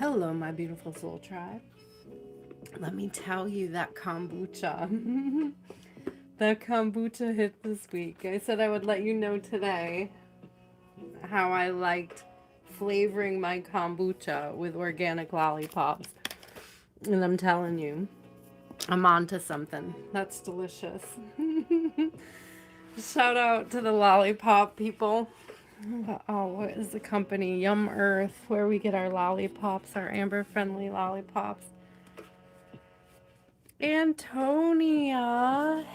Hello, my beautiful soul tribe. Let me tell you that kombucha. That kombucha hit this week. I said I would let you know today how I liked flavoring my kombucha with organic lollipops. And I'm telling you, I'm on to something. That's delicious. Shout out to the lollipop people. Oh, what is the company? Yum Earth, where we get our lollipops, our amber friendly lollipops. Antonia,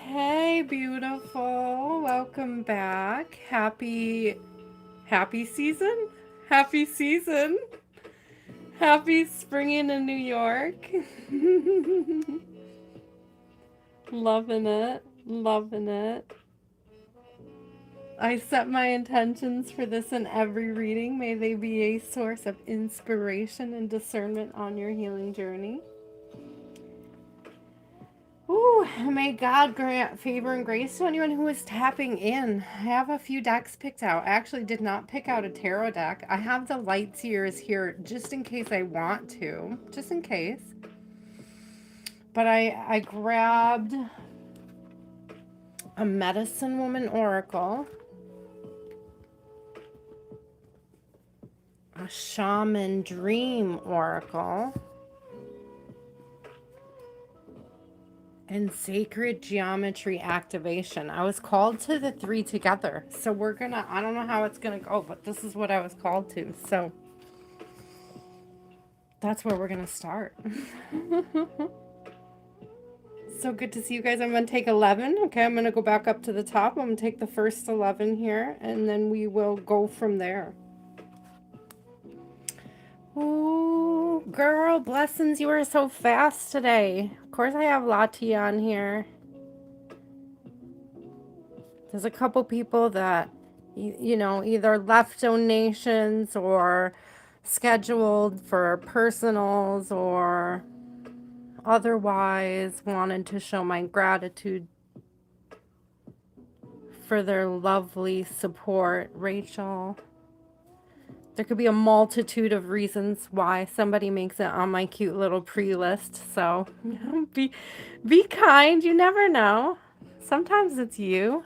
hey beautiful, welcome back. Happy season? Happy season. Happy spring in New York. Loving it. Loving it. I set my intentions for this in every reading. May they be a source of inspiration and discernment on your healing journey. Ooh, may God grant favor and grace to anyone who is tapping in. I have a few decks picked out. I actually did not pick out a tarot deck. I have the light seers here just in case I want to. Just in case. But I grabbed a Medicine Woman Oracle, a Shaman Dream Oracle, and Sacred Geometry Activation. I was called to the three together. So we're gonna, I don't know how it's gonna go, but this is what I was called to. So that's where we're gonna start. So good to see you guys. I'm gonna take 11. Okay, I'm gonna go back up to the top. I'm gonna take the first 11 here, and then we will go from there. Ooh, girl, blessings, you were so fast today. Of course I have Lati on here. There's a couple people that, you know, either left donations or scheduled for personals or otherwise wanted to show my gratitude for their lovely support. Rachel. There could be a multitude of reasons why somebody makes it on my cute little pre-list. So be kind. You never know. Sometimes it's you.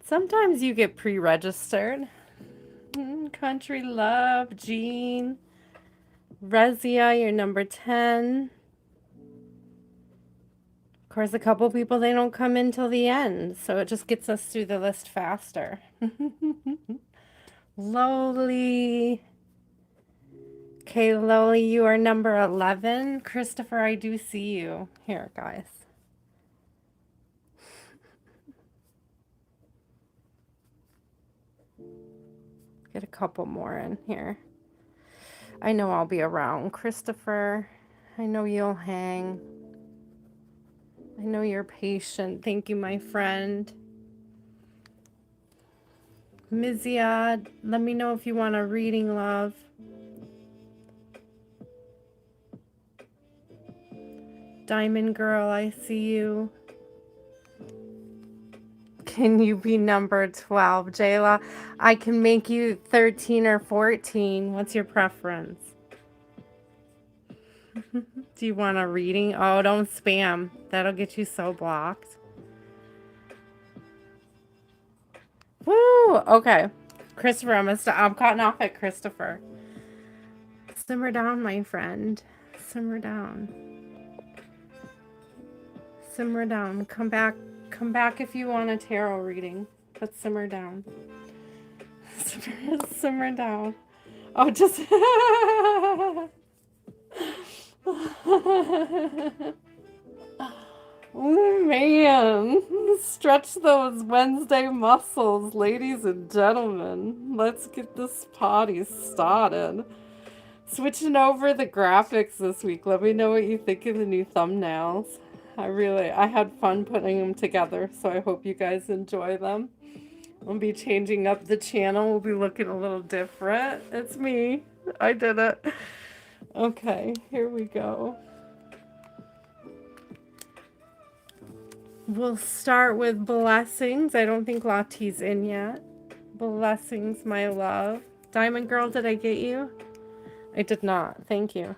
Sometimes you get pre-registered. Country Love, Jean, Rezia, you're number 10. Of course, a couple people, they don't come in till the end, so it just gets us through the list faster. Lowly. Okay, Lowly, you are number 11. Christopher, I do see you. Here, guys. Get a couple more in here. I know I'll be around. Christopher, I know you'll hang. I know you're patient. Thank you, my friend. Miziad, let me know if you want a reading, love. Diamond Girl, I see you. Can you be number 12? Jayla, I can make you 13 or 14. What's your preference? Do you want a reading? Oh, don't spam. That'll get you so blocked. Woo! Okay. Christopher, I'm cutting off at Christopher. Simmer down, my friend. Simmer down. Simmer down. Come back if you want a tarot reading. But simmer down. Simmer down. Oh, just... Oh, man. Stretch those Wednesday muscles, ladies and gentlemen. Let's get this party started. Switching over the graphics this week. Let me know what you think of the new thumbnails. I had fun putting them together, so I hope you guys enjoy them. I'll be changing up the channel. We'll be looking a little different. It's me. I did it. Okay, here we go. We'll start with blessings. I don't think Lati's in yet. Blessings, my love. Diamond Girl, did I get you? I did not. Thank you.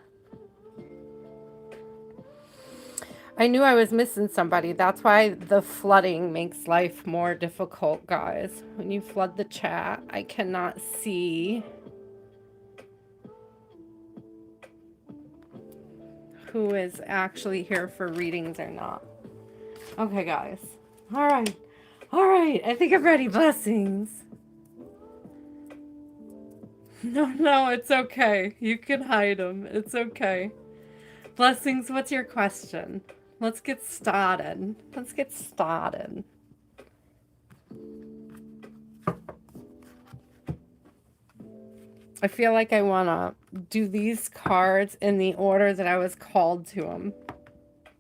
I knew I was missing somebody. That's why the flooding makes life more difficult, guys. When you flood the chat, I cannot see who is actually here for readings or not. Okay, guys. All right. All right. I think I'm ready. Blessings. No, it's okay. You can hide them. It's okay. Blessings, what's your question? Let's get started. Let's get started. I feel like I want to do these cards in the order that I was called to them.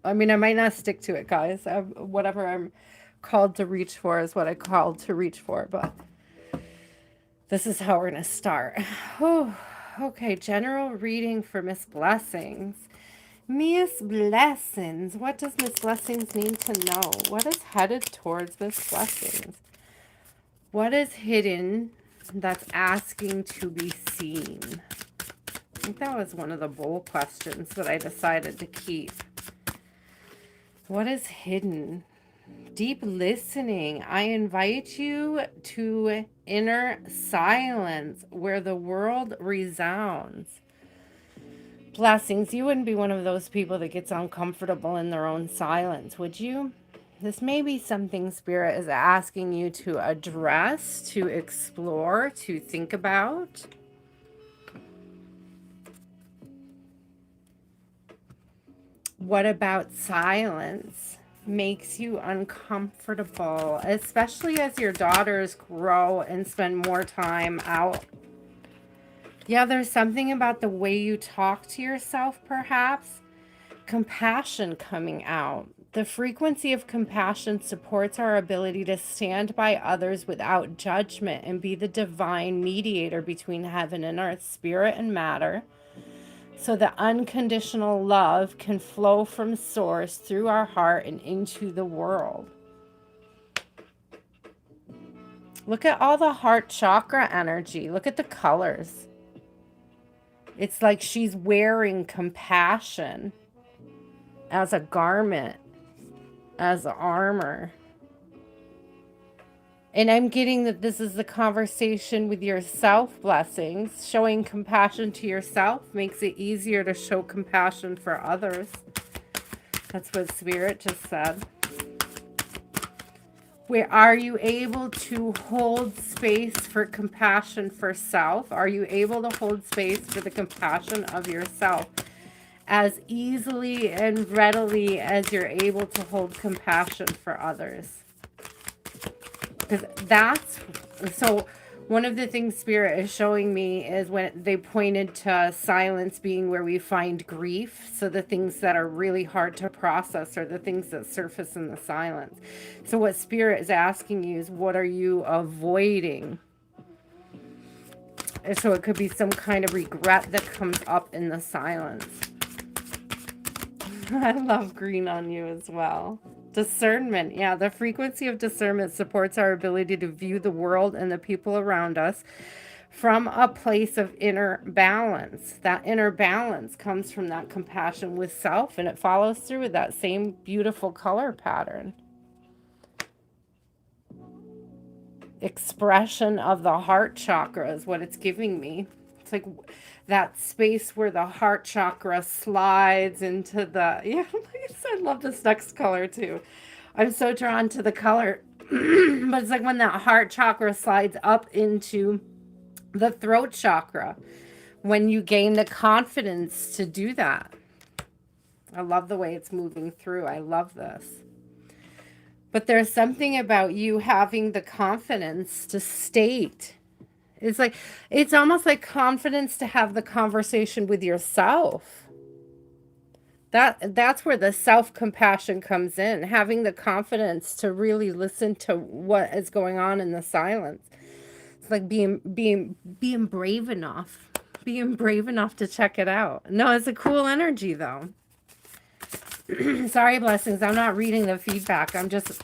I mean, I might not stick to it, guys. Whatever I'm called to reach for is what I called to reach for, but this is how we're going to start. Oh, okay, general reading for Miss Blessings. Miss Blessings. What does Miss Blessings need to know? What is headed towards Miss Blessings? What is hidden that's asking to be seen? I think that was one of the bowl questions that I decided to keep. What is hidden? Deep listening. I invite you to inner silence where the world resounds. Blessings, you wouldn't be one of those people that gets uncomfortable in their own silence, would you? This may be something Spirit is asking you to address, to explore, to think about. What about silence makes you uncomfortable, especially as your daughters grow and spend more time out? Yeah, there's something about the way you talk to yourself, perhaps. Compassion coming out. The frequency of compassion supports our ability to stand by others without judgment and be the divine mediator between heaven and earth, spirit and matter, so that unconditional love can flow from source through our heart and into the world. Look at all the heart chakra energy. Look at the colors. It's like she's wearing compassion as a garment, as armor. And I'm getting that this is the conversation with yourself, Blessings. Showing compassion to yourself makes it easier to show compassion for others. That's what Spirit just said. Where are you able to hold space for compassion for self? Are you able to hold space for the compassion of yourself as easily and readily as you're able to hold compassion for others? Because that's, so one of the things Spirit is showing me is when they pointed to silence being where we find grief. So the things that are really hard to process are the things that surface in the silence. So what Spirit is asking you is, what are you avoiding? And so it could be some kind of regret that comes up in the silence. I love green on you as well. Discernment. Yeah, the frequency of discernment supports our ability to view the world and the people around us from a place of inner balance. That inner balance comes from that compassion with self, and it follows through with that same beautiful color pattern. Expression of the heart chakra is what it's giving me. It's like that space where the heart chakra slides into the, yeah, I love this next color too. I'm so drawn to the color, but it's like when that heart chakra slides up into the throat chakra, when you gain the confidence to do that. I love the way it's moving through. I love this. But there's something about you having the confidence to state. It's like, it's almost like confidence to have the conversation with yourself. That's where the self-compassion comes in. Having the confidence to really listen to what is going on in the silence. It's like being brave enough. Being brave enough to check it out. No, it's a cool energy though. Sorry, Blessings. I'm not reading the feedback. I'm just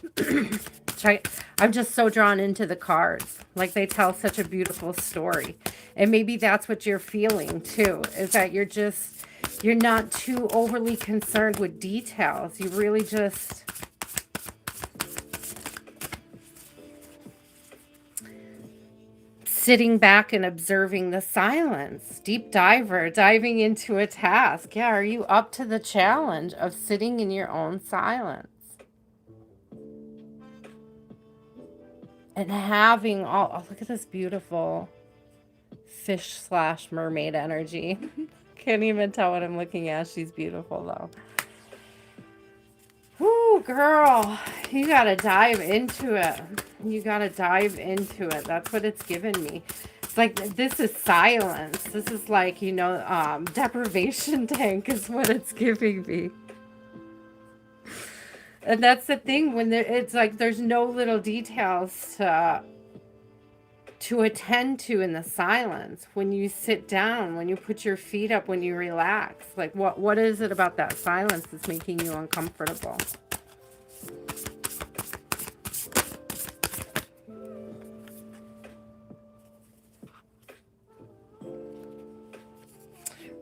I'm just so drawn into the cards. Like they tell such a beautiful story. And maybe that's what you're feeling too, is that you're not too overly concerned with details. You really just sitting back and observing the silence. Deep diver, diving into a task. Yeah, are you up to the challenge of sitting in your own silence? And having all, oh, look at this beautiful fish / mermaid energy. Can't even tell what I'm looking at. She's beautiful though. Woo, girl, you gotta dive into it. You gotta dive into it. That's what it's given me. It's like, this is silence. This is like, you know, deprivation tank is what it's giving me. And that's the thing, when it's like there's no little details to attend to in the silence. When you sit down, when you put your feet up, when you relax, like what is it about that silence that's making you uncomfortable?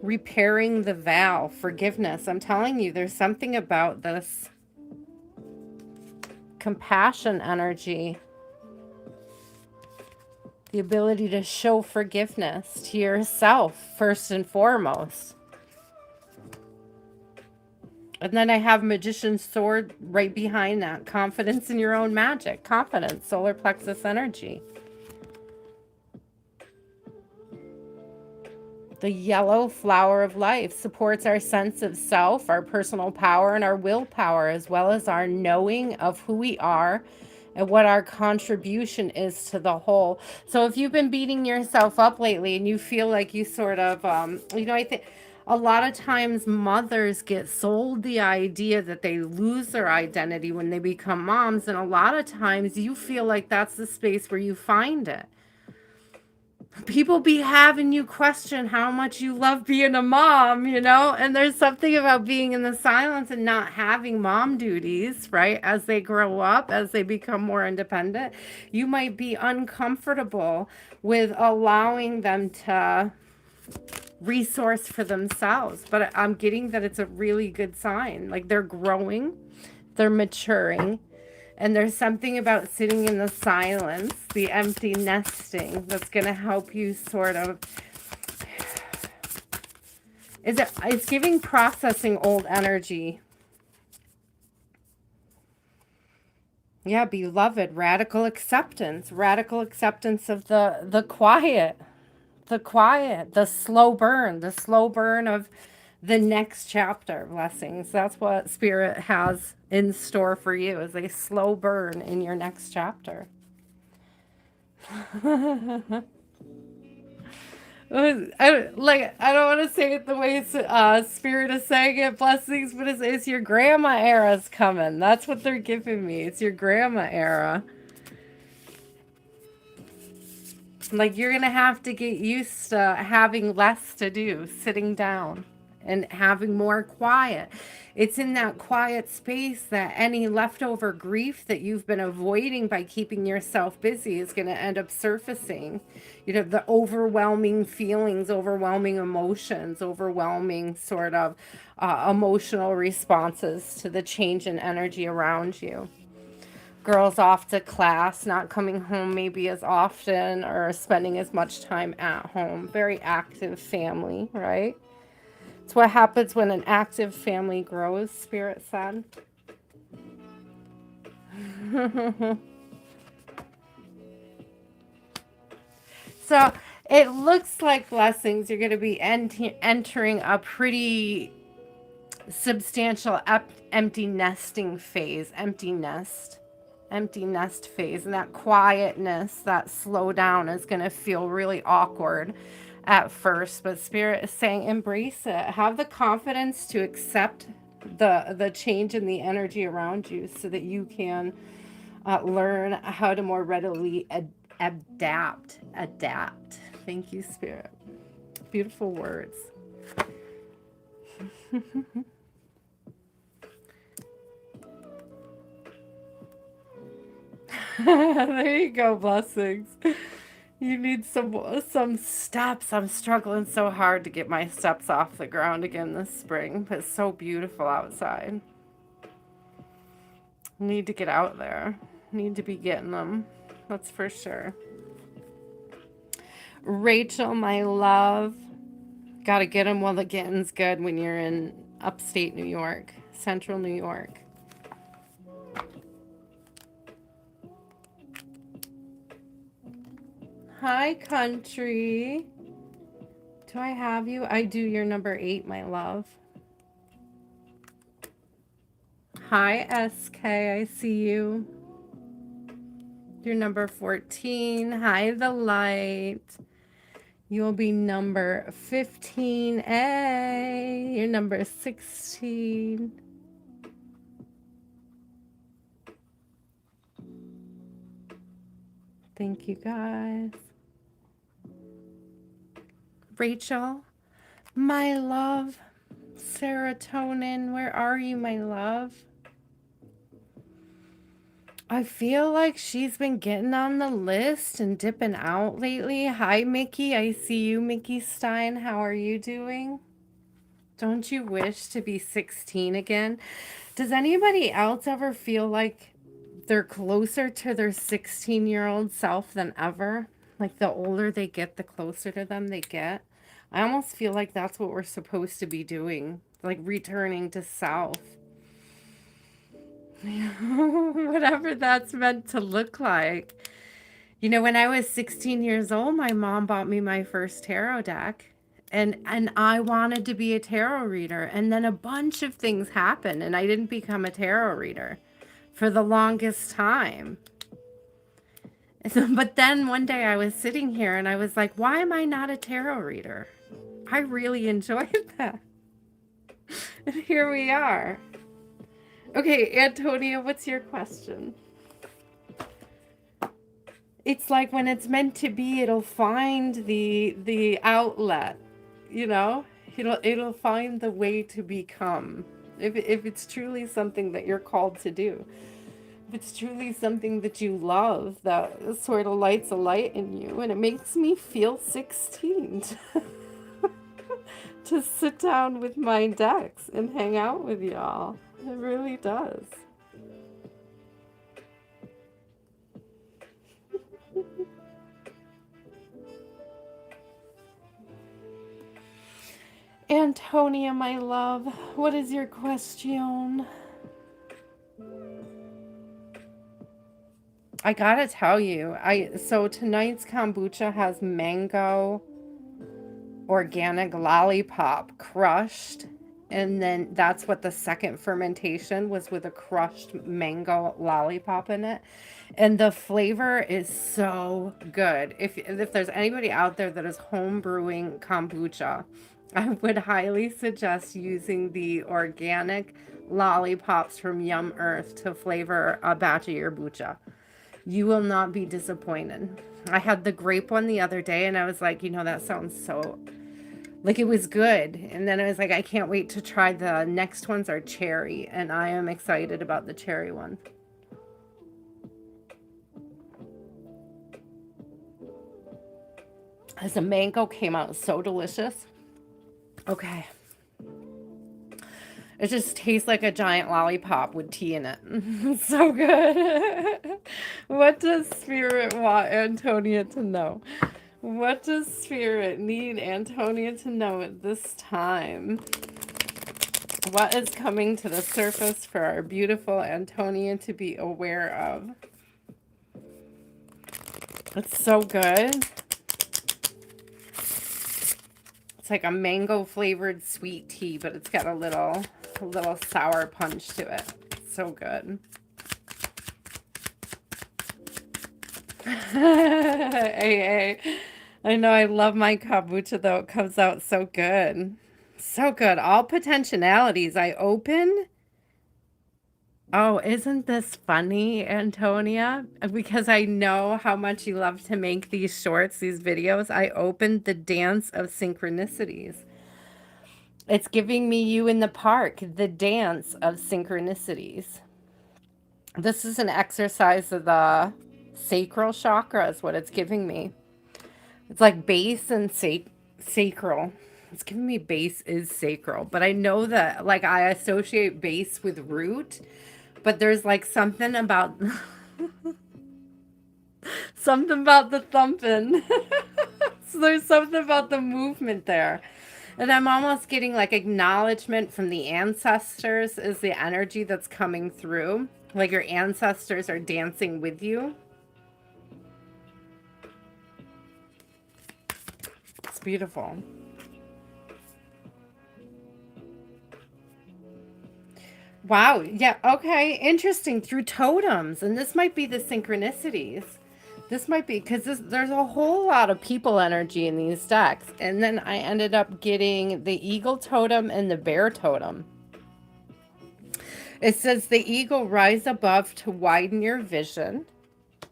Repairing the vow, forgiveness. I'm telling you, there's something about this compassion energy, the ability to show forgiveness to yourself first and foremost. And then I have Magician's Sword right behind that. Confidence in your own magic. Confidence, solar plexus energy. The yellow flower of life supports our sense of self, our personal power, and our willpower, as well as our knowing of who we are and what our contribution is to the whole. So if you've been beating yourself up lately and you feel like you sort of, you know, I think a lot of times mothers get sold the idea that they lose their identity when they become moms. And a lot of times you feel like that's the space where you find it. People be having you question how much you love being a mom, you know, and there's something about being in the silence and not having mom duties, right? As they grow up, as they become more independent, you might be uncomfortable with allowing them to resource for themselves. But I'm getting that it's a really good sign. Like they're growing, they're maturing. And there's something about sitting in the silence, the empty nesting, that's going to help you sort of, it's giving processing old energy. Yeah, beloved, radical acceptance of the quiet, the slow burn of the next chapter. Blessings. That's what Spirit has in store for you, is a slow burn in your next chapter. I don't want to say it the way Spirit is saying it, blessings, but it's your grandma era's coming. That's what they're giving me. It's your grandma era. Like you're going to have to get used to having less to do, sitting down and having more quiet. It's in that quiet space that any leftover grief that you've been avoiding by keeping yourself busy is going to end up surfacing. You know, the overwhelming feelings, overwhelming emotions, overwhelming sort of emotional responses to the change in energy around you. Girls off to class, not coming home maybe as often or spending as much time at home. Very active family, right? It's what happens when an active family grows, Spirit said. So it looks like, blessings, you're going to be entering a pretty substantial empty nesting phase, empty nest phase. And that quietness, that slow down is going to feel really awkward at first, but Spirit is saying embrace it. Have the confidence to accept the change in the energy around you so that you can learn how to more readily adapt. Thank you, Spirit. Beautiful words. There you go, blessings. You need some steps. I'm struggling so hard to get my steps off the ground again this spring, but it's so beautiful outside. Need to get out there. Need to be getting them. That's for sure. Rachel, my love. Gotta get them while the getting's good when you're in upstate New York, central New York. Hi, country. Do I have you? I do. You're number 8, my love. Hi, SK. I see you. You're number 14. Hi, the light. You'll be number 15A. You're number 16. Thank you, guys. Rachel, my love. Serotonin, where are you, my love? I feel like she's been getting on the list and dipping out lately. Hi, Mickey. I see you, Mickey Stein. How are you doing? Don't you wish to be 16 again? Does anybody else ever feel like they're closer to their 16-year-old self than ever? Like the older they get, the closer to them they get. I almost feel like that's what we're supposed to be doing, like returning to self. Whatever that's meant to look like. You know, when I was 16 years old, my mom bought me my first tarot deck. And I wanted to be a tarot reader. And then a bunch of things happened, and I didn't become a tarot reader for the longest time. But then one day I was sitting here and I was like, why am I not a tarot reader? I really enjoyed that. And here we are. Okay, Antonia, what's your question? It's like when it's meant to be, it'll find the outlet, you know? It'll find the way to become. If it's truly something that you're called to do. If it's truly something that you love, that sort of lights a light in you, and it makes me feel 16 to sit down with my decks and hang out with y'all. It really does. Antonia, my love, what is your question? I gotta tell you, so tonight's kombucha has mango organic lollipop crushed, and then that's what the second fermentation was, with a crushed mango lollipop in it, and the flavor is so good. If there's anybody out there that is home brewing kombucha, I would highly suggest using the organic lollipops from Yum Earth to flavor a batch of your bucha. You will not be disappointed. I had the grape one the other day and I was like, you know, that sounds so, like, it was good. And then I was like, I can't wait to try the next ones are cherry, and I am excited about the cherry one. As the mango came out so delicious. Okay. It just tastes like a giant lollipop with tea in it. It's so good. What does Spirit want Antonia to know? What does Spirit need Antonia to know at this time? What is coming to the surface for our beautiful Antonia to be aware of? It's so good. It's like a mango flavored sweet tea, but it's got a little sour punch to it. It's so good. AA. I know, I love my kombucha though. It comes out so good. So good. All potentialities. I open. Oh, isn't this funny, Antonia? Because I know how much you love to make these shorts, these videos. I opened the Dance of Synchronicities. It's giving me you in the park, the Dance of Synchronicities. This is an exercise of the Sacral chakra is what it's giving me. It's like base and sacral. It's giving me base is sacral, but I know that like I associate base with root, but there's like something about something about the thumping. So there's something about the movement there. And I'm almost getting like acknowledgement from the ancestors is the energy that's coming through. Like your ancestors are dancing with you. It's beautiful. Wow. Yeah. Okay. Interesting. Through totems. And this might be the synchronicities. This might be because there's a whole lot of people energy in these decks. And then I ended up getting the eagle totem and the bear totem. It says the eagle rise above to widen your vision.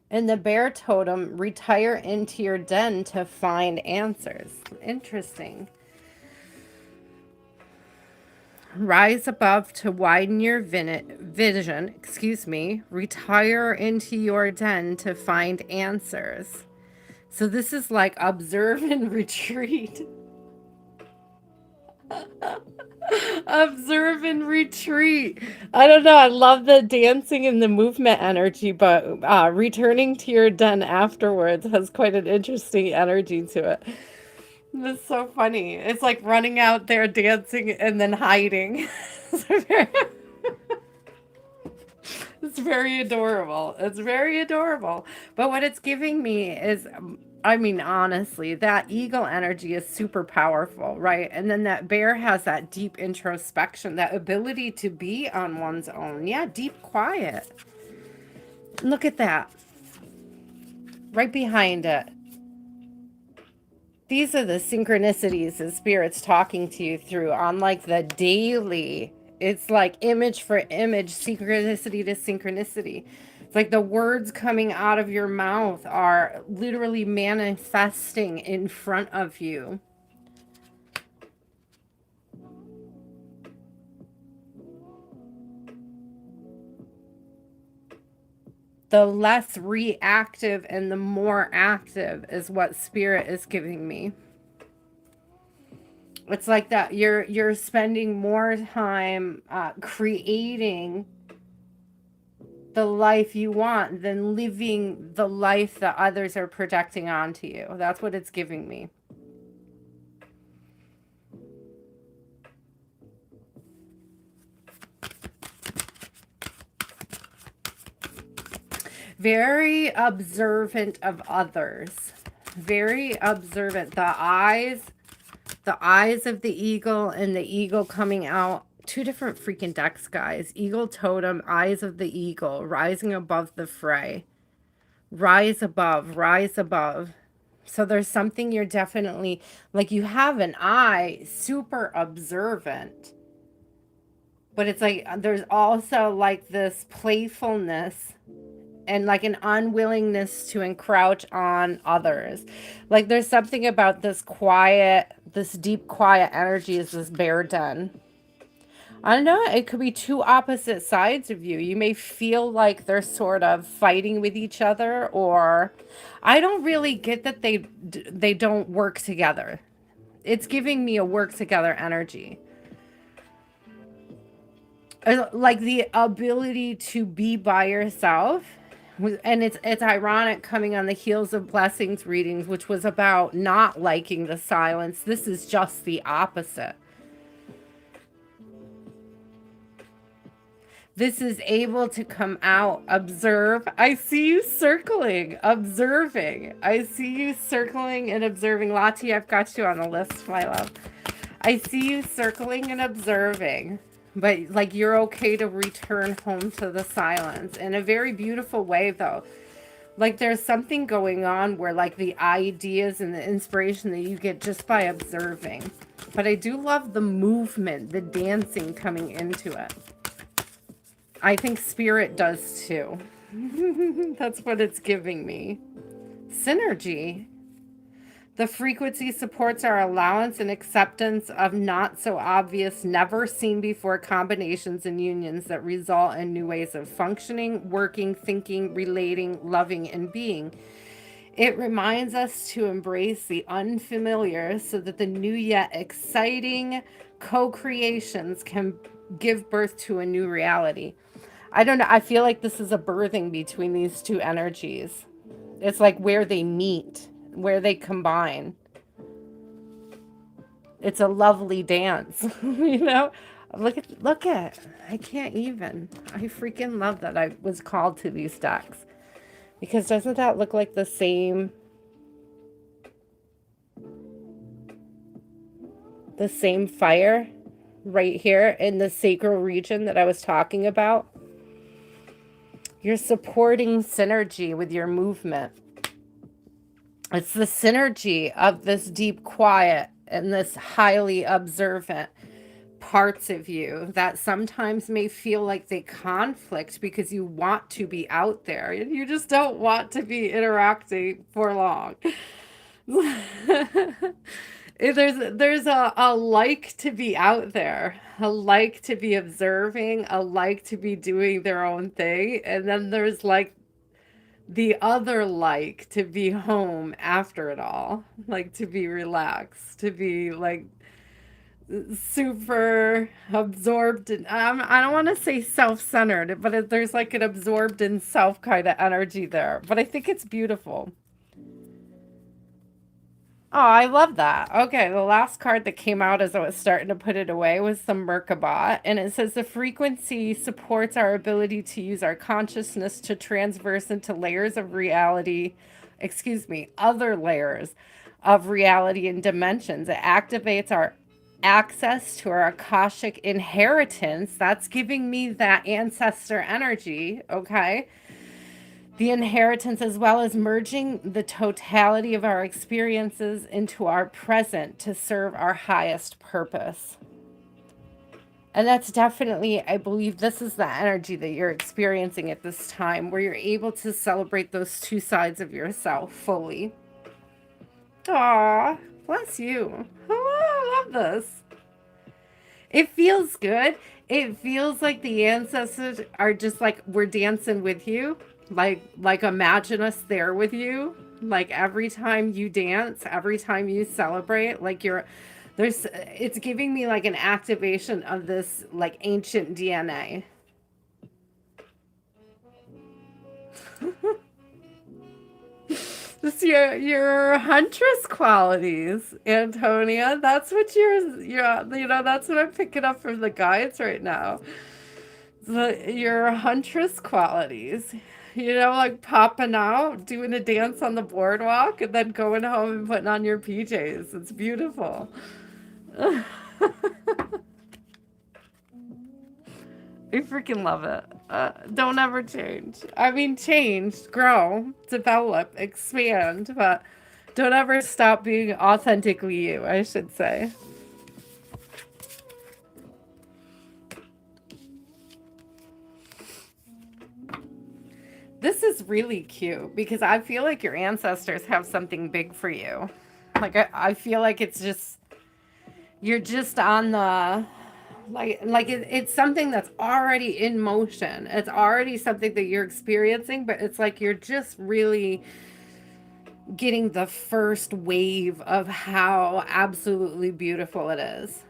And the bear totem retire into your den to find answers. Interesting. Rise above to widen your vision, retire into your den to find answers. So this is like observe and retreat. Observe and retreat. I don't know. I love the dancing and the movement energy, but returning to your den afterwards has quite an interesting energy to it. That's so funny. It's like running out there dancing and then hiding. It's very adorable. It's very adorable. But what it's giving me is, I mean, honestly, that eagle energy is super powerful, right? And then that bear has that deep introspection, that ability to be on one's own. Yeah, deep quiet. Look at that. Right behind it. These are the synchronicities that Spirit's talking to you through on like the daily. It's like image for image, synchronicity to synchronicity. It's like the words coming out of your mouth are literally manifesting in front of you. The less reactive and the more active is what Spirit is giving me. It's like that you're spending more time creating the life you want than living the life that others are projecting onto you. That's what it's giving me. Very observant of others. Very observant. The eyes of the eagle and the eagle coming out. Two different freaking decks, guys. Eagle totem, eyes of the eagle, rising above the fray. Rise above, rise above. So there's something you're definitely, like you have an eye, super observant. But it's like, there's also like this playfulness and like an unwillingness to encroach on others. Like there's something about this quiet, this deep quiet energy is this bear den. I don't know, it could be two opposite sides of you. You may feel like they're sort of fighting with each other, or I don't really get that they don't work together. It's giving me a work together energy. Like the ability to be by yourself. And it's ironic coming on the heels of blessings readings, which was about not liking the silence. This is just the opposite. This is able to come out, observe. I see you circling, observing. I see you circling and observing. Lati, I've got you on the list, my love. I see you circling and observing. But like you're okay to return home to the silence in a very beautiful way, though. Like there's something going on where like the ideas and the inspiration that you get just by observing. But I do love the movement, the dancing coming into it. I think Spirit does too. That's what it's giving me. Synergy. The frequency supports our allowance and acceptance of not so obvious, never seen before combinations and unions that result in new ways of functioning, working, thinking, relating, loving, and being. It reminds us to embrace the unfamiliar so that the new yet exciting co creations can give birth to a new reality. I don't know. I feel like this is a birthing between these two energies. It's like where they meet, where they combine. It's a lovely dance, you know? Look at I can't even. I freaking love that I was called to these decks. Because doesn't that look like the same fire right here in the sacral region that I was talking about? You're supporting synergy with your movement. It's the synergy of this deep quiet and this highly observant parts of you that sometimes may feel like they conflict because you want to be out there and you just don't want to be interacting for long. There's a like to be out there, a like to be observing, a like to be doing their own thing, and then there's like the other like to be home after it all, like to be relaxed, to be like super absorbed in, I don't want to say self-centered, but there's like an absorbed in self kind of energy there, but I think it's beautiful. Oh, I love that. Okay, the last card that came out as I was starting to put it away was the Merkabah, and it says the frequency supports our ability to use our consciousness to transverse into layers of reality, other layers of reality and dimensions. It activates our access to our Akashic inheritance. That's giving me that ancestor energy, okay? The inheritance, as well as merging the totality of our experiences into our present to serve our highest purpose. And that's definitely, I believe this is the energy that you're experiencing at this time, where you're able to celebrate those two sides of yourself fully. Aw, bless you. Oh, I love this. It feels good. It feels like the ancestors are just like, we're dancing with you. Like imagine us there with you. Like every time you dance, every time you celebrate, like it's giving me like an activation of this like ancient DNA. Just your huntress qualities, Antonia. That's what that's what I'm picking up from the guides right now. Your huntress qualities. Like popping out, doing a dance on the boardwalk, and then going home and putting on your PJs. It's beautiful. I freaking love it. Don't ever change. I mean, change, grow, develop, expand, but don't ever stop being authentically you, I should say. This is really cute because I feel like your ancestors have something big for you. Like, I feel like you're just on the, it's something that's already in motion. It's already something that you're experiencing, but it's like you're just really getting the first wave of how absolutely beautiful it is.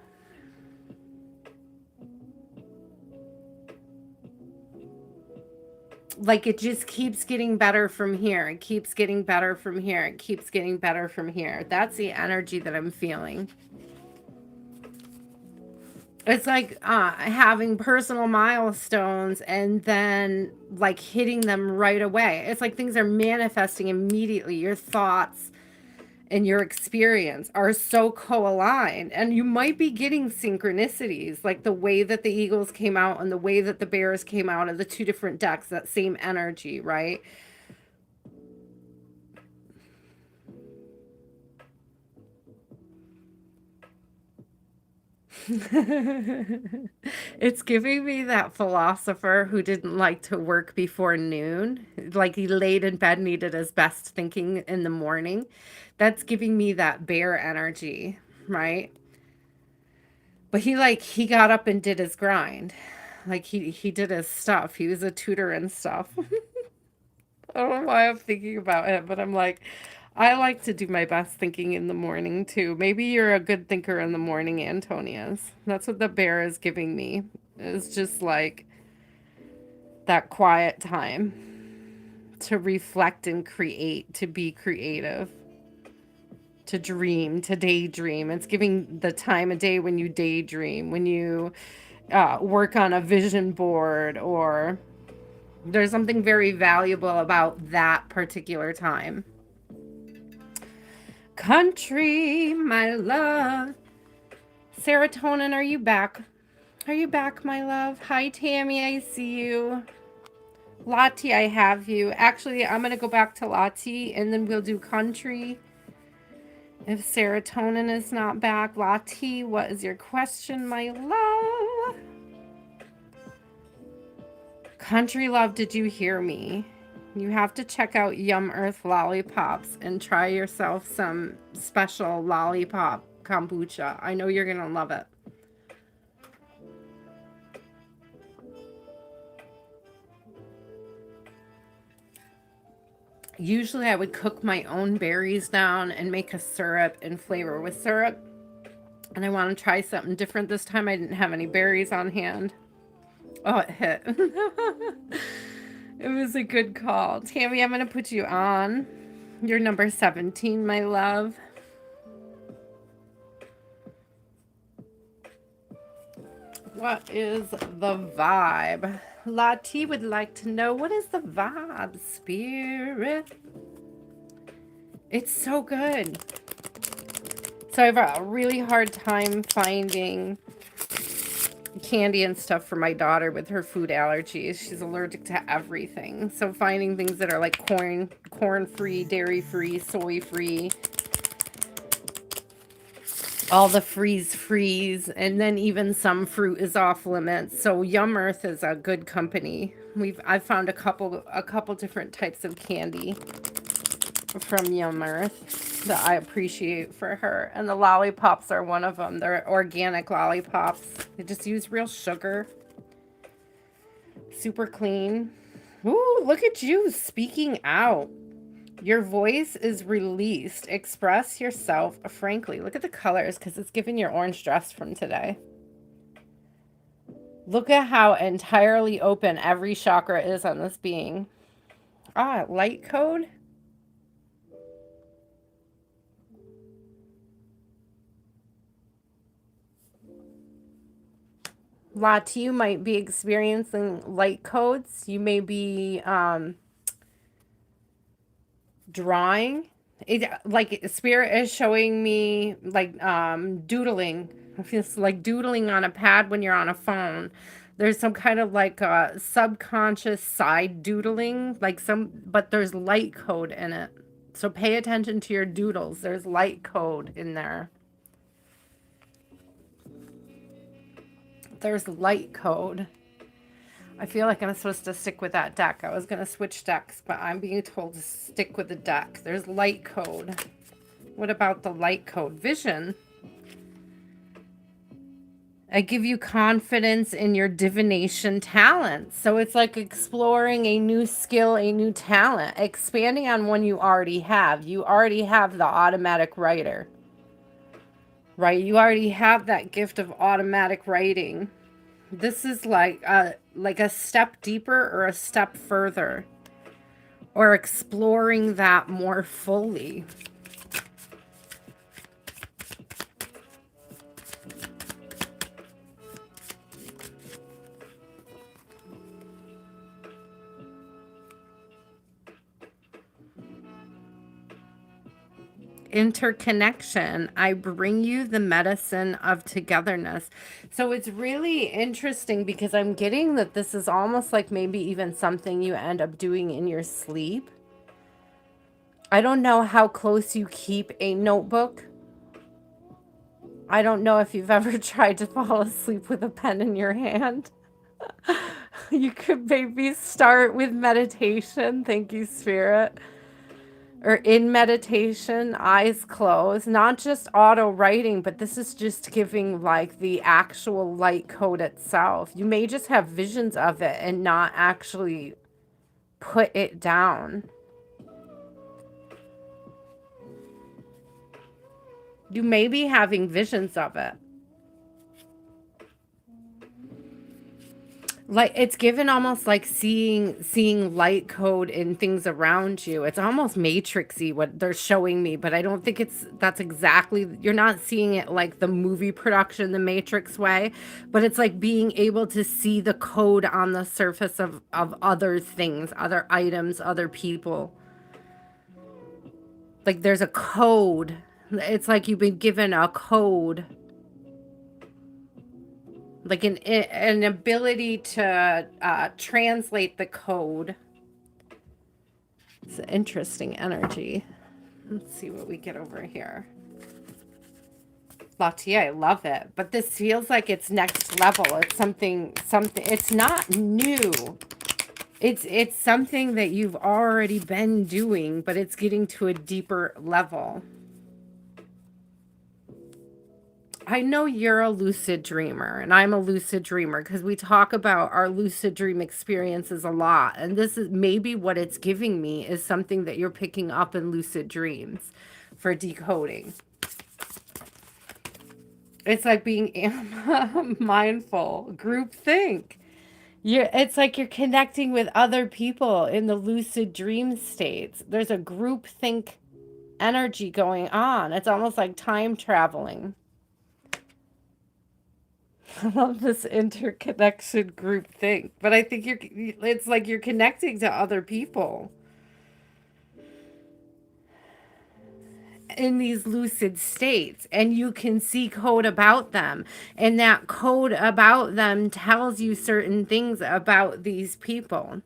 Like it just keeps getting better from here. It keeps getting better from here. It keeps getting better from here. That's the energy that I'm feeling. It's like having personal milestones and then like hitting them right away. It's like things are manifesting immediately. Your thoughts and your experience are so co-aligned, and you might be getting synchronicities, like the way that the eagles came out and the way that the bears came out of the two different decks, that same energy, right? It's giving me that philosopher who didn't like to work before noon. Like he laid in bed, needed his best thinking in the morning. That's giving me that bear energy, right? But he got up and did his grind. Like he did his stuff. He was a tutor and stuff. I don't know why I'm thinking about it, but I'm like, I like to do my best thinking in the morning too. Maybe you're a good thinker in the morning, Antonius. That's what the bear is giving me. It's just like that quiet time to reflect and create, to be creative, to dream, to daydream. It's giving the time of day when you daydream, when you work on a vision board, or there's something very valuable about that particular time. Country, my love. Serotonin, are you back? Are you back, my love? Hi, Tammy, I see you. Lottie, I have you. Actually, I'm going to go back to Lottie, and then we'll do country. If serotonin is not back. Lottie, what is your question, my love? Country love, did you hear me? You have to check out Yum Earth Lollipops and try yourself some special lollipop kombucha. I know you're going to love it. Usually I would cook my own berries down and make a syrup and flavor with syrup. And I want to try something different this time. I didn't have any berries on hand. Oh, it hit. It was a good call. Tammy, I'm going to put you on. You're number 17, my love. What is the vibe? Lottie would like to know, what is the vibe, spirit? It's so good. So I have a really hard time finding candy and stuff for my daughter with her food allergies. She's allergic to everything. So finding things that are like corn-free, dairy-free, soy-free, all the freeze, and then even some fruit is off limits. So Yum Earth is a good company. I've found a couple different types of candy from Yum Earth that I appreciate for her. And the lollipops are one of them. They're organic lollipops. They just use real sugar. Super clean. Ooh, look at you speaking out. Your voice is released. Express yourself frankly. Look at the colors because it's giving your orange dress from today. Look at how entirely open every chakra is on this being. Ah, light code. Lottie, you might be experiencing light codes. You may be drawing. Like spirit is showing me like doodling. It's like doodling on a pad when you're on a phone. There's some kind of like subconscious side doodling, but there's light code in it. So pay attention to your doodles. There's light code in there. There's light code. I feel like I'm supposed to stick with that deck. I was going to switch decks, but I'm being told to stick with the deck. There's light code. What about the light code? Vision. I give you confidence in your divination talent. So it's like exploring a new skill, a new talent, expanding on one you already have. You already have the automatic writer, right? You already have that gift of automatic writing. This is like a step deeper or a step further, or exploring that more fully. Interconnection. I bring you the medicine of togetherness. So it's really interesting because I'm getting that this is almost like maybe even something you end up doing in your sleep. I don't know how close you keep a notebook I don't know if you've ever tried to fall asleep with a pen in your hand. You could maybe start with meditation. Thank you, Spirit. Or in meditation, eyes closed, not just auto writing, but this is just giving like the actual light code itself. You may just have visions of it and not actually put it down. You may be having visions of it. Like it's given almost like seeing light code in things around you. It's almost matrixy what they're showing me, but I don't think that's exactly, you're not seeing it like the movie production, the Matrix way, but it's like being able to see the code on the surface of other things, other items, other people. Like there's a code. It's like you've been given a code. Like an ability to translate the code. It's an interesting energy. Let's see what we get over here. Latia, I love it. But this feels like it's next level. It's something, it's not new. It's something that you've already been doing, but it's getting to a deeper level. I know you're a lucid dreamer and I'm a lucid dreamer because we talk about our lucid dream experiences a lot. And this is maybe what it's giving me is something that you're picking up in lucid dreams for decoding. It's like being mindful, group think. It's like you're connecting with other people in the lucid dream states. There's a group think energy going on. It's almost like time traveling. I love this interconnection group thing, but I think it's like you're connecting to other people in these lucid states, and you can see code about them, and that code about them tells you certain things about these people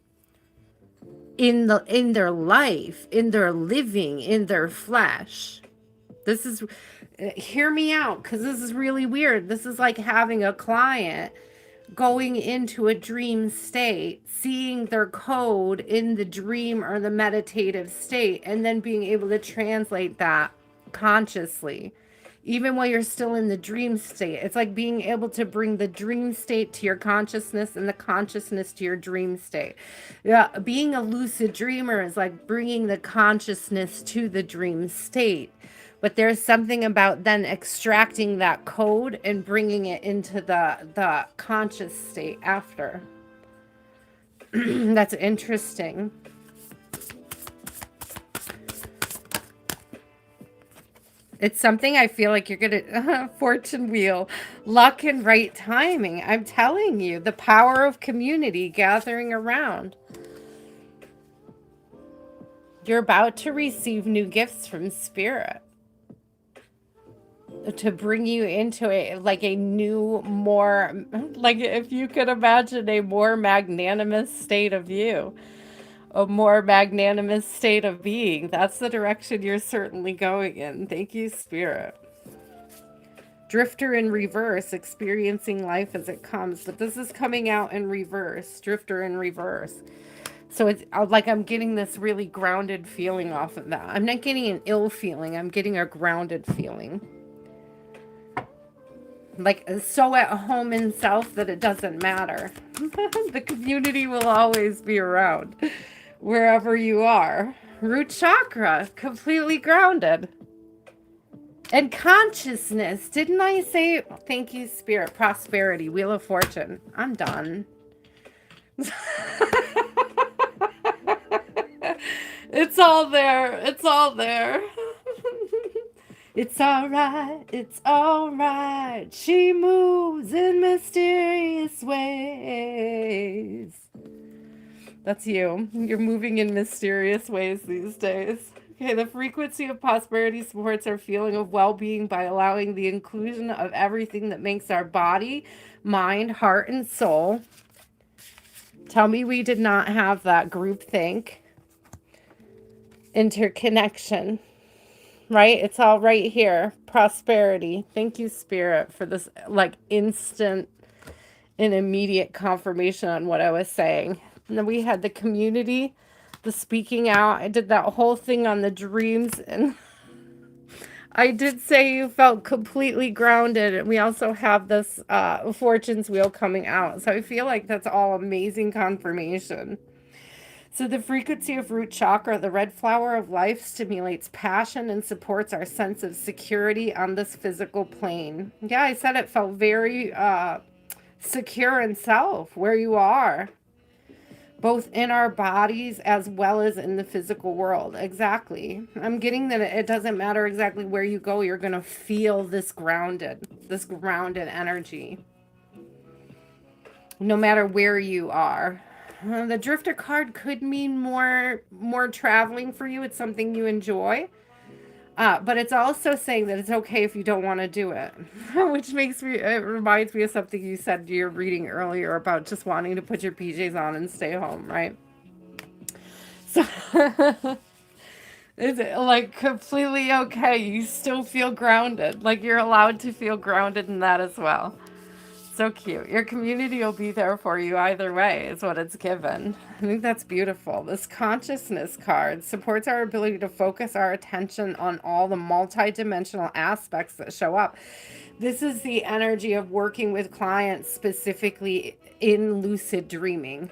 in their life, in their living, in their flesh. This is, hear me out, because this is really weird. This is like having a client going into a dream state, seeing their code in the dream or the meditative state, and then being able to translate that consciously. Even while you're still in the dream state, it's like being able to bring the dream state to your consciousness and the consciousness to your dream state. Yeah, being a lucid dreamer is like bringing the consciousness to the dream state. But there's something about then extracting that code and bringing it into the conscious state after. That's interesting. It's something I feel like you're going to, fortune wheel, luck and right timing. I'm telling you, the power of community gathering around. You're about to receive new gifts from Spirit to bring you into a new, more, like if you could imagine a more magnanimous state of you. A more magnanimous state of being. That's the direction you're certainly going in. Thank you, Spirit. Drifter in reverse, experiencing life as it comes. But this is coming out in reverse. Drifter in reverse. So it's like I'm getting this really grounded feeling off of that. I'm not getting an ill feeling. I'm getting a grounded feeling. Like so at home in self that it doesn't matter. The community will always be around. Wherever you are. Root chakra, completely grounded. And consciousness. Didn't I say, thank you, Spirit, prosperity, Wheel of Fortune. I'm done. It's all there. It's all there. It's all right. It's all right. She moves in mysterious ways. That's you. You're moving in mysterious ways these days. Okay, the frequency of prosperity supports our feeling of well-being by allowing the inclusion of everything that makes our body, mind, heart, and soul. Tell me we did not have that groupthink. Interconnection. right? It's all right here. Prosperity. Thank you, Spirit, for this like instant and immediate confirmation on what I was saying. And then we had the community, the speaking out. I did that whole thing on the dreams, and I did say you felt completely grounded. And we also have this fortune's wheel coming out. So I feel like that's all amazing confirmation. So the frequency of root chakra, the red flower of life, stimulates passion and supports our sense of security on this physical plane. Yeah, I said it felt very secure in self, where you are, both in our bodies as well as in the physical world. Exactly. I'm getting that it doesn't matter exactly where you go, you're going to feel this grounded energy, no matter where you are. The drifter card could mean more traveling for you. It's something you enjoy. But it's also saying that it's okay if you don't want to do it, which it reminds me of something you said in your reading earlier about just wanting to put your PJs on and stay home, right? So it's like completely okay. You still feel grounded. Like you're allowed to feel grounded in that as well. So cute. Your community will be there for you either way, is what it's given. I think that's beautiful. This consciousness card supports our ability to focus our attention on all the multidimensional aspects that show up. This is the energy of working with clients specifically in lucid dreaming,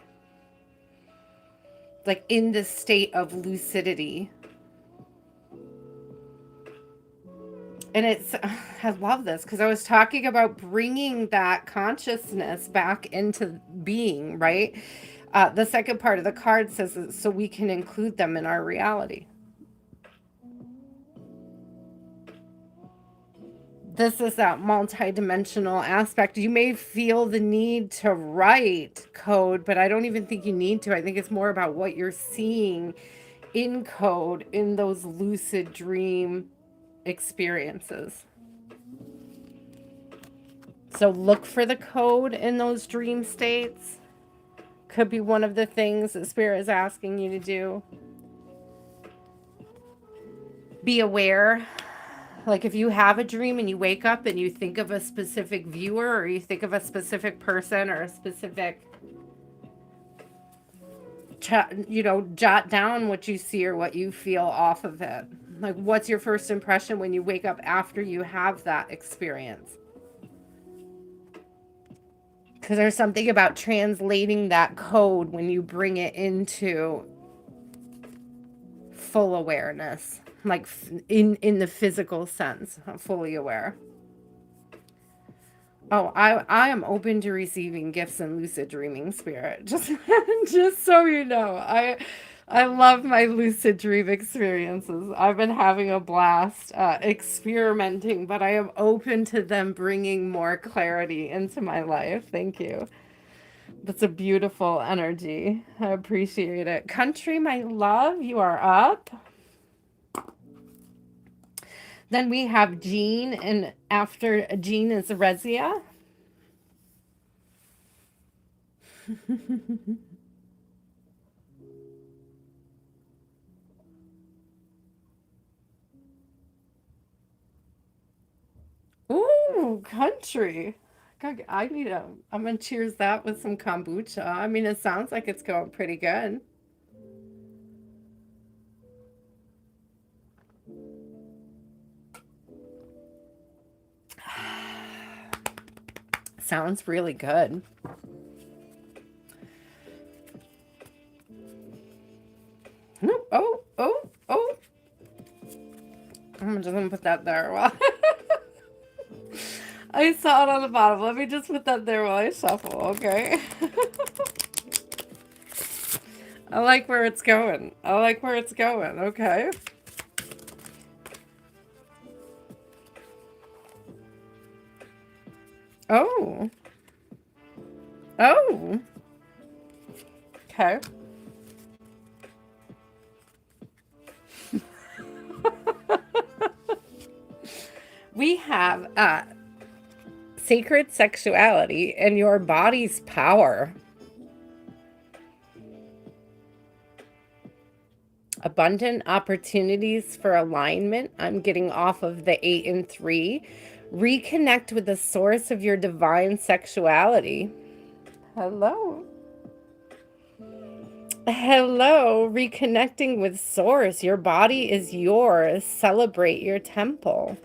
like in the state of lucidity. And I love this because I was talking about bringing that consciousness back into being, right? The second part of the card says so we can include them in our reality. This is that multidimensional aspect. You may feel the need to write code, but I don't even think you need to. I think it's more about what you're seeing in code in those lucid dream experiences. So look for the code in those dream states. Could be one of the things that Spirit is asking you to do. Be aware. Like if you have a dream and you wake up and you think of a specific viewer or you think of a specific person or a specific, jot down what you see or what you feel off of it. Like what's your first impression when you wake up after you have that experience? Because there's something about translating that code when you bring it into full awareness, like in the physical sense, fully aware. Oh, I am open to receiving gifts and lucid dreaming, Spirit. Just so you know, I love my lucid dream experiences. I've been having a blast experimenting, but I am open to them bringing more clarity into my life. Thank you. That's a beautiful energy. I appreciate it. Country, my love, you are up. Then we have Jean, and after Jean is Rezia. Ooh, country. God, I'm gonna cheers that with some kombucha. I mean, it sounds like it's going pretty good. Sounds really good. Oh, oh, oh. I'm just gonna put that there. I saw it on the bottom. Let me just put that there while I shuffle, okay? I like where it's going. Okay. Oh. Oh. Okay. We have sacred sexuality and your body's power. Abundant opportunities for alignment. I'm getting off of the 8 and 3. Reconnect with the source of your divine sexuality. Hello. Hello. Reconnecting with source. Your body is yours. Celebrate your temple.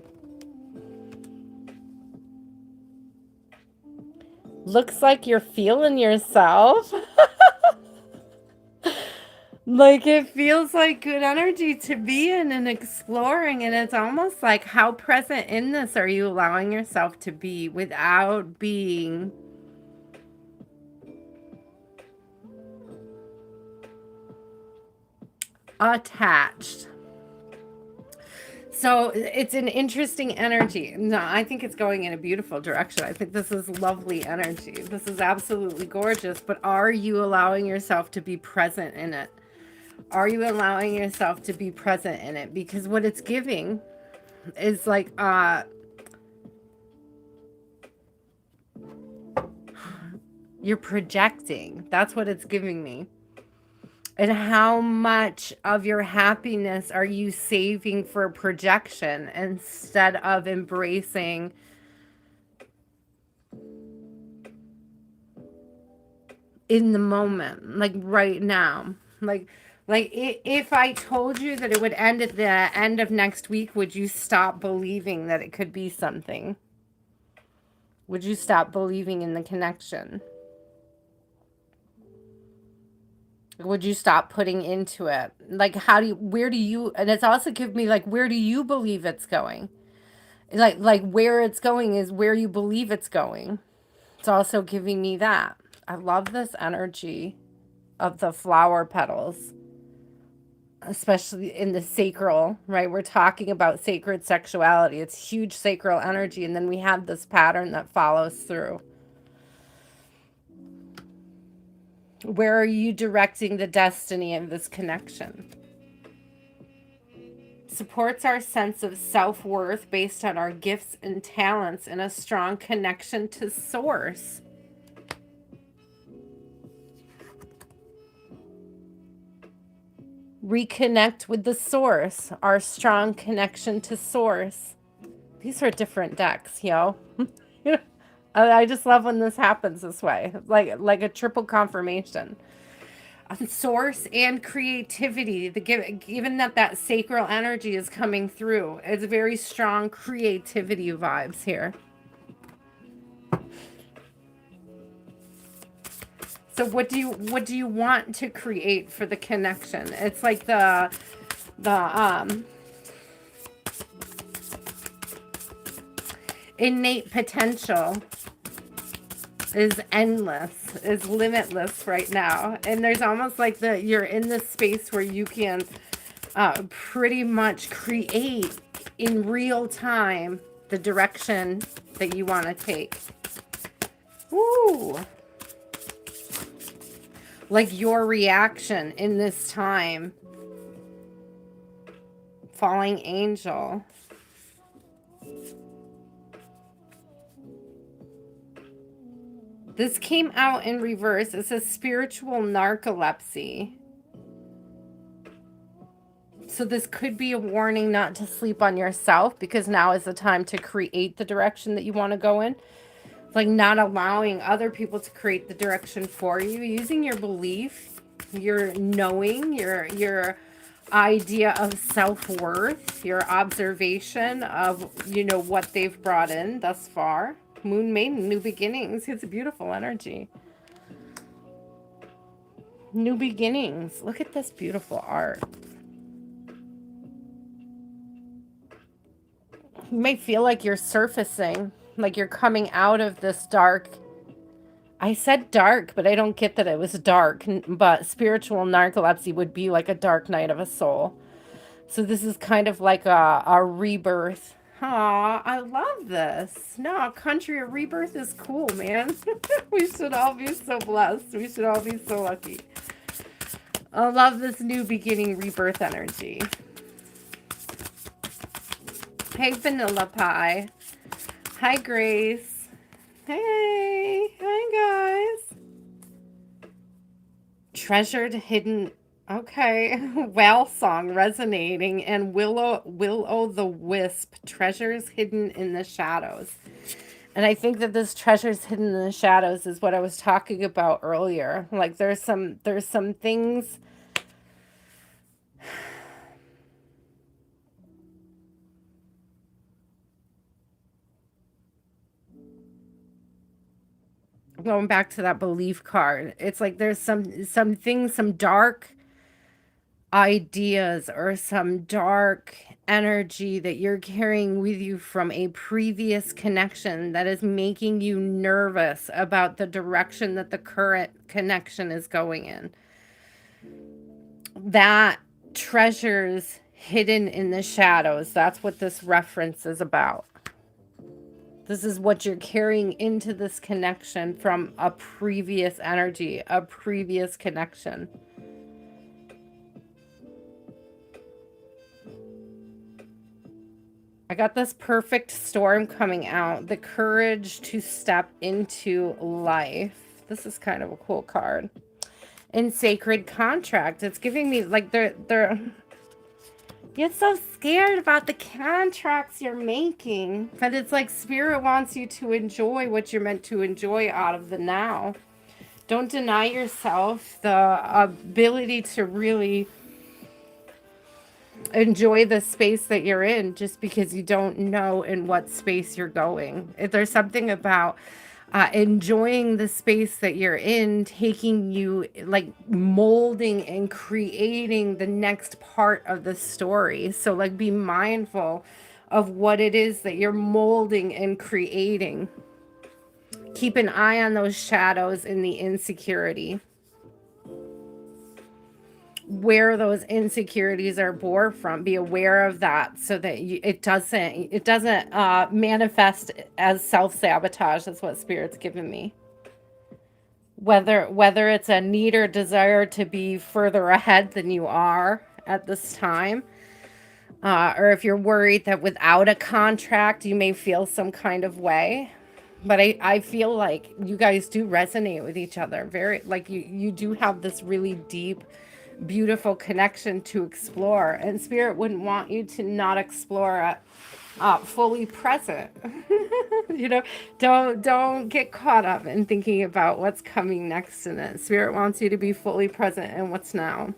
Looks like you're feeling yourself. Like, it feels like good energy to be in and exploring. And it's almost like, how present in this are you allowing yourself to be without being attached? So it's an interesting energy. No, I think it's going in a beautiful direction. I think this is lovely energy. This is absolutely gorgeous. But are you allowing yourself to be present in it? Are you allowing yourself to be present in it? Because what it's giving is like, you're projecting. That's what it's giving me. And how much of your happiness are you saving for projection instead of embracing in the moment, like right now? Like if I told you that it would end at the end of next week, would you stop believing that it could be something? Would you stop believing in the connection? Would you stop putting into it? Like, where do you, and it's also give me like, where do you believe it's going? Like where it's going is where you believe it's going. It's also giving me that. I love this energy of the flower petals, especially in the sacral, right? We're talking about sacred sexuality. It's huge sacral energy. And then we have this pattern that follows through. Where are you directing the destiny of this connection? Supports our sense of self-worth based on our gifts and talents and a strong connection to source. Reconnect with the source, our strong connection to source. These are different decks, yo. I just love when this happens this way, like a triple confirmation. Source and creativity, given that sacral energy is coming through, it's very strong creativity vibes here. So what do you want to create for the connection? It's like the innate potential is endless, is limitless right now. And there's almost like you're in this space where you can pretty much create in real time the direction that you want to take. Ooh. Like your reaction in this time. Falling angel. This came out in reverse. It says spiritual narcolepsy. So this could be a warning not to sleep on yourself, because now is the time to create the direction that you want to go in. Like not allowing other people to create the direction for you, using your belief, your knowing, your idea of self-worth, your observation of, what they've brought in thus far. Moon Maiden, new beginnings. It's a beautiful energy. New beginnings. Look at this beautiful art. You may feel like you're surfacing, like you're coming out of this dark. I said dark, but I don't get that it was dark. But spiritual narcolepsy would be like a dark night of a soul. So this is kind of like a rebirth. Aw, I love this. No, country of rebirth is cool, man. We should all be so blessed. We should all be so lucky. I love this new beginning rebirth energy. Hey, Vanilla Pie. Hi, Grace. Hey. Hi, guys. Treasured hidden Okay. Whale song resonating and Will-o' the Wisp, treasures hidden in the shadows. And I think that this treasures hidden in the shadows is what I was talking about earlier. Like there's some things going back to that belief card. It's like there's some things, some dark ideas or some dark energy that you're carrying with you from a previous connection that is making you nervous about the direction that the current connection is going in. That treasures hidden in the shadows, that's what this reference is about. This is what you're carrying into this connection from a previous energy, a previous connection. I got this perfect storm coming out. The courage to step into life. This is kind of a cool card. In sacred contract. It's giving me like they're you're so scared about the contracts you're making. But it's like spirit wants you to enjoy what you're meant to enjoy out of the now. Don't deny yourself the ability to really enjoy the space that you're in just because you don't know in what space you're going. If there's something about enjoying the space that you're in, taking you like molding and creating the next part of the story. So like be mindful of what it is that you're molding and creating. Keep an eye on those shadows in the insecurity, where those insecurities are born from. Be aware of that so that it doesn't manifest as self-sabotage. That's what spirit's given me. Whether it's a need or desire to be further ahead than you are at this time, or if you're worried that without a contract you may feel some kind of way. But I feel like you guys do resonate with each other. Very, like you do have this really deep, beautiful connection to explore. And spirit wouldn't want you to not explore it fully present. You know, don't get caught up in thinking about what's coming next in it. Spirit wants you to be fully present in what's now.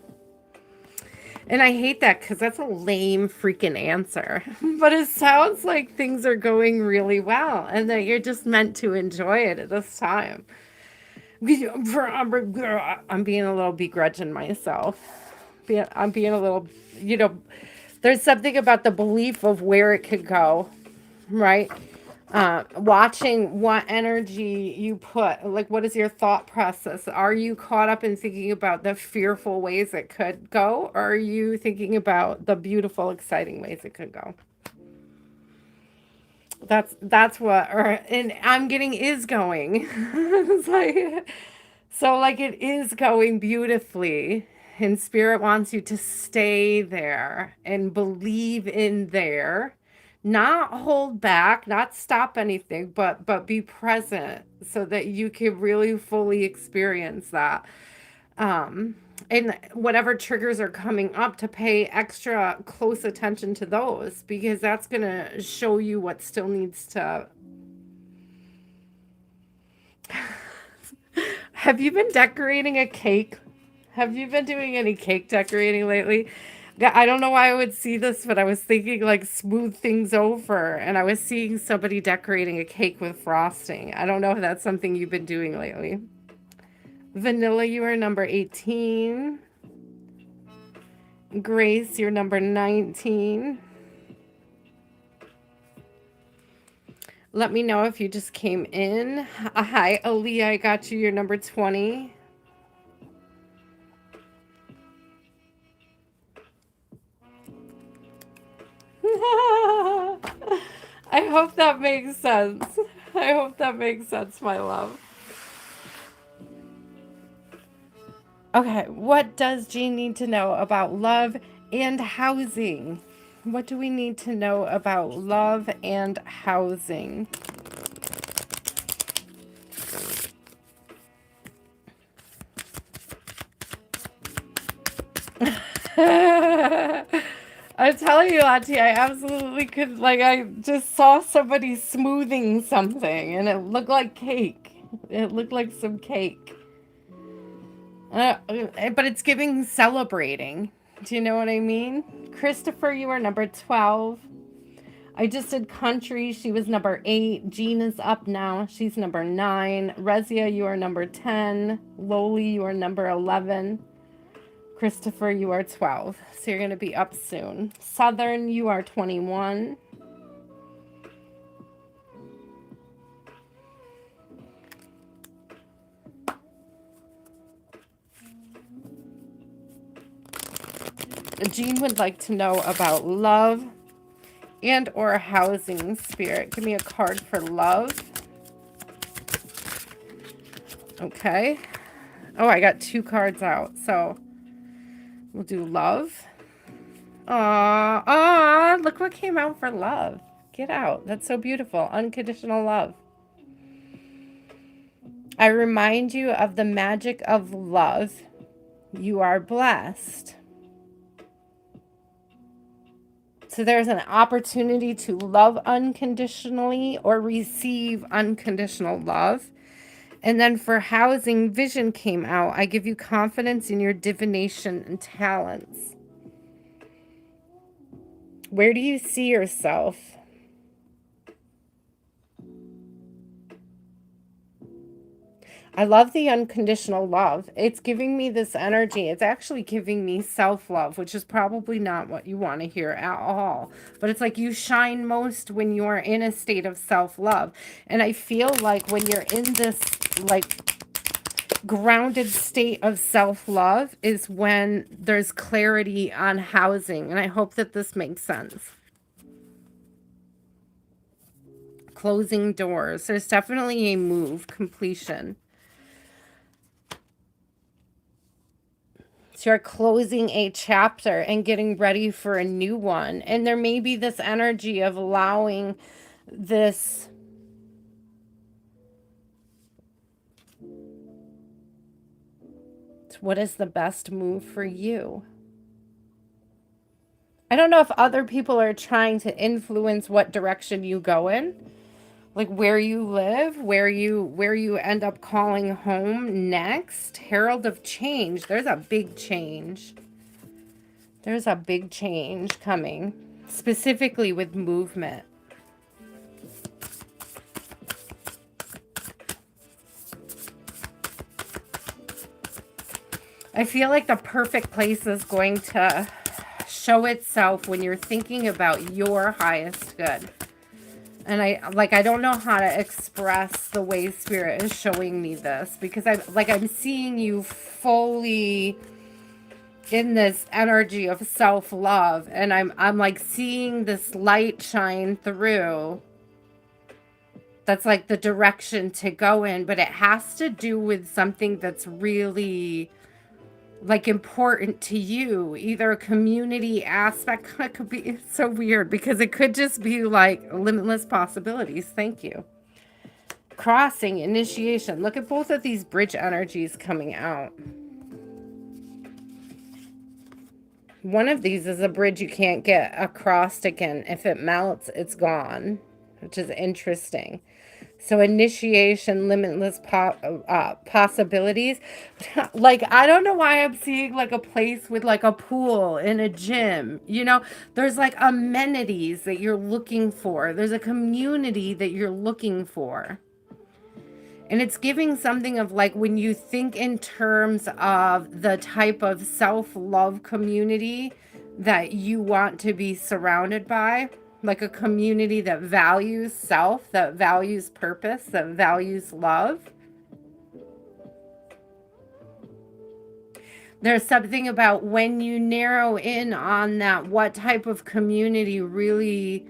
And I hate that because that's a lame freaking answer. But it sounds like things are going really well and that you're just meant to enjoy it at this time. I'm being a little begrudging myself. I'm being a little, there's something about the belief of where it could go, right? Watching what energy you put, like what is your thought process? Are you caught up in thinking about the fearful ways it could go, or are you thinking about the beautiful, exciting ways it could go? That's what, or and I'm getting is going. It's like, so like it is going beautifully, and spirit wants you to stay there and believe in there, not hold back, not stop anything, but be present so that you can really fully experience that. And whatever triggers are coming up, to pay extra close attention to those, because that's going to show you what still needs to. Have you been decorating a cake? Have you been doing any cake decorating lately? I don't know why I would see this, but I was thinking like smooth things over, and I was seeing somebody decorating a cake with frosting. I don't know if that's something you've been doing lately. Vanilla, you are number 18. Grace, you're number 19. Let me know if you just came in. Hi, Aaliyah, I got you. You're number 20. I hope that makes sense. I hope that makes sense, my love. Okay, what does Jean need to know about love and housing? What do we need to know about love and housing? I'm telling you, Auntie, I absolutely could, like, I just saw somebody smoothing something and it looked like cake. It looked like some cake. But it's giving celebrating. Do you know what I mean? Christopher, you are number 12. I just did country. She was number 8. Jean is up now. She's number 9. Rezia, you are number 10. Loli, you are number 11. Christopher, you are 12. So you're going to be up soon. Southern, you are 21. Jean would like to know about love and or housing, Spirit. Give me a card for love. Okay. Oh, I got 2 cards out. So we'll do love. Aw, look what came out for love. Get out. That's so beautiful. Unconditional love. I remind you of the magic of love. You are blessed. So there's an opportunity to love unconditionally or receive unconditional love. And then for housing, vision came out. I give you confidence in your divination and talents. Where do you see yourself? I love the unconditional love. It's giving me this energy. It's actually giving me self-love, which is probably not what you want to hear at all. But it's like you shine most when you're in a state of self-love. And I feel like when you're in this, like, grounded state of self-love is when there's clarity on housing. And I hope that this makes sense. Closing doors. There's definitely a move, completion. So you're closing a chapter and getting ready for a new one. And there may be this energy of allowing this what is the best move for you. I don't know if other people are trying to influence what direction you go in. Like where you live, where you end up calling home next. Herald of change. There's a big change. There's a big change coming, specifically with movement. I feel like the perfect place is going to show itself when you're thinking about your highest good. And I don't know how to express the way Spirit is showing me this, because I'm seeing you fully in this energy of self-love, and I'm like seeing this light shine through. That's like the direction to go in, but it has to do with something that's really like important to you, either a community aspect. It could be, it's so weird because it could just be like limitless possibilities. Thank you. Crossing, initiation. Look at both of these bridge energies coming out. One of these is a bridge you can't get across again. If it melts, it's gone, which is interesting. So initiation, limitless possibilities. Like, I don't know why I'm seeing like a place with like a pool and a gym. You know, there's like amenities that you're looking for. There's a community that you're looking for. And it's giving something of like when you think in terms of the type of self-love community that you want to be surrounded by. Like a community that values self, that values purpose, that values love. There's something about when you narrow in on that, what type of community really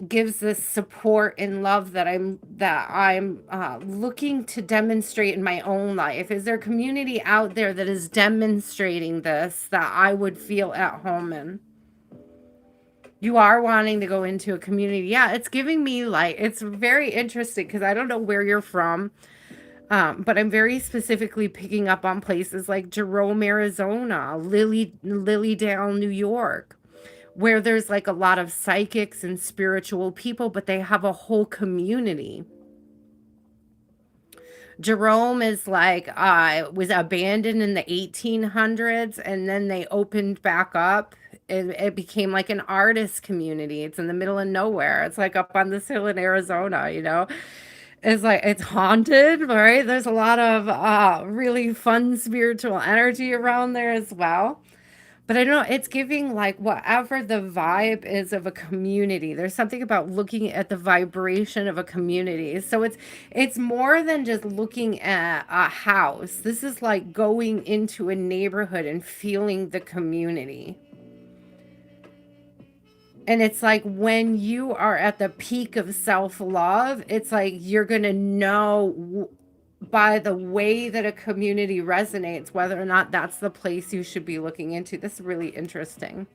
gives this support and love that I'm looking to demonstrate in my own life. Is there a community out there that is demonstrating this that I would feel at home in? You are wanting to go into a community. Yeah, it's giving me like, it's very interesting because I don't know where you're from. But I'm very specifically picking up on places like Jerome, Arizona, Lilydale, New York, where there's like a lot of psychics and spiritual people, but they have a whole community. Jerome is like was abandoned in the 1800s, and then they opened back up. It became like an artist community. It's in the middle of nowhere. It's like up on this hill in Arizona, you know. It's like it's haunted, right? There's a lot of really fun spiritual energy around there as well. But I don't know, it's giving like whatever the vibe is of a community. There's something about looking at the vibration of a community. So it's more than just looking at a house. This is like going into a neighborhood and feeling the community. And it's like when you are at the peak of self-love, it's like you're going to know by the way that a community resonates whether or not that's the place you should be looking into. This is really interesting.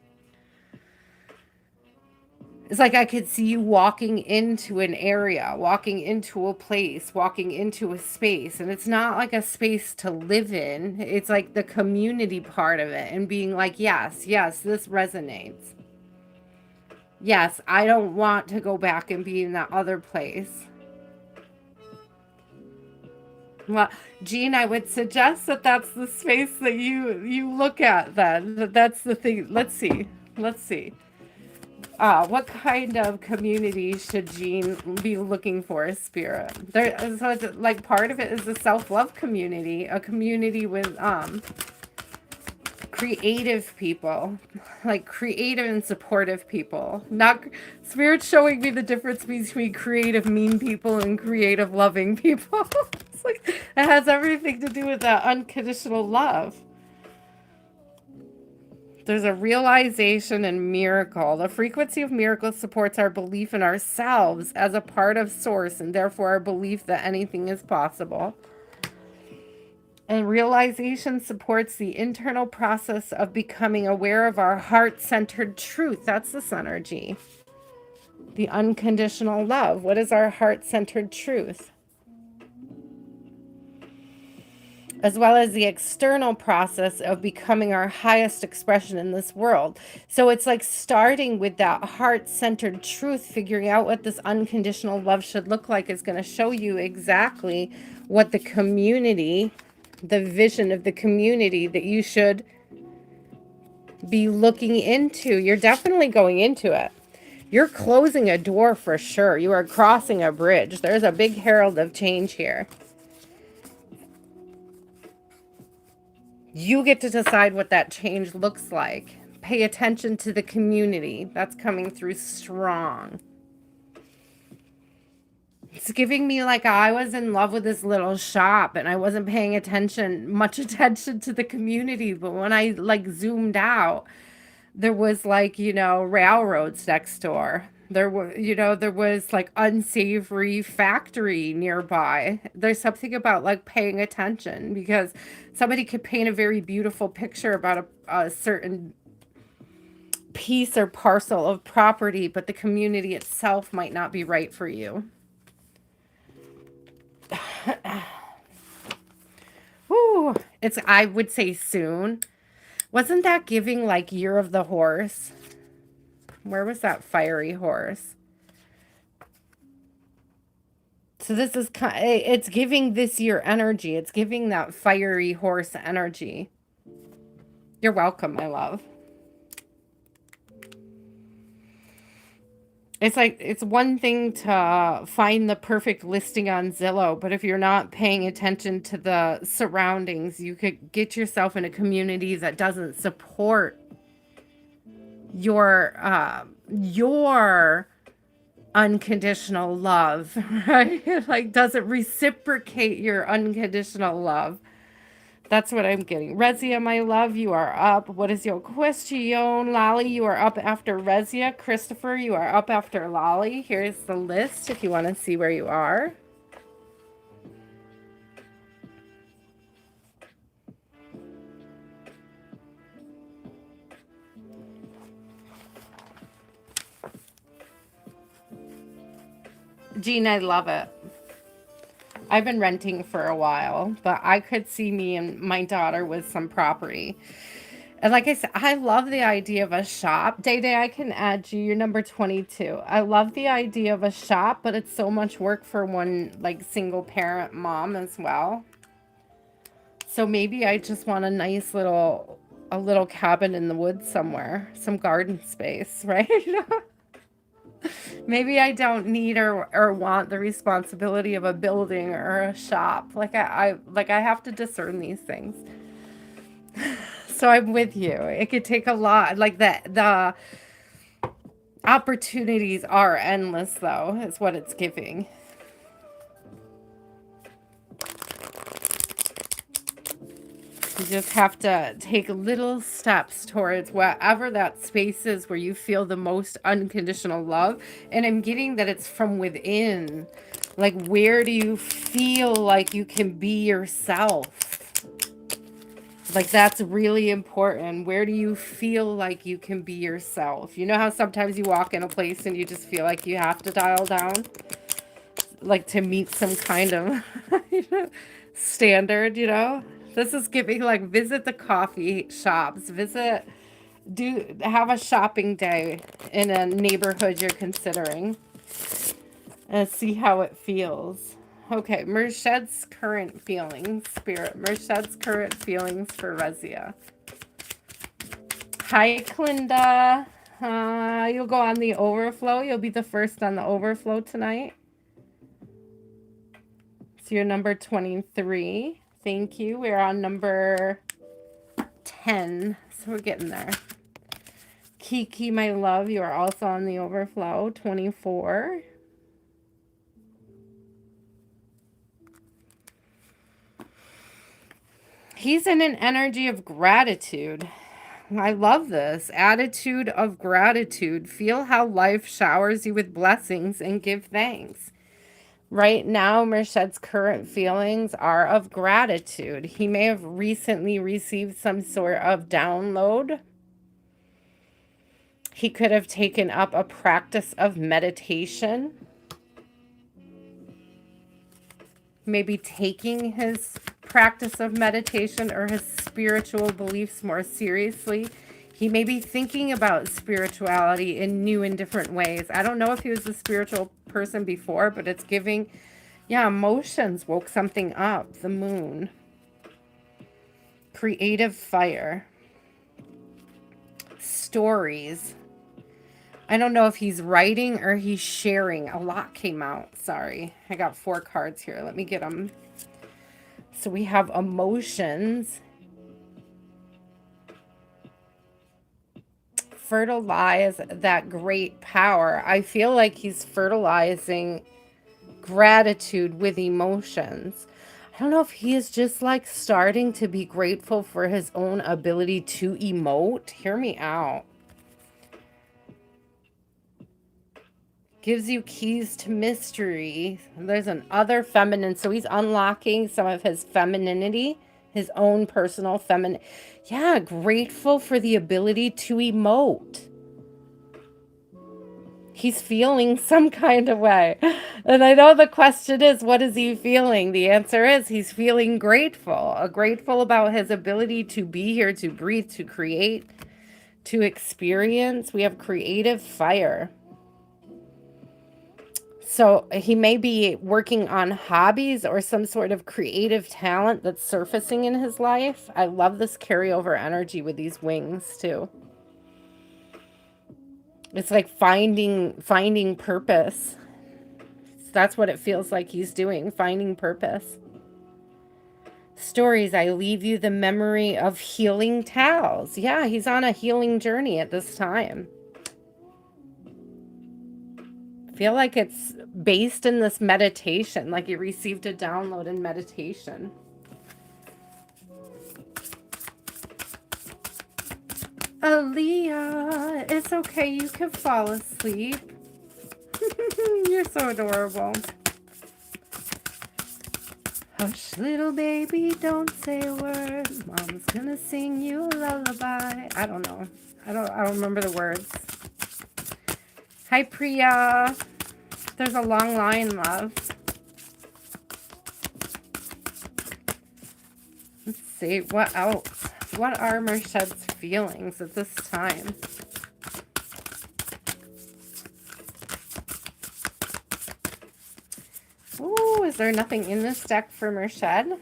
It's like I could see you walking into an area, walking into a place, walking into a space, and it's not like a space to live in. It's like the community part of it and being like, yes, yes, this resonates. Yes, I don't want to go back and be in that other place. Well, Jean, I would suggest that that's the space that you look at then. That's the thing. Let's see. Let's see. What kind of community should Jean be looking for, Spirit? There, so it's like part of it is a self-love community, a community with creative people, like creative and supportive people. Not Spirit showing me the difference between creative mean people and creative loving people. It's like it has everything to do with that unconditional love. There's a realization and miracle. The frequency of miracles supports our belief in ourselves as a part of source, and therefore our belief that anything is possible. And realization supports the internal process of becoming aware of our heart-centered truth. That's this energy. The unconditional love. What is our heart-centered truth? As well as the external process of becoming our highest expression in this world. So it's like starting with that heart-centered truth, figuring out what this unconditional love should look like is going to show you exactly what the community, the vision of the community that you should be looking into. You're definitely going into it. You're closing a door for sure. You are crossing a bridge. There's a big herald of change here. You get to decide what that change looks like. Pay attention to the community. That's coming through strong. It's giving me like I was in love with this little shop and I wasn't paying much attention to the community. But when I like zoomed out, there was like, you know, railroads next door. There were, you know, there was like unsavory factory nearby. There's something about like paying attention because somebody could paint a very beautiful picture about a certain piece or parcel of property, but the community itself might not be right for you. Ooh, it's, I would say soon. Wasn't that giving like Year of the Horse? Where was that fiery horse? So this is it's giving this year energy. It's giving that fiery horse energy. You're welcome, my love. It's like, it's one thing to find the perfect listing on Zillow, but if you're not paying attention to the surroundings, you could get yourself in a community that doesn't support your unconditional love, right? Like doesn't reciprocate your unconditional love. That's what I'm getting. Rezia, my love, you are up. What is your question? Lolly, you are up after Rezia. Christopher, you are up after Lolly. Here's the list if you want to see where you are. Jean, I love it. I've been renting for a while, but I could see me and my daughter with some property. And like I said, I love the idea of a shop. Day Day, I can add you. You're number 22. I love the idea of a shop, but it's so much work for one like single parent mom as well. So maybe I just want a little cabin in the woods somewhere, some garden space, right? Maybe I don't need or want the responsibility of a building or a shop. I have to discern these things. So I'm with you. It could take a lot. Like the opportunities are endless though, is what it's giving. You just have to take little steps towards wherever that space is where you feel the most unconditional love. And I'm getting that it's from within. Like, where do you feel like you can be yourself? Like, that's really important. Where do you feel like you can be yourself? You know how sometimes you walk in a place and you just feel like you have to dial down? Like, to meet some kind of standard, you know? This is giving, like, visit the coffee shops. Have a shopping day in a neighborhood you're considering. And see how it feels. Okay, Mershed's current feelings, Spirit. Mershed's current feelings for Rezia. Hi, Clinda. You'll go on the overflow. You'll be the first on the overflow tonight. So you're number 23. Thank you. We're on number 10. So we're getting there. Kiki, my love, you are also on the overflow. 24. He's in an energy of gratitude. I love this. Attitude of gratitude. Feel how life showers you with blessings and give thanks. Right now, Mershed's current feelings are of gratitude. He may have recently received some sort of download. He could have taken up a practice of meditation. Maybe taking his practice of meditation or his spiritual beliefs more seriously. He may be thinking about spirituality in new and different ways. I don't know if he was a spiritual person before, but it's giving, yeah, emotions woke something up. The moon. Creative fire. Stories. I don't know if he's writing or he's sharing. A lot came out. Sorry. I got 4 cards here. Let me get them. So we have emotions. Fertilize that great power. I feel like he's fertilizing gratitude with emotions. I don't know if he is just like starting to be grateful for his own ability to emote. Hear me out. Gives you keys to mystery. There's an other feminine. So he's unlocking some of his femininity, his own personal feminine. Yeah, grateful for the ability to emote. He's feeling some kind of way. And I know the question is, what is he feeling? The answer is he's feeling grateful. Grateful about his ability to be here, to breathe, to create, to experience. We have creative fire. So he may be working on hobbies or some sort of creative talent that's surfacing in his life. I love this carryover energy with these wings too. It's like finding purpose. That's what it feels like he's doing, finding purpose. Stories, I leave you the memory of healing towels. Yeah, he's on a healing journey at this time. Feel like it's based in this meditation, like you received a download in meditation. Aaliyah, it's okay, you can fall asleep. You're so adorable. Hush, little baby, don't say a word. Mom's gonna sing you a lullaby. I don't know. I don't remember the words. Hi, Priya. There's a long line, love. see. What else? What are Mershed's feelings at this time? Ooh, is there nothing in this deck for Mershed?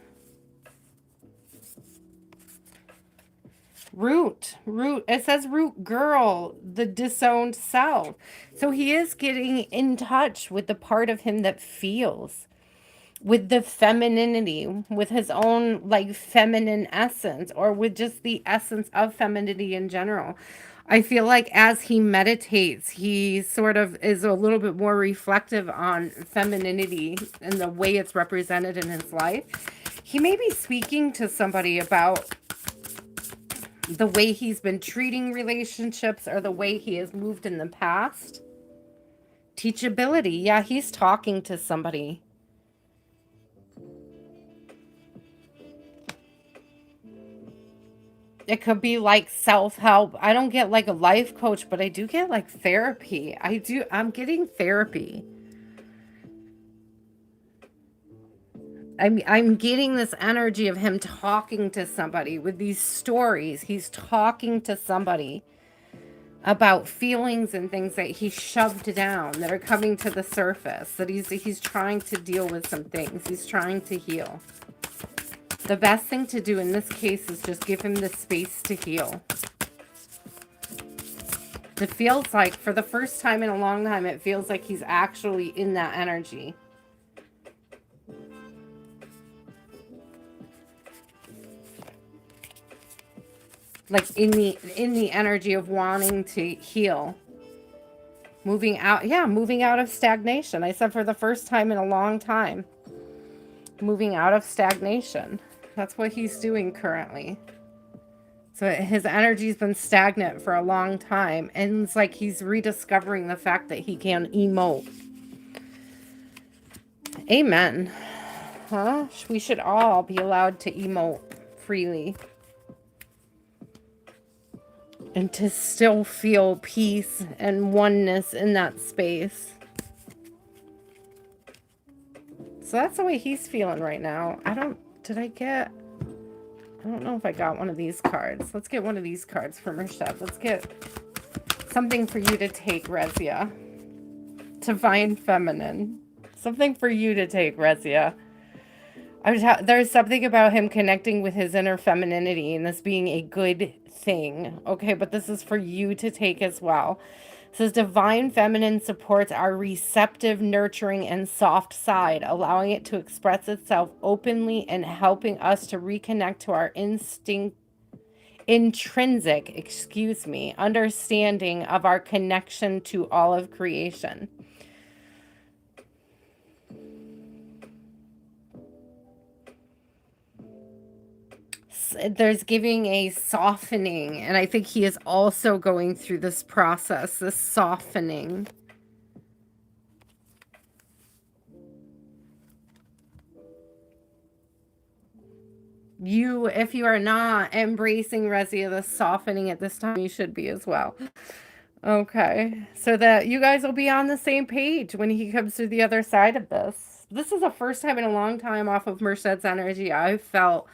Root. It says root girl, the disowned self. So he is getting in touch with the part of him that feels, with the femininity, with his own like feminine essence, or with just the essence of femininity in general. I feel like as he meditates, he sort of is a little bit more reflective on femininity and the way it's represented in his life. He may be speaking to somebody about the way he's been treating relationships or the way he has moved in the past. Teachability. Yeah, he's talking to somebody. It could be like self-help. I don't get like a life coach, but I do get like therapy. I'm getting therapy. I'm getting this energy of him talking to somebody with these stories. He's talking to somebody about feelings and things that he shoved down that are coming to the surface, that he's trying to deal with some things. He's trying to heal. The best thing to do in this case is just give him the space to heal. It feels like, for the first time in a long time, it feels like he's actually in that energy. Like in the energy of wanting to heal. Moving out, yeah, moving out of stagnation. I said for the first time in a long time. Moving out of stagnation. That's what he's doing currently. So his energy's been stagnant for a long time. And it's like he's rediscovering the fact that he can emote. Amen. Huh? We should all be allowed to emote freely. And to still feel peace and oneness in that space. So that's the way he's feeling right now. I don't know if I got one of these cards. Let's get one of these cards for Mershad. Let's get something for you to take, Rezia. Divine Feminine. Something for you to take, Rezia. There's something about him connecting with his inner femininity and this being a good thing. Okay, but this is for you to take as well. It says Divine Feminine supports our receptive, nurturing, and soft side, allowing it to express itself openly and helping us to reconnect to our intrinsic understanding of our connection to all of creation. There's giving a softening, and I think he is also going through this process, this softening. If you are not embracing Rezia, the softening at this time, you should be as well. Okay, so that you guys will be on the same page when he comes to the other side of this. This is the first time in a long time off of Mershed's energy I've felt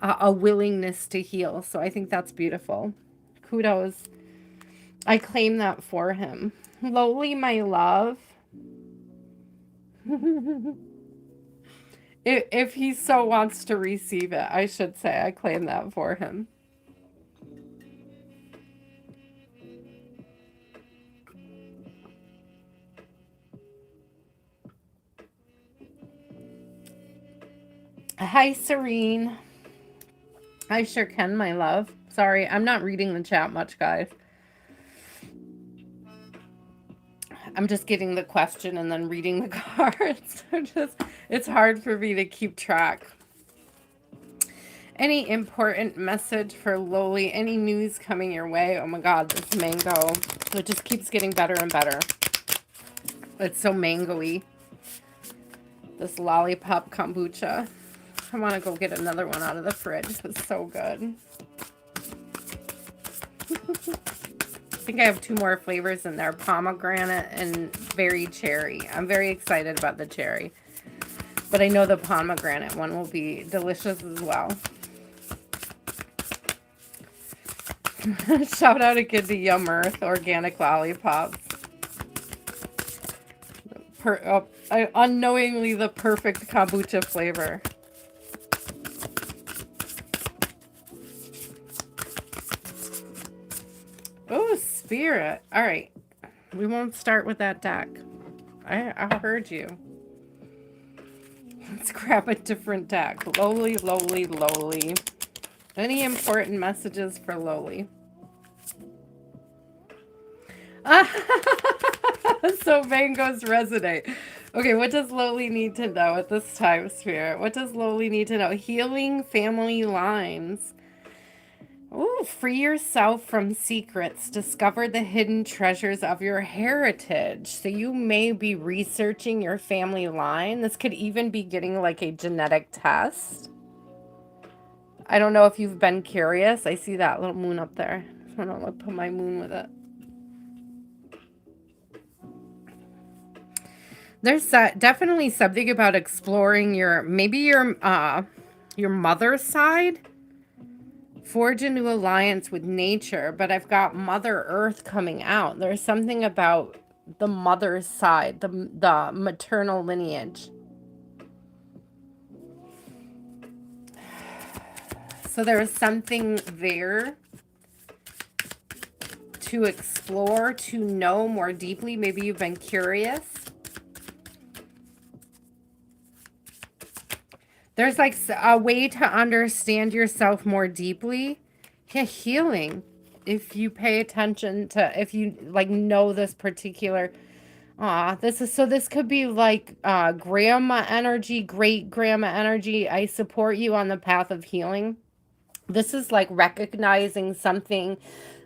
a willingness to heal. So I think that's beautiful. Kudos. I claim that for him. Lowly, my love. If he so wants to receive it, I should say, I claim that for him. Hi, Serene. I sure can, my love. Sorry, I'm not reading the chat much, guys. I'm just getting the question and then reading the cards. It's hard for me to keep track. Any important message for Lowly? Any news coming your way? Oh my God, this mango. It just keeps getting better and better. It's so mango-y. This lollipop kombucha. I want to go get another one out of the fridge. It's so good. I think I have 2 more flavors in there. Pomegranate and berry cherry. I'm very excited about the cherry. But I know the pomegranate one will be delicious as well. Shout out again to Yum Earth organic lollipops. Unknowingly the perfect kombucha flavor. Oh, spirit. All right. We won't start with that deck. I heard you. Let's grab a different deck. Lowly, lowly, lowly. Any important messages for lowly? So Vangos resonate. Okay, what does lowly need to know at this time, Spirit? What does lowly need to know? Healing family lines. Ooh, free yourself from secrets. Discover the hidden treasures of your heritage. So you may be researching your family line. This could even be getting like a genetic test. I don't know if you've been curious. I see that little moon up there. I don't know, put my moon with it. There's definitely something about exploring maybe your mother's side. Forge a new alliance with nature, but I've got Mother Earth coming out. There's something about the mother's side, the maternal lineage. So there's something there to explore, to know more deeply. Maybe you've been curious. There's like a way to understand yourself more deeply. Yeah, healing. If you pay attention to, if you like know this particular, this could be like grandma energy, great grandma energy. I support you on the path of healing. This is like recognizing something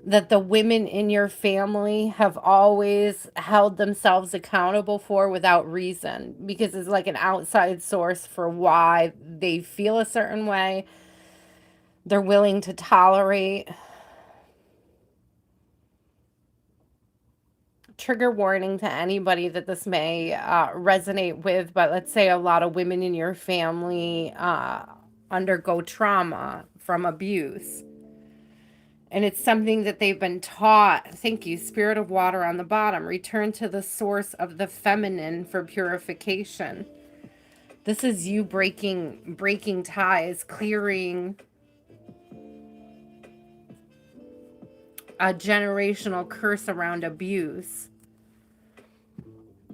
that the women in your family have always held themselves accountable for without reason, because it's like an outside source for why they feel a certain way. They're willing to tolerate. Trigger warning to anybody that this may resonate with, but let's say a lot of women in your family undergo trauma from abuse. And it's something that they've been taught. Thank you, Spirit of Water on the bottom. Return to the source of the feminine for purification. This is you breaking ties, clearing a generational curse around abuse.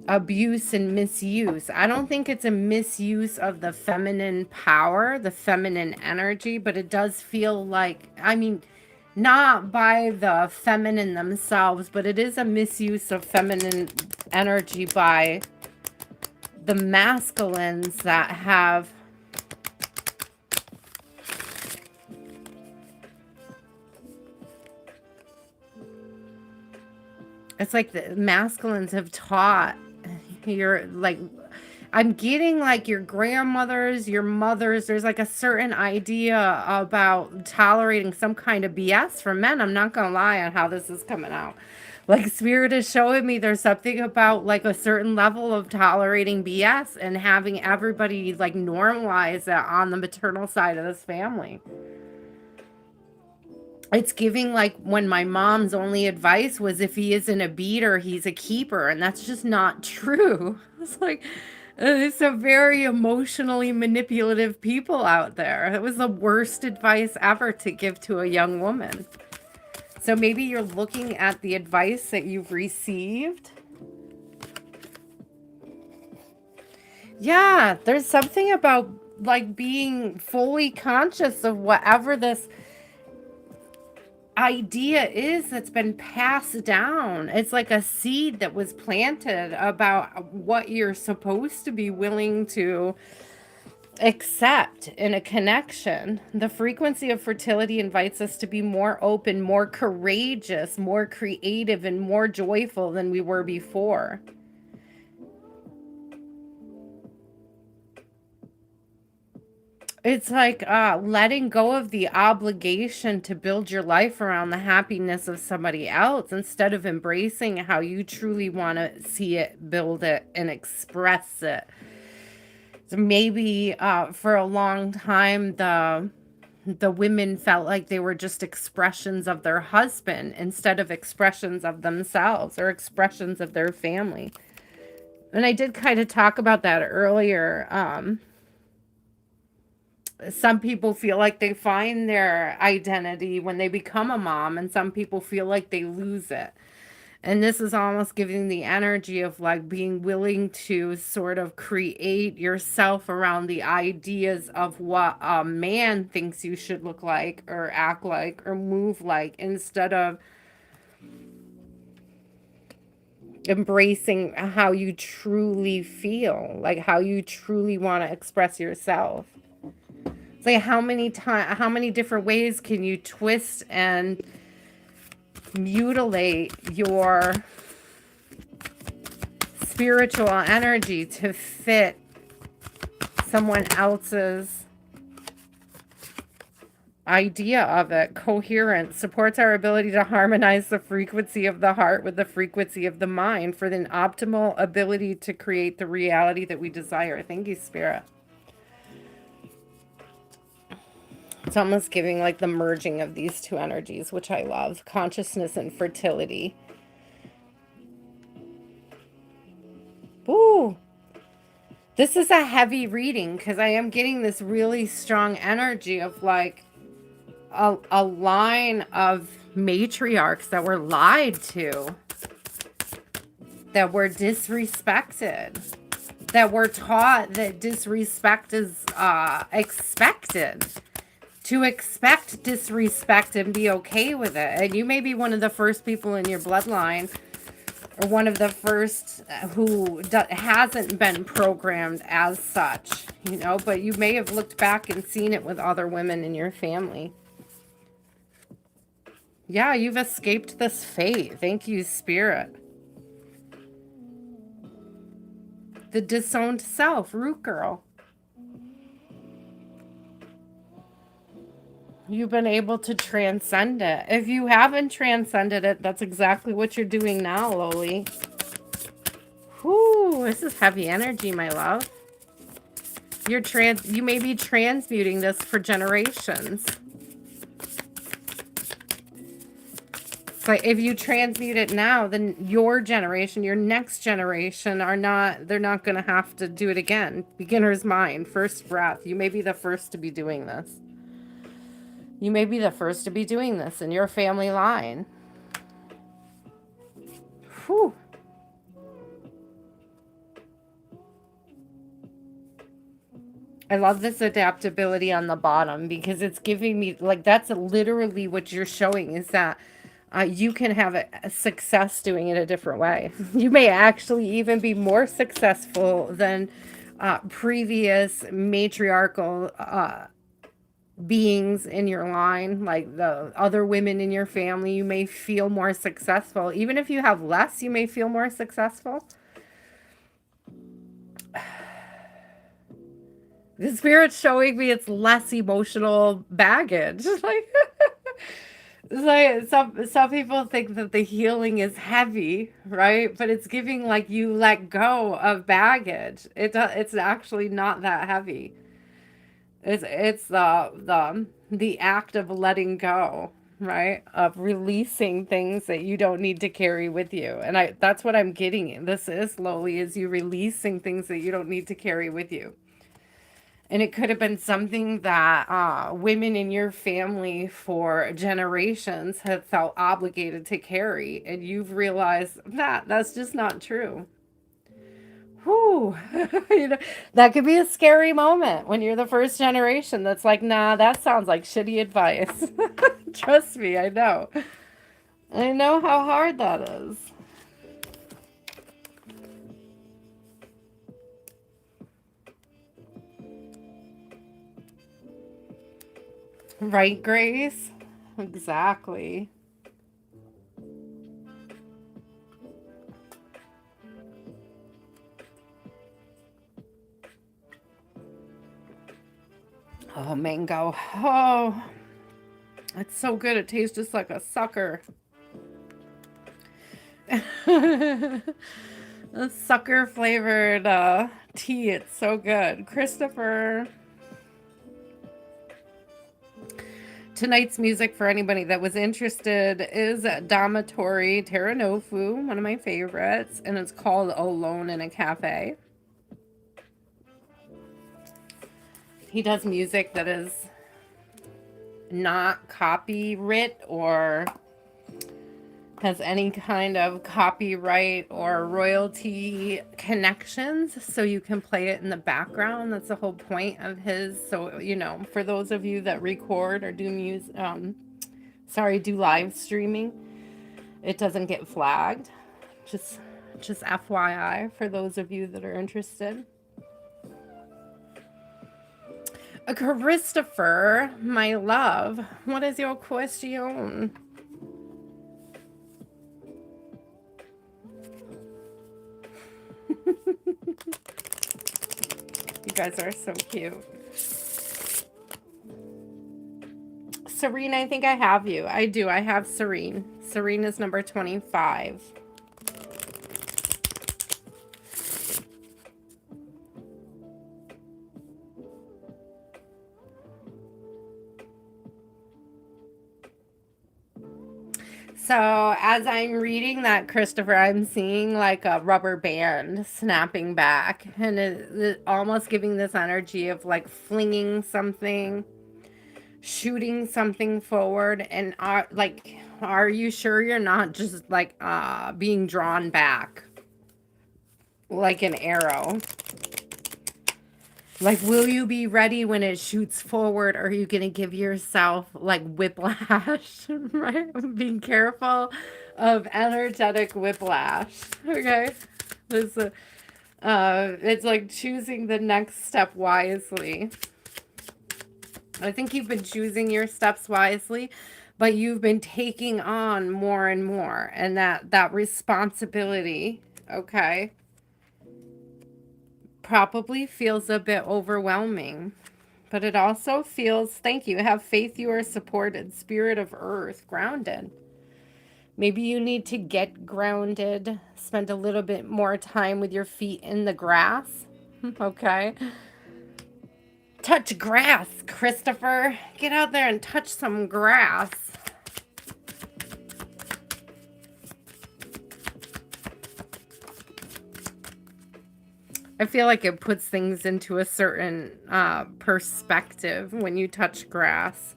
Abuse and misuse. I don't think it's a misuse of the feminine power, the feminine energy, but it does feel like, I mean, not by the feminine themselves, but it is a misuse of feminine energy by the masculines that have it's like the masculines have taught you're like, I'm getting like your grandmothers, your mothers, there's like a certain idea about tolerating some kind of BS from men. I'm not going to lie on how this is coming out. Like Spirit is showing me there's something about like a certain level of tolerating BS and having everybody like normalize that on the maternal side of this family. It's giving like when my mom's only advice was if he isn't a beater, he's a keeper. And that's just not true. It's like, it's a very emotionally manipulative people out there. It was the worst advice ever to give to a young woman. So maybe you're looking at the advice that you've received. Yeah, there's something about like being fully conscious of whatever this idea is that's been passed down. It's like a seed that was planted about what you're supposed to be willing to accept in a connection. The frequency of fertility invites us to be more open, more courageous, more creative, and more joyful than we were before. It's like letting go of the obligation to build your life around the happiness of somebody else instead of embracing how you truly want to see it, build it, and express it. So maybe for a long time, the the women felt like they were just expressions of their husband instead of expressions of themselves or expressions of their family. And I did kind of talk about that earlier. Some people feel like they find their identity when they become a mom, and some people feel like they lose it. And this is almost giving the energy of like being willing to sort of create yourself around the ideas of what a man thinks you should look like or act like or move like, instead of embracing how you truly feel, like how you truly want to express yourself. It's like how many different ways can you twist and mutilate your spiritual energy to fit someone else's idea of it. Coherence supports our ability to harmonize the frequency of the heart with the frequency of the mind for the optimal ability to create the reality that we desire. Thank you, Spirit. It's almost giving like the merging of these two energies, which I love. Consciousness and fertility. Ooh. This is a heavy reading because I am getting this really strong energy of like a line of matriarchs that were lied to, that were disrespected, that were taught that disrespect is expected. To expect disrespect and be okay with it. And you may be one of the first people in your bloodline, or one of the first who hasn't been programmed as such, you know, but you may have looked back and seen it with other women in your family. Yeah, you've escaped this fate. Thank you, Spirit. The disowned self, root girl. You've been able to transcend it. If you haven't transcended it, that's exactly what you're doing now, Loli. Whew, this is heavy energy, my love. You may be transmuting this for generations. But if you transmute it now, then your generation, your next generation they're not going to have to do it again. Beginner's mind, first breath. You may be the first to be doing this. You may be the first to be doing this in your family line. Whew. I love this adaptability on the bottom because it's giving me, like, that's literally what you're showing, is that you can have a success doing it a different way. You may actually even be more successful than previous matriarchal beings in your line, like the other women in your family. You may feel more successful. Even if you have less, you may feel more successful. The Spirit's showing me it's less emotional baggage. Like some people think that the healing is heavy, right? But it's giving like you let go of baggage. It's actually not that heavy. It's the act of letting go, right? Of releasing things that you don't need to carry with you. And that's what I'm getting. This is slowly, is you releasing things that you don't need to carry with you. And it could have been something that women in your family for generations have felt obligated to carry. And you've realized that that's just not true. Whew. You know, that could be a scary moment when you're the first generation that's like, nah, that sounds like shitty advice. Trust me, I know. I know how hard that is. Right, Grace? Exactly. Oh, mango. Oh, it's so good. It tastes just like a sucker. A sucker flavored tea. It's so good. Christopher. Tonight's music, for anybody that was interested, is Damatori Teranofu, one of my favorites, and it's called Alone in a Cafe. He does music that is not copyright or has any kind of copyright or royalty connections, so you can play it in the background. That's the whole point of his. So, you know, for those of you that record or do do live streaming, it doesn't get flagged. Just FYI for those of you that are interested. Christopher, my love, what is your question? You guys are so cute. Serene, I think I have you. I do. I have Serene. Serene is number 25. So as I'm reading that, Christopher, I'm seeing like a rubber band snapping back, and it almost giving this energy of like flinging something, shooting something forward. And are you sure you're not just like being drawn back like an arrow? Like, will you be ready when it shoots forward, or are you going to give yourself like whiplash, right? Being careful of energetic whiplash, okay? This, it's like choosing the next step wisely. I think you've been choosing your steps wisely, but you've been taking on more and more, and that responsibility, okay, probably feels a bit overwhelming, but it also feels, thank you, have faith you are supported, spirit of earth, grounded. Maybe you need to get grounded, spend a little bit more time with your feet in the grass, okay? Touch grass, Christopher. Get out there and touch some grass. I feel like it puts things into a certain perspective when you touch grass.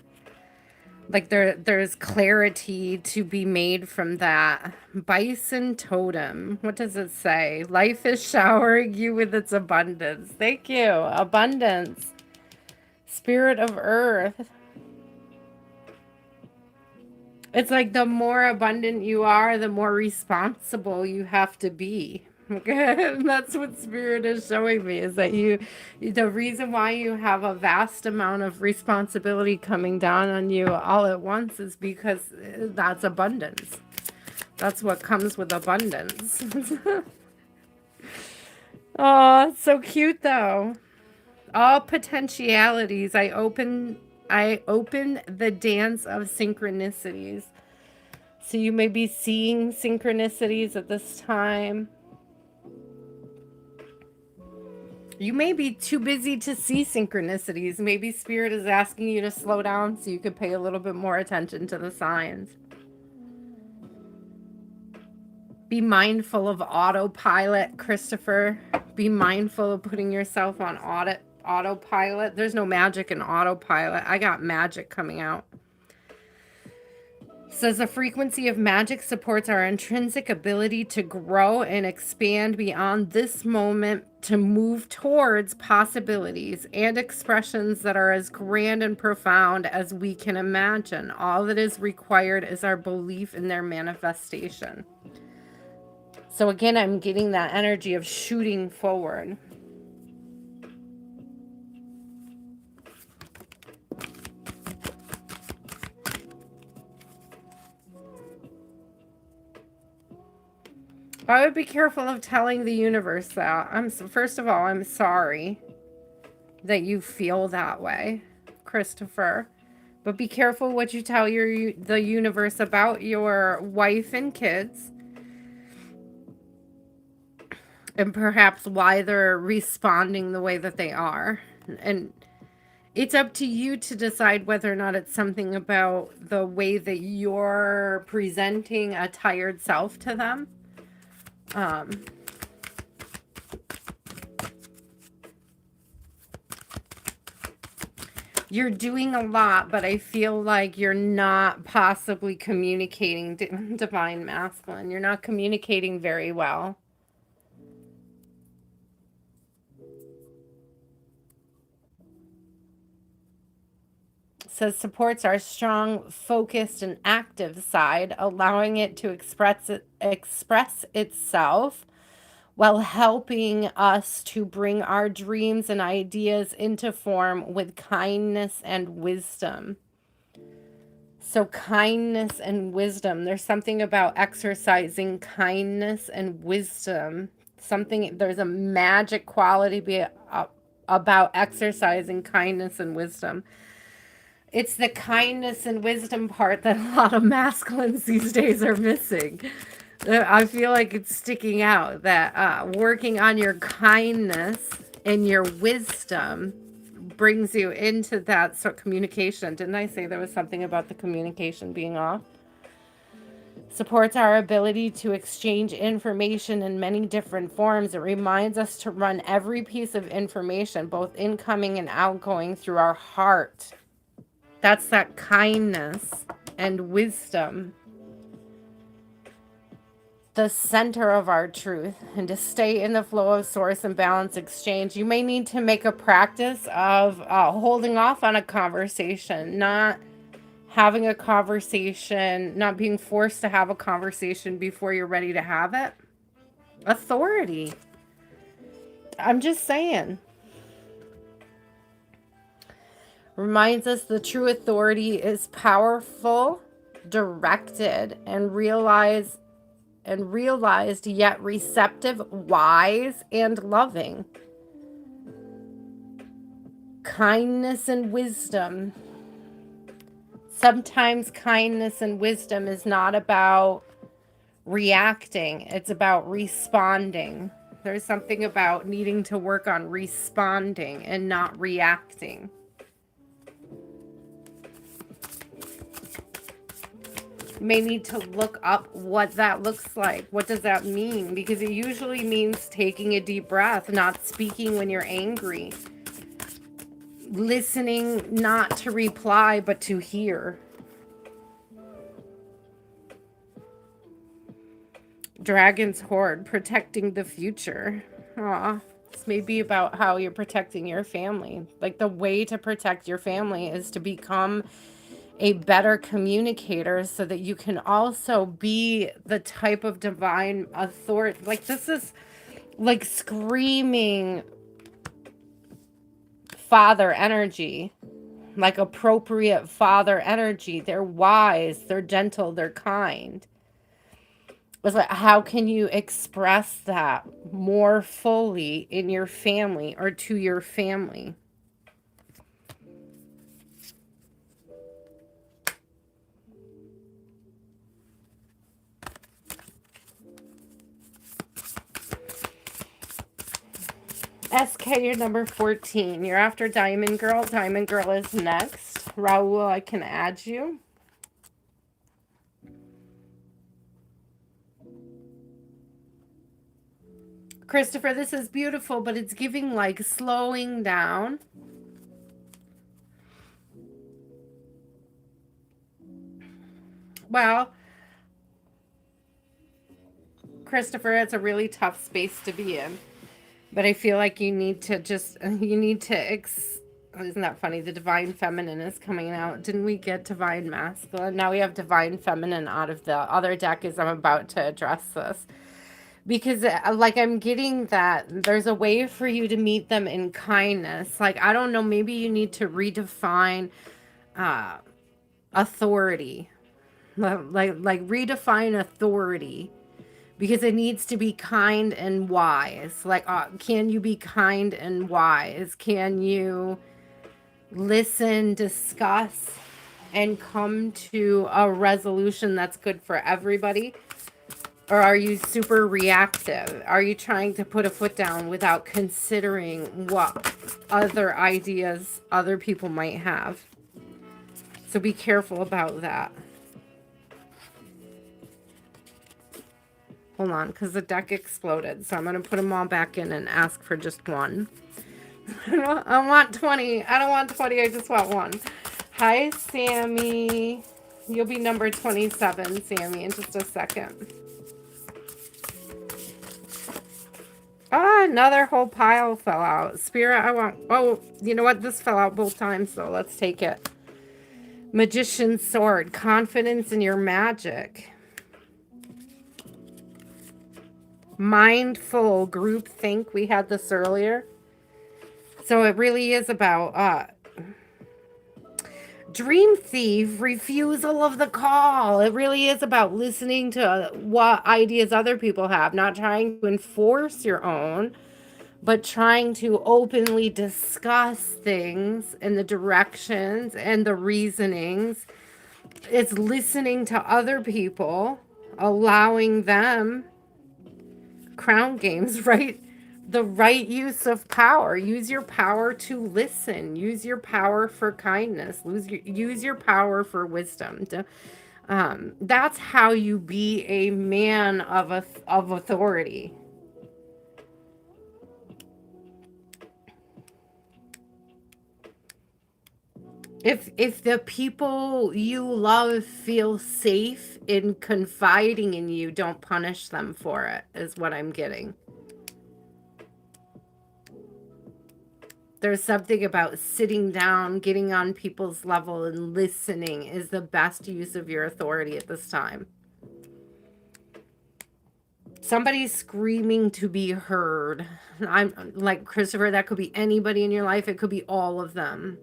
Like there's clarity to be made from that. Bison totem. What does it say? Life is showering you with its abundance. Thank you. Abundance. Spirit of earth. It's like the more abundant you are, the more responsible you have to be. Okay, that's what spirit is showing me, is that the reason why you have a vast amount of responsibility coming down on you all at once is because that's abundance. That's what comes with abundance. Oh, it's so cute though. All potentialities. I open the dance of synchronicities. So you may be seeing synchronicities at this time. You may be too busy to see synchronicities. Maybe spirit is asking you to slow down so you could pay a little bit more attention to the signs. Be mindful of autopilot, Christopher. Be mindful of putting yourself on autopilot. There's no magic in autopilot. I got magic coming out. Says the frequency of magic supports our intrinsic ability to grow and expand beyond this moment, to move towards possibilities and expressions that are as grand and profound as we can imagine. All that is required is our belief in their manifestation. So again, I'm getting that energy of shooting forward. I would be careful of telling the universe that. First of all, I'm sorry that you feel that way, Christopher. But be careful what you tell the universe about your wife and kids. And perhaps why they're responding the way that they are. And It's up to you to decide whether or not it's something about the way that you're presenting a tired self to them. You're doing a lot, but I feel like you're not possibly communicating, divine masculine. You're not communicating very well. Says supports our strong, focused, and active side, allowing it to express itself while helping us to bring our dreams and ideas into form with kindness and wisdom. So kindness and wisdom. There's something about exercising kindness and wisdom. There's a magic quality about exercising kindness and wisdom. It's the kindness and wisdom part that a lot of masculines these days are missing. I feel like it's sticking out that working on your kindness and your wisdom brings you into that sort of communication. Didn't I say there was something about the communication being off? Supports our ability to exchange information in many different forms. It reminds us to run every piece of information, both incoming and outgoing, through our heart. That's that kindness and wisdom, the center of our truth, and to stay in the flow of source and balance exchange. You may need to make a practice of holding off on a conversation, not having a conversation, not being forced to have a conversation before you're ready to have it. Authority. I'm just saying. Reminds us the true authority is powerful, directed, and realized yet receptive, wise, and loving. Kindness and wisdom. Sometimes kindness and wisdom is not about reacting, it's about responding. There's something about needing to work on responding and not reacting. You may need to look up what that looks like. What does that mean? Because it usually means taking a deep breath, not speaking when you're angry, listening not to reply but to hear. Dragon's Hoard, protecting the future. This may be about how you're protecting your family. Like, the way to protect your family is to become a better communicator so that you can also be the type of divine authority. Like, this is like screaming father energy, like appropriate father energy. They're wise, they're gentle, they're kind. It's like, how can you express that more fully in your family or to your family? SK, you're number 14. You're after Diamond Girl. Diamond Girl is next. Raul, I can add you. Christopher, this is beautiful, but it's giving like slowing down. Well, Christopher, it's a really tough space to be in. But I feel like you need to isn't that funny? The Divine Feminine is coming out. Didn't we get Divine Masculine? Now we have Divine Feminine out of the other deck as I'm about to address this. Because, like, I'm getting that there's a way for you to meet them in kindness. Like, I don't know, maybe you need to redefine authority. Like redefine authority. Because it needs to be kind and wise. Like, can you be kind and wise? Can you listen, discuss, and come to a resolution that's good for everybody? Or are you super reactive? Are you trying to put a foot down without considering what other ideas other people might have? So be careful about that. Hold on, because the deck exploded. So I'm going to put them all back in and ask for just one. I want 20. I don't want 20. I just want one. Hi, Sammy. You'll be number 27, Sammy, in just a second. Ah, another whole pile fell out. Spirit, I want... Oh, you know what? This fell out both times, so let's take it. Magician's Sword. Confidence in your magic. Mindful groupthink. We had this earlier. So it really is about... Dream Thief, refusal of the call. It really is about listening to what ideas other people have, not trying to enforce your own, but trying to openly discuss things and the directions and the reasonings. It's listening to other people, allowing them crown games, right? The right use of power. Use your power to listen. Use your power for kindness. Use your power for wisdom. That's how you be a man of authority. If the people you love feel safe in confiding in you, don't punish them for it, is what I'm getting. There's something about sitting down, getting on people's level, and listening is the best use of your authority at this time. Somebody's screaming to be heard. I'm like, Christopher, that could be anybody in your life. It could be all of them.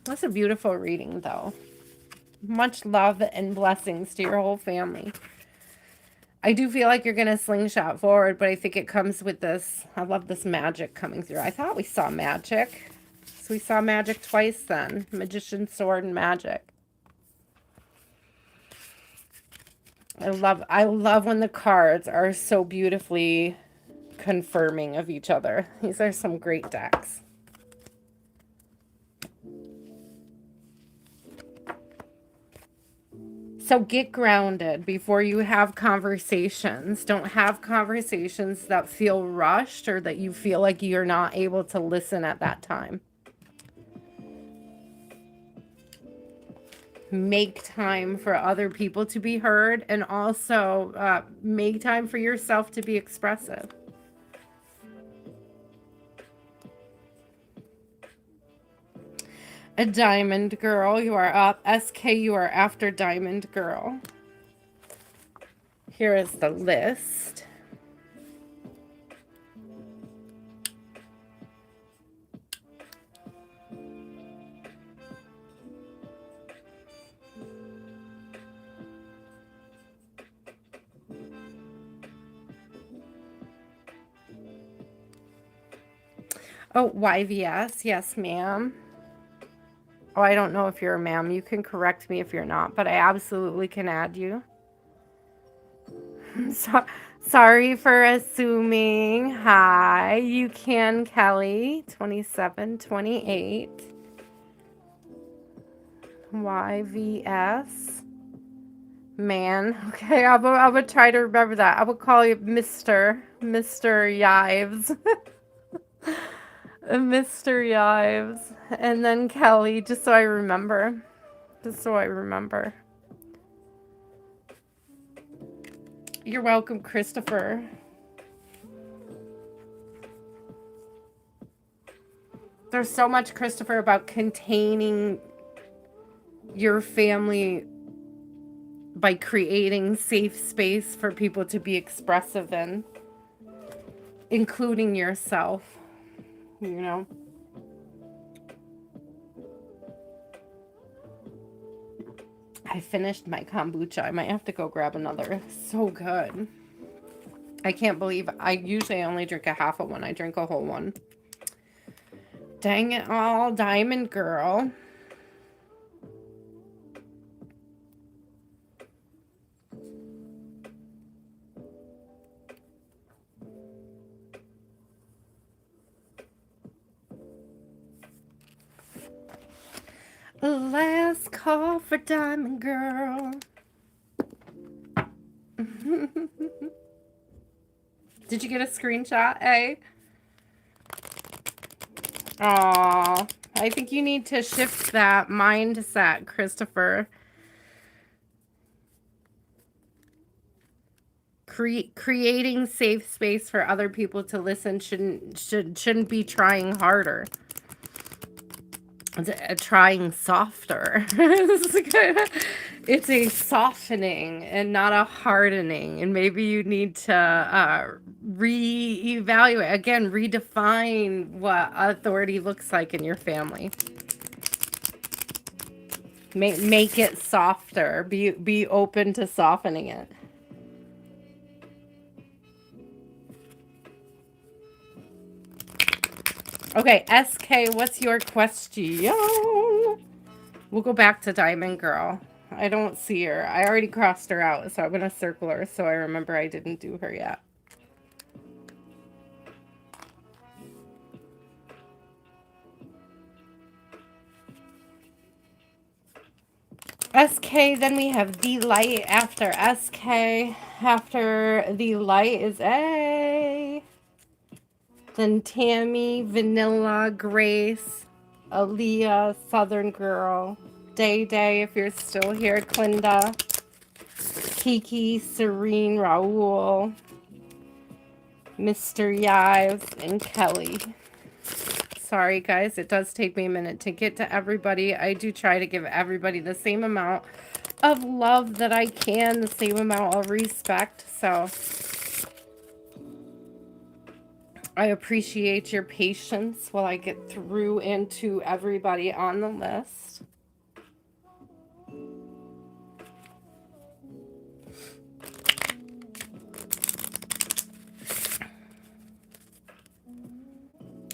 That's a beautiful reading, though. Much love and blessings to your whole family. I do feel like you're going to slingshot forward, but I think it comes with this. I love this magic coming through. I thought we saw magic. So we saw magic twice then. Magician's Sword and magic. I love when the cards are so beautifully confirming of each other. These are some great decks. So get grounded before you have conversations. Don't have conversations that feel rushed or that you feel like you're not able to listen at that time. Make time for other people to be heard, and also make time for yourself to be expressive. A Diamond Girl, you are up. SK, you are after Diamond Girl. Here is the list. Oh, YVS, yes, ma'am. Oh, I don't know if you're a ma'am. You can correct me if you're not, but I absolutely can add you. Sorry for assuming. Hi, you can, Kelly. 2728. YVS. Man. Okay, I would try to remember that. I would call you Mr. Yives. Mr. Yives. And then Kelly, just so I remember. Just so I remember. You're welcome, Christopher. There's so much, Christopher, about containing your family by creating safe space for people to be expressive in, including yourself, you know. I finished my kombucha. I might have to go grab another. It's so good. I can't believe I usually only drink a half of one. I drink a whole one. Dang it all, Diamond Girl. Last call for Diamond Girl. Did you get a screenshot, eh? Aw, I think you need to shift that mindset, Christopher. Creating safe space for other people to listen shouldn't be trying harder. Trying softer. It's a softening and not a hardening. And maybe you need to reevaluate, again, redefine what authority looks like in your family. Make it softer. Be open to softening it. Okay, SK, what's your question? We'll go back to Diamond Girl. I don't see her. I already crossed her out, so I'm going to circle her so I remember I didn't do her yet. SK, then we have the light after SK. After the light is A. Then Tammy, Vanilla, Grace, Aaliyah, Southern Girl, Day Day, if you're still here, Clinda, Kiki, Serene, Raul, Mr. Yives, and Kelly. Sorry, guys. It does take me a minute to get to everybody. I do try to give everybody the same amount of love that I can, the same amount of respect. So I appreciate your patience while I get through into everybody on the list.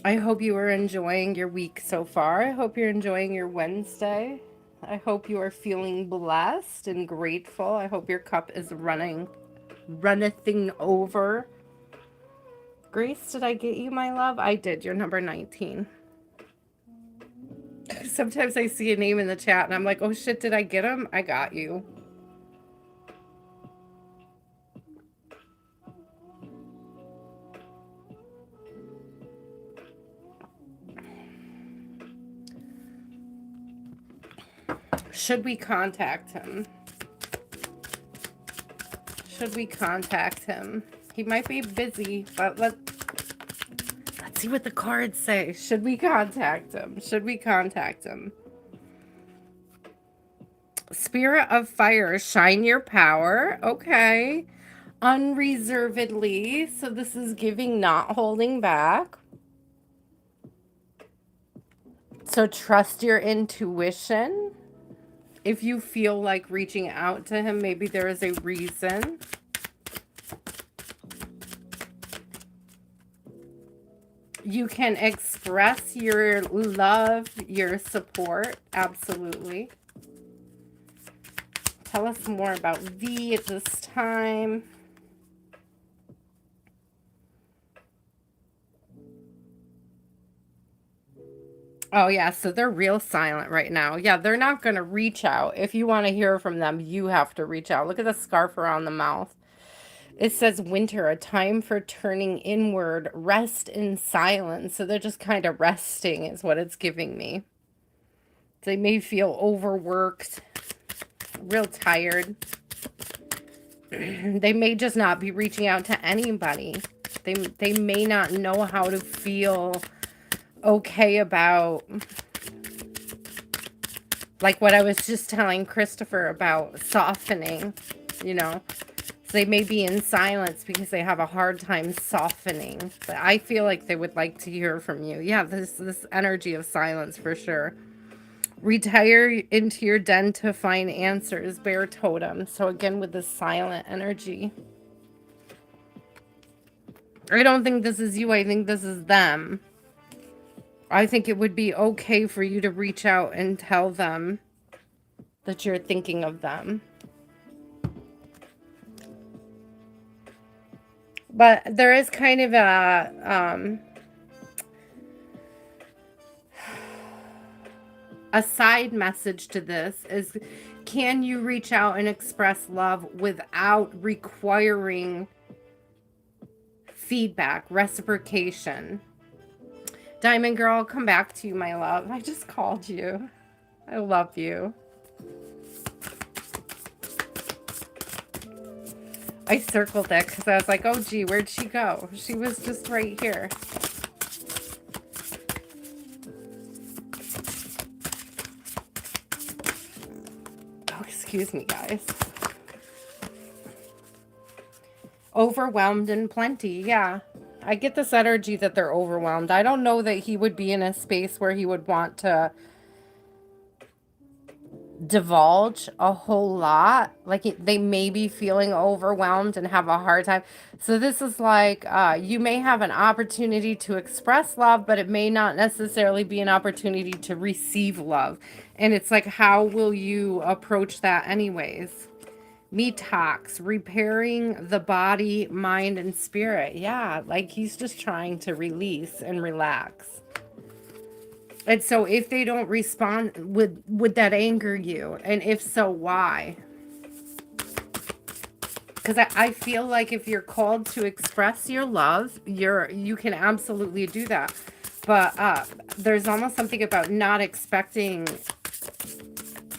I hope you are enjoying your week so far. I hope you're enjoying your Wednesday. I hope you are feeling blessed and grateful. I hope your cup is runneth over. Grace, did I get you, my love? I did. You're number 19. Sometimes I see a name in the chat and I'm like, oh shit, did I get him? I got you. Should we contact him? Should we contact him? He might be busy, but let's see what the cards say. Should we contact him? Should we contact him? Spirit of fire, shine your power. Okay. Unreservedly. So this is giving, not holding back. So trust your intuition. If you feel like reaching out to him, maybe there is a reason. You can express your love, your support. Absolutely. Tell us more about V at this time. Oh, yeah, so they're real silent right now. Yeah, they're not going to reach out. If you want to hear from them, you have to reach out. Look at the scarf around the mouth. It says winter, a time for turning inward, rest in silence. So they're just kind of resting is what it's giving me. They may feel overworked, real tired. They may just not be reaching out to anybody. They may not know how to feel okay about, like what I was just telling Christopher about softening, you know. So they may be in silence because they have a hard time softening. But I feel like they would like to hear from you. Yeah, this energy of silence for sure. Retire into your den to find answers, bear totem. So again, with the silent energy. I don't think this is you. I think this is them. I think it would be okay for you to reach out and tell them that you're thinking of them. But there is kind of a side message to this is, can you reach out and express love without requiring feedback, reciprocation? Diamond Girl, I'll come back to you, my love. I just called you. I love you. I circled it because I was like, oh, gee, where'd she go? She was just right here. Oh, excuse me, guys. Overwhelmed and plenty, yeah. I get this energy that they're overwhelmed. I don't know that he would be in a space where he would want to divulge a whole lot. Like they may be feeling overwhelmed and have a hard time. So this is like, you may have an opportunity to express love, but it may not necessarily be an opportunity to receive love. And it's like, how will you approach that anyways? Detox, repairing the body, mind, and spirit. Yeah, like he's just trying to release and relax. And so if they don't respond, would that anger you? And if so, why? Because I feel like if you're called to express your love, you can absolutely do that. But there's almost something about not expecting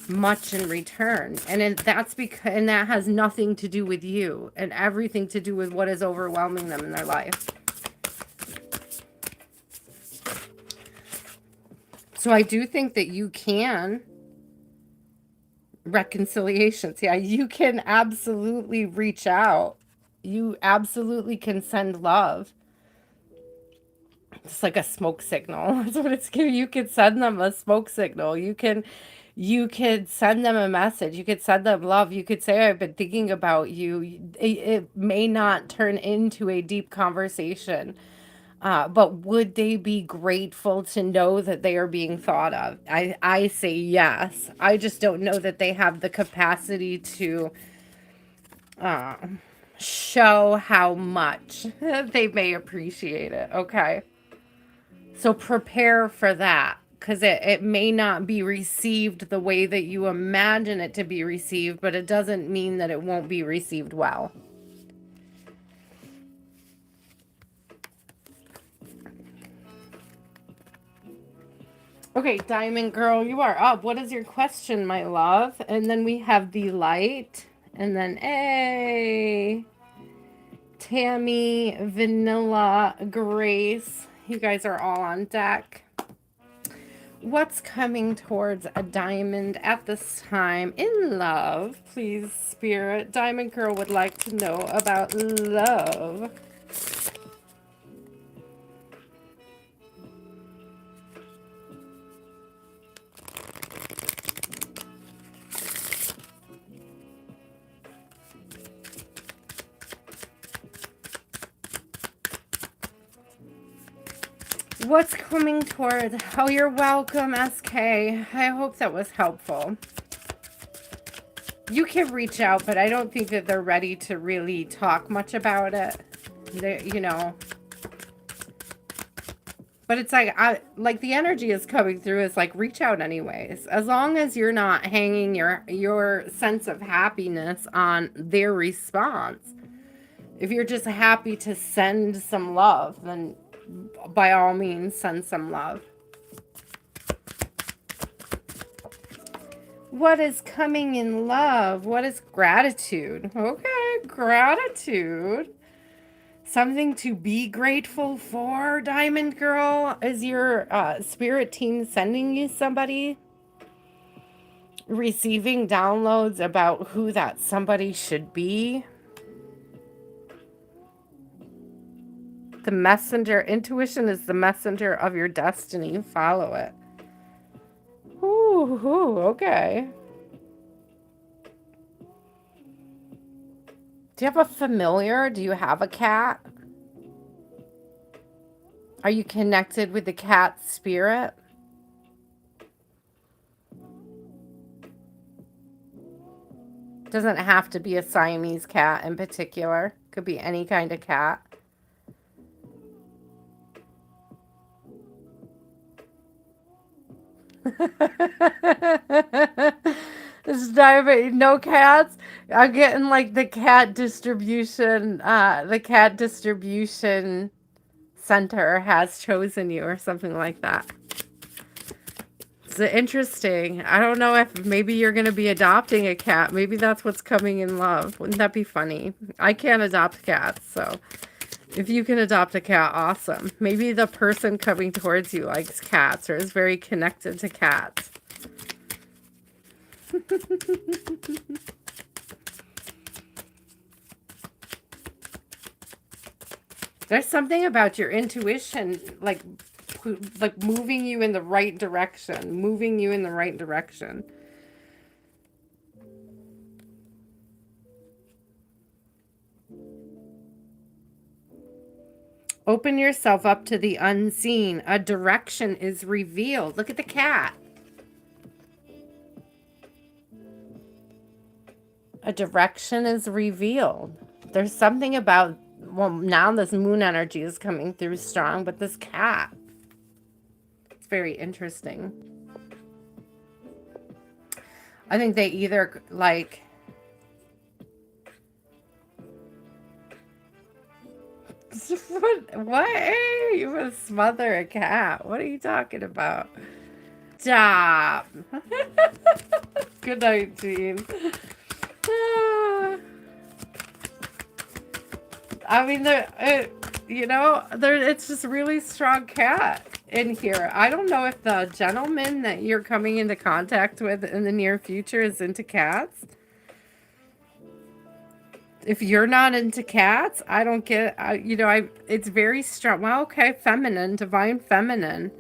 much in return, and that's because, and that has nothing to do with you and everything to do with what is overwhelming them in their life. So I do think that you can reconciliations. Yeah, you can absolutely reach out. You absolutely can send love. It's like a smoke signal. That's what it's giving. You could send them a smoke signal. You could send them a message. You could send them love. You could say, I've been thinking about you. It may not turn into a deep conversation, but would they be grateful to know that they are being thought of? I say yes. I just don't know that they have the capacity to show how much they may appreciate it. Okay. So prepare for that, because it may not be received the way that you imagine it to be received, but it doesn't mean that it won't be received well. Okay, Diamond Girl, you are up. What is your question, my love? And then we have the light, and then A, Tammy, Vanilla, Grace. You guys are all on deck. What's coming towards a diamond at this time in love? Please, Spirit. Diamond Girl would like to know about love. What's coming towards? Oh, you're welcome, SK. I hope that was helpful. You can reach out, but I don't think that they're ready to really talk much about it. You know. But it's like the energy is coming through. It's like, reach out anyways. As long as you're not hanging your sense of happiness on their response. If you're just happy to send some love, then by all means, send some love. What is coming in love? What is gratitude? Okay, gratitude. Something to be grateful for, Diamond Girl. Is your spirit team sending you somebody? Receiving downloads about who that somebody should be? The messenger. Intuition is the messenger of your destiny. Follow it. Ooh, okay. Do you have a familiar? Do you have a cat? Are you connected with the cat spirit? Doesn't have to be a Siamese cat in particular. Could be any kind of cat. It's diabetes. No cats. I'm getting like the cat distribution center has chosen you or something like that. It's interesting. I don't know if maybe you're going to be adopting a cat. Maybe that's what's coming in love. Wouldn't that be funny? I can't adopt cats, so if you can adopt a cat, awesome. Maybe the person coming towards you likes cats or is very connected to cats. There's something about your intuition, like moving you in the right direction, moving you in the right direction. Open yourself up to the unseen. A direction is revealed. Look at the cat. A direction is revealed. There's something about, well, now this moon energy is coming through strong, but this cat, it's very interesting. I think they either like, what? Hey, you would smother a cat. What are you talking about? Stop. Good night, Jean. I mean, it's just really strong cat in here. I don't know if the gentleman that you're coming into contact with in the near future is into cats. If you're not into cats, I don't get, it's very strong. Well, okay, feminine, divine feminine.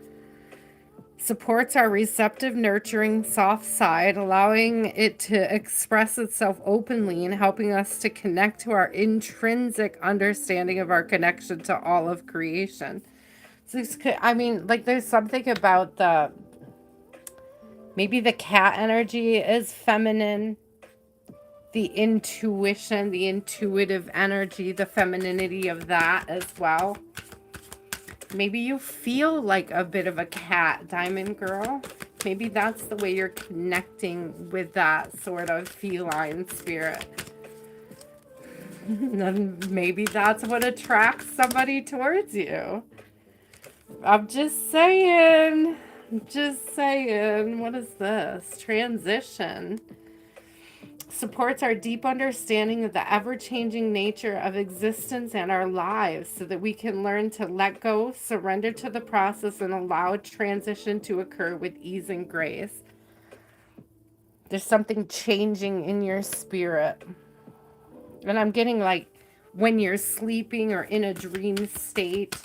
Supports our receptive, nurturing, soft side, allowing it to express itself openly and helping us to connect to our intrinsic understanding of our connection to all of creation. So, I mean, like, there's something about maybe the cat energy is feminine. The intuition, the intuitive energy, the femininity of that as well. Maybe you feel like a bit of a cat, Diamond Girl. Maybe that's the way you're connecting with that sort of feline spirit. And maybe that's what attracts somebody towards you. I'm just saying. Just saying. What is this? Transition. Supports our deep understanding of the ever-changing nature of existence and our lives so that we can learn to let go, surrender to the process, and allow transition to occur with ease and grace. There's something changing in your spirit. And I'm getting like when you're sleeping or in a dream state.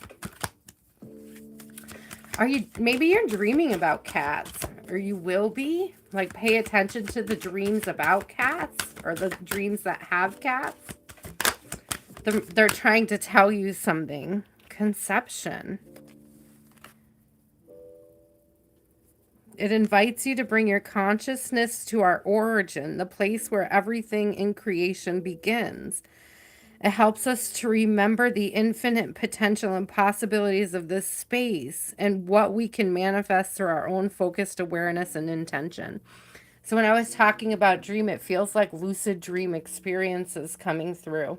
Maybe you're dreaming about cats, or you will be. Like, pay attention to the dreams about cats, or the dreams that have cats. They're trying to tell you something. Conception. It invites you to bring your consciousness to our origin, the place where everything in creation begins. It helps us to remember the infinite potential and possibilities of this space and what we can manifest through our own focused awareness and intention. So when I was talking about dream, it feels like lucid dream experiences coming through.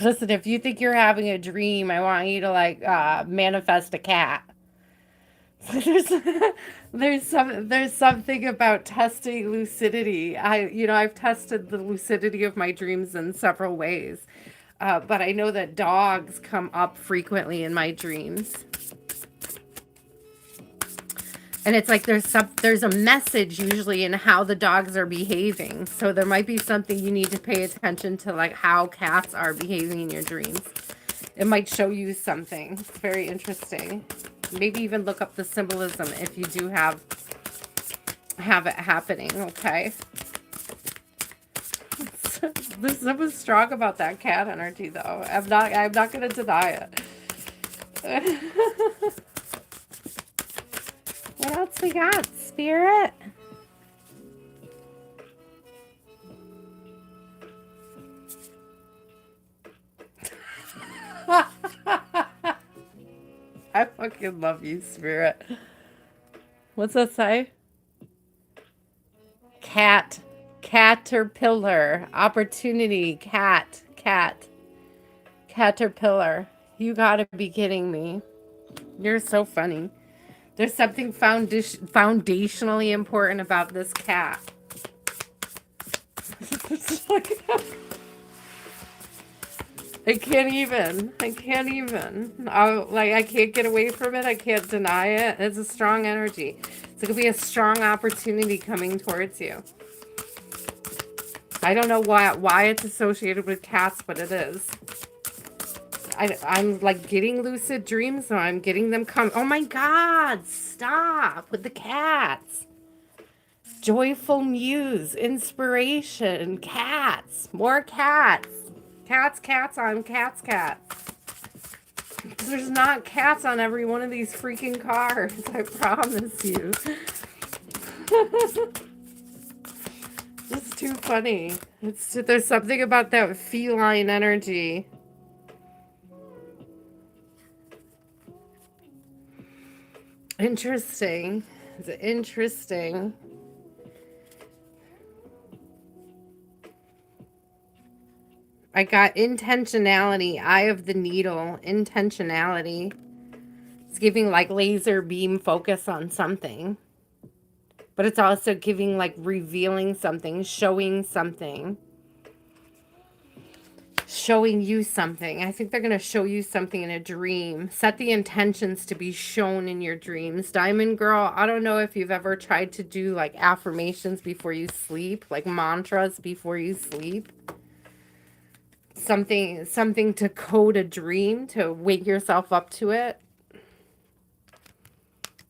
Listen, if you think you're having a dream, I want you to manifest a cat. There's something about testing lucidity. I've tested the lucidity of my dreams in several ways, but I know that dogs come up frequently in my dreams, and it's like there's a message usually in how the dogs are behaving. So there might be something you need to pay attention to, like how cats are behaving in your dreams. It might show you something. It's very interesting. Maybe even look up the symbolism if you do have it happening, okay? There's something strong about that cat energy, though. I'm not gonna deny it. What else we got, Spirit? I fucking love you, Spirit. What's that say? Cat. Caterpillar. Opportunity. Cat. Caterpillar. You gotta be kidding me. You're so funny. There's something foundationally important about this cat. I can't even. I can't get away from it. I can't deny it. It's a strong energy. It's going to be a strong opportunity coming towards you. I don't know why it's associated with cats, but it is. I'm like getting lucid dreams, so I'm getting them come. Oh my God, stop with the cats. Joyful muse, inspiration, cats, more cats. Cats on cats. There's not cats on every one of these freaking cars, I promise you. It's too funny. There's something about that feline energy. Interesting. It's interesting. I got intentionality, eye of the needle, intentionality. It's giving like laser beam focus on something. But it's also giving like revealing something, showing something. Showing you something. I think they're going to show you something in a dream. Set the intentions to be shown in your dreams. Diamond Girl, I don't know if you've ever tried to do like affirmations before you sleep, like mantras before you sleep. Something to code a dream, to wake yourself up to it.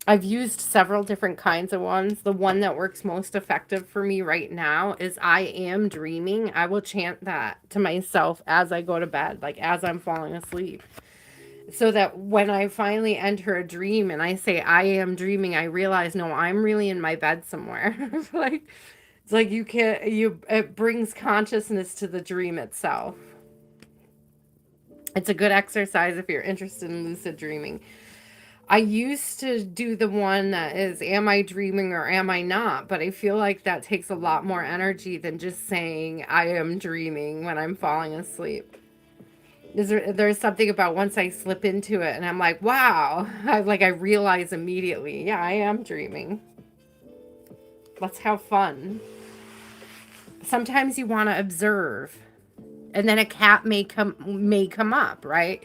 I've used several different kinds of ones. The one that works most effective for me right now is I am dreaming. I will chant that to myself as I go to bed, like as I'm falling asleep. So that when I finally enter a dream and I say I am dreaming, I realize, no, I'm really in my bed somewhere. It's like it brings consciousness to the dream itself. It's a good exercise if you're interested in lucid dreaming. I used to do the one that is, am I dreaming or am I not? But I feel like that takes a lot more energy than just saying I am dreaming when I'm falling asleep. There's something about once I slip into it and I'm like, wow, I realize immediately, yeah, I am dreaming. Let's have fun. Sometimes you want to observe. And then a cat may come up, right?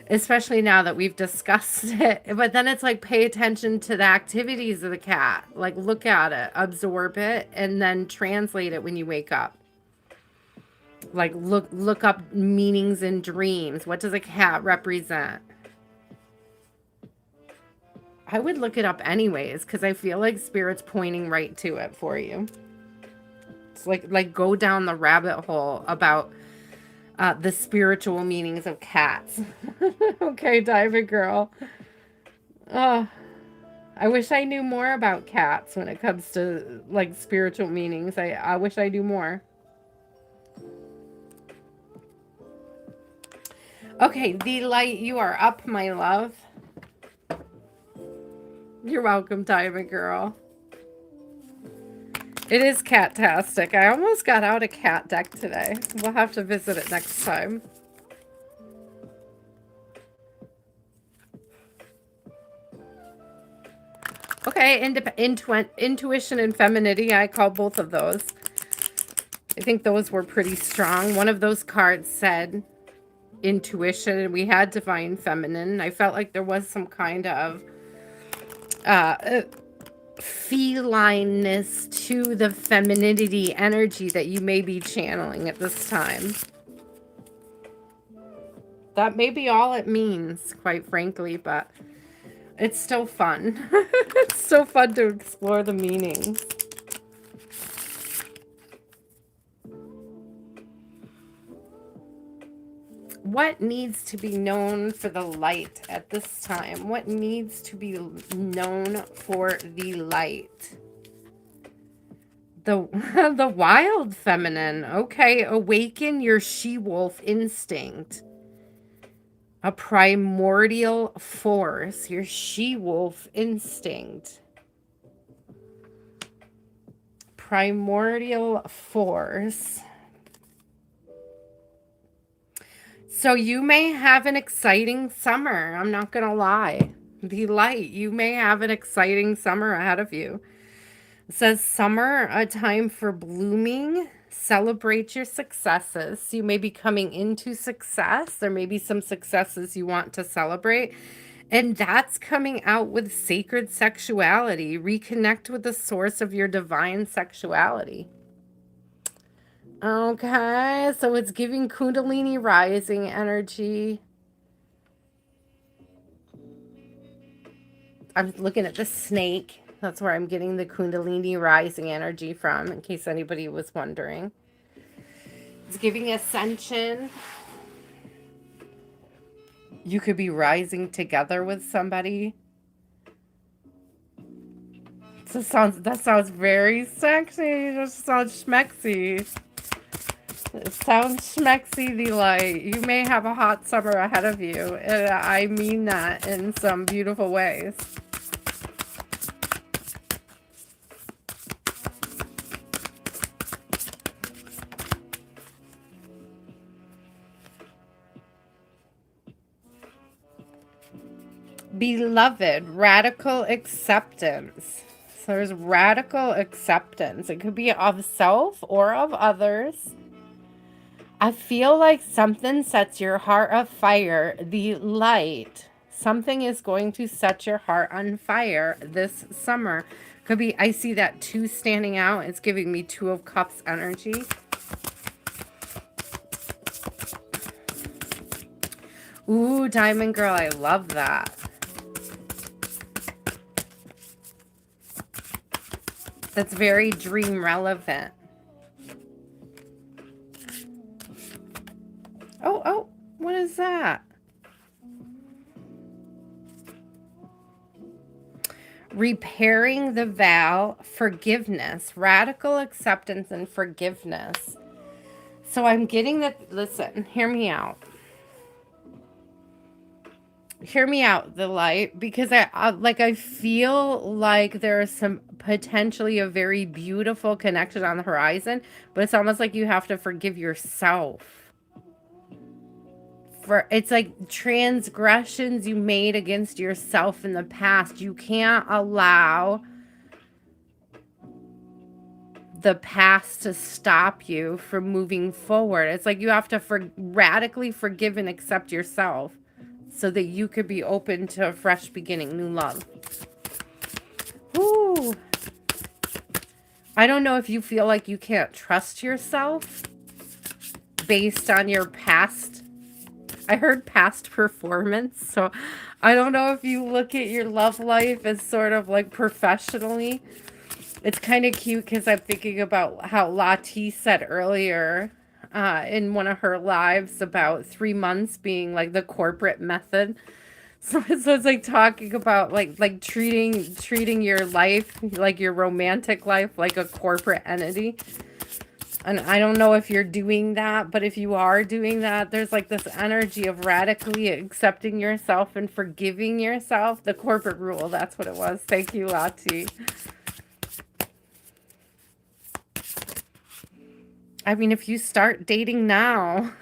Especially now that we've discussed it. But then it's like, pay attention to the activities of the cat. Like, look at it, absorb it, and then translate it when you wake up. Like, look up meanings in dreams. What does a cat represent? I would look it up anyways, because I feel like Spirit's pointing right to it for you. It's like go down the rabbit hole about the spiritual meanings of cats. Okay, Diamond Girl. Oh, I wish I knew more about cats when it comes to like spiritual meanings. I wish I knew more. Okay, the light, you are up, my love. You're welcome, Diamond Girl. It is cat-tastic. I almost got out a cat deck today. We'll have to visit it next time. Okay, intuition and femininity. I call both of those. I think those were pretty strong. One of those cards said intuition, and we had to find feminine. I felt like there was some kind of felineness to the femininity energy that you may be channeling at this time. That may be all it means, quite frankly, but it's still fun. It's so fun to explore the meanings. What needs to be known for the light at this time? What needs to be known for the light? The wild feminine. Okay, awaken your she-wolf instinct. A primordial force, your she-wolf instinct. Primordial force. So you may have an exciting summer. I'm not going to lie. The light, you may have an exciting summer ahead of you. It says summer, a time for blooming. Celebrate your successes. You may be coming into success. There may be some successes you want to celebrate. And that's coming out with sacred sexuality. Reconnect with the source of your divine sexuality. Okay, so it's giving Kundalini rising energy. I'm looking at the snake. That's where I'm getting the Kundalini rising energy from, in case anybody was wondering. It's giving ascension. You could be rising together with somebody. So that sounds very sexy. It just sounds schmexy. It sounds schmexy, the light. You may have a hot summer ahead of you. And I mean that in some beautiful ways. Beloved, radical acceptance. So there's radical acceptance. It could be of self or of others. I feel like something sets your heart afire. The light. Something is going to set your heart on fire this summer. Could be, I see that 2 standing out. It's giving me 2 of Cups energy. Ooh, Diamond Girl, I love that. That's very dream relevant. Oh, what is that? Repairing the vow, forgiveness, radical acceptance and forgiveness. So I'm getting that, listen, hear me out. Hear me out, the light, because I feel like there's some potentially a very beautiful connection on the horizon, but it's almost like you have to forgive yourself. It's like transgressions you made against yourself in the past. You can't allow the past to stop you from moving forward. It's like you have to radically forgive and accept yourself so that you could be open to a fresh beginning, new love. Ooh. I don't know if you feel like you can't trust yourself based on your past. I heard past performance, so I don't know if you look at your love life as sort of like professionally. It's kind of cute because I'm thinking about how Lati said earlier in one of her lives about 3 months being like the corporate method. So it's like talking about like treating your life, like your romantic life, like a corporate entity. And I don't know if you're doing that, but if you are doing that, there's like this energy of radically accepting yourself and forgiving yourself. The corporate rule, that's what it was. Thank you, Lati. I mean, if you start dating now,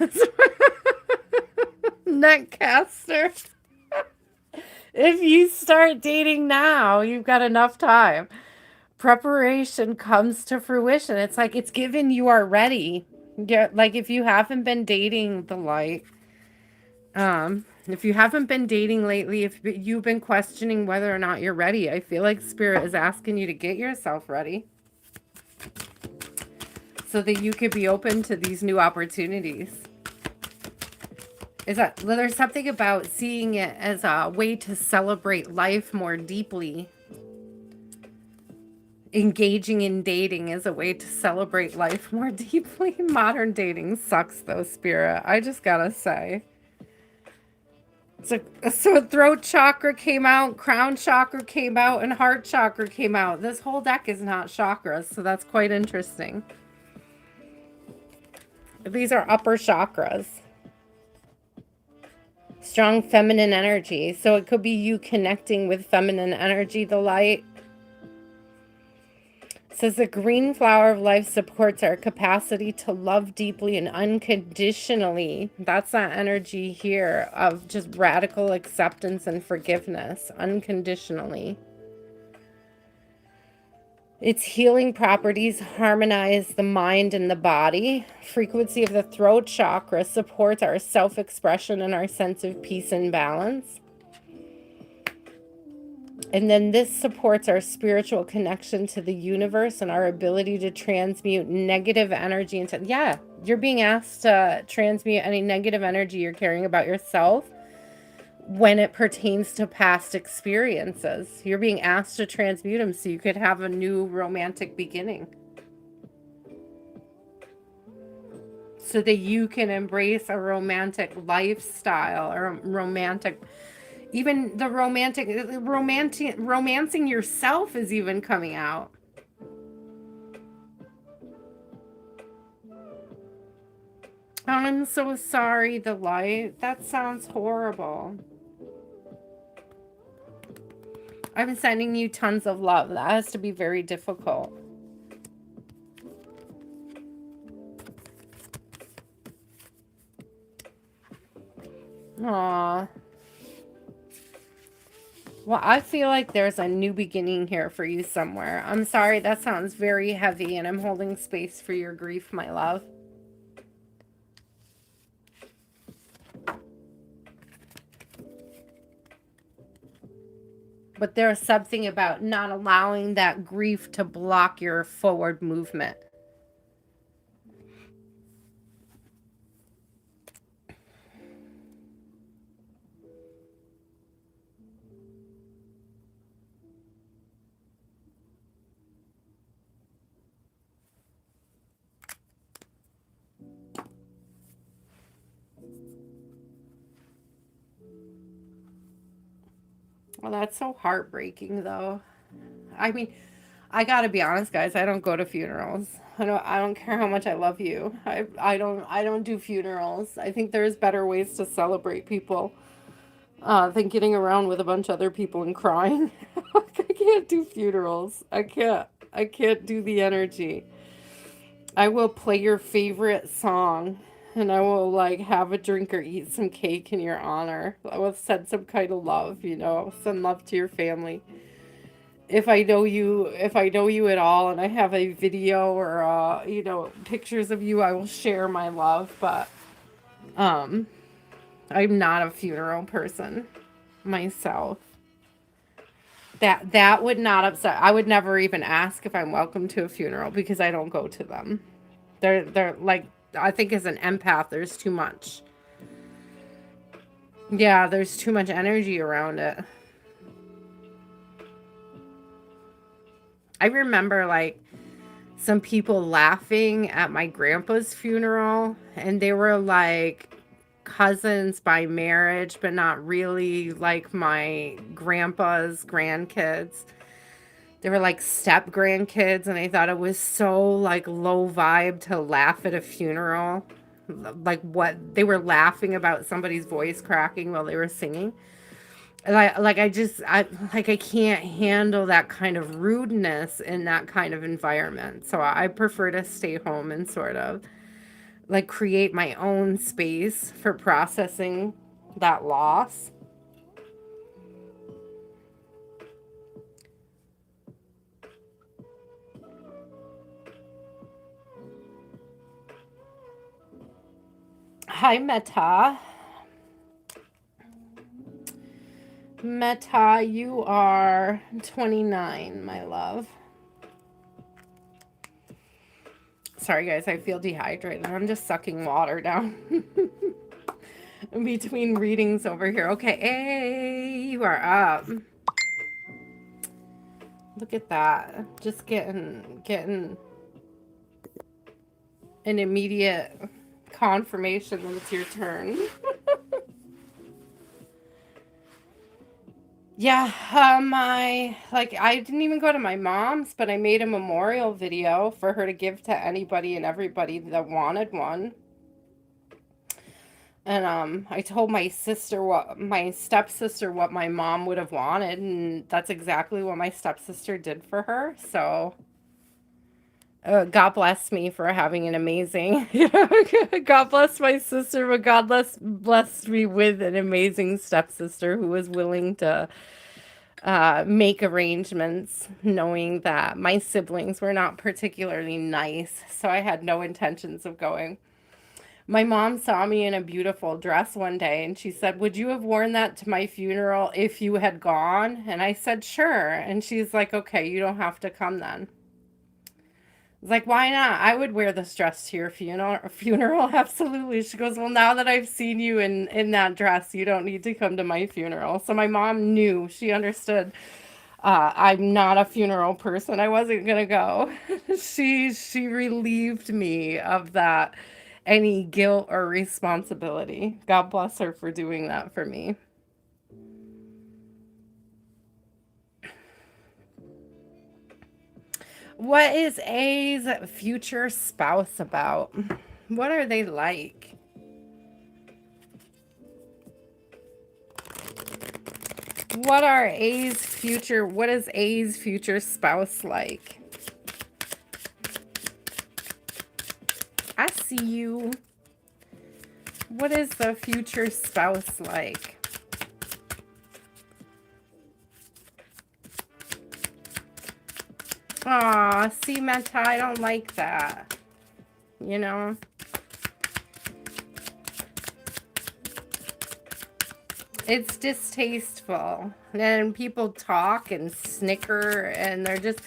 Netcaster, if you start dating now, you've got enough time. Preparation comes to fruition. It's like it's given you are ready. Yeah, like if you haven't been dating, the light, if you haven't been dating lately, if you've been questioning whether or not you're ready, I feel like Spirit is asking you to get yourself ready so that you could be open to these new opportunities. There's something about seeing it as a way to celebrate life more deeply. Engaging in dating is a way to celebrate life more deeply. Modern dating sucks though, Spirit. I just gotta say. So throat chakra came out, crown chakra came out, and heart chakra came out. This whole deck is not chakras, so that's quite interesting. These are upper chakras. Strong feminine energy. So it could be you connecting with feminine energy, the light. It says the green flower of life supports our capacity to love deeply and unconditionally. That's that energy here of just radical acceptance and forgiveness, unconditionally. Its healing properties harmonize the mind and the body. Frequency of the throat chakra supports our self-expression and our sense of peace and balance. And then this supports our spiritual connection to the universe and our ability to transmute negative energy into, yeah, you're being asked to transmute any negative energy you're carrying about yourself when it pertains to past experiences. You're being asked to transmute them so you could have a new romantic beginning. So that you can embrace a romantic lifestyle or a romantic, even the romancing yourself is even coming out. I'm so sorry, the light. That sounds horrible. I'm sending you tons of love. That has to be very difficult. Aww. Well, I feel like there's a new beginning here for you somewhere. I'm sorry, that sounds very heavy, and I'm holding space for your grief, my love. But there's something about not allowing that grief to block your forward movement. Well, that's so heartbreaking, though. I mean, I gotta be honest, guys. I don't go to funerals. I don't care how much I love you. I don't do funerals. I think there's better ways to celebrate people than getting around with a bunch of other people and crying. I can't do funerals. I can't do the energy. I will play your favorite song, and I will like have a drink or eat some cake in your honor. I will send some kind of love, send love to your family. If I know you at all, and I have a video or pictures of you, I will share my love. But I'm not a funeral person myself. That would not upset. I would never even ask if I'm welcome to a funeral because I don't go to them. They're like, I think as an empath, there's too much. Yeah, there's too much energy around it. I remember like some people laughing at my grandpa's funeral, and they were like cousins by marriage, but not really like my grandpa's grandkids. They were like step grandkids, and I thought it was so like low vibe to laugh at a funeral. Like what they were laughing about somebody's voice cracking while they were singing. I can't handle that kind of rudeness in that kind of environment. So I prefer to stay home and sort of like create my own space for processing that loss. Hi, Meta. Meta, you are 29, my love. Sorry, guys, I feel dehydrated. I'm just sucking water down in between readings over here. Okay, hey, you are up. Look at that. Just getting an immediate confirmation that it's your turn. Yeah, I didn't even go to my mom's, but I made a memorial video for her to give to anybody and everybody that wanted one. And I told my stepsister what my mom would have wanted, and that's exactly what my stepsister did for her. So God bless me for having an amazing, God bless my sister, but blessed me with an amazing stepsister who was willing to make arrangements, knowing that my siblings were not particularly nice. So I had no intentions of going. My mom saw me in a beautiful dress one day and she said, "Would you have worn that to my funeral if you had gone?" And I said, "Sure." And she's like, "Okay, you don't have to come then." I was like, "Why not? I would wear this dress to your funeral." Absolutely. She goes, "Well, now that I've seen you in that dress, you don't need to come to my funeral." So my mom knew, she understood. I'm not a funeral person. I wasn't gonna go. She relieved me of that any guilt or responsibility. God bless her for doing that for me. What is A's future spouse about? What are they like? What is A's future spouse like? I see you. What is the future spouse like? Aw, see, Meta, I don't like that. You know? It's distasteful. And people talk and snicker, and they're just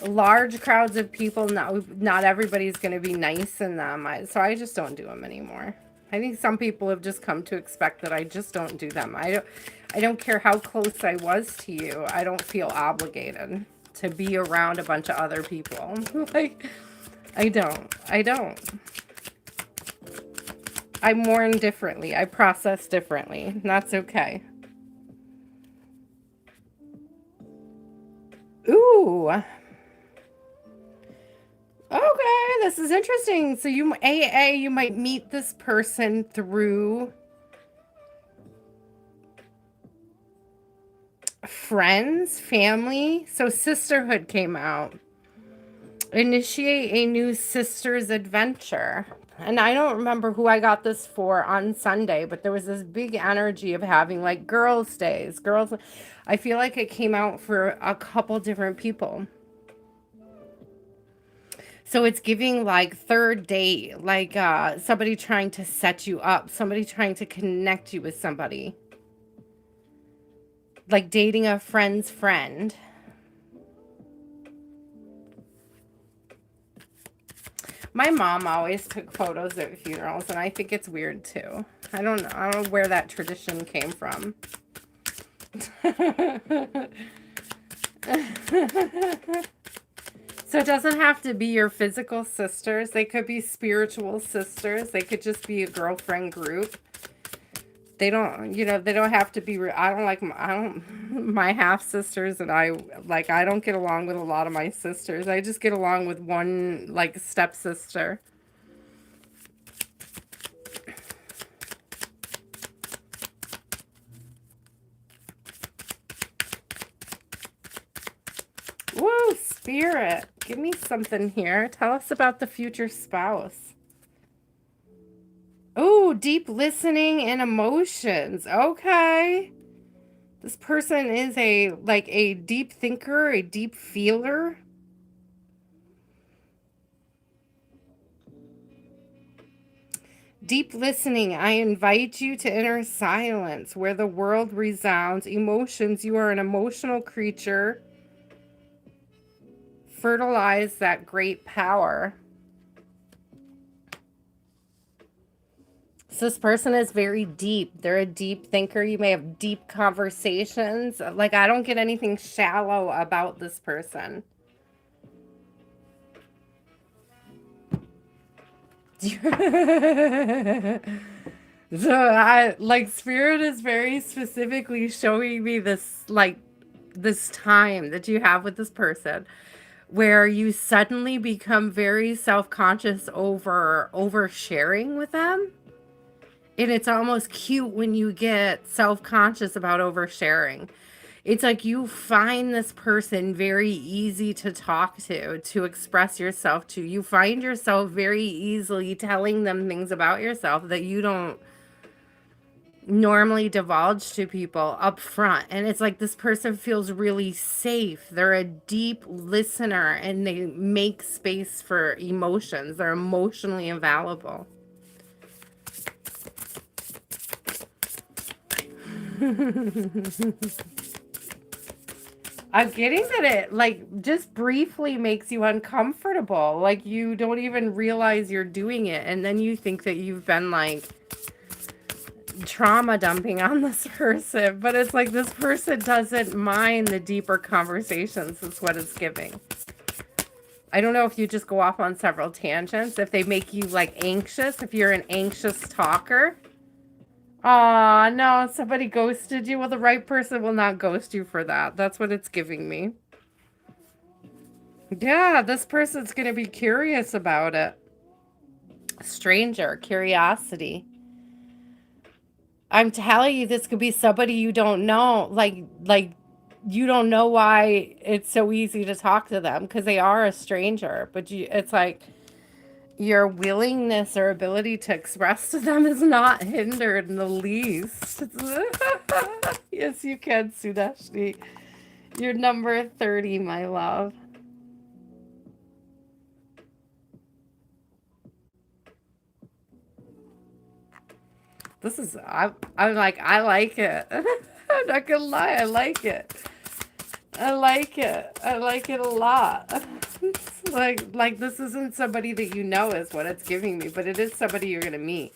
large crowds of people. Not everybody's going to be nice in them. So I just don't do them anymore. I think some people have just come to expect that I just don't do them. I don't care how close I was to you. I don't feel obligated to be around a bunch of other people. Like, I don't. I don't. I mourn differently. I process differently. And that's okay. Ooh. Okay, this is interesting. So you might meet this person through friends, family. So sisterhood came out. Initiate a new sister's adventure. And I don't remember who I got this for on Sunday, but there was this big energy of having like girls' days. I feel like it came out for a couple different people. So it's giving like third date, like somebody trying to set you up, somebody trying to connect you with somebody. Like dating a friend's friend. My mom always took photos at funerals, and I think it's weird too. I don't know where that tradition came from. So it doesn't have to be your physical sisters. They could be spiritual sisters. They could just be a girlfriend group. They don't have to be, I don't, my half sisters and I don't get along with a lot of my sisters. I just get along with one, like, stepsister. Whoa, spirit. Give me something here. Tell us about the future spouse. Oh, deep listening and emotions. Okay. This person is a deep thinker, a deep feeler. Deep listening. I invite you to inner silence where the world resounds. Emotions. You are an emotional creature. Fertilize that great power. So this person is very deep. They're a deep thinker. You may have deep conversations. Like, I don't get anything shallow about this person. So I like spirit is very specifically showing me this, like, this time that you have with this person where you suddenly become very self-conscious over oversharing with them, And it's almost cute when you get self-conscious about oversharing. It's like you find this person very easy to talk to express yourself to. You find yourself very easily telling them things about yourself that you don't normally divulge to people up front. And it's like this person feels really safe. They're a deep listener and they make space for emotions. They're emotionally available. I'm getting that it like just briefly makes you uncomfortable. Like you don't even realize you're doing it. And then you think that you've been like trauma dumping on this person. But it's like this person doesn't mind the deeper conversations. That's what it's giving. I don't know if you just go off on several tangents. If they make you like anxious. If you're an anxious talker. Aw, no, somebody ghosted you. Well, the right person will not ghost you for that. That's what it's giving me. Yeah, this person's going to be curious about it. Stranger, curiosity. I'm telling you, this could be somebody you don't know. Like you don't know why it's so easy to talk to them because they are a stranger. But it's like your willingness or ability to express to them is not hindered in the least. Yes, you can, Sudashni. You're number 30, my love. This is, I'm like, I like it. I'm not gonna lie, I like it. I like it. I like it a lot. like this isn't somebody that you know is what it's giving me, but it is somebody you're gonna meet.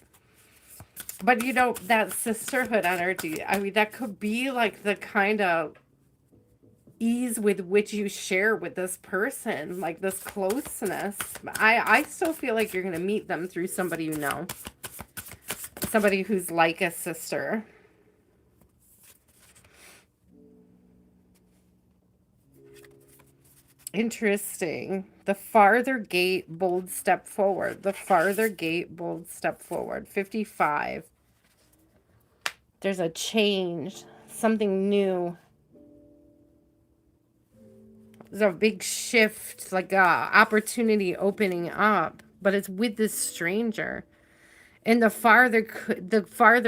But you know, that sisterhood energy, I mean, that could be like the kind of ease with which you share with this person, like this closeness. I still feel like you're gonna meet them through somebody you know. Somebody who's like a sister. Interesting. The farther gate, bold step forward. The farther gate, bold step forward. 55. There's a change. Something new. There's a big shift, like a opportunity opening up. But it's with this stranger. And the farther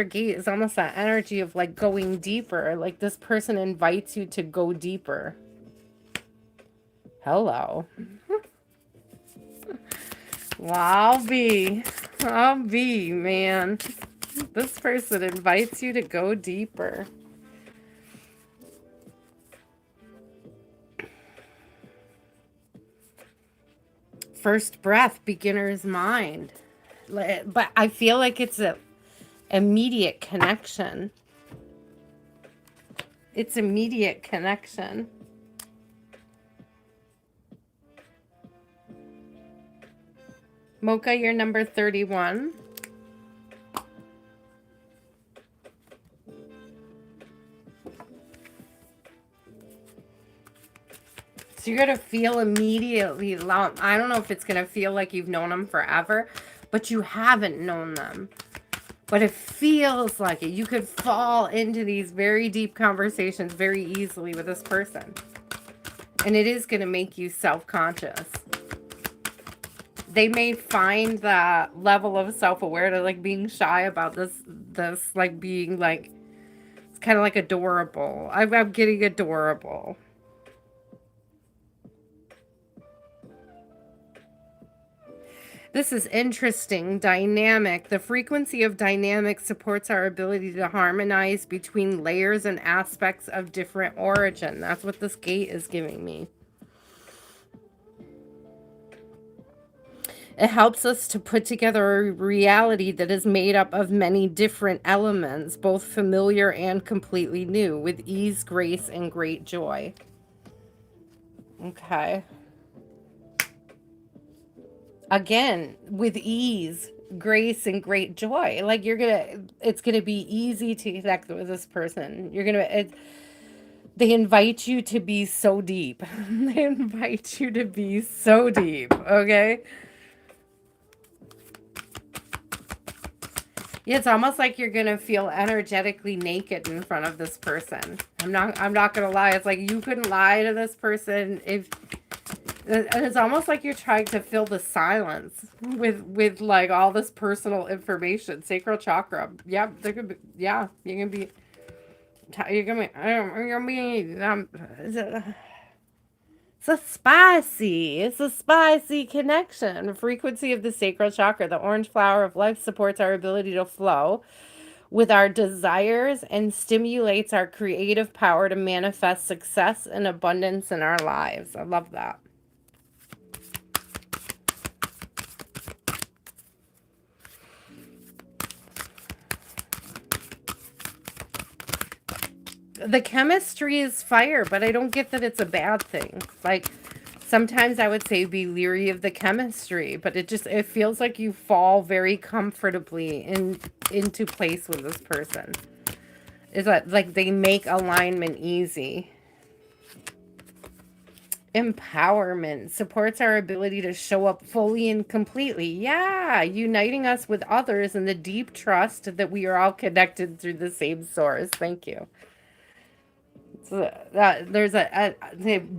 gate is almost that energy of like going deeper. Like this person invites you to go deeper. Hello. Well, I'll be, man. This person invites you to go deeper. First breath, beginner's mind. But I feel like it's a immediate connection. It's immediate connection. Mocha, you're number 31. So you're going to feel immediately, I don't know if it's going to feel like you've known them forever, but you haven't known them. But it feels like it. You could fall into these very deep conversations very easily with this person. And it is going to make you self-conscious. They may find that level of self-awareness, like being shy about this like being like, it's kind of like adorable. I'm getting adorable. This is interesting, dynamic. The frequency of dynamic supports our ability to harmonize between layers and aspects of different origin. That's what this gate is giving me. It helps us to put together a reality that is made up of many different elements, both familiar and completely new, with ease, grace, and great joy. Okay. Again, with ease, grace, and great joy. Like it's gonna be easy to connect with this person. They invite you to be so deep. They invite you to be so deep, okay? Yeah, it's almost like you're gonna feel energetically naked in front of this person. I'm not gonna lie. It's like you couldn't lie to this person if and it's almost like you're trying to fill the silence with like all this personal information. Sacral chakra. Yeah, there could be yeah, you're gonna be it's a spicy connection. The frequency of the sacral chakra, the orange flower of life, supports our ability to flow with our desires and stimulates our creative power to manifest success and abundance in our lives. I love that. The chemistry is fire, but I don't get that it's a bad thing. Like, sometimes I would say be leery of the chemistry, but it feels like you fall very comfortably into place with this person. Is that like they make alignment easy. Empowerment supports our ability to show up fully and completely. Yeah, uniting us with others in the deep trust that we are all connected through the same source. Thank you. So that there's a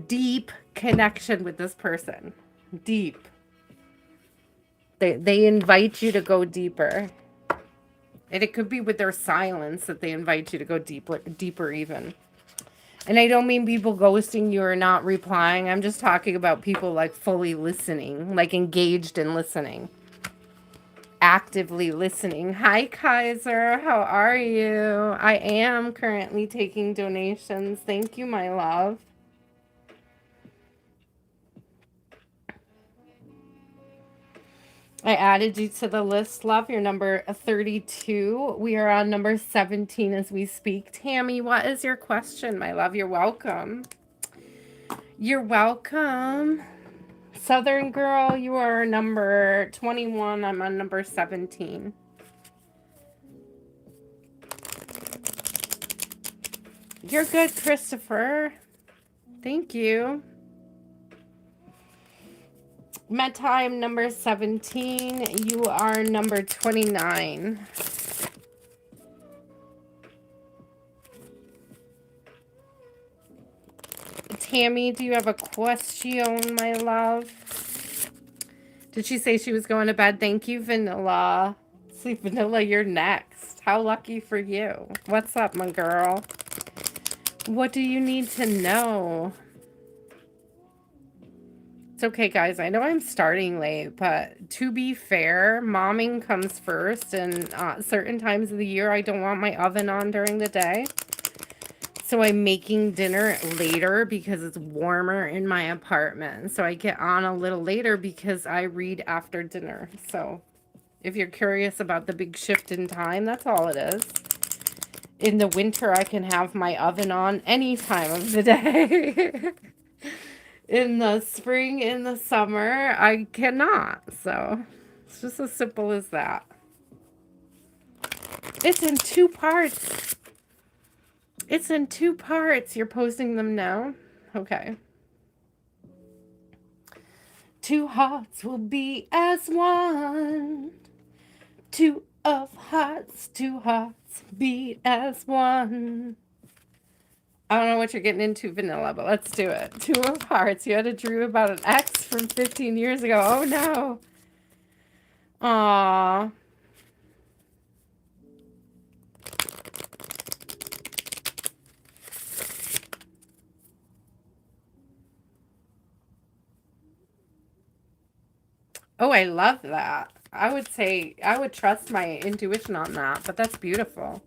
deep connection with this person. Deep. They invite you to go deeper. And it could be with their silence that they invite you to go deeper even. And I don't mean people ghosting you or not replying. I'm just talking about people like fully listening, like engaged in listening, actively listening. Hi, Kaiser. How are you? I am currently taking donations. Thank you, my love. I added you to the list, love. You're number 32. We are on number 17 as we speak. Tammy, what is your question, my love? You're welcome. You're welcome. Southern Girl, you are number 21. I'm on number 17. You're good, Christopher. Thank you. Met time number 17. You are number 29. Tammy, do you have a question, my love? Did she say she was going to bed? Thank you, Vanilla. Sleep, Vanilla, you're next. How lucky for you. What's up, my girl? What do you need to know? It's okay, guys. I know I'm starting late, but to be fair, momming comes first, and certain times of the year, I don't want my oven on during the day. So I'm making dinner later because it's warmer in my apartment. So I get on a little later because I read after dinner. So if you're curious about the big shift in time, that's all it is. In the winter, I can have my oven on any time of the day. In the spring, in the summer, I cannot. So it's just as simple as that. It's in 2 parts. It's in 2 parts. You're posting them now? Okay. 2 hearts will be as one. 2 of hearts, 2 hearts beat as one. I don't know what you're getting into, Vanilla, but let's do it. 2 of hearts. You had a dream about an ex from 15 years ago. Oh, no. Aww. Oh, I love that. I would say, I would trust my intuition on that, but that's beautiful.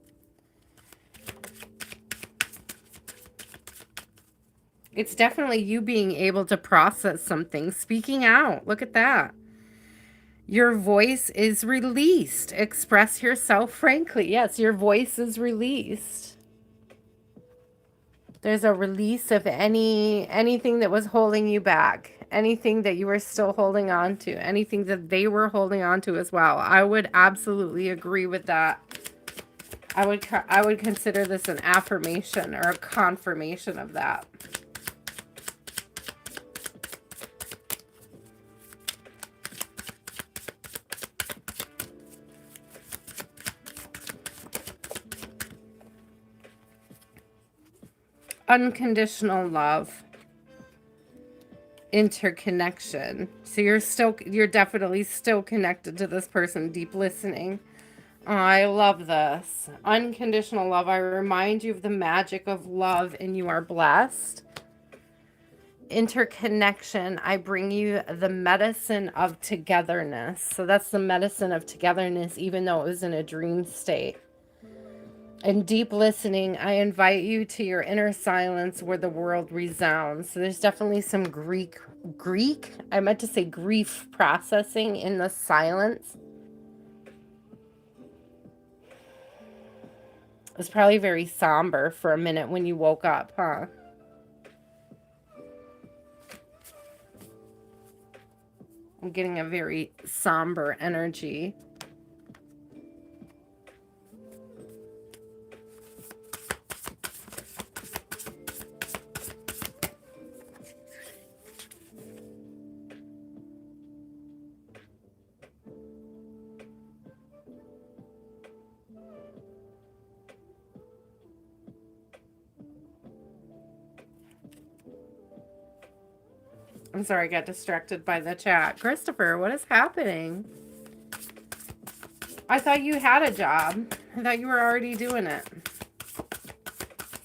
It's definitely you being able to process something, speaking out. Look at that. Your voice is released. Express yourself frankly. Yes, your voice is released. There's a release of anything that was holding you back, anything that you were still holding on to, anything that they were holding on to as well. I would absolutely agree with that. I would consider this an affirmation or a confirmation of that. unconditional love, interconnection. So you're definitely still connected to this person, deep listening. Oh, I love this. Unconditional love. I remind you of the magic of love and you are blessed. Interconnection. I bring you the medicine of togetherness. So that's the medicine of togetherness, even though it was in a dream state. And deep listening, I invite you to your inner silence where the world resounds. So there's definitely some Greek, I meant to say grief processing in the silence. It's probably very somber for a minute when you woke up, huh? I'm getting a very somber energy. I'm sorry, I got distracted by the chat. Christopher, what is happening? I thought you had a job. I thought you were already doing it.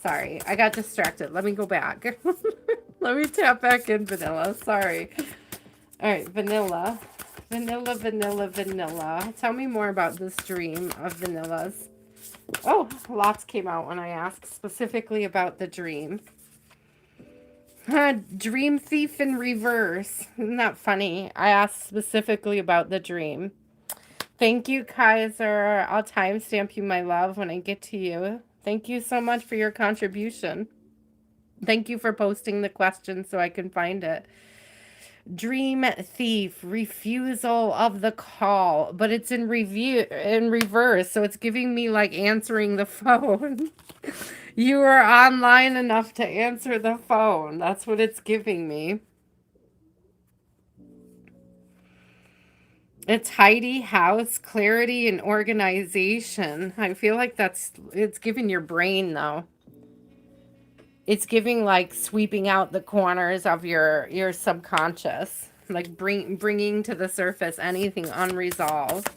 Sorry, I got distracted. Let me go back. Let me tap back in, Vanilla. Sorry. All right, Vanilla. Vanilla, Vanilla, Vanilla. Tell me more about this dream of Vanilla's. Oh, lots came out when I asked specifically about the dream. Dream thief in reverse. Isn't that funny? I asked specifically about the dream. Thank you, Kaiser. I'll timestamp you, my love, when I get to you. Thank you so much for your contribution. Thank you for posting the question so I can find it. Dream thief, refusal of the call, but it's in reverse, so it's giving me like answering the phone. You are online enough to answer the phone. That's what it's giving me. A tidy house, clarity, and organization. I feel like it's giving your brain, though. It's giving like sweeping out the corners of your subconscious, like bringing to the surface anything unresolved.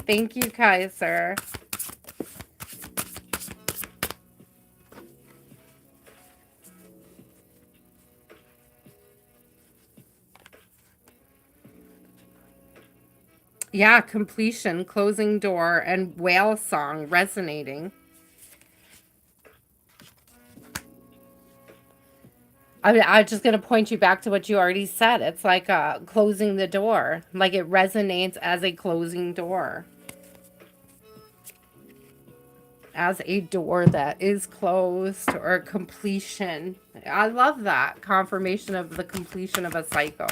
Thank you, Kaiser. Yeah, completion, closing door, and whale song resonating. I'm just going to point you back to what you already said. It's like closing the door. Like it resonates as a closing door. As a door that is closed or completion. I love that. Confirmation of the completion of a cycle.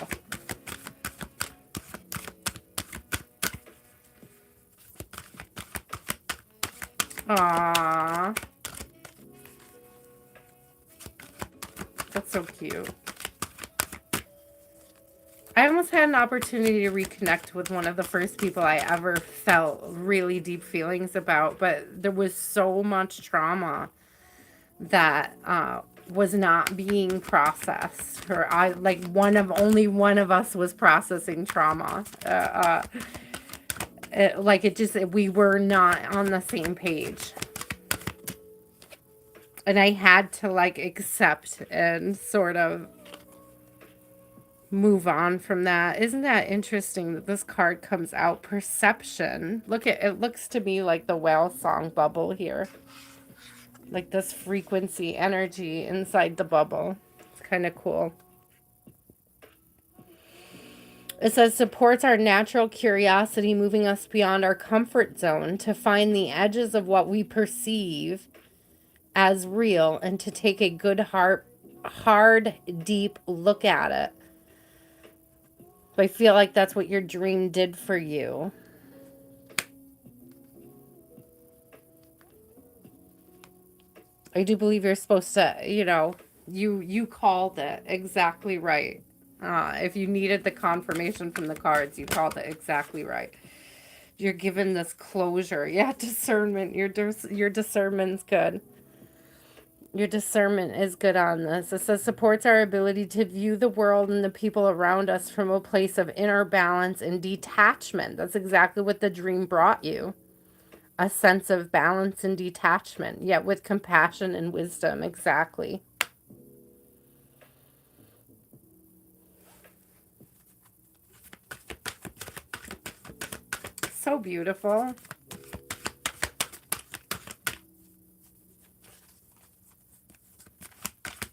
Aww. That's so cute. I almost had an opportunity to reconnect with one of the first people I ever felt really deep feelings about, but there was so much trauma that was not being processed. Or only one of us was processing trauma. We were not on the same page. And I had to like accept and sort of move on from that. Isn't that interesting that this card comes out? Perception. Look at it, looks to me like the whale song bubble here. Like this frequency energy inside the bubble. It's kind of cool. It says supports our natural curiosity, moving us beyond our comfort zone to find the edges of what we perceive as real and to take a good hard, deep look at it. I feel like that's what your dream did for you. I do believe you're supposed to, you called it exactly right. If you needed the confirmation from the cards, you called it exactly right. you're given this closure. Yeah, discernment. Your discernment's good. Your discernment is good on this. It says supports our ability to view the world and the people around us from a place of inner balance and detachment. That's exactly what the dream brought you. A sense of balance and detachment, yet with compassion and wisdom. Exactly. So beautiful.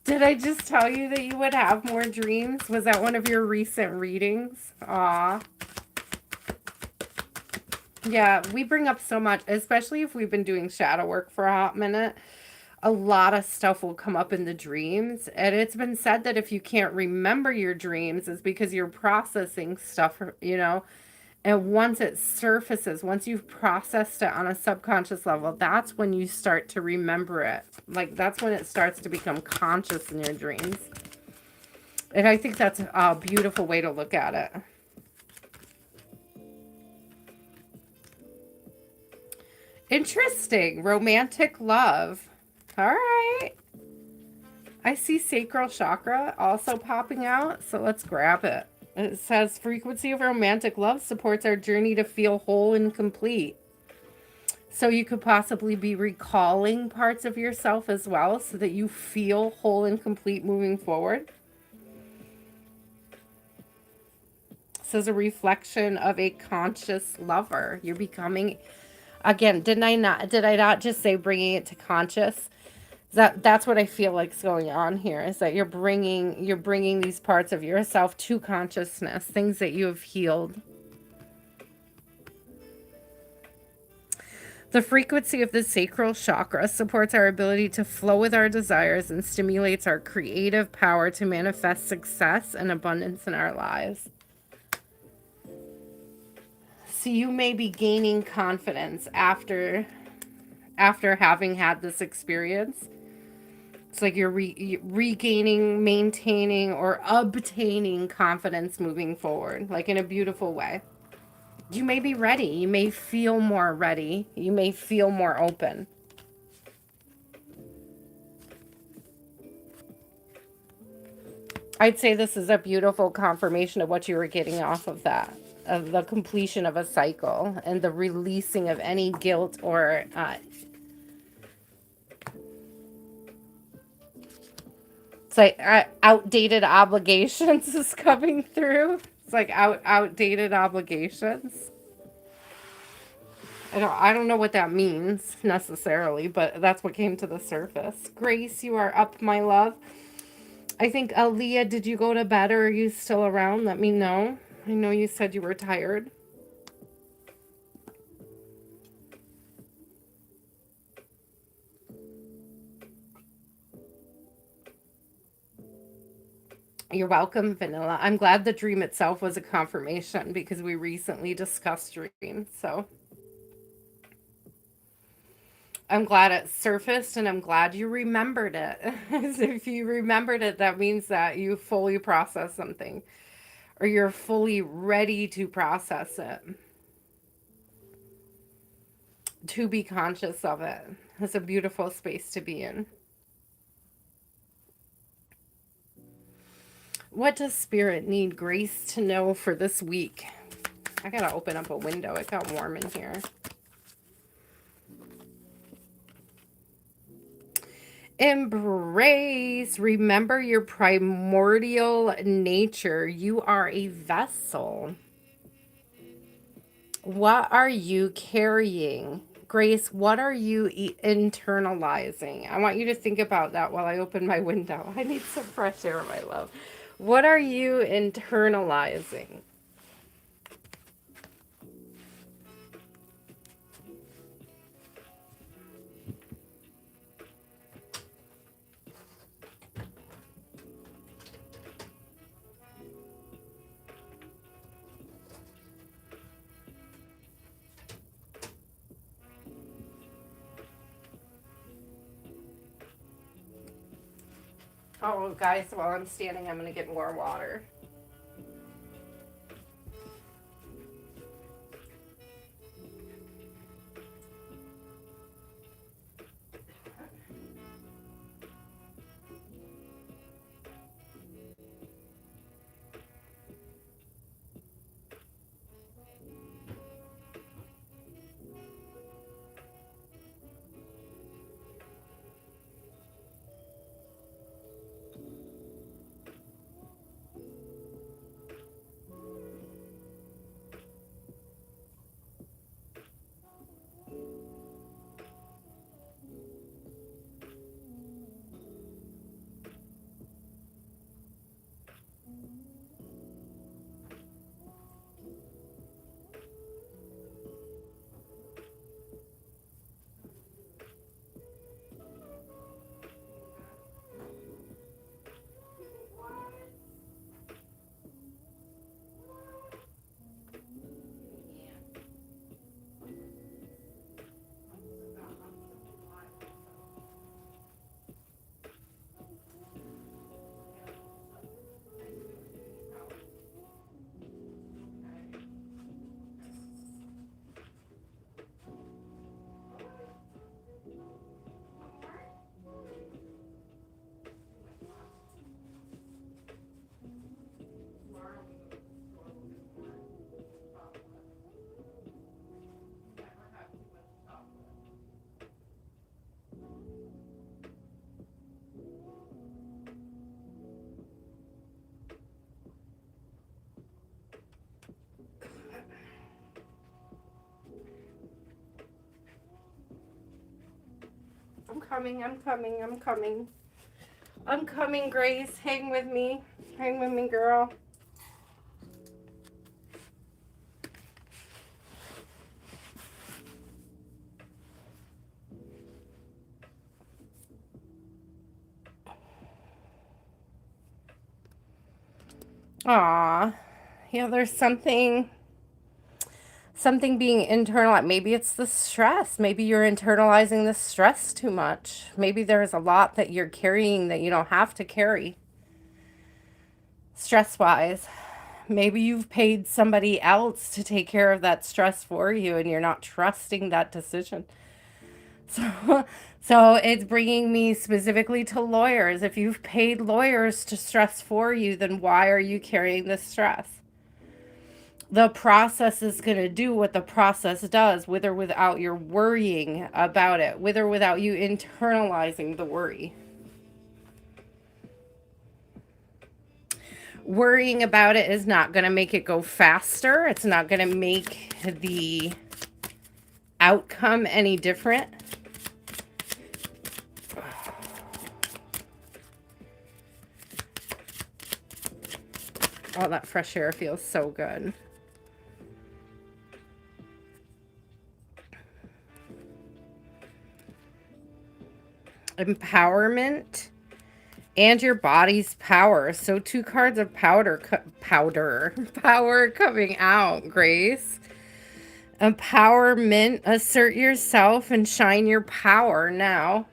Did I just tell you that you would have more dreams? Was that one of your recent readings? Aw. Yeah, we bring up so much, especially if we've been doing shadow work for a hot minute. A lot of stuff will come up in the dreams. And it's been said that if you can't remember your dreams, it's because you're processing stuff, you know. And once it surfaces, once you've processed it on a subconscious level, that's when you start to remember it. Like, that's when it starts to become conscious in your dreams. And I think that's a beautiful way to look at it. Interesting. Romantic love. All right. I see sacral chakra also popping out, so let's grab it. It says frequency of romantic love supports our journey to feel whole and complete. So you could possibly be recalling parts of yourself as well so that you feel whole and complete moving forward. This is a reflection of a conscious lover. You're becoming, again, did I not just say bringing it to conscious? That's what I feel like is going on here, is that you're bringing these parts of yourself to consciousness, things that you have healed. The frequency of the sacral chakra supports our ability to flow with our desires and stimulates our creative power to manifest success and abundance in our lives. So you may be gaining confidence after having had this experience. It's like you're regaining, maintaining, or obtaining confidence moving forward, like in a beautiful way. You may be ready. You may feel more ready. You may feel more open. I'd say this is a beautiful confirmation of what you were getting off of that, of the completion of a cycle and the releasing of any guilt or it's like outdated obligations is coming through. It's like outdated obligations. I don't know what that means necessarily, but that's what came to the surface. Grace, you are up, my love. I think, Aaliyah, did you go to bed or are you still around? Let me know. I know you said you were tired. You're welcome, Vanilla. I'm glad the dream itself was a confirmation because we recently discussed dreams. So I'm glad it surfaced and I'm glad you remembered it. If you remembered it, that means that you fully processed something or you're fully ready to process it, to be conscious of it. It's a beautiful space to be in. What does Spirit need Grace to know for this week? I gotta open up a window. It got warm in here. Embrace. Remember your primordial nature. You are a vessel. What are you carrying? Grace, what are you internalizing? I want you to think about that while I open my window. I need some fresh air, my love. What are you internalizing? Oh, guys, while I'm standing, I'm going to get more water. coming, I'm coming, I'm coming. I'm coming, Grace. Hang with me. Hang with me, girl. Aw. Yeah, there's something being internal. Maybe it's the stress. Maybe you're internalizing the stress too much. Maybe there's a lot that you're carrying that you don't have to carry, stress wise. Maybe you've paid somebody else to take care of that stress for you and you're not trusting that decision. So, so it's bringing me specifically to lawyers. If you've paid lawyers to stress for you, then why are you carrying this stress? The process is going to do what the process does, with or without your worrying about it, with or without you internalizing the worry. Worrying about it is not going to make it go faster. It's not going to make the outcome any different. Oh, that fresh air feels so good. Empowerment and your body's power. So 2 cards of power coming out, Grace. Empowerment, assert yourself and shine your power now.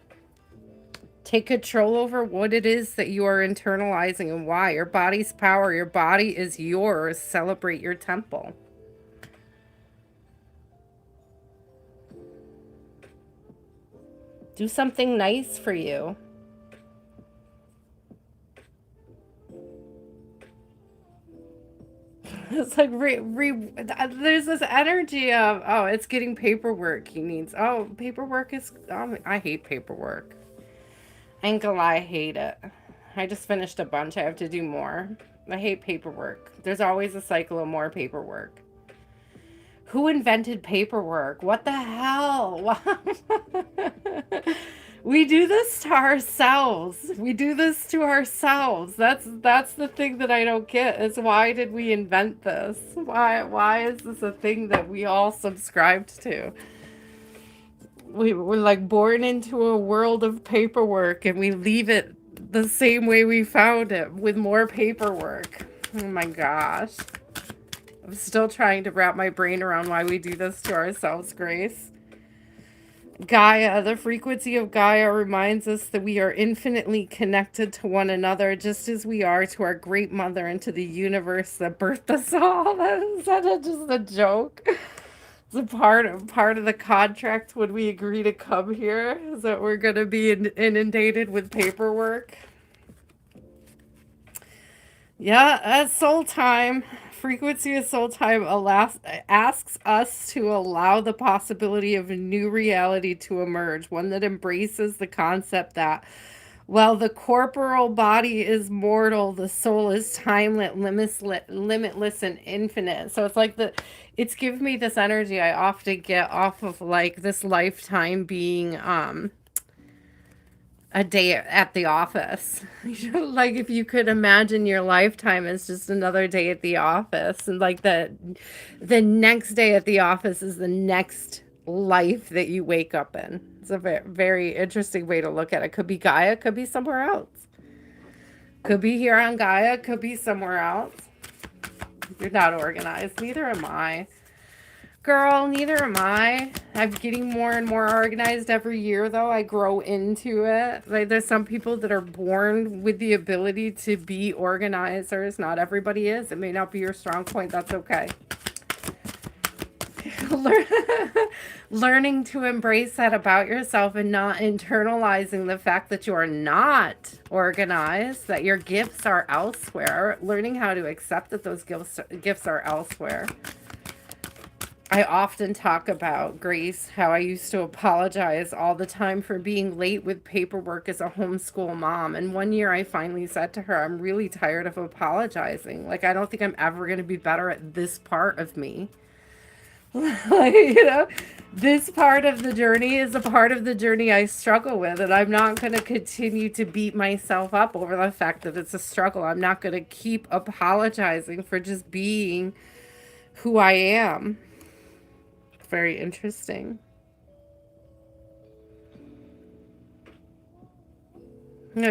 Take control over what it is that you are internalizing and why. Your body's power, your body is yours. Celebrate your temple. Do something nice for you. It's like there's this energy of, oh, it's getting paperwork he needs. Oh, paperwork is, I hate paperwork. I ain't gonna lie, I hate it. I just finished a bunch. I have to do more. I hate paperwork. There's always a cycle of more paperwork. Who invented paperwork? What the hell? We do this to ourselves. We do this to ourselves. That's the thing that I don't get, is why did we invent this? Why is this a thing that we all subscribed to? We were like born into a world of paperwork and we leave it the same way we found it, with more paperwork. Oh my gosh. I'm still trying to wrap my brain around why we do this to ourselves, Grace. Gaia, the frequency of Gaia reminds us that we are infinitely connected to one another, just as we are to our great mother and to the universe that birthed us all. Is that just a joke? It's a part of the contract when we agree to come here, is that we're going to be inundated with paperwork. Yeah, soul time. Frequency of soul time asks us to allow the possibility of a new reality to emerge, one that embraces the concept that while the corporal body is mortal, the soul is timeless, limitless, and infinite. So it's like it's given me this energy I often get off of like this lifetime being a day at the office. Like if you could imagine your lifetime as just another day at the office, and like the next day at the office is the next life that you wake up in. It's a very, very interesting way to look at it. Could be Gaia, could be somewhere else. Could be here on Gaia, could be somewhere else. You're not organized. Neither am I. Girl, neither am I. I'm getting more and more organized every year, though. I grow into it. Like, there's some people that are born with the ability to be organizers. Not everybody is. It may not be your strong point. That's okay. Learning to embrace that about yourself and not internalizing the fact that you are not organized, that your gifts are elsewhere. Learning how to accept that those gifts are elsewhere. I often talk about, Grace, how I used to apologize all the time for being late with paperwork as a homeschool mom. And one year I finally said to her, I'm really tired of apologizing. Like, I don't think I'm ever going to be better at this part of me. Like, you know, this part of the journey is a part of the journey I struggle with, and I'm not going to continue to beat myself up over the fact that it's a struggle. I'm not going to keep apologizing for just being who I am. Very interesting.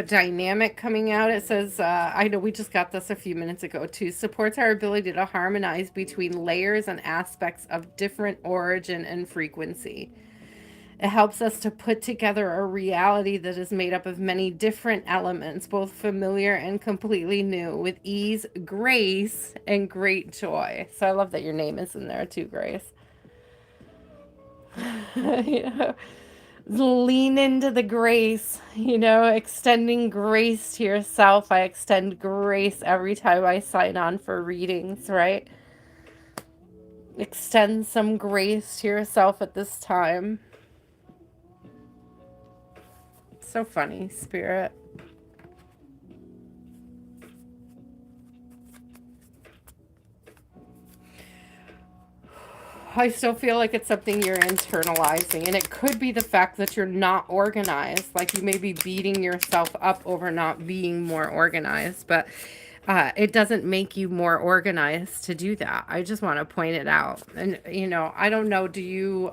Dynamic coming out. It says, I know we just got this a few minutes ago too. Supports our ability to harmonize between layers and aspects of different origin and frequency. It helps us to put together a reality that is made up of many different elements, both familiar and completely new, with ease, grace, and great joy. So I love that your name is in there too, Grace. You know, lean into the grace, extending grace to yourself. I extend grace every time I sign on for readings, right? Extend some grace to yourself at this time. So funny, Spirit. I still feel like it's something you're internalizing, and it could be the fact that you're not organized. Like you may be beating yourself up over not being more organized, but it doesn't make you more organized to do that. I just want to point it out. And, I don't know,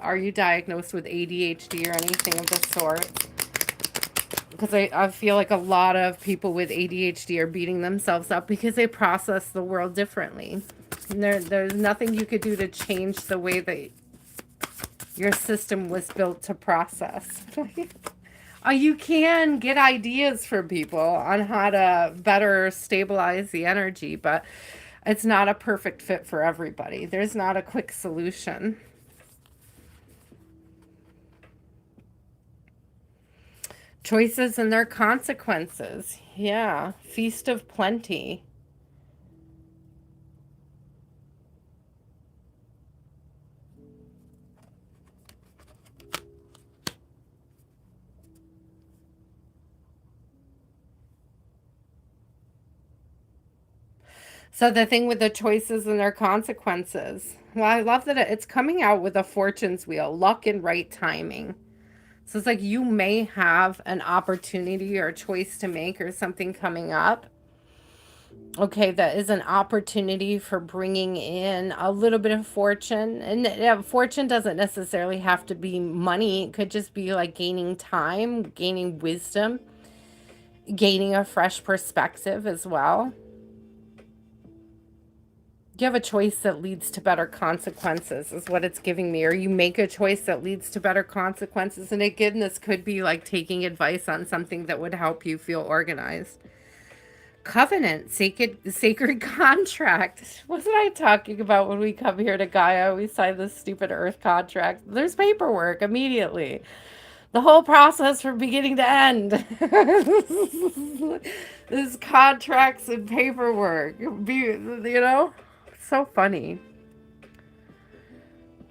are you diagnosed with ADHD or anything of the sort? Because I feel like a lot of people with ADHD are beating themselves up because they process the world differently. And there's nothing you could do to change the way that your system was built to process. You can get ideas from people on how to better stabilize the energy, but it's not a perfect fit for everybody. There's not a quick solution. Choices and their consequences. Yeah. Feast of plenty. So the thing with the choices and their consequences. Well, I love that it's coming out with a fortune's wheel, luck and right timing. So it's like you may have an opportunity or a choice to make or something coming up. Okay, that is an opportunity for bringing in a little bit of fortune. And fortune doesn't necessarily have to be money. It could just be like gaining time, gaining wisdom, gaining a fresh perspective as well. You have a choice that leads to better consequences is what it's giving me, or you make a choice that leads to better consequences. And again, this could be like taking advice on something that would help you feel organized. Covenant, sacred contract. Wasn't I talking about when we come here to Gaia, we sign this stupid earth contract? There's paperwork immediately. The whole process from beginning to end. There's contracts and paperwork. So funny.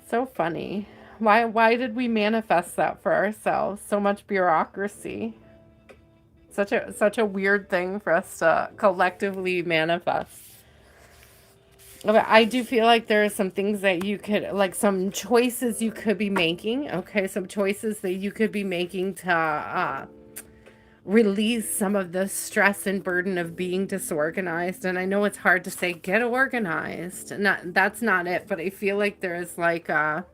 So funny. Why did we manifest that for ourselves? So much bureaucracy. Such a weird thing for us to collectively manifest. But I do feel like there are some things that you could, like some choices you could be making. Okay, some choices that you could be making to release some of the stress and burden of being disorganized. And I know it's hard to say get organized. That's not it, but I feel like there's like a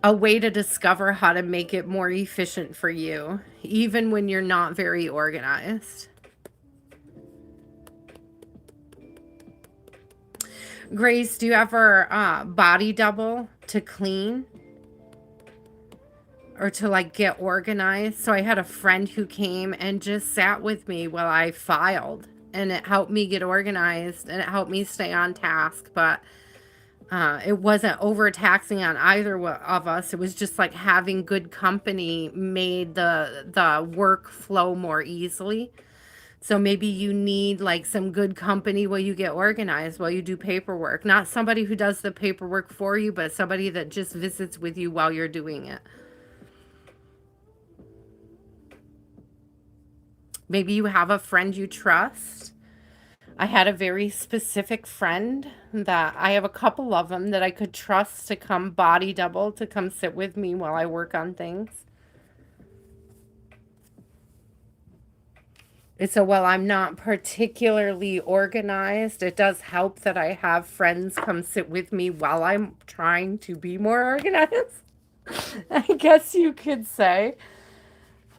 way to discover how to make it more efficient for you, even when you're not very organized. Grace, do you ever body double to clean or to like get organized? So I had a friend who came and just sat with me while I filed, and it helped me get organized and it helped me stay on task. But it wasn't overtaxing on either of us. It was just like having good company made the work flow more easily. So maybe you need like some good company while you get organized, while you do paperwork. Not somebody who does the paperwork for you, but somebody that just visits with you while you're doing it. Maybe you have a friend you trust. I had a very specific friend that I have a couple of them that I could trust to come body double, to come sit with me while I work on things. So while I'm not particularly organized, it does help that I have friends come sit with me while I'm trying to be more organized. I guess you could say.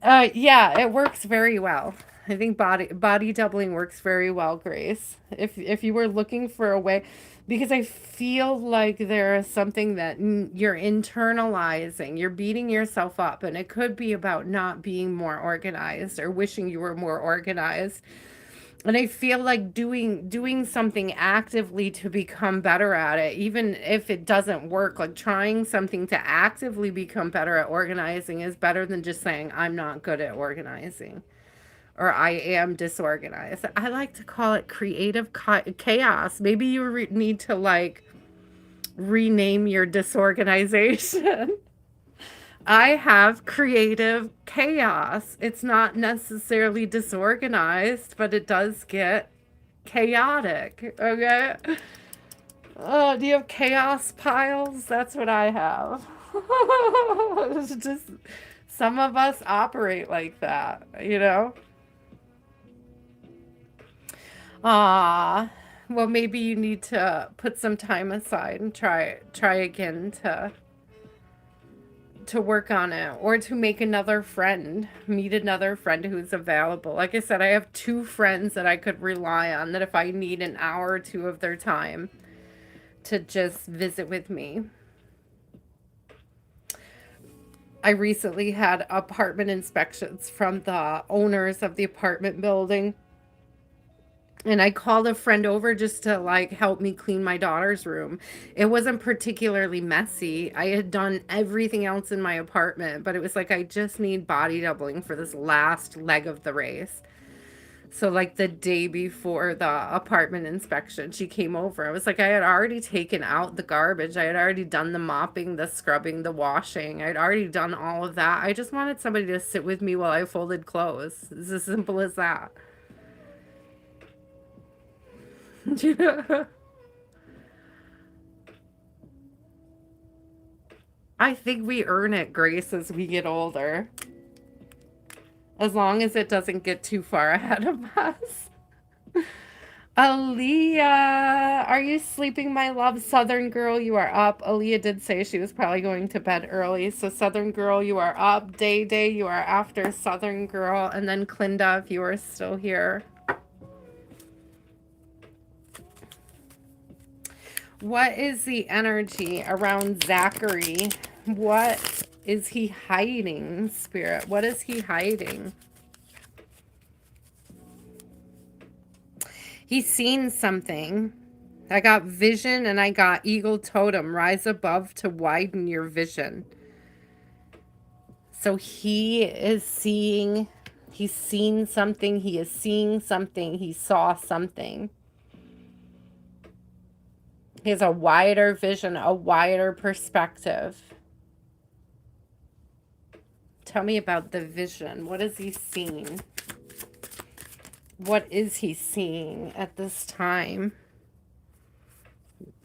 Yeah, it works very well. I think body doubling works very well, Grace. If you were looking for a way, because I feel like there is something that you're internalizing, you're beating yourself up, and it could be about not being more organized or wishing you were more organized. And I feel like doing something actively to become better at it, even if it doesn't work, like trying something to actively become better at organizing is better than just saying, I'm not good at organizing or I am disorganized. I like to call it creative chaos. Maybe you need to like rename your disorganization. I have creative chaos. It's not necessarily disorganized, but it does get chaotic. Okay. Do you have chaos piles? That's what I have. It's just some of us operate like that, you know? Ah, well, maybe you need to put some time aside and try again to work on it, or to make another friend, meet another friend who's available. Like I said, I have two friends that I could rely on, that if I need an hour or two of their time to just visit with me. I recently had apartment inspections from the owners of the apartment building. And I called a friend over just to like help me clean my daughter's room. It wasn't particularly messy. I had done everything else in my apartment, but it was like I just need body doubling for this last leg of the race. So like the day before the apartment inspection, she came over. I was like, I had already taken out the garbage. I had already done the mopping, the scrubbing, the washing. I'd already done all of that. I just wanted somebody to sit with me while I folded clothes. It's as simple as that. I think we earn it, Grace, as we get older. As long as it doesn't get too far ahead of us. Aaliyah, are you sleeping, my love? Southern Girl, you are up. Aaliyah did say she was probably going to bed early. So Southern Girl, you are up. Day Day, you are after Southern Girl. And then Clinda, if you are still here. What is the energy around Zachary? What is he hiding, Spirit? What is he hiding? He's seen something. I got vision and I got eagle totem. Rise above to widen your vision. So he is seeing, he's seen something. He is seeing something. He saw something. He has a wider vision, a wider perspective. Tell me about the vision. What is he seeing? What is he seeing at this time?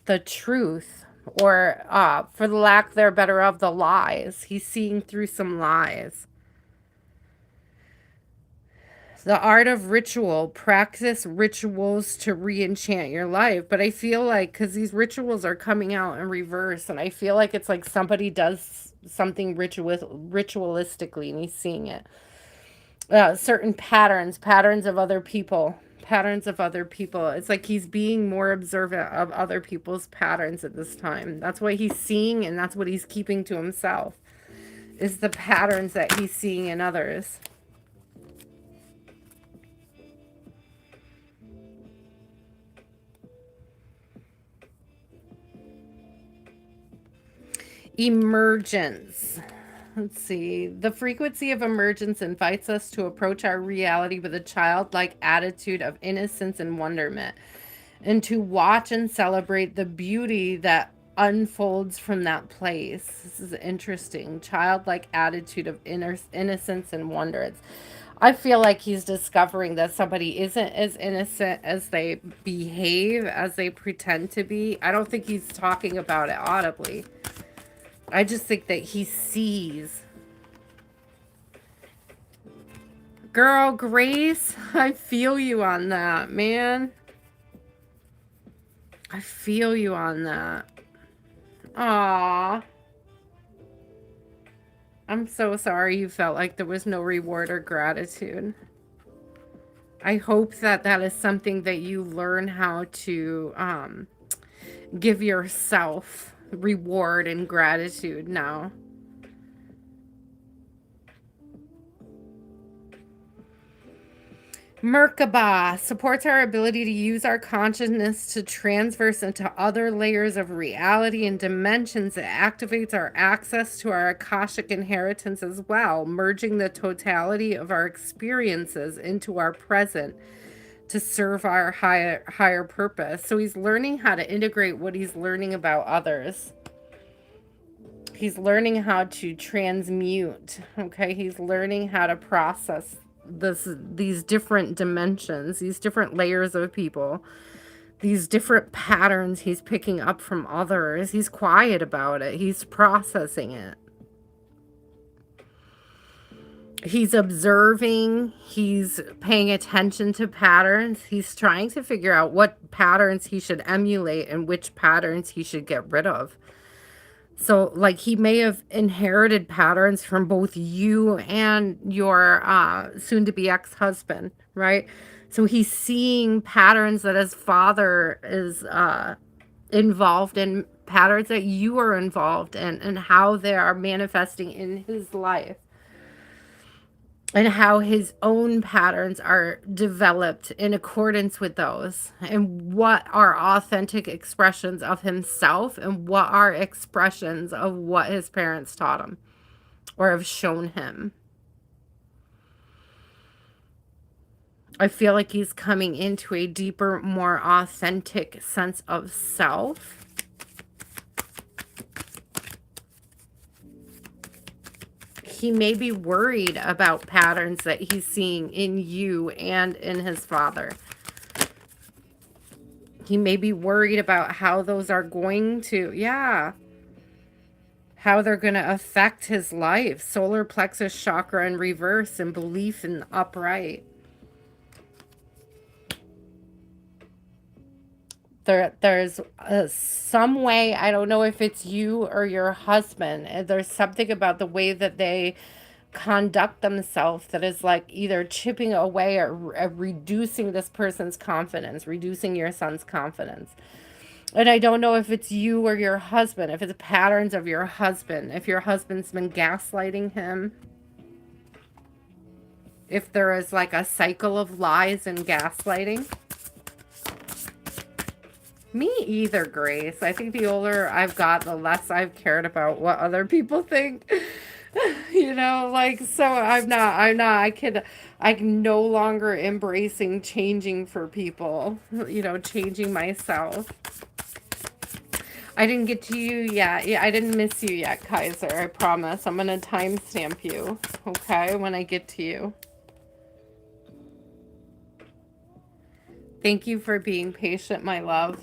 The truth, or for the lack thereof, of the lies. He's seeing through some lies. The art of ritual. Practice rituals to re-enchant your life. But I feel like, because these rituals are coming out in reverse, and I feel like it's like somebody does something ritualistically and he's seeing it. Certain patterns of other people. It's like he's being more observant of other people's patterns at this time. That's what he's seeing, and that's what he's keeping to himself, is the patterns that he's seeing in others. Emergence. Let's see. The frequency of emergence invites us to approach our reality with a childlike attitude of innocence and wonderment, and to watch and celebrate the beauty that unfolds from that place. This is interesting. Childlike attitude of innocence and wonder. I feel like he's discovering that somebody isn't as innocent as they behave, as they pretend to be. I don't think he's talking about it audibly. I just think that he sees. Girl, Grace, I feel you on that, man. I feel you on that. Aww. I'm so sorry you felt like there was no reward or gratitude. I hope that that is something that you learn how to give yourself reward and gratitude now. Merkaba supports our ability to use our consciousness to transverse into other layers of reality and dimensions. It activates our access to our Akashic inheritance as well, merging the totality of our experiences into our present to serve our higher purpose. So he's learning how to integrate what he's learning about others. He's learning how to transmute, okay? He's learning how to process these different dimensions, these different layers of people, these different patterns he's picking up from others. He's quiet about it. He's processing it. He's observing, he's paying attention to patterns. He's trying to figure out what patterns he should emulate and which patterns he should get rid of. So, like, he may have inherited patterns from both you and your soon-to-be ex-husband, right? So he's seeing patterns that his father is involved in, patterns that you are involved in, and how they are manifesting in his life. And how his own patterns are developed in accordance with those, and what are authentic expressions of himself and what are expressions of what his parents taught him or have shown him. I feel like he's coming into a deeper, more authentic sense of self. He may be worried about patterns that he's seeing in you and in his father. He may be worried about how those are going to, how they're going to affect his life. Solar plexus chakra in reverse and belief in the upright. There's some way, I don't know if it's you or your husband, there's something about the way that they conduct themselves that is like either chipping away or reducing this person's confidence, reducing your son's confidence. And I don't know if it's you or your husband, if it's patterns of your husband, if your husband's been gaslighting him, if there is like a cycle of lies and gaslighting. Me either, Grace. I think the older I've got, the less I've cared about what other people think. You know, like, so I'm no longer embracing changing for people, you know, changing myself. I didn't get to you yet. Yeah, I didn't miss you yet, Kaiser. I promise. I'm going to timestamp you, okay, when I get to you. Thank you for being patient, my love.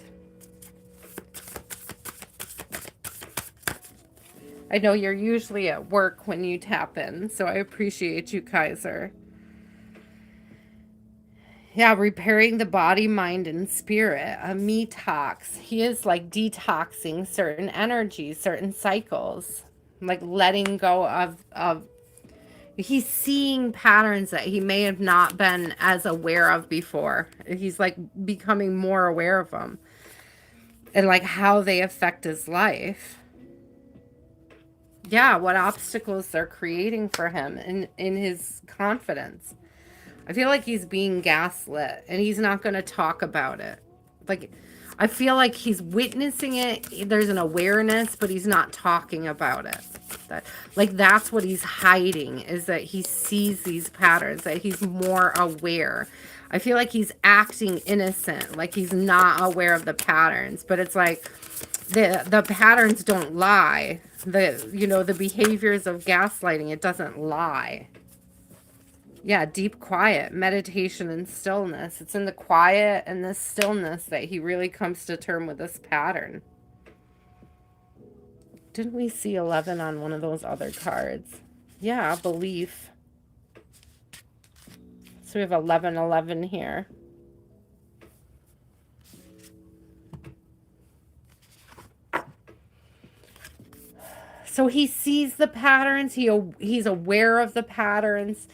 I know you're usually at work when you tap in, so I appreciate you, Kaiser. Yeah, repairing the body, mind, and spirit. A detox. He is like detoxing certain energies, certain cycles, like letting go of. He's seeing patterns that he may have not been as aware of before. He's like becoming more aware of them and like how they affect his life. Yeah, what obstacles they're creating for him in his confidence. I feel like he's being gaslit and he's not going to talk about it. Like, I feel like he's witnessing it. There's an awareness, but he's not talking about it. That's what he's hiding, is that he sees these patterns, that he's more aware. I feel like he's acting innocent, like he's not aware of the patterns, but it's like the patterns don't lie. The behaviors of gaslighting, it doesn't lie. Yeah, deep quiet, meditation and stillness. It's in the quiet and the stillness that he really comes to term with this pattern. Didn't we see 11 on one of those other cards? Yeah, belief. So we have 1111 here. So he sees the patterns. He's aware of the patterns.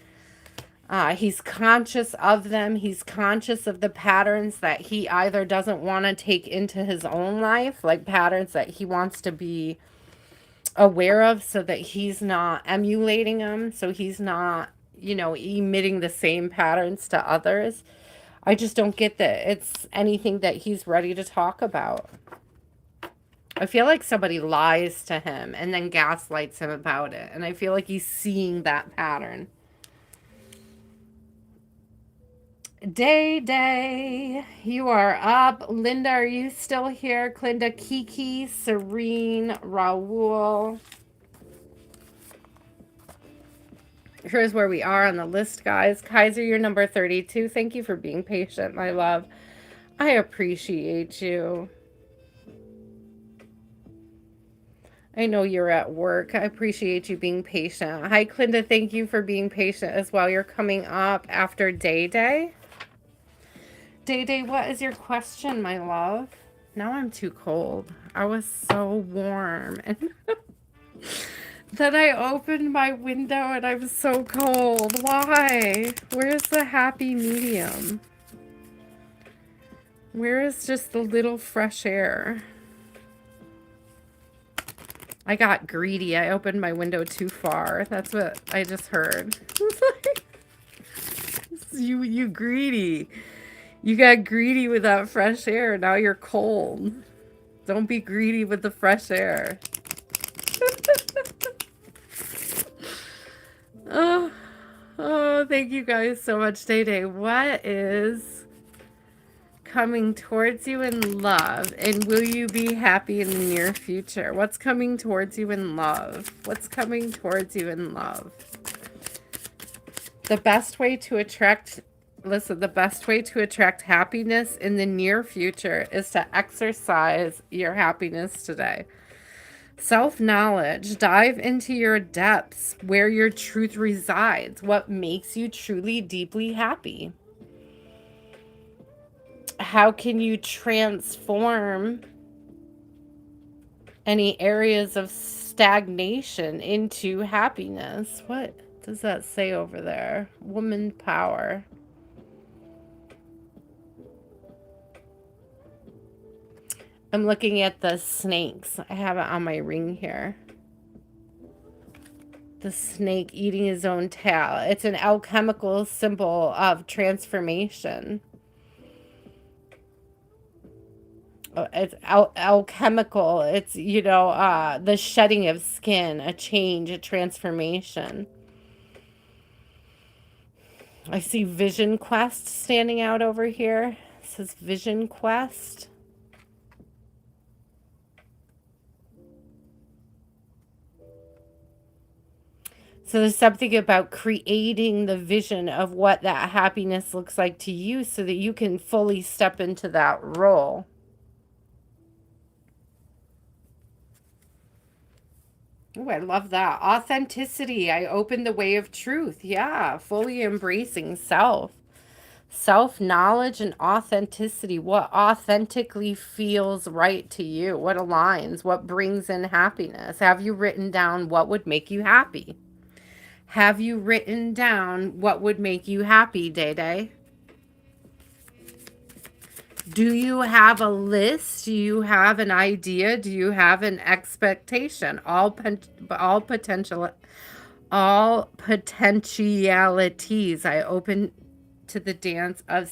He's conscious of them. He's conscious of the patterns that he either doesn't want to take into his own life, like patterns that he wants to be aware of so that he's not emulating them, so he's not, you know, emitting the same patterns to others. I just don't get that it's anything that he's ready to talk about. I feel like somebody lies to him and then gaslights him about it, and I feel like he's seeing that pattern. Day, you are up. Linda, are you still here? Clinda, Kiki, Serene, Raul. Here's where we are on the list, guys. Kaiser, you're number 32. Thank you for being patient, my love. I appreciate you. I know you're at work. I appreciate you being patient. Hi, Clinda. Thank you for being patient as well. You're coming up after Day. Day, what is your question, my love? Now I'm too cold. I was so warm. And then I opened my window and I'm so cold. Why? Where's the happy medium? Where is just the little fresh air? I got greedy. I opened my window too far. That's what I just heard. You greedy. You got greedy with that fresh air. Now you're cold. Don't be greedy with the fresh air. Oh, thank you guys so much, Day. What is coming towards you in love? And will you be happy in the near future? What's coming towards you in love? What's coming towards you in love? The best way to attract, listen, the best way to attract happiness in the near future is to exercise your happiness today. Self-knowledge, dive into your depths, where your truth resides, what makes you truly, deeply happy. How can you transform any areas of stagnation into happiness? What does that say over there? Woman power. I'm looking at the snakes. I have it on my ring here. The snake eating his own tail. It's an alchemical symbol of transformation. It's alchemical. It's, you know, the shedding of skin, a change, a transformation. I see Vision Quest standing out over here. It says Vision Quest. So there's something about creating the vision of what that happiness looks like to you so that you can fully step into that role. Oh, I love that. Authenticity. I opened the way of truth. Yeah, fully embracing self. Self-knowledge and authenticity. What authentically feels right to you? What aligns? What brings in happiness? Have you written down what would make you happy? Have you written down what would make you happy, Day? Do you have a list? Do you have an idea? Do you have an expectation? All potentialities. I open to the dance of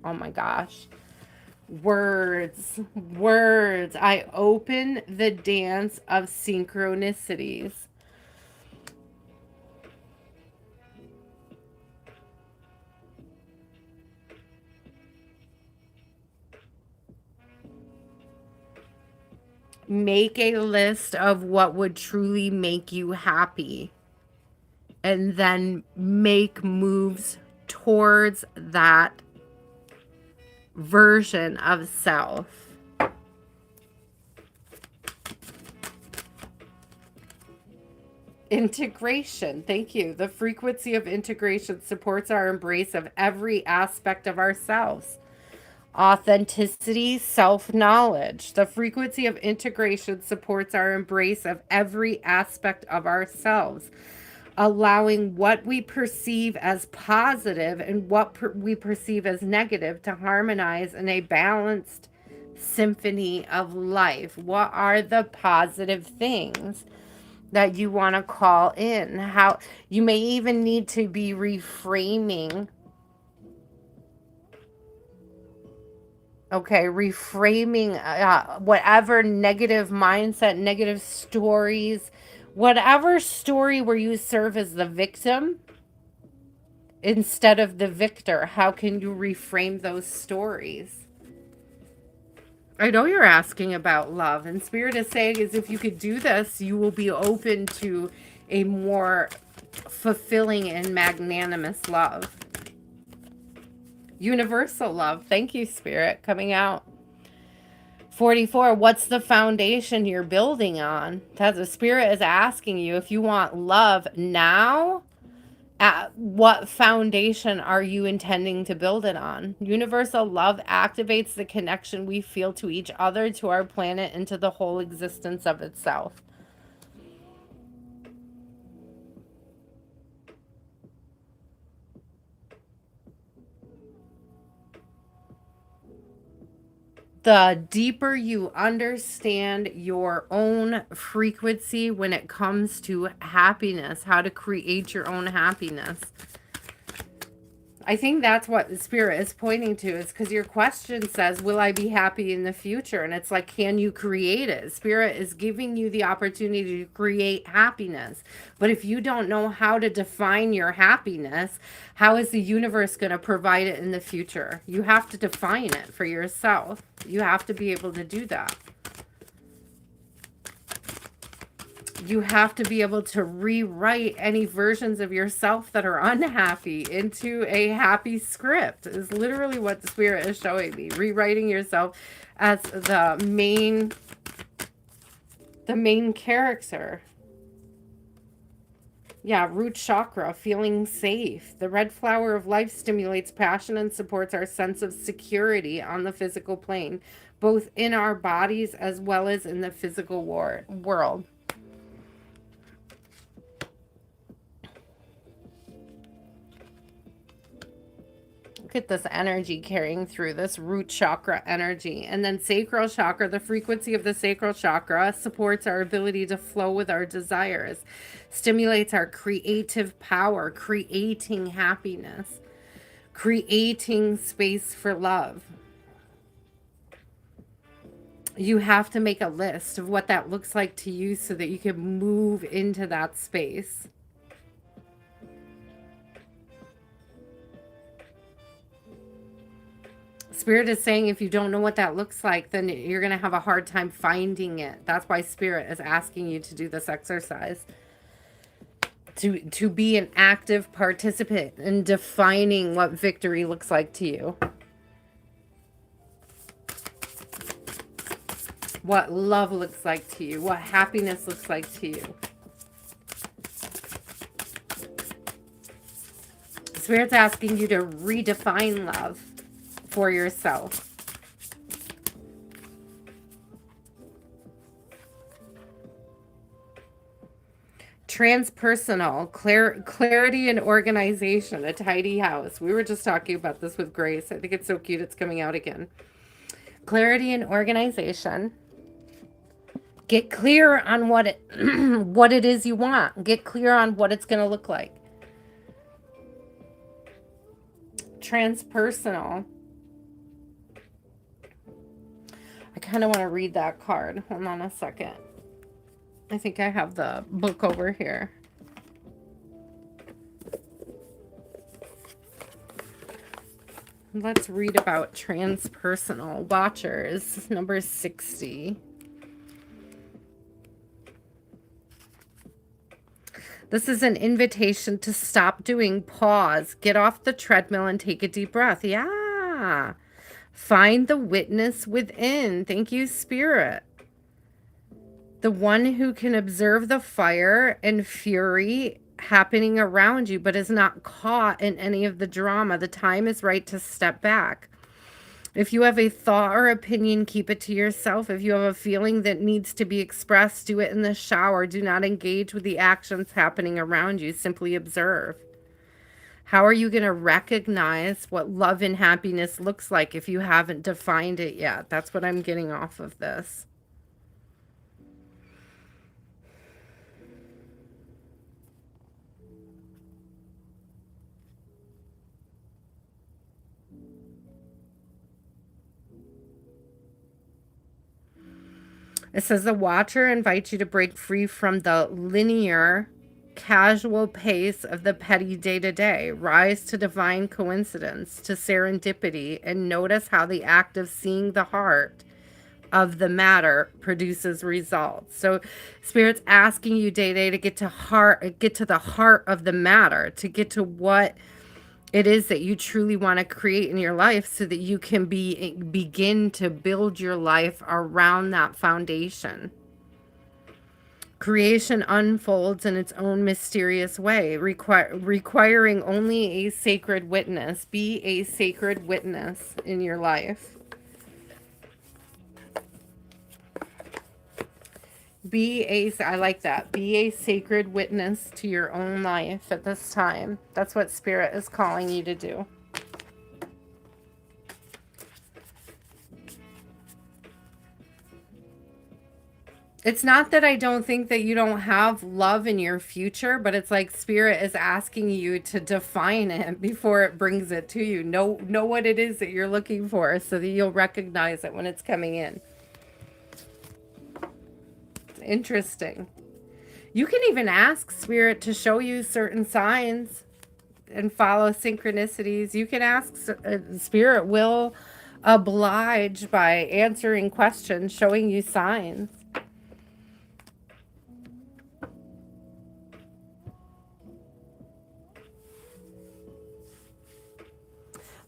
oh my gosh. Words. I open the dance of synchronicities. Make a list of what would truly make you happy and then make moves towards that version of self. Integration. Thank you. The frequency of integration supports our embrace of every aspect of ourselves. Authenticity, self-knowledge. The frequency of integration supports our embrace of every aspect of ourselves, allowing what we perceive as positive and what we perceive as negative to harmonize in a balanced symphony of life. What are the positive things that you want to call in? How you may even need to be reframing. Okay, reframing whatever negative mindset, negative stories, whatever story where you serve as the victim instead of the victor. How can you reframe those stories? I know you're asking about love, and Spirit is saying is if you could do this, you will be open to a more fulfilling and magnanimous love. Universal love. Thank you, Spirit, coming out. 44, what's the foundation you're building on? That's the Spirit is asking you if you want love now, what foundation are you intending to build it on? Universal love activates the connection we feel to each other, to our planet, and to the whole existence of itself. The deeper you understand your own frequency when it comes to happiness, how to create your own happiness. I think that's what the Spirit is pointing to, is because your question says, will I be happy in the future? And it's like, can you create it? Spirit is giving you the opportunity to create happiness. But if you don't know how to define your happiness, how is the universe going to provide it in the future? You have to define it for yourself. You have to be able to do that. You have to be able to rewrite any versions of yourself that are unhappy into a happy script, is literally what the Spirit is showing me. Rewriting yourself as the main character. Yeah, root chakra, feeling safe. The red flower of life stimulates passion and supports our sense of security on the physical plane, both in our bodies as well as in the physical world. Look at this energy carrying through, this root chakra energy. And then sacral chakra, the frequency of the sacral chakra supports our ability to flow with our desires, stimulates our creative power, creating happiness, creating space for love. You have to make a list of what that looks like to you so that you can move into that space. Spirit is saying if you don't know what that looks like, then you're going to have a hard time finding it. That's why Spirit is asking you to do this exercise. To be an active participant in defining what victory looks like to you. What love looks like to you. What happiness looks like to you. Spirit's asking you to redefine love for yourself. Transpersonal, clarity and organization, a tidy house. We were just talking about this with Grace. I think it's so cute it's coming out again. Clarity and organization. Get clear on what it is you want. Get clear on what it's going to look like. Transpersonal. I kind of want to read that card. Hold on a second. I think I have the book over here. Let's read about transpersonal watchers, number 60. This is an invitation to stop doing, pause, get off the treadmill and take a deep breath. Yeah. Find the witness within. Thank you, Spirit. The one who can observe the fire and fury happening around you, but is not caught in any of the drama. The time is right to step back. If you have a thought or opinion, keep it to yourself. If you have a feeling that needs to be expressed, do it in the shower. Do not engage with the actions happening around you. Simply observe. How are you going to recognize what love and happiness looks like if you haven't defined it yet? That's what I'm getting off of this. It says the Watcher invites you to break free from the linear, casual pace of the petty day-to-day. Rise to divine coincidence, to serendipity, and notice how the act of seeing the heart of the matter produces results. So Spirit's asking you day-to-day to get to the heart of the matter, to get to what it is that you truly want to create in your life so that you can begin to build your life around that foundation. Creation unfolds in its own mysterious way, requiring only a sacred witness. Be a sacred witness in your life. I like that. Be a sacred witness to your own life at this time. That's what Spirit is calling you to do. It's not that I don't think that you don't have love in your future, but it's like Spirit is asking you to define it before it brings it to you. Know what it is that you're looking for so that you'll recognize it when it's coming in. Interesting. You can even ask Spirit to show you certain signs and follow synchronicities. You can ask, Spirit will oblige by answering questions, showing you signs.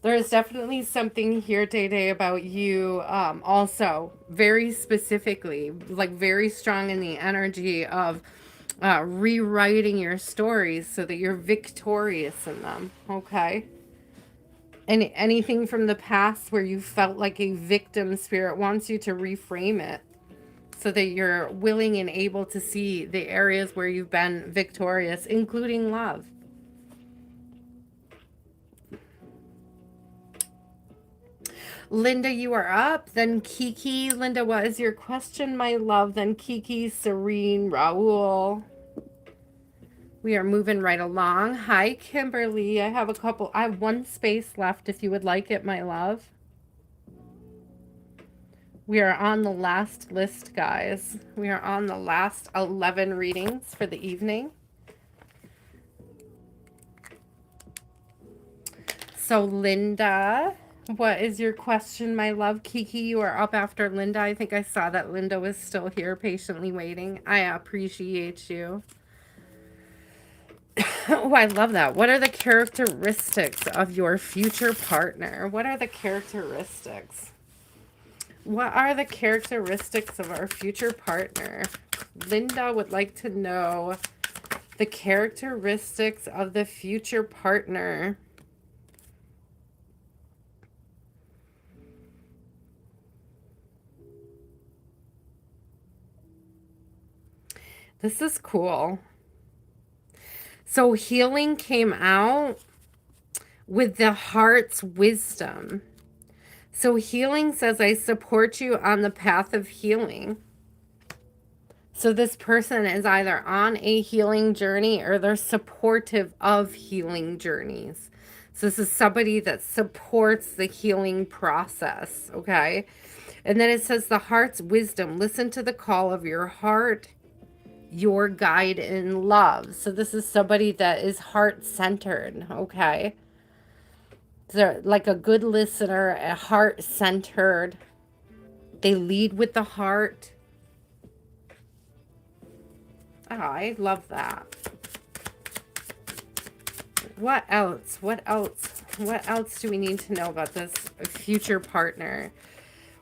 There's definitely something here, Day about you also very specifically, like very strong in the energy of rewriting your stories so that you're victorious in them, okay? And anything from the past where you felt like a victim, Spirit wants you to reframe it so that you're willing and able to see the areas where you've been victorious, including love. Linda, you are up. Then Kiki. Linda, what is your question, my love? Then Kiki, Serene, Raul. We are moving right along. Hi, Kimberly. I have one space left if you would like it, my love. We are on the last list, guys. We are on the last 11 readings for the evening. So, Linda, what is your question, my love? Kiki, you are up after Linda. I think I saw that Linda was still here patiently waiting. I appreciate you. Oh, I love that. What are the characteristics of your future partner? What are the characteristics? What are the characteristics of our future partner? Linda would like to know the characteristics of the future partner. This is cool. So healing came out with the heart's wisdom. So healing says, I support you on the path of healing. So this person is either on a healing journey or they're supportive of healing journeys. So this is somebody that supports the healing process, okay? And then it says the heart's wisdom. Listen to the call of your heart, your guide in love. So this is somebody that is heart-centered, okay? They're like a good listener, a heart-centered. They lead with the heart. Oh, I love that. What else? What else? What else do we need to know about this future partner?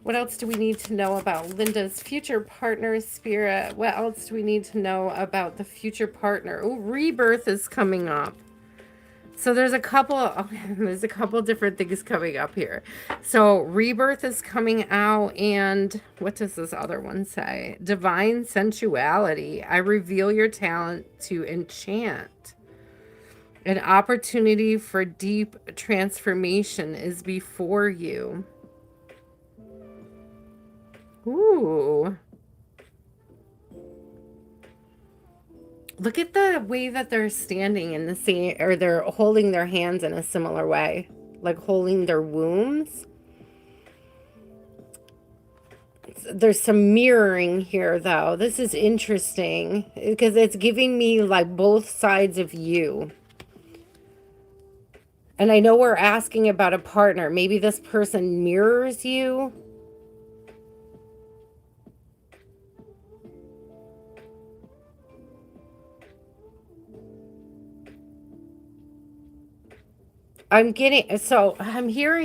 What else do we need to know about Linda's future partner, Spirit? What else do we need to know about the future partner? Oh, rebirth is coming up. So there's a couple there's a couple different things coming up here. So rebirth is coming out, and what does this other one say? Divine sensuality. I reveal your talent to enchant. An opportunity for deep transformation is before you. Ooh. Look at the way that they're standing in the same, or they're holding their hands in a similar way, like holding their wombs. There's some mirroring here, though. This is interesting because it's giving me like both sides of you. And I know we're asking about a partner. Maybe this person mirrors you. I'm hearing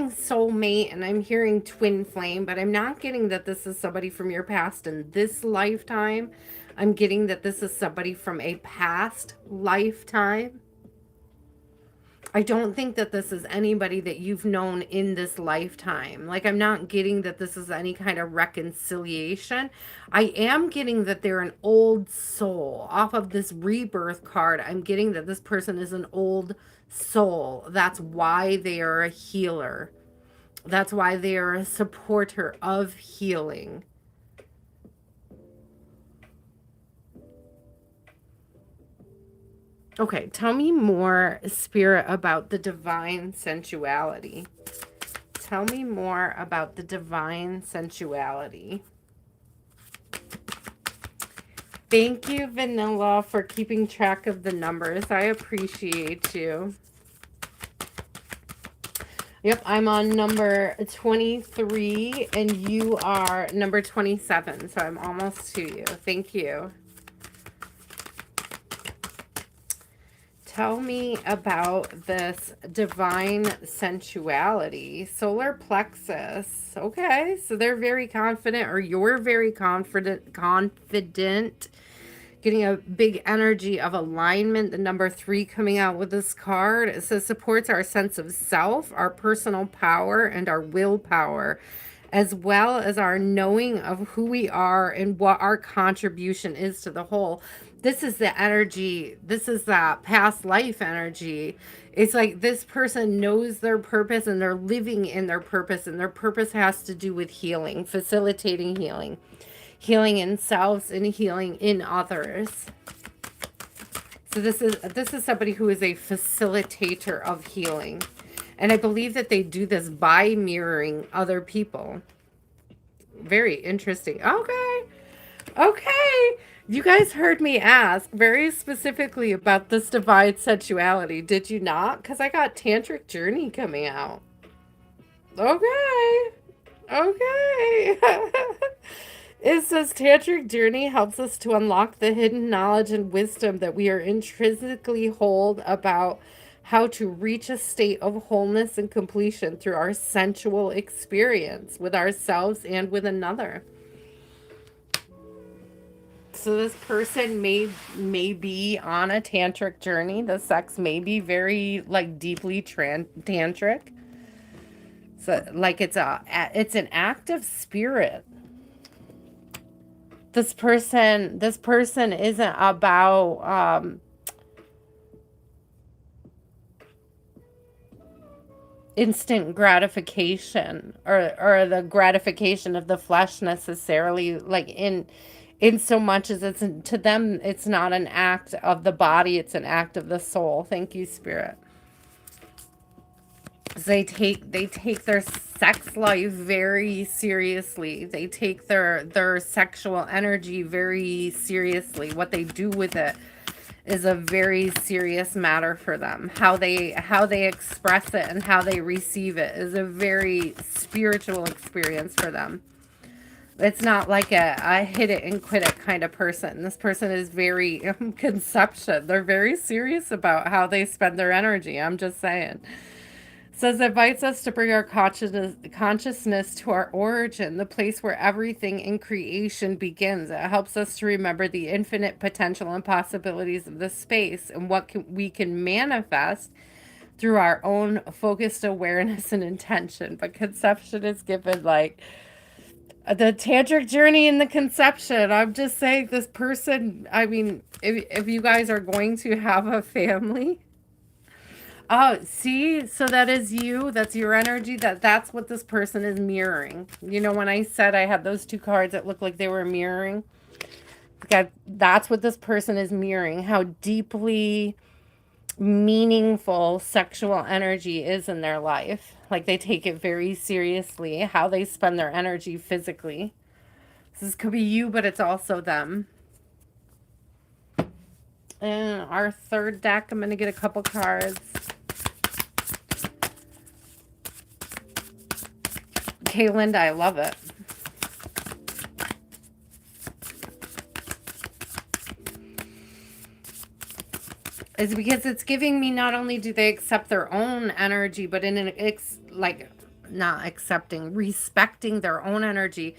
soulmate and I'm hearing twin flame, but I'm not getting that this is somebody from your past in this lifetime. I'm getting that this is somebody from a past lifetime. I don't think that this is anybody that you've known in this lifetime. Like, I'm not getting that this is any kind of reconciliation. I am getting that they're an old soul. Off of this rebirth card, I'm getting that this person is an old soul. That's why they are a healer. That's why they are a supporter of healing. Okay, tell me more, Spirit, about the divine sensuality. Tell me more about the divine sensuality. Thank you, Vanilla, for keeping track of the numbers. I appreciate you. Yep, I'm on number 23, and you are number 27, so I'm almost to you. Thank you. Tell me about this divine sensuality. Solar plexus. Okay, so they're very confident, or you're very confident. Getting a big energy of alignment. The number 3 coming out with this card. It says supports our sense of self, our personal power, and our willpower, as well as our knowing of who we are and what our contribution is to the whole. This is the energy. This is that past life energy. It's like this person knows their purpose and they're living in their purpose, and their purpose has to do with healing, facilitating healing. Healing in selves and healing in others. So this is somebody who is a facilitator of healing. And I believe that they do this by mirroring other people. Very interesting. Okay. Okay. You guys heard me ask very specifically about this divine sensuality. Did you not? Because I got Tantric Journey coming out. Okay. Okay. It says Tantric Journey helps us to unlock the hidden knowledge and wisdom that we are intrinsically hold about how to reach a state of wholeness and completion through our sensual experience with ourselves and with another. So this person may be on a tantric journey. The sex may be very like deeply tantric. So like it's an act of spirit. This person isn't about instant gratification or the gratification of the flesh necessarily, like in so much as it's to them, it's not an act of the body, it's an act of the soul. Thank you, Spirit. So they take their sex life very seriously. They take their sexual energy very seriously. What they do with it is a very serious matter for them. How they express it and how they receive it is a very spiritual experience for them. It's not like a hit it and quit it kind of person. This person is very conception. They're very serious about how they spend their energy. I'm just saying. Says it invites us to bring our consciousness to our origin, the place where everything in creation begins. It helps us to remember the infinite potential and possibilities of this space and what we can manifest through our own focused awareness and intention. But conception is given like the tantric journey in the conception. I'm just saying this person, I mean, if you guys are going to have a family, oh, see, so that is you. That's your energy. That's what this person is mirroring. You know, when I said I had those two cards that looked like they were mirroring, that's what this person is mirroring. How deeply meaningful sexual energy is in their life. Like they take it very seriously. How they spend their energy physically. This could be you, but it's also them. And our third deck, I'm going to get a couple cards. Okay, Linda, I love it. Is because it's giving me not only do they accept their own energy, but in an not accepting, respecting their own energy.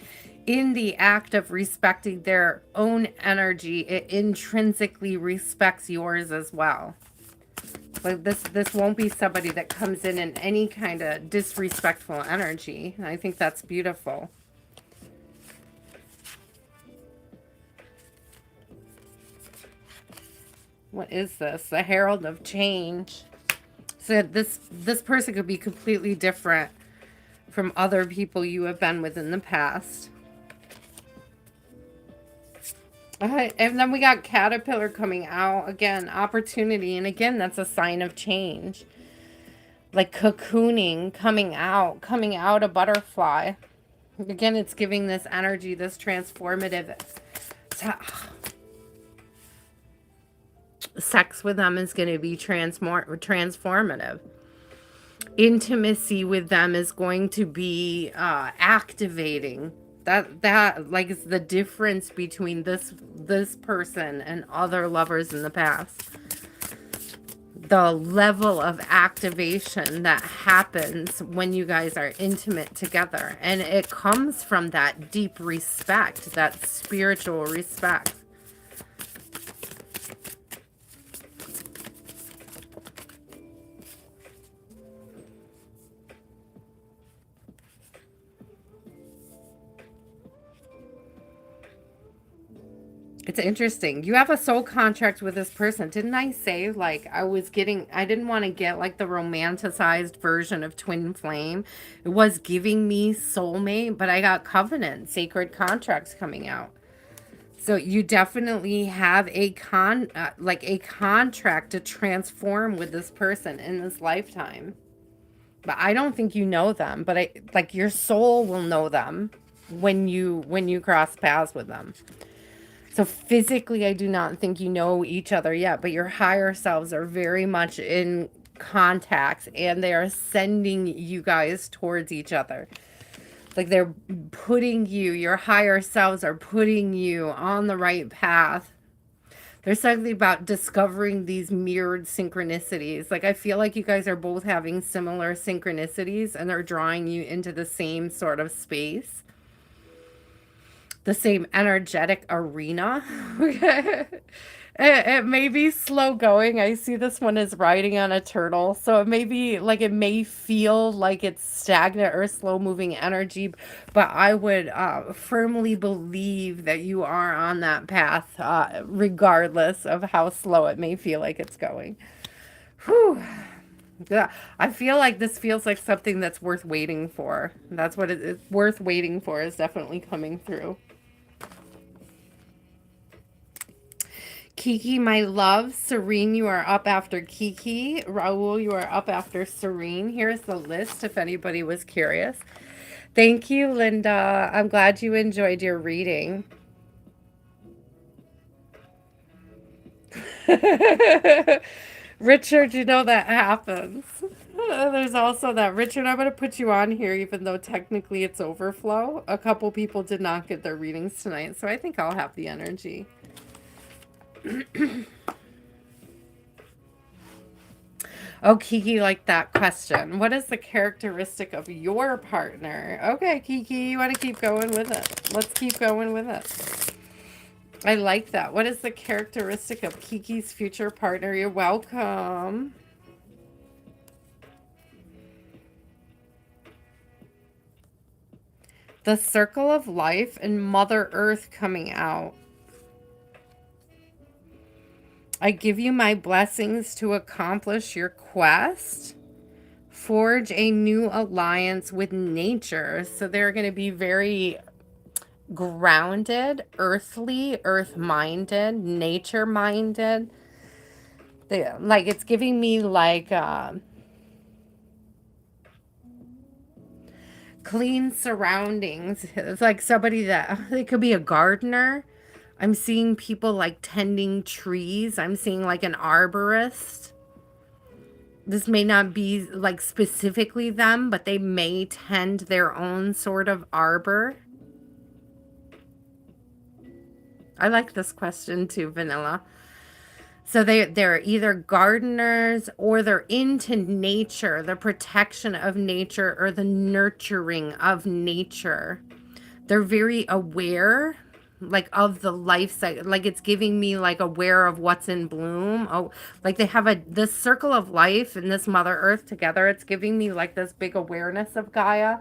In the act of respecting their own energy, it intrinsically respects yours as well. Like this won't be somebody that comes in any kind of disrespectful energy. I think that's beautiful. What is this? The Herald of Change. So this person could be completely different from other people you have been with in the past. And then we got Caterpillar coming out. Again, opportunity. And again, that's a sign of change. Like cocooning, coming out a butterfly. Again, it's giving this energy, this transformative. Sex with them is going to be transformative. Intimacy with them is going to be activating. That like is the difference between this person and other lovers in the past. The level of activation that happens when you guys are intimate together, and it comes from that deep respect, that spiritual respect. It's interesting. You have a soul contract with this person. Didn't I say, like, I didn't want to get, like, the romanticized version of Twin Flame. It was giving me soulmate, but I got covenant, sacred contracts coming out. So you definitely have a contract to transform with this person in this lifetime. But I don't think you know them, but your soul will know them when you cross paths with them. So physically, I do not think you know each other yet, but your higher selves are very much in contact, and they are sending you guys towards each other. Like they're putting you, your higher selves are putting you on the right path. There's something about discovering these mirrored synchronicities. Like I feel like you guys are both having similar synchronicities, and they're drawing you into the same sort of space. The same energetic arena. It may be slow going. I see this one is riding on a turtle. So it may be like, it may feel like it's stagnant or slow moving energy, but I would firmly believe that you are on that path, regardless of how slow it may feel like it's going. Whew. Yeah, I feel like this feels like something that's worth waiting for. That's what it's worth waiting for, is definitely coming through. Kiki, my love. Serene, you are up after Kiki. Raul, you are up after Serene. Here's the list if anybody was curious. Thank you, Linda. I'm glad you enjoyed your reading. Richard, you know that happens. There's also that. Richard, I'm going to put you on here even though technically it's overflow. A couple people did not get their readings tonight, so I think I'll have the energy. Oh, Kiki liked that question. What is the characteristic of your partner? Okay, Kiki, you want to keep going with it. Let's keep going with it. I like that. What is the characteristic of Kiki's future partner? You're welcome. The circle of life and Mother Earth coming out. I give you my blessings to accomplish your quest. Forge a new alliance with nature. So they're going to be very grounded, earthly, earth-minded, nature-minded. Like it's giving me like clean surroundings. It's like somebody that, it could be a gardener. I'm seeing people like tending trees. I'm seeing like an arborist. This may not be like specifically them, but they may tend their own sort of arbor. I like this question too, Vanilla. So they're either gardeners or they're into nature, the protection of nature or the nurturing of nature. They're very aware, like of the life cycle. Like it's giving me like aware of what's in bloom. Oh, like they have this circle of life and this Mother Earth together. It's giving me like this big awareness of Gaia.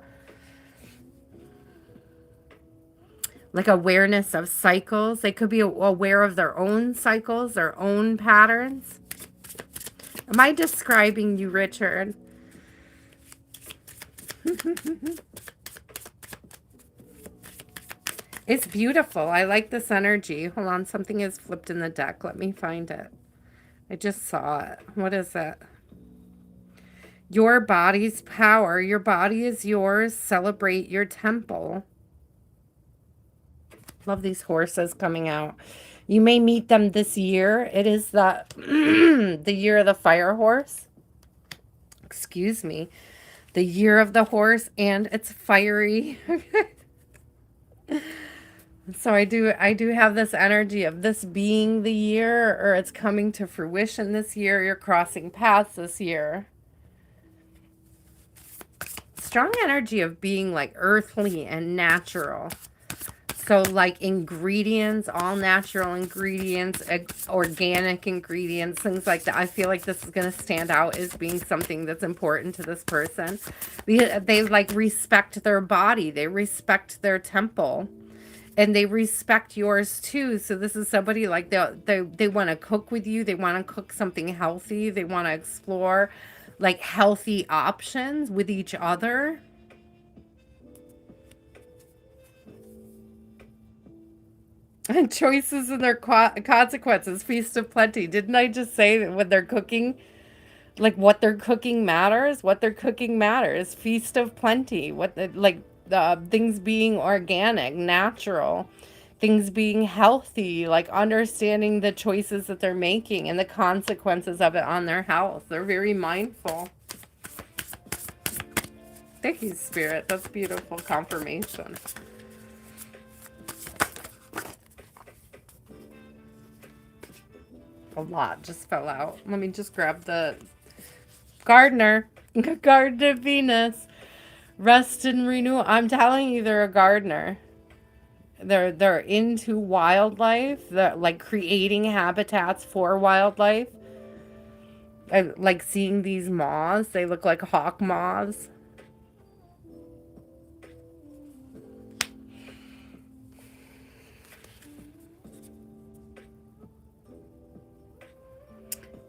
Like awareness of cycles. They could be aware of their own cycles, their own patterns. Am I describing you, Richard? It's beautiful. I like this energy. Hold on, something is flipped in the deck. Let me find it. I just saw it. What is it? Your body's power. Your body is yours. Celebrate your temple. Love these horses coming out. You may meet them this year. It is the the year of the fire horse. Excuse me. The year of the horse, and it's fiery. So I do have this energy of this being the year, or it's coming to fruition this year. You're crossing paths this year. Strong energy of being like earthly and natural. So like ingredients, all natural ingredients, organic ingredients, things like that. I feel like this is going to stand out as being something that's important to this person. They like respect their body. They respect their temple. And they respect yours too. So this is somebody like they want to cook with you. They want to cook something healthy. They want to explore like healthy options with each other. And choices and their consequences. Feast of plenty. Didn't I just say that when they're cooking, like what they're cooking matters? What they're cooking matters. Feast of plenty. What the, like things being organic, natural, things being healthy, like understanding the choices that they're making and the consequences of it on their health. They're very mindful. Thank you, Spirit. That's beautiful confirmation. A lot just fell out. Let me just grab the gardener. Garden of Venus. Rest and renew. I'm telling you, they're a gardener. They're into wildlife. They're like creating habitats for wildlife. I like seeing these moths. They look like hawk moths.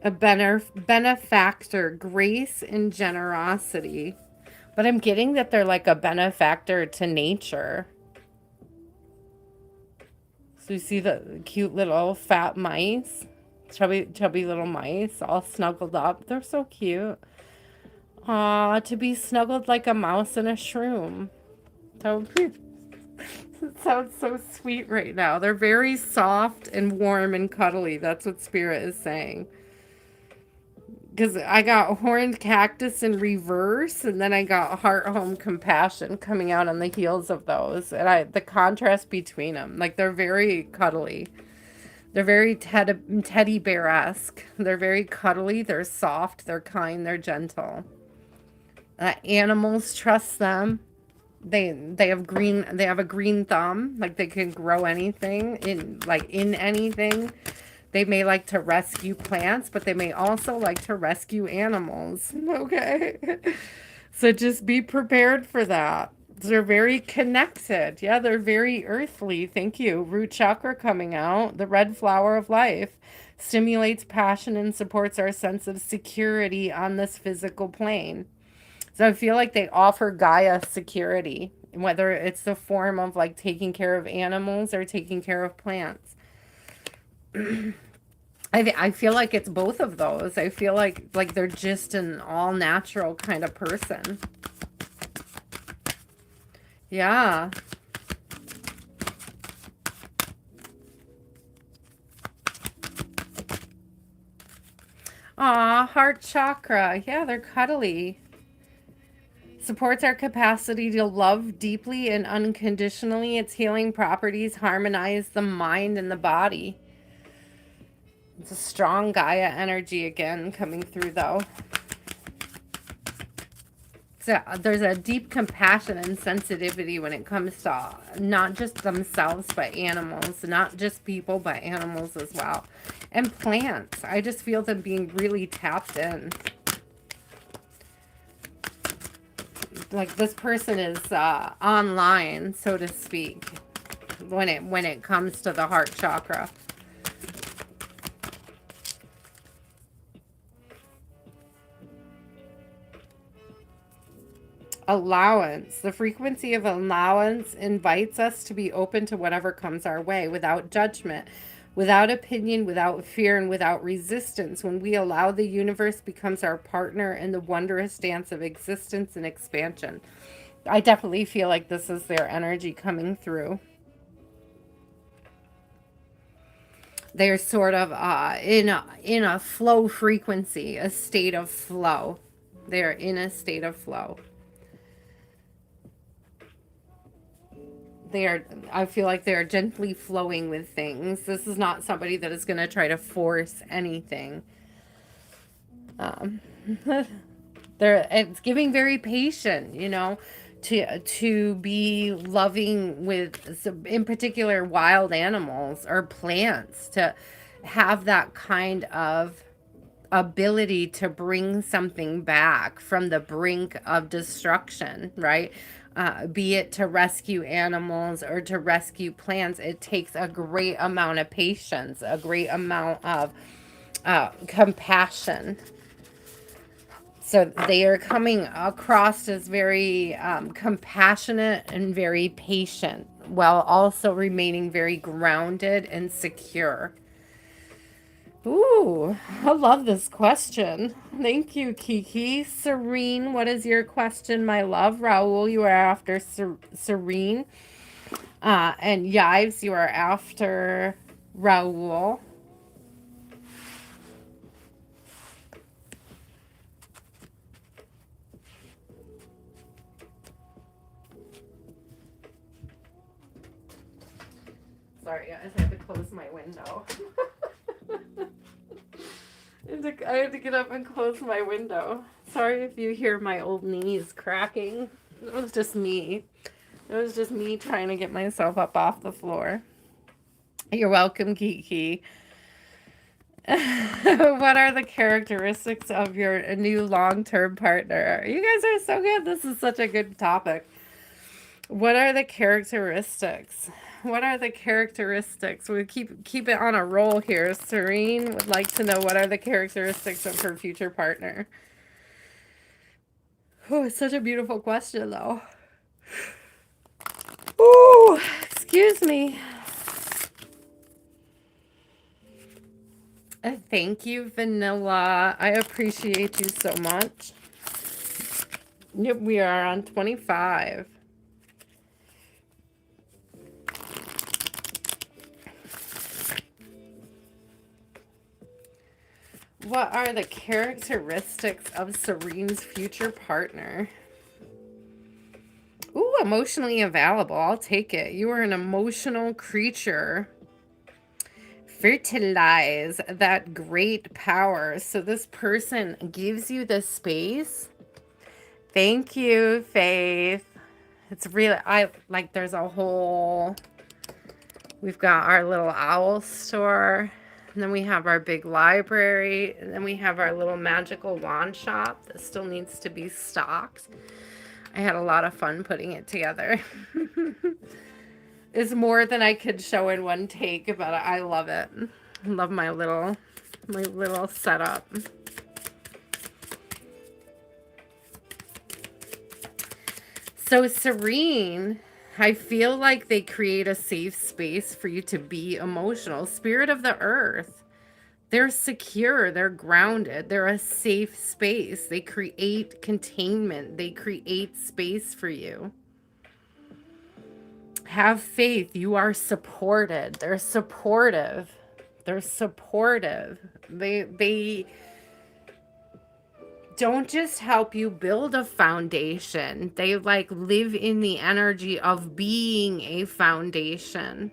A benefactor, grace and generosity. But I'm getting that they're like a benefactor to nature. So you see the cute little fat mice? Chubby little mice all snuggled up. They're so cute. Aw, to be snuggled like a mouse and a shroom. It sounds so sweet right now. They're very soft and warm and cuddly. That's what Spirit is saying. Because I got horned cactus in reverse, and then I got heart home compassion coming out on the heels of those. And the contrast between them, like they're very cuddly. They're very teddy bear-esque. They're very cuddly. They're soft. They're kind. They're gentle. Animals trust them. They have green. They have a green thumb. Like they can grow anything in anything. They may like to rescue plants, but they may also like to rescue animals. Okay. So just be prepared for that. They're very connected. Yeah, they're very earthly. Thank you. Root chakra coming out. The red flower of life stimulates passion and supports our sense of security on this physical plane. So I feel like they offer Gaia security, whether it's the form of like taking care of animals or taking care of plants. I feel like it's both of those. I feel like they're just an all natural kind of person. Yeah. Aw, heart chakra. Yeah, they're cuddly. Supports our capacity to love deeply and unconditionally. Its healing properties harmonize the mind and the body. It's a strong Gaia energy again coming through though. So there's a deep compassion and sensitivity when it comes to not just themselves, but animals. Not just people, but animals as well. And plants. I just feel them being really tapped in. Like this person is online, so to speak, when it comes to the heart chakra. Allowance. The frequency of allowance invites us to be open to whatever comes our way without judgment, without opinion, without fear, and without resistance. When we allow, the universe becomes our partner in the wondrous dance of existence and expansion. I definitely feel like this is their energy coming through. They're sort of in a flow frequency, a state of flow. They're in a state of flow. I feel like they're gently flowing with things. This is not somebody that is going to try to force anything. It's giving very patient, you know, to be loving with, in particular, wild animals or plants, to have that kind of ability to bring something back from the brink of destruction, right? Be it to rescue animals or to rescue plants, it takes a great amount of patience, a great amount of compassion. So they are coming across as very compassionate and very patient, while also remaining very grounded and secure. Ooh, I love this question. Thank you, Kiki. Serene, what is your question, my love? Raul, you are after Serene. And Yives, you are after Raul. Sorry, guys, I had to close my window. I had to get up and close my window. Sorry if you hear my old knees cracking. It was just me. It was just me trying to get myself up off the floor. You're welcome, Kiki. What are the characteristics of your new long-term partner? You guys are so good. This is such a good topic. What are the characteristics? What are the characteristics? We keep it on a roll here. Serene would like to know, what are the characteristics of her future partner? Oh, it's such a beautiful question, though. Ooh, excuse me. Thank you, Vanilla. I appreciate you so much. Yep, we are on 25. What are the characteristics of Serene's future partner? Ooh, emotionally available. I'll take it. You are an emotional creature. Fertilize that great power. So this person gives you the space. Thank you, Faith. It's really, I like, there's a whole, we've got our little owl store. And then we have our big library. And then we have our little magical wand shop that still needs to be stocked. I had a lot of fun putting it together. It's more than I could show in one take, but I love it. I love my little setup. So Serene, I feel like they create a safe space for you to be emotional. Spirit of the earth. They're secure, they're grounded, they're a safe space. They create containment, they create space for you. Have faith, you are supported. They're supportive. They're supportive. They don't just help you build a foundation. They like live in the energy of being a foundation.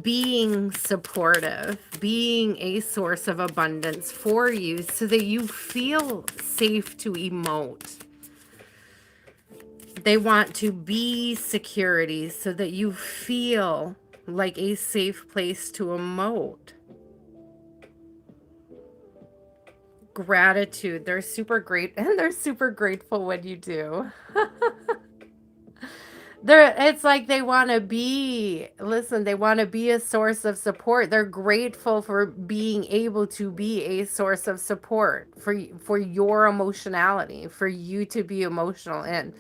Being supportive, being a source of abundance for you so that you feel safe to emote. They want to be security so that you feel like a safe place to emote. Gratitude. They're super great and they're super grateful when you do. It's like they want to be, listen, they want to be a source of support. They're grateful for being able to be a source of support for your emotionality, for you to be emotional in.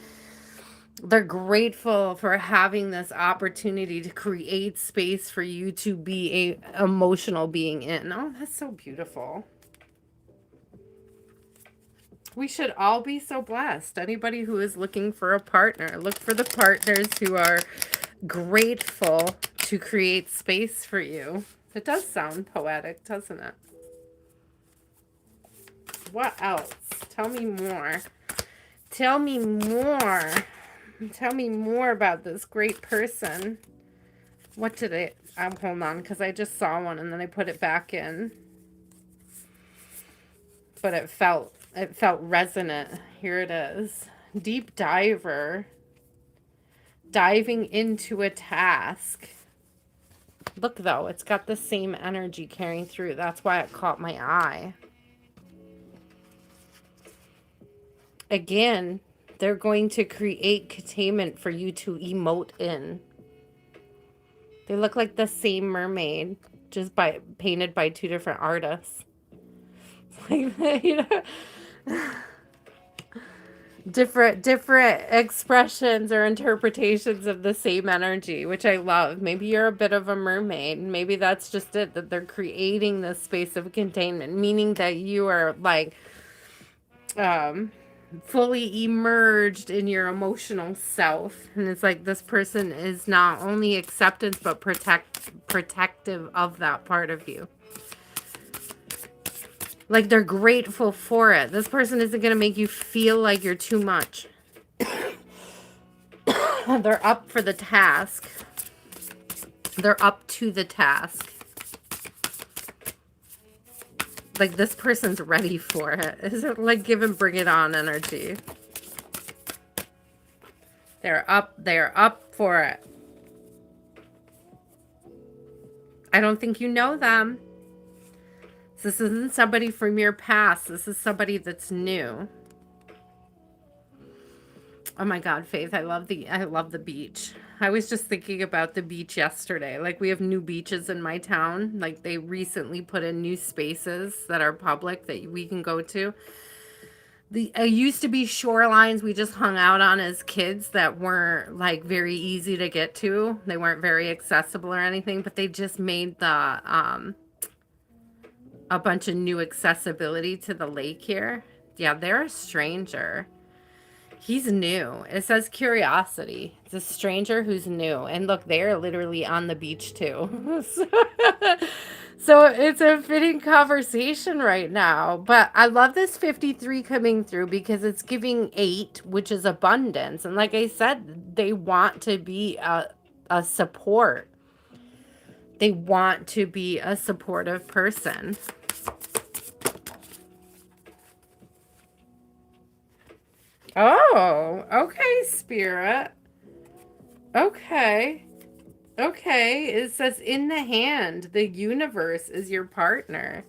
They're grateful for having this opportunity to create space for you to be a emotional being in. Oh, that's so beautiful. We should all be so blessed. Anybody who is looking for a partner, look for the partners who are grateful to create space for you. It does sound poetic, doesn't it? What else? Tell me more. Tell me more. Tell me more about this great person. What did it? Hold on, because I just saw one and then I put it back in. But it felt resonant. Here it is. Deep diver. Diving into a task. Look though, it's got the same energy carrying through. That's why it caught my eye. Again, they're going to create containment for you to emote in. They look like the same mermaid, just painted by two different artists. Like, you know, different expressions or interpretations of the same energy, which I love. Maybe you're a bit of a mermaid. Maybe that's just it, that they're creating this space of containment, meaning that you are like fully emerged in your emotional self. And it's like this person is not only acceptance but protective of that part of you. Like they're grateful for it. This person isn't going to make you feel like you're too much. They're up for the task. They're up to the task. Like this person's ready for it. Is it like give and bring it on energy? They're up for it. I don't think you know them. This isn't somebody from your past. This is somebody that's new. Oh my God, Faith, I love the beach. I was just thinking about the beach yesterday. Like we have new beaches in my town. Like they recently put in new spaces that are public that we can go to. Used to be shorelines we just hung out on as kids that weren't like very easy to get to. They weren't very accessible or anything, but they just made the a bunch of new accessibility to the lake here. Yeah, they're a stranger. He's new. It says curiosity. It's a stranger who's new. And look, they're literally on the beach too. So it's a fitting conversation right now. But I love this 53 coming through because it's giving 8, which is abundance. And like I said, they want to be a support. They want to be a supportive person. Oh, okay, Spirit. Okay. Okay. It says in the hand, the universe is your partner.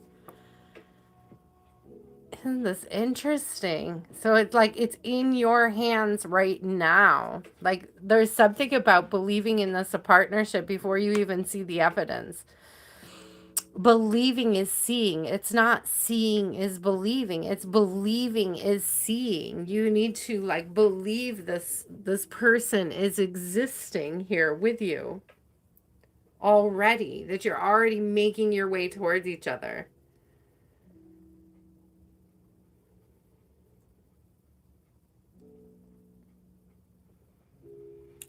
Isn't this interesting? So it's like it's in your hands right now. Like there's something about believing in this a partnership before you even see the evidence. Believing is seeing. It's not seeing is believing. It's believing is seeing. You need to like believe this person is existing here with you already, that you're already making your way towards each other.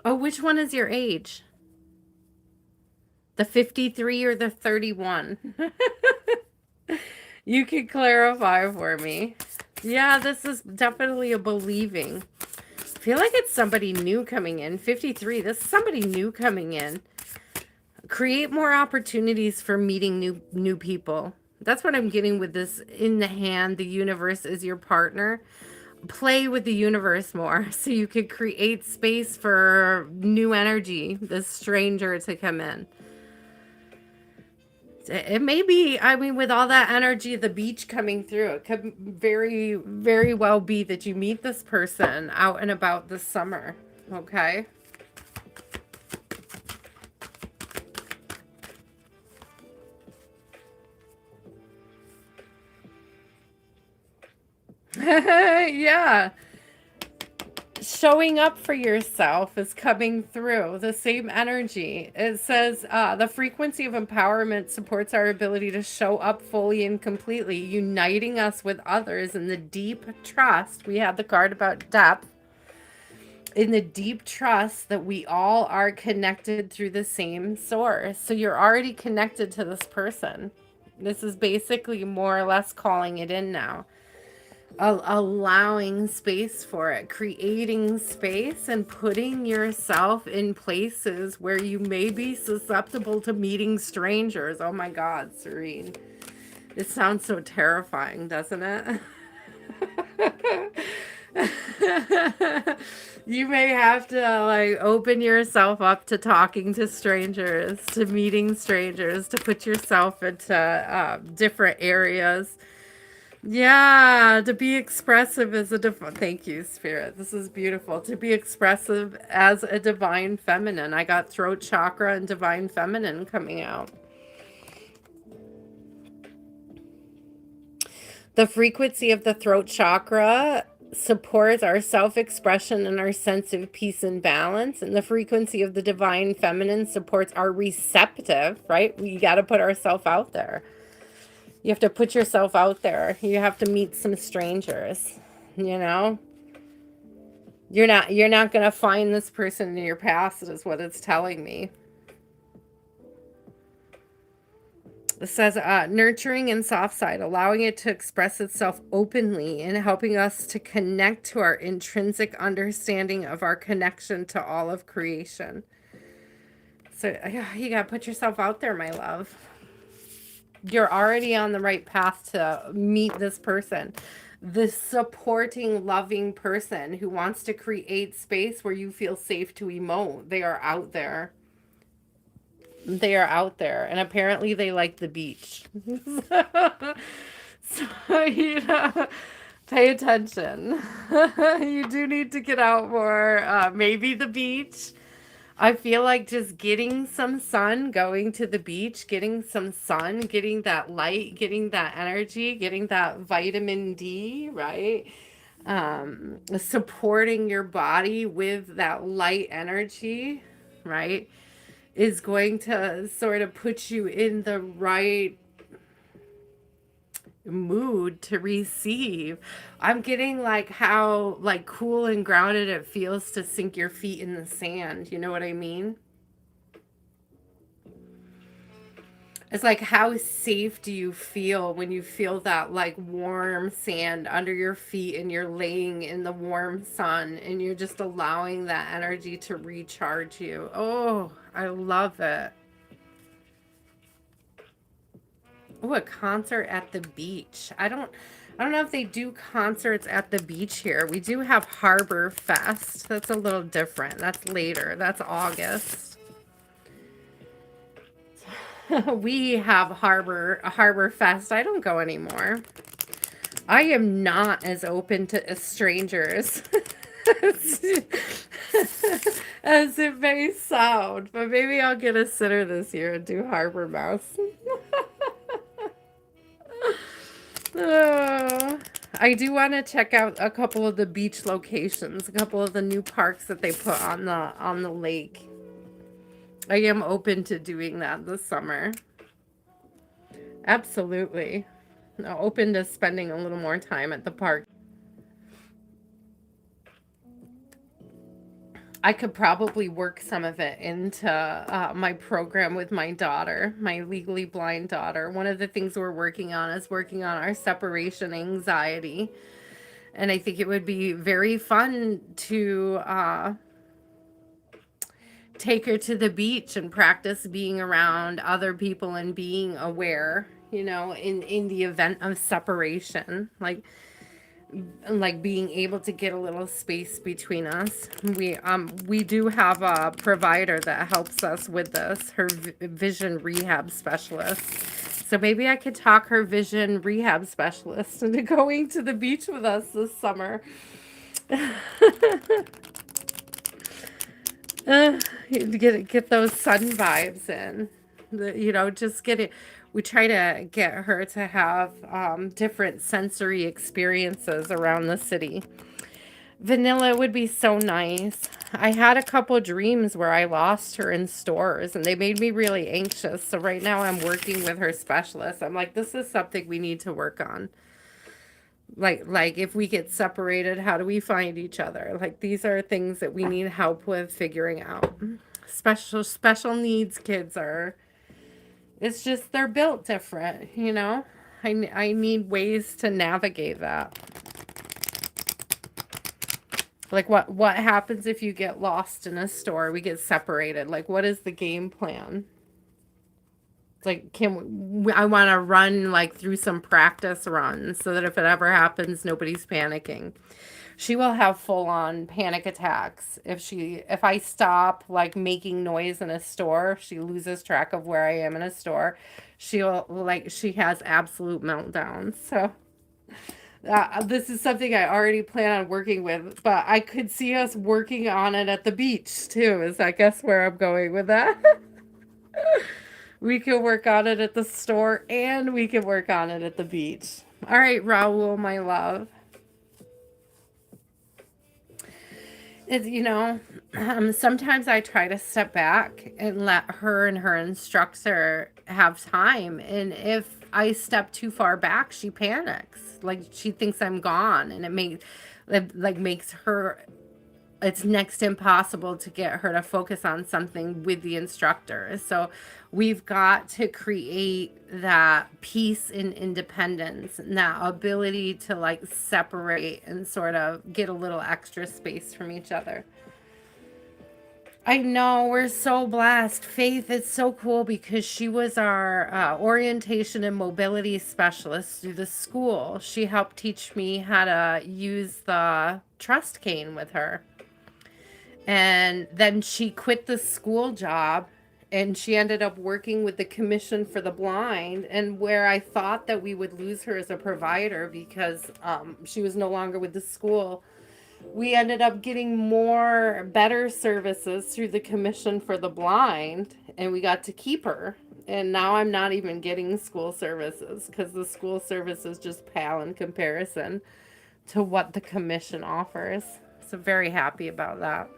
Oh, which one is your age? The 53 or the 31? You can clarify for me. Yeah, this is definitely a believing. I feel like it's somebody new coming in. 53, this is somebody new coming in. Create more opportunities for meeting new people. That's what I'm getting with this in the hand. The universe is your partner. Play with the universe more so you could create space for new energy, this stranger to come in. It may be, I mean, with all that energy of the beach coming through, it could very, very well be that you meet this person out and about this summer. Okay. Yeah. Showing up for yourself is coming through the same energy. It says the frequency of empowerment supports our ability to show up fully and completely, uniting us with others in the deep trust. We have the card about depth. In the deep trust that we all are connected through the same source. So you're already connected to this person. This is basically more or less calling it in now. Allowing space for it, creating space and putting yourself in places where you may be susceptible to meeting strangers. Oh my God, Serene. It sounds so terrifying, doesn't it? You may have to like open yourself up to talking to strangers, to meeting strangers, to put yourself into different areas. Yeah, to be expressive as a thank you, Spirit. This is beautiful. To be expressive as a divine feminine. I got throat chakra and divine feminine coming out. The frequency of the throat chakra supports our self-expression and our sense of peace and balance, and the frequency of the divine feminine supports our receptive, right? We got to put ourselves out there. You have to put yourself out there. You have to meet some strangers, you know? You're not going to find this person in your past is what it's telling me. It says nurturing and soft side, allowing it to express itself openly and helping us to connect to our intrinsic understanding of our connection to all of creation. So you got to put yourself out there, my love. You're already on the right path to meet this person. The supporting, loving person who wants to create space where you feel safe to emote. They are out there. They are out there. And apparently they like the beach. So, you know, pay attention. You do need to get out more. Maybe the beach. I feel like just getting some sun, going to the beach, getting some sun, getting that light, getting that energy, getting that vitamin D, right? Supporting your body with that light energy, right? Is going to sort of put you in the right mood to receive. I'm getting like how like cool and grounded it feels to sink your feet in the sand. You know what I mean? It's like, how safe do you feel when you feel that like warm sand under your feet and you're laying in the warm sun and you're just allowing that energy to recharge you? Oh, I love it. Oh, a concert at the beach. I don't know if they do concerts at the beach here. We do have Harbor Fest. That's a little different. That's later. That's August. We have Harbor Fest. I don't go anymore. I am not as open to strangers as it may sound, but maybe I'll get a sitter this year and do Harbor Mouse. Oh, I do want to check out a couple of the beach locations, a couple of the new parks that they put on the lake. I am open to doing that this summer. Absolutely. Open to spending a little more time at the park. I could probably work some of it into my program with my daughter, my legally blind daughter. One of the things we're working on is working on our separation anxiety. And I think it would be very fun to take her to the beach and practice being around other people and being aware, in the event of separation. Like being able to get a little space between us. We do have a provider that helps us with this, her vision rehab specialist. So maybe I could talk her vision rehab specialist into going to the beach with us this summer. Get those sun vibes in. Just get it. We try to get her to have different sensory experiences around the city. Vanilla would be so nice. I had a couple dreams where I lost her in stores and they made me really anxious. So right now I'm working with her specialist. I'm like, this is something we need to work on. Like if we get separated, how do we find each other? Like these are things that we need help with figuring out. Special needs kids are, it's just they're built different. I need ways to navigate that. Like what happens if you get lost in a store, we get separated? Like what is the game plan? It's like, I want to run like through some practice runs so that if it ever happens, nobody's panicking. She will have full on panic attacks if I stop like making noise in a store. She loses track of where I am in a store. She has absolute meltdowns. So this is something I already plan on working with, but I could see us working on it at the beach too, is I guess where I'm going with that. We can work on it at the store and we can work on it at the beach. All right, Raul, my love. Sometimes I try to step back and let her and her instructor have time. And if I step too far back, she panics. Like she thinks I'm gone, and makes her, it's next to impossible to get her to focus on something with the instructor. So we've got to create that peace and independence and that ability to like separate and sort of get a little extra space from each other. I know, we're so blessed. Faith is so cool because she was our orientation and mobility specialist through the school. She helped teach me how to use the trust cane with her. And then she quit the school job and she ended up working with the Commission for the Blind. And where I thought that we would lose her as a provider because she was no longer with the school, we ended up getting better services through the Commission for the Blind, and we got to keep her. And now I'm not even getting school services because the school services just pale in comparison to what the commission offers. So very happy about that.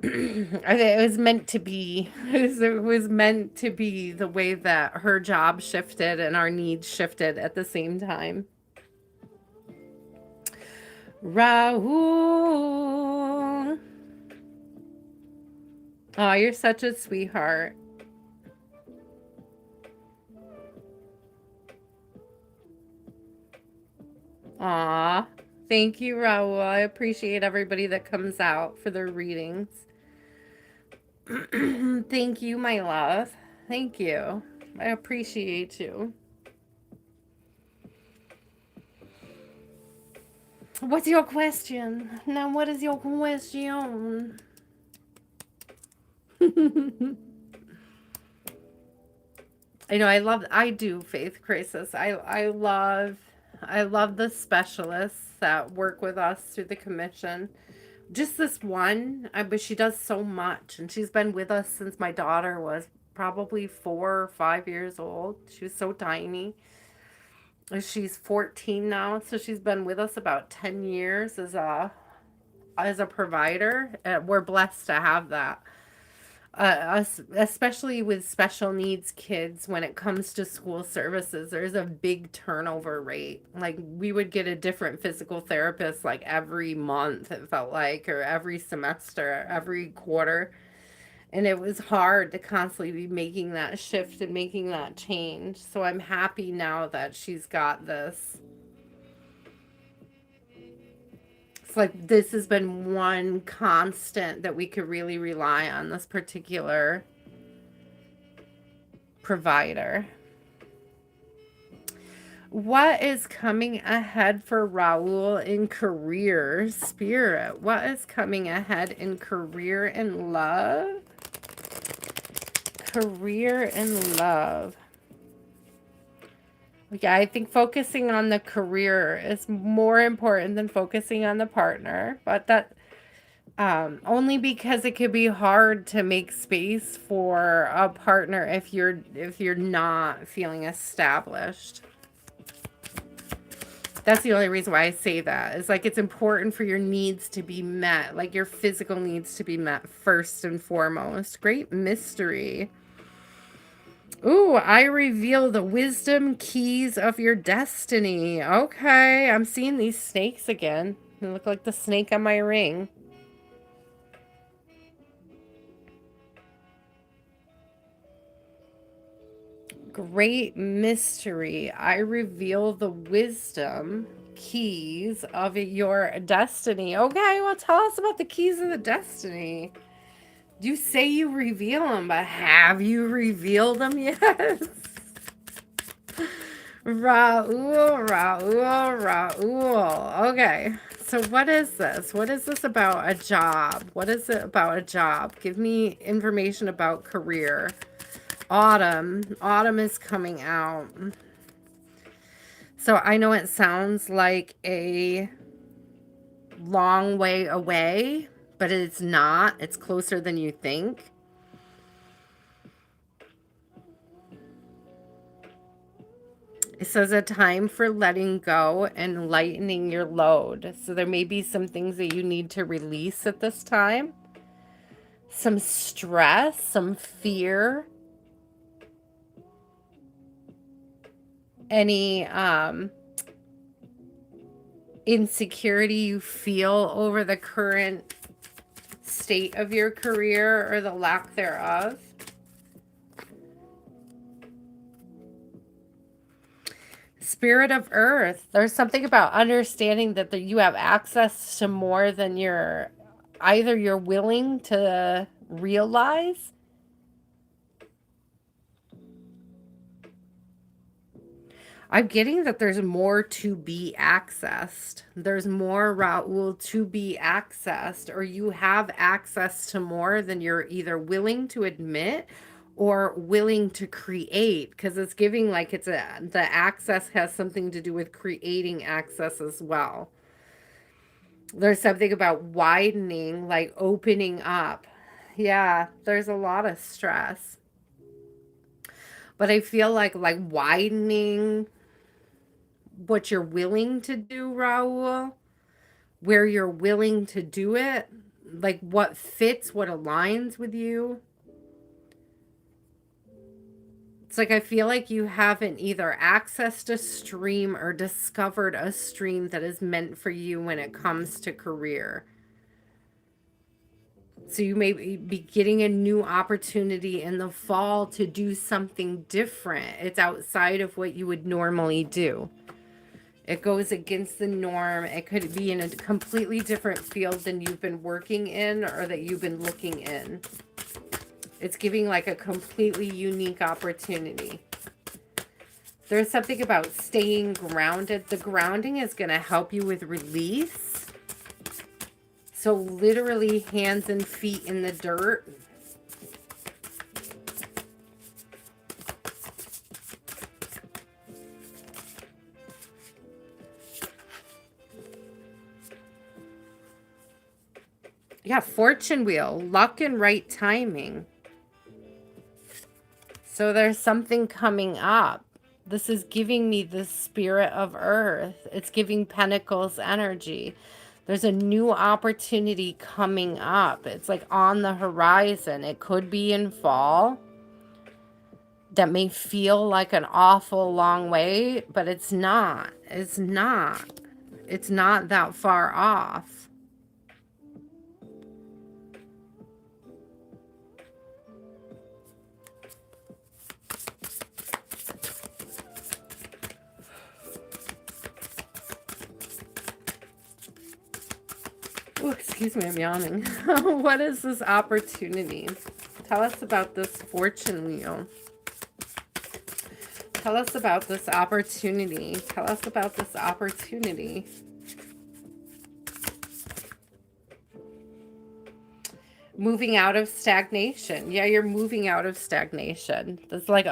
I think it was meant to be. It was meant to be the way that her job shifted and our needs shifted at the same time. Raul. Oh, you're such a sweetheart. Aw. Thank you, Raul. I appreciate everybody that comes out for their readings. Thank you, my love. Thank you. I appreciate you. What's your question? Now, what is your question? I do Faith Crisis. I love the specialists that work with us through the commission. Just this one, but she does so much, and she's been with us since my daughter was probably 4 or 5 years old. She was so tiny. She's 14 now, so she's been with us about 10 years as a provider. We're blessed to have that. Especially with special needs kids, when it comes to school services, there's a big turnover rate. Like, we would get a different physical therapist like every month, it felt like, or every semester, every quarter. And it was hard to constantly be making that shift and making that change. So I'm happy now that she's got this. It's like this has been one constant that we could really rely on, this particular provider. What is coming ahead for Raul in career? Spirit, what is coming ahead in career and love? Career and love. Yeah, I think focusing on the career is more important than focusing on the partner, but that only because it could be hard to make space for a partner if you're not feeling established. That's the only reason why I say that. It's like it's important for your needs to be met, like your physical needs to be met first and foremost. Great mystery. Ooh, I reveal the wisdom keys of your destiny. Okay, I'm seeing these snakes again. They look like the snake on my ring. Great mystery. I reveal the wisdom keys of your destiny. Okay, well, tell us about the keys of the destiny. You say you reveal them, but have you revealed them yet? Raul, Raul, Raul. Okay, so what is this? What is this about a job? What is it about a job? Give me information about career. Autumn. Autumn is coming out. So I know it sounds like a long way away, but it's not. It's closer than you think. It says a time for letting go and lightening your load. So there may be some things that you need to release at this time. Some stress, some fear. Any insecurity you feel over the current state of your career or the lack thereof. Spirit of Earth. There's something about understanding that you have access to more than either you're willing to realize. I'm getting that there's more to be accessed. There's more, Raul, to be accessed, or you have access to more than you're either willing to admit or willing to create, because it's giving like the access has something to do with creating access as well. There's something about widening, like opening up. Yeah, there's a lot of stress. But I feel like widening what you're willing to do, Raul, where you're willing to do it, like what fits, what aligns with you. It's like I feel like you haven't either accessed a stream or discovered a stream that is meant for you when it comes to career. So you may be getting a new opportunity in the fall to do something different. It's outside of what you would normally do. It goes against the norm. It could be in a completely different field than you've been working in or that you've been looking in. It's giving like a completely unique opportunity. There's something about staying grounded. The grounding is going to help you with release. So literally hands and feet in the dirt. Yeah, fortune wheel, luck and right timing. So there's something coming up. This is giving me the spirit of earth. It's giving pentacles energy. There's a new opportunity coming up. It's like on the horizon. It could be in fall. That may feel like an awful long way, but it's not. It's not. It's not that far off. Oh, excuse me, I'm yawning. What is this opportunity? Tell us about this fortune wheel. Tell us about this opportunity. Tell us about this opportunity. Moving out of stagnation. Yeah, you're moving out of stagnation. That's like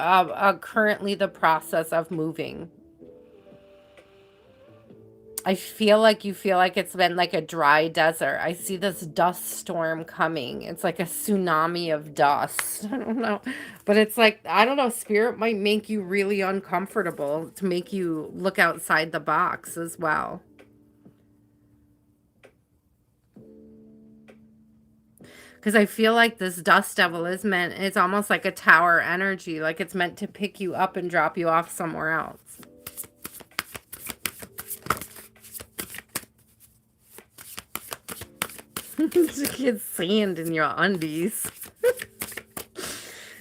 currently the process of moving. I feel like you feel like it's been like a dry desert. I see this dust storm coming. It's like a tsunami of dust. I don't know. But it's like, I don't know, spirit might make you really uncomfortable to make you look outside the box as well. Because I feel like this dust devil is meant, it's almost like a tower energy. Like it's meant to pick you up and drop you off somewhere else. You get sand in your undies.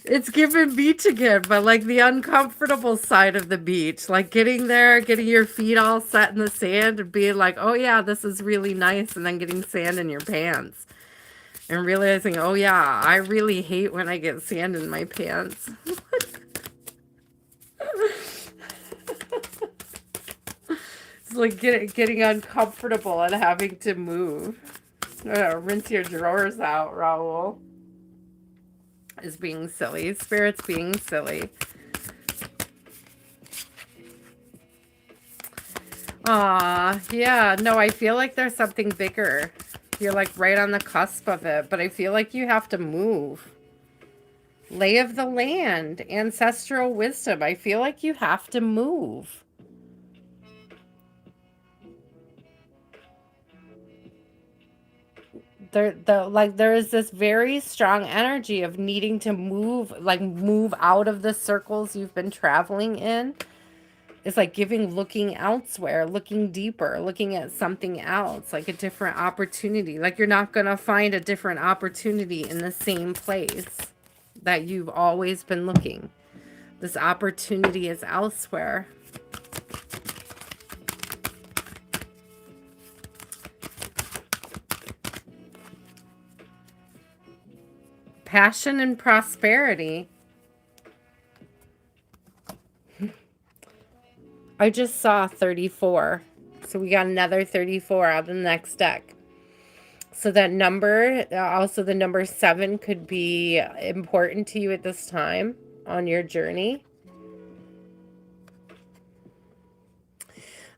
It's giving beach again, but like the uncomfortable side of the beach. Like getting there, getting your feet all set in the sand and being like, oh yeah, this is really nice. And then getting sand in your pants. And realizing, oh yeah, I really hate when I get sand in my pants. It's like getting uncomfortable and having to move. Rinse your drawers out, Raul. Is being silly. Spirit's being silly. Yeah. No, I feel like there's something bigger. You're like right on the cusp of it, but I feel like you have to move. Lay of the land, ancestral wisdom. I feel like you have to move. There is this very strong energy of needing to move, like move out of the circles you've been traveling in. It's like looking elsewhere, looking deeper, looking at something else, like a different opportunity. Like you're not going to find a different opportunity in the same place that you've always been looking. This opportunity is elsewhere. Passion and prosperity. I just saw 34. So we got another 34 out of the next deck. So that number, also the number 7 could be important to you at this time on your journey.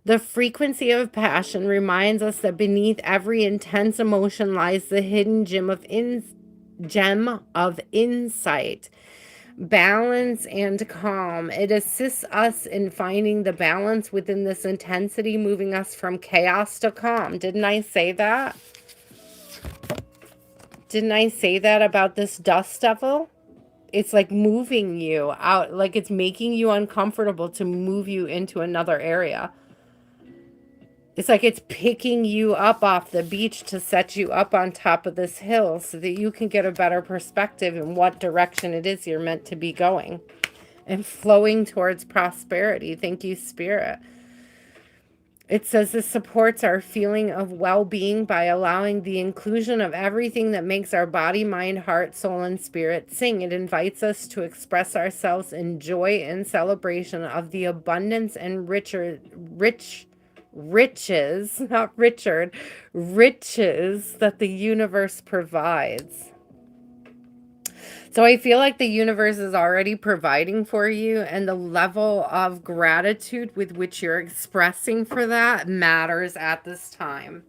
The frequency of passion reminds us that beneath every intense emotion lies the hidden gem of insight, balance, and calm. It assists us in finding the balance within this intensity, moving us from chaos to calm. Didn't I say that? Didn't I say that about this dust devil? It's like moving you out, like it's making you uncomfortable to move you into another area. It's like it's picking you up off the beach to set you up on top of this hill so that you can get a better perspective in what direction it is you're meant to be going and flowing towards prosperity. Thank you, Spirit. It says this supports our feeling of well-being by allowing the inclusion of everything that makes our body, mind, heart, soul, and spirit sing. It invites us to express ourselves in joy and celebration of the abundance and riches, not Richard, riches that the universe provides. So I feel like the universe is already providing for you, and the level of gratitude with which you're expressing for that matters at this time.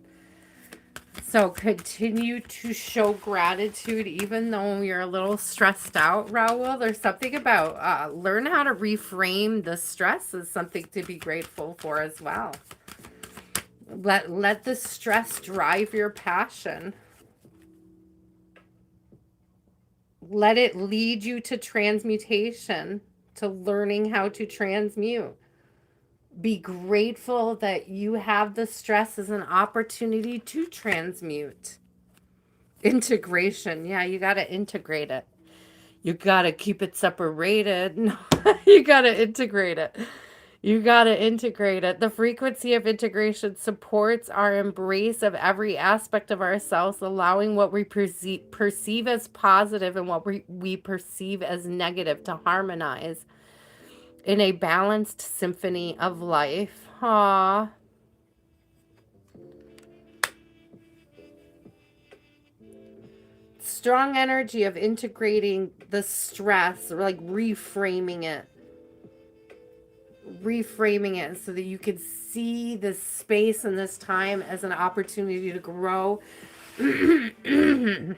So continue to show gratitude even though you're a little stressed out, Raul. There's something about learn how to reframe the stress as something to be grateful for as well. Let the stress drive your passion. Let it lead you to transmutation, to learning how to transmute. Be grateful that you have the stress as an opportunity to transmute. Integration. Yeah, you got to integrate it. You got to keep it separated. No, you got to integrate it. You got to integrate it. The frequency of integration supports our embrace of every aspect of ourselves, allowing what we perceive as positive and what we perceive as negative to harmonize in a balanced symphony of life. Aww. Strong energy of integrating the stress, or like reframing it so that you could see this space and this time as an opportunity to grow and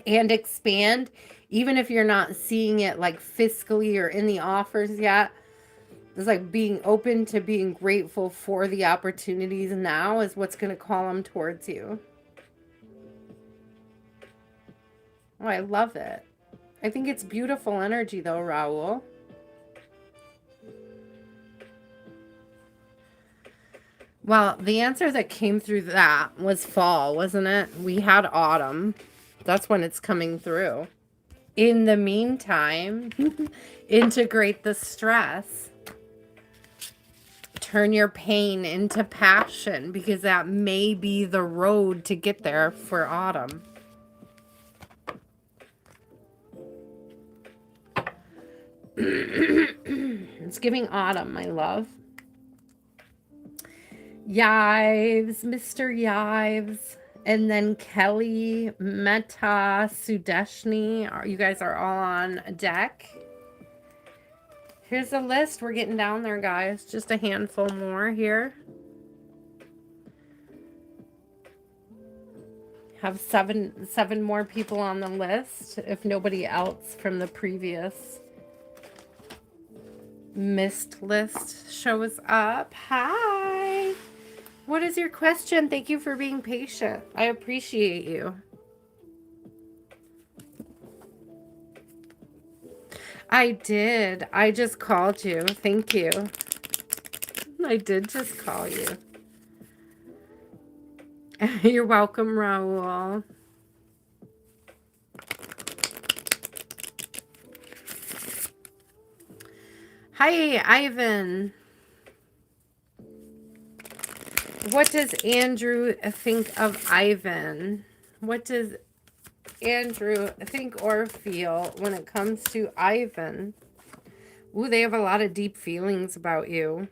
expand, even if you're not seeing it like fiscally or in the offers yet. It's like being open to being grateful for the opportunities now is what's going to call them towards you. Oh, I love it. I think it's beautiful energy though, Raul. Well, the answer that came through that was fall, wasn't it? We had autumn. That's when it's coming through. In the meantime, integrate the stress. Turn your pain into passion, because that may be the road to get there for autumn. It's giving autumn, my love. Yives, Mr. Yives, and then Kelly, Meta, Sudeshni. You guys are all on deck. Here's the list. We're getting down there, guys. Just a handful more here. Have seven more people on the list, if nobody else from the previous missed list shows up. Hi. What is your question? Thank you for being patient. I appreciate you. I did. I just called you. Thank you. I did just call you. You're welcome, Raul. Hi, Ivan. What does Andrew think of Ivan? What does Andrew think or feel when it comes to Ivan? Ooh, they have a lot of deep feelings about you.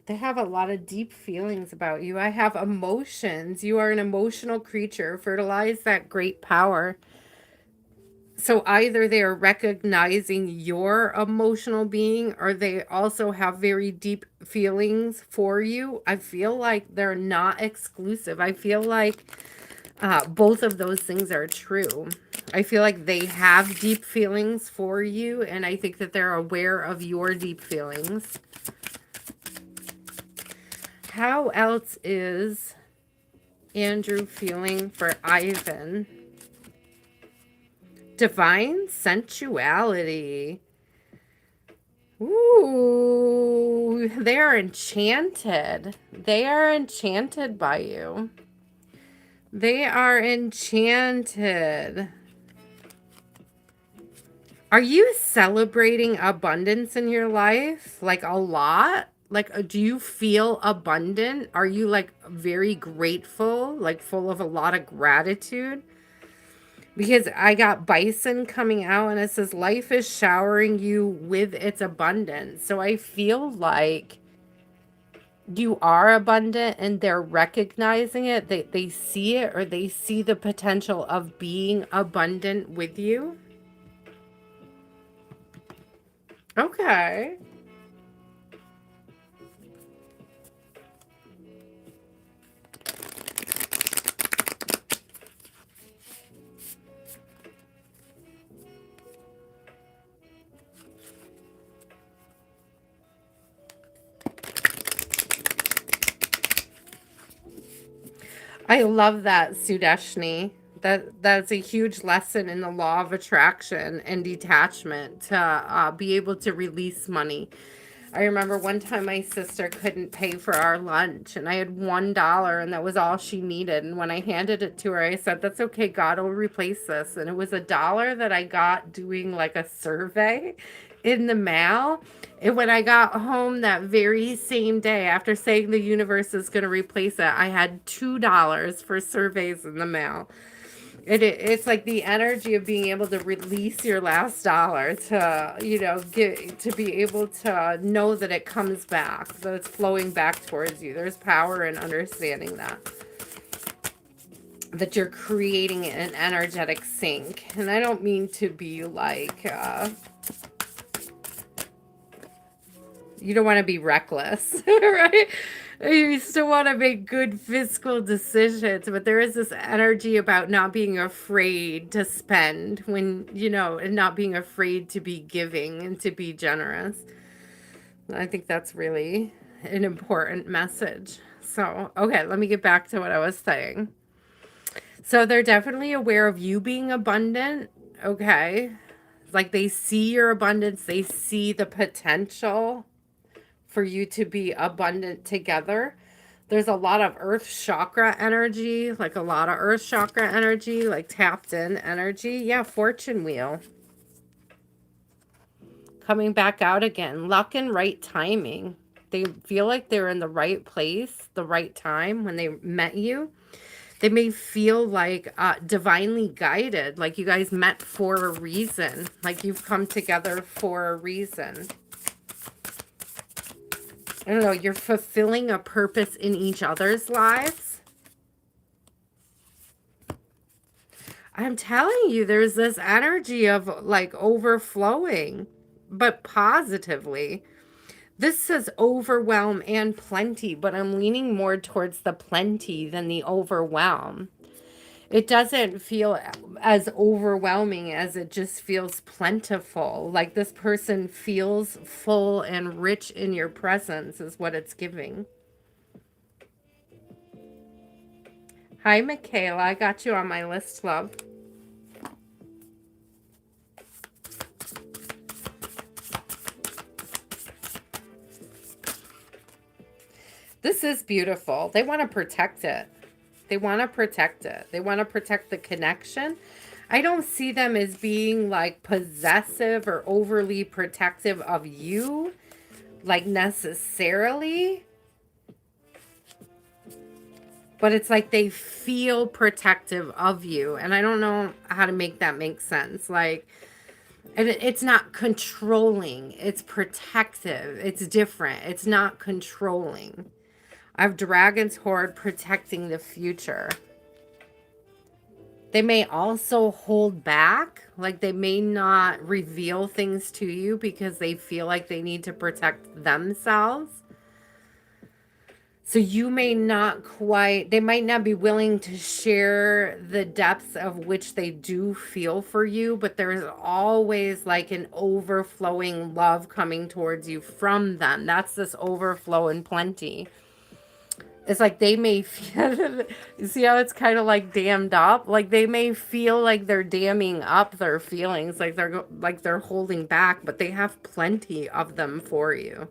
They have a lot of deep feelings about you. I have emotions. You are an emotional creature. Fertilize that great power. So either they are recognizing your emotional being, or they also have very deep feelings for you. I feel like they're not exclusive. I feel like both of those things are true. I feel like they have deep feelings for you, and I think that they're aware of your deep feelings. How else is Andrew feeling for Ivan? Divine sensuality. Ooh, they are enchanted. They are enchanted by you. They are enchanted. Are you celebrating abundance in your life? Like a lot? Like, do you feel abundant? Are you like very grateful, like full of a lot of gratitude? Because I got bison coming out and it says, life is showering you with its abundance. So I feel like you are abundant and they're recognizing it. They see it, or they see the potential of being abundant with you. Okay. I love that, Sudeshni. That's a huge lesson in the law of attraction and detachment to be able to release money. I remember one time my sister couldn't pay for our lunch, and I had $1, and that was all she needed. And when I handed it to her, I said, "That's okay. God will replace this." And it was $1 that I got doing like a survey in the mail. And when I got home that very same day, after saying the universe is going to replace it, I had $2 for surveys in the mail. It's like the energy of being able to release your last dollar to, get to be able to know that it comes back, that it's flowing back towards you. There's power in understanding that you're creating an energetic sync. And I don't mean to be like, you don't want to be reckless, right? You still want to make good fiscal decisions, but there is this energy about not being afraid to spend when, and not being afraid to be giving and to be generous. I think that's really an important message. So, okay, let me get back to what I was saying. So, they're definitely aware of you being abundant. Okay. Like they see your abundance, they see the potential for you to be abundant together. There's a lot of earth chakra energy, like a lot of earth chakra energy, like tapped in energy. Yeah, fortune wheel. Coming back out again. Luck and right timing. They feel like they're in the right place, the right time when they met you. They may feel like divinely guided, like you guys met for a reason, like you've come together for a reason. I don't know, you're fulfilling a purpose in each other's lives. I'm telling you, there's this energy of like overflowing, but positively. This says overwhelm and plenty, but I'm leaning more towards the plenty than the overwhelm. It doesn't feel as overwhelming as it just feels plentiful. Like this person feels full and rich in your presence is what it's giving. Hi, Michaela. I got you on my list, love. This is beautiful. They want to protect it. They want to protect it. They want to protect the connection. I don't see them as being like possessive or overly protective of you, like necessarily. But it's like they feel protective of you. And I don't know how to make that make sense. Like, and it's not controlling. It's protective. It's different. It's not controlling. I have Dragon's Horde protecting the future. They may also hold back. Like they may not reveal things to you because they feel like they need to protect themselves. So you may not quite, they might not be willing to share the depths of which they do feel for you, but there's always like an overflowing love coming towards you from them. That's this overflow and plenty. It's like they may feel, you see how it's kind of like dammed up? Like they may feel like they're damming up their feelings, like they're holding back, but they have plenty of them for you.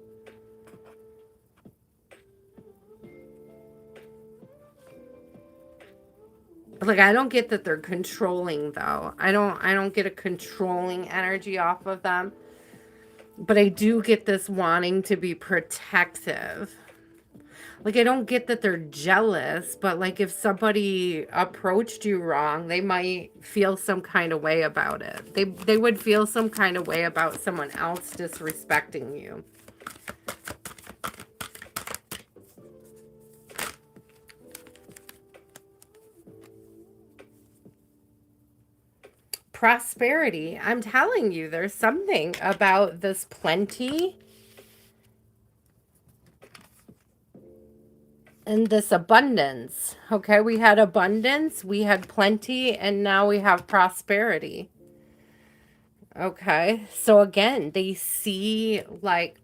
Like, I don't get that they're controlling, though. I don't get a controlling energy off of them. But I do get this wanting to be protective. Like, I don't get that they're jealous, but like if somebody approached you wrong, they might feel some kind of way about it. They would feel some kind of way about someone else disrespecting you. Prosperity. I'm telling you, there's something about this plenty and this abundance. Okay, we had abundance, we had plenty, and now we have prosperity. Okay, so again, they see like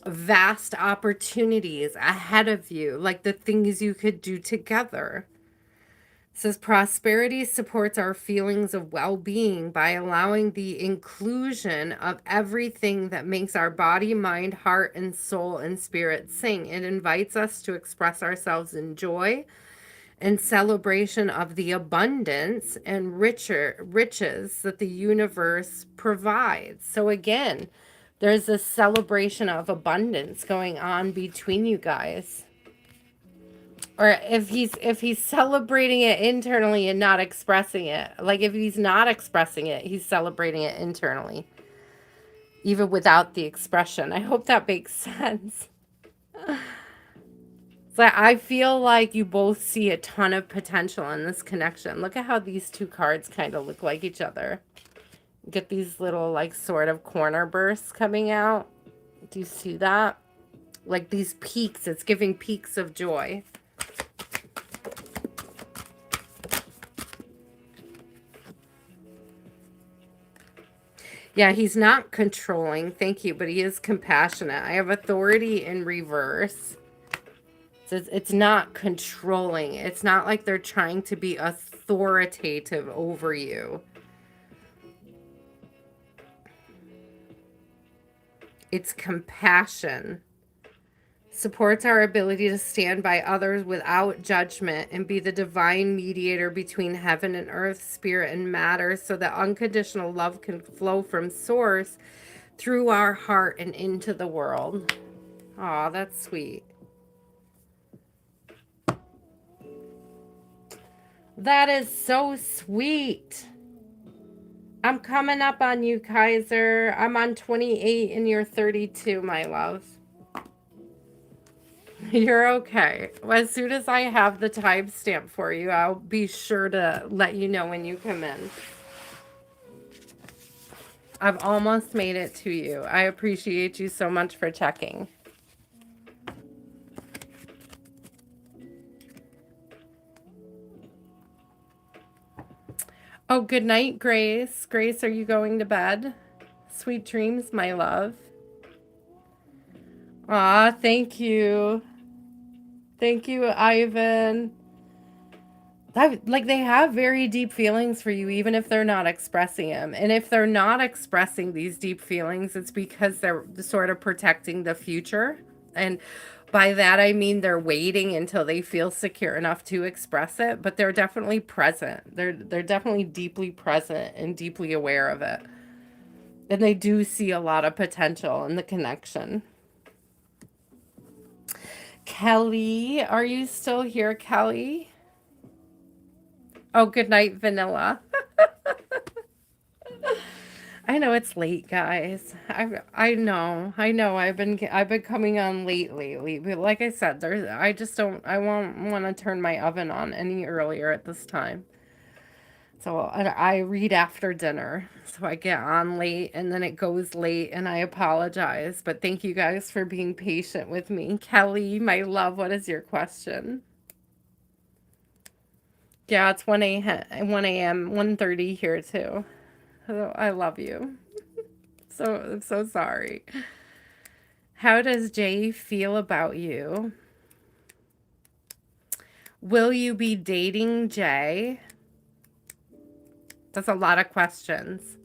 vast opportunities ahead of you, like the things you could do together. It says prosperity supports our feelings of well-being by allowing the inclusion of everything that makes our body, mind, heart, and soul and spirit sing. It invites us to express ourselves in joy and celebration of the abundance and riches that the universe provides. So again, there's this celebration of abundance going on between you guys. Or if he's celebrating it internally and not expressing it. Like if he's not expressing it, he's celebrating it internally. Even without the expression. I hope that makes sense. So I feel like you both see a ton of potential in this connection. Look at how these two cards kind of look like each other. Get these little like sort of corner bursts coming out. Do you see that? Like these peaks. It's giving peaks of joy. Yeah, he's not controlling. Thank you. But he is compassionate. I have authority in reverse. So it's not controlling. It's not like they're trying to be authoritative over you. It's compassion. Supports our ability to stand by others without judgment and be the divine mediator between heaven and earth, spirit and matter, so that unconditional love can flow from source through our heart and into the world. Aw, that's sweet. That is so sweet. I'm coming up on you, Kaiser. I'm on 28 and you're 32, my love. You're okay. Well, as soon as I have the timestamp for you, I'll be sure to let you know when you come in. I've almost made it to you. I appreciate you so much for checking. Oh, good night, Grace. Grace, are you going to bed? Sweet dreams, my love. Aw, thank you. Thank you, Ivan. Like they have very deep feelings for you, even if they're not expressing them. And if they're not expressing these deep feelings, it's because they're sort of protecting the future. And by that, I mean they're waiting until they feel secure enough to express it. But they're definitely present. They're definitely deeply present and deeply aware of it. And they do see a lot of potential in the connection. Kelly, are you still here, Kelly? Oh, good night, Vanilla. I know it's late, guys. I know. I've been coming on late lately. But like I said, I won't want to turn my oven on any earlier at this time. So I read after dinner. So I get on late and then it goes late and I apologize. But thank you guys for being patient with me. Kelly, my love, what is your question? Yeah, it's 1 a.m. 1:30 here too. Oh, I love you. I'm so sorry. How does Jay feel about you? Will you be dating Jay? That's a lot of questions.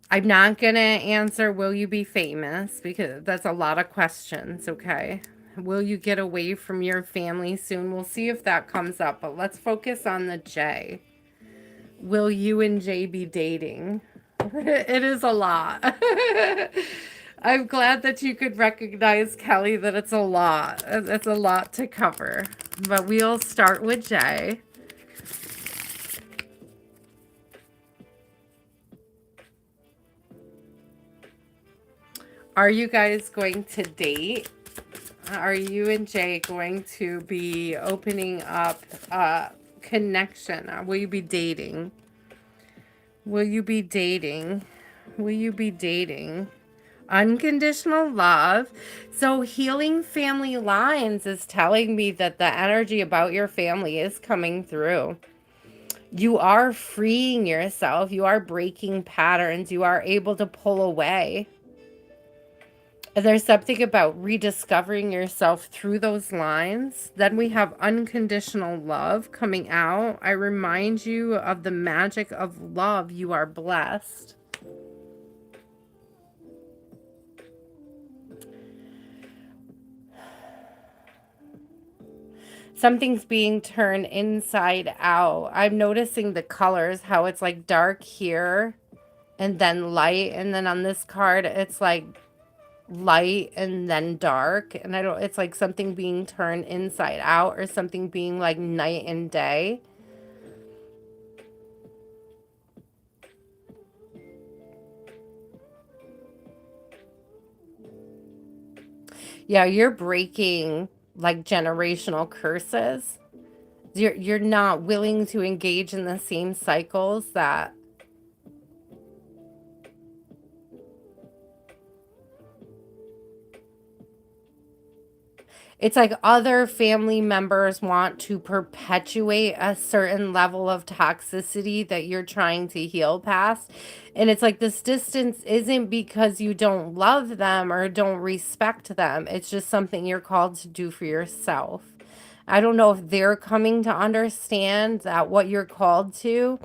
I'm not going to answer will you be famous because that's a lot of questions, okay? Will you get away from your family soon? We'll see if that comes up, but let's focus on the J. Will you and Jay be dating? It is a lot. I'm glad that you could recognize, Kelly, that it's a lot. It's a lot to cover. But we'll start with Jay. Are you guys going to date? Are you and Jay going to be opening up a connection? Will you be dating? Will you be dating? Will you be dating? Unconditional love. So healing family lines is telling me that the energy about your family is coming through. You are freeing yourself. You are breaking patterns. You are able to pull away. There's something about rediscovering yourself through those lines. Then we have unconditional love coming out. I remind you of the magic of love. You are blessed. Something's being turned inside out. I'm noticing the colors, how it's like dark here and then light. And then on this card, it's like light and then dark. And it's like something being turned inside out or something being like night and day. Yeah, you're breaking like generational curses. You're not willing to engage in the same cycles that it's like other family members want to perpetuate a certain level of toxicity that you're trying to heal past. And it's like this distance isn't because you don't love them or don't respect them. It's just something you're called to do for yourself. I don't know if they're coming to understand that what you're called to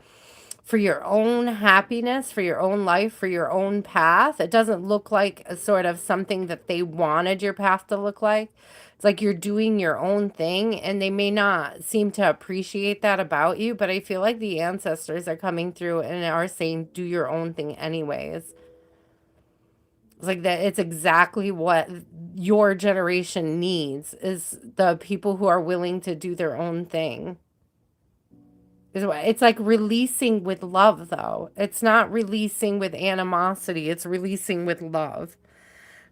for your own happiness, for your own life, for your own path. It doesn't look like a sort of something that they wanted your path to look like. It's like you're doing your own thing and they may not seem to appreciate that about you, but I feel like the ancestors are coming through and are saying, do your own thing anyways. It's like that. It's exactly what your generation needs is the people who are willing to do their own thing. It's like releasing with love, though. It's not releasing with animosity. It's releasing with love.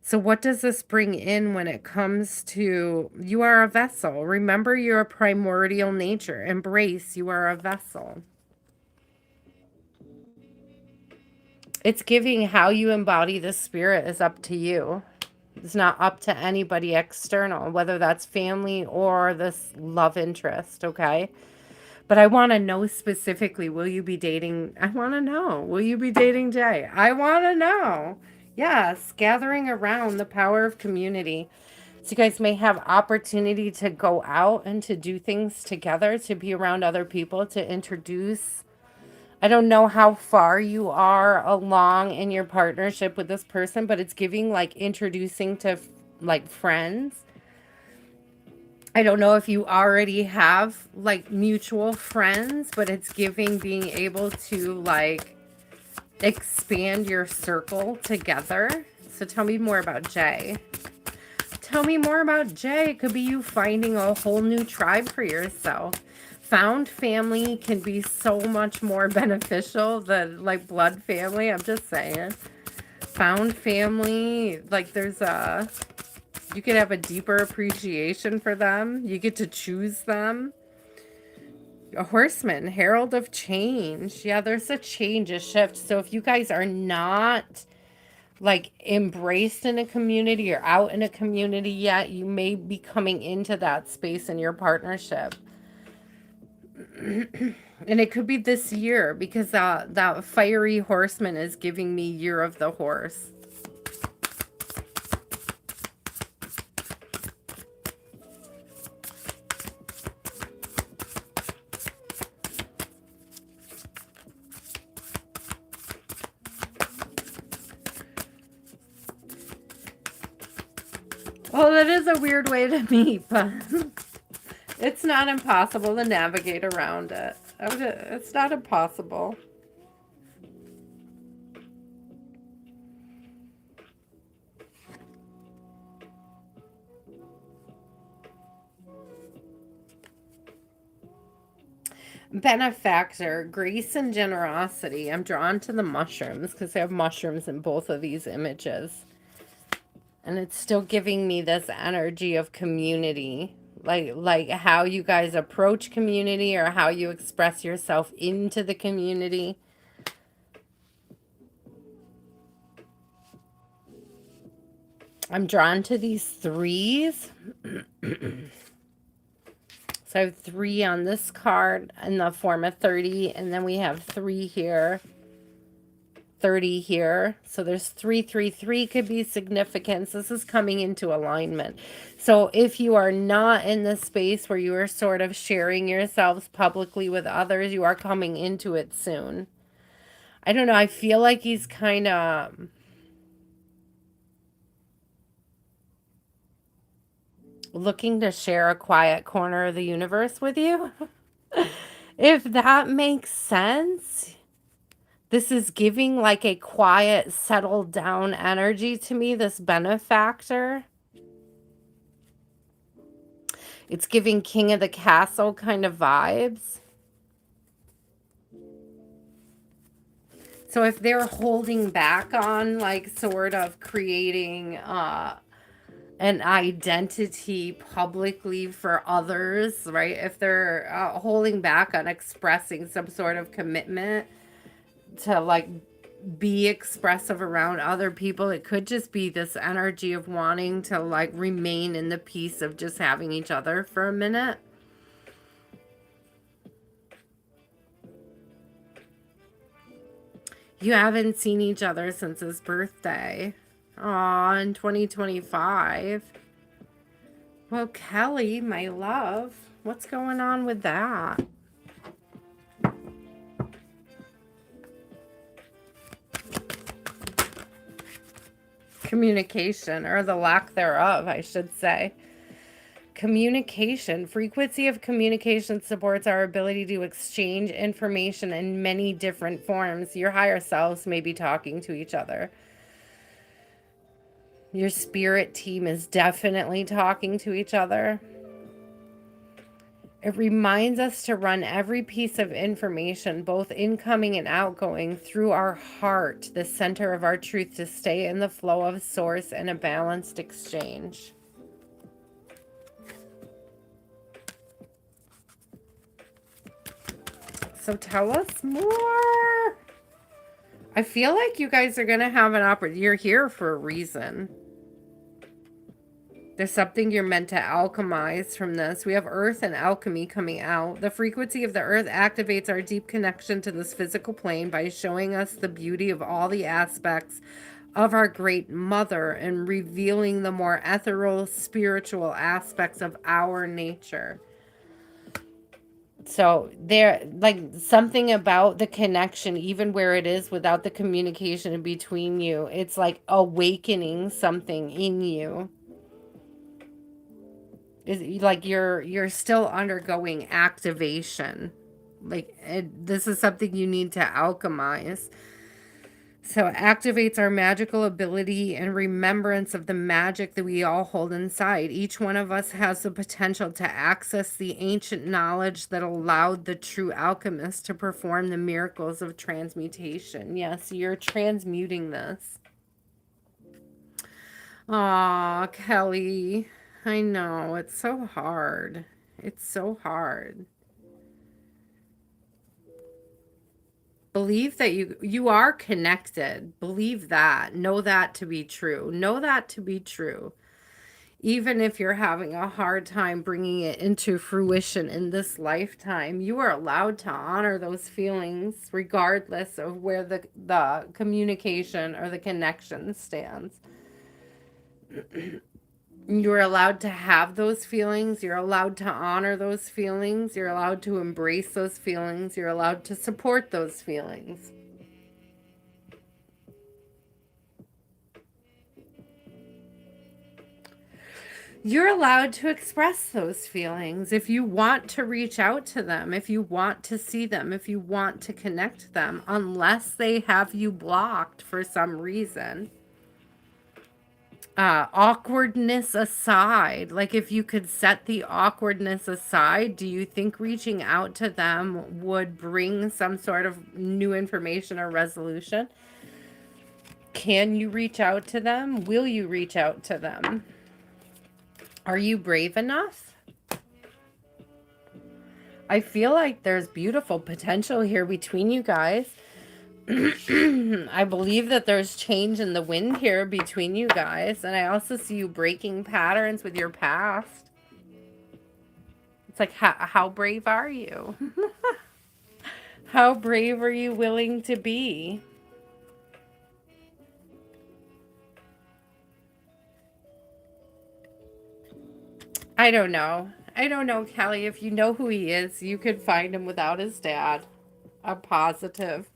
So what does this bring in when it comes to you are a vessel? Remember, you're a primordial nature. Embrace you are a vessel. It's giving how you embody the spirit is up to you. It's not up to anybody external, whether that's family or this love interest, okay? But I want to know specifically, will you be dating? I want to know. Will you be dating Jay? I want to know. Yes, gathering around the power of community. So you guys may have opportunity to go out and to do things together, to be around other people, to introduce. I don't know how far you are along in your partnership with this person, but it's giving like introducing to like friends. I don't know if you already have like mutual friends, but it's giving being able to like expand your circle together. So tell me more about Jay. Tell me more about Jay. It could be you finding a whole new tribe for yourself. Found family can be so much more beneficial than like blood family. I'm just saying. Found family, like you could have a deeper appreciation for them. You get to choose them. A horseman, herald of change. Yeah, there's a change, a shift. So if you guys are not like embraced in a community or out in a community yet, you may be coming into that space in your partnership. And it could be this year because that fiery horseman is giving me year of the horse. Well, that is a weird way to meet, but it's not impossible to navigate around it. It's not impossible. Benefactor, grace and generosity. I'm drawn to the mushrooms because I have mushrooms in both of these images. And it's still giving me this energy of community. Like how you guys approach community or how you express yourself into the community. I'm drawn to these threes. So I have 3 on this card in the form of 30, and then we have 3 here, 30 here. So there's 3, 3, 3 could be significance. This is coming into alignment. So if you are not in the space where you are sort of sharing yourselves publicly with others, you are coming into it soon. I don't know. I feel like he's kind of... looking to share a quiet corner of the universe with you. If that makes sense, this is giving like a quiet, settled down energy to me, this benefactor. It's giving King of the Castle kind of vibes. So if they're holding back on like sort of creating an identity publicly for others, right? If they're holding back on expressing some sort of commitment to like be expressive around other people, it could just be this energy of wanting to like remain in the peace of just having each other for a minute. You haven't seen each other since his birthday. Aw, in 2025. Well, Kelly, my love, what's going on with that? Communication, or the lack thereof, I should say. Communication. Frequency of communication supports our ability to exchange information in many different forms. Your higher selves may be talking to each other. Your spirit team is definitely talking to each other. It reminds us to run every piece of information, both incoming and outgoing, through our heart, the center of our truth, to stay in the flow of source and a balanced exchange. So tell us more. I feel like you guys are going to have an opportunity. You're here for a reason. There's something you're meant to alchemize from this. We have earth and alchemy coming out. The frequency of the earth activates our deep connection to this physical plane by showing us the beauty of all the aspects of our great mother and revealing the more ethereal, spiritual aspects of our nature. So there, like something about the connection, even where it is without the communication in between you, it's like awakening something in you. Is like you're still undergoing activation. Like this is something you need to alchemize. So it activates our magical ability and remembrance of the magic that we all hold inside. Each one of us has the potential to access the ancient knowledge that allowed the true alchemist to perform the miracles of transmutation. Yes, you're transmuting this. Aw, Kelly. I know, it's so hard. It's so hard. Believe that you are connected. Believe that. Know that to be true. Know that to be true. Even if you're having a hard time bringing it into fruition in this lifetime, you are allowed to honor those feelings regardless of where the communication or the connection stands. You're allowed to have those feelings. You're allowed to honor those feelings. You're allowed to embrace those feelings. You're allowed to support those feelings. You're allowed to express those feelings if you want to reach out to them, if you want to see them, if you want to connect them, unless they have you blocked for some reason. Awkwardness aside, like if you could set the awkwardness aside, do you think reaching out to them would bring some sort of new information or resolution? Can you reach out to them? Will you reach out to them? Are you brave enough? I feel like there's beautiful potential here between you guys. I believe that there's change in the wind here between you guys. And I also see you breaking patterns with your past. It's like, how brave are you? How brave are you willing to be? I don't know. I don't know, Kelly. If you know who he is, you could find him without his dad. I'm positive.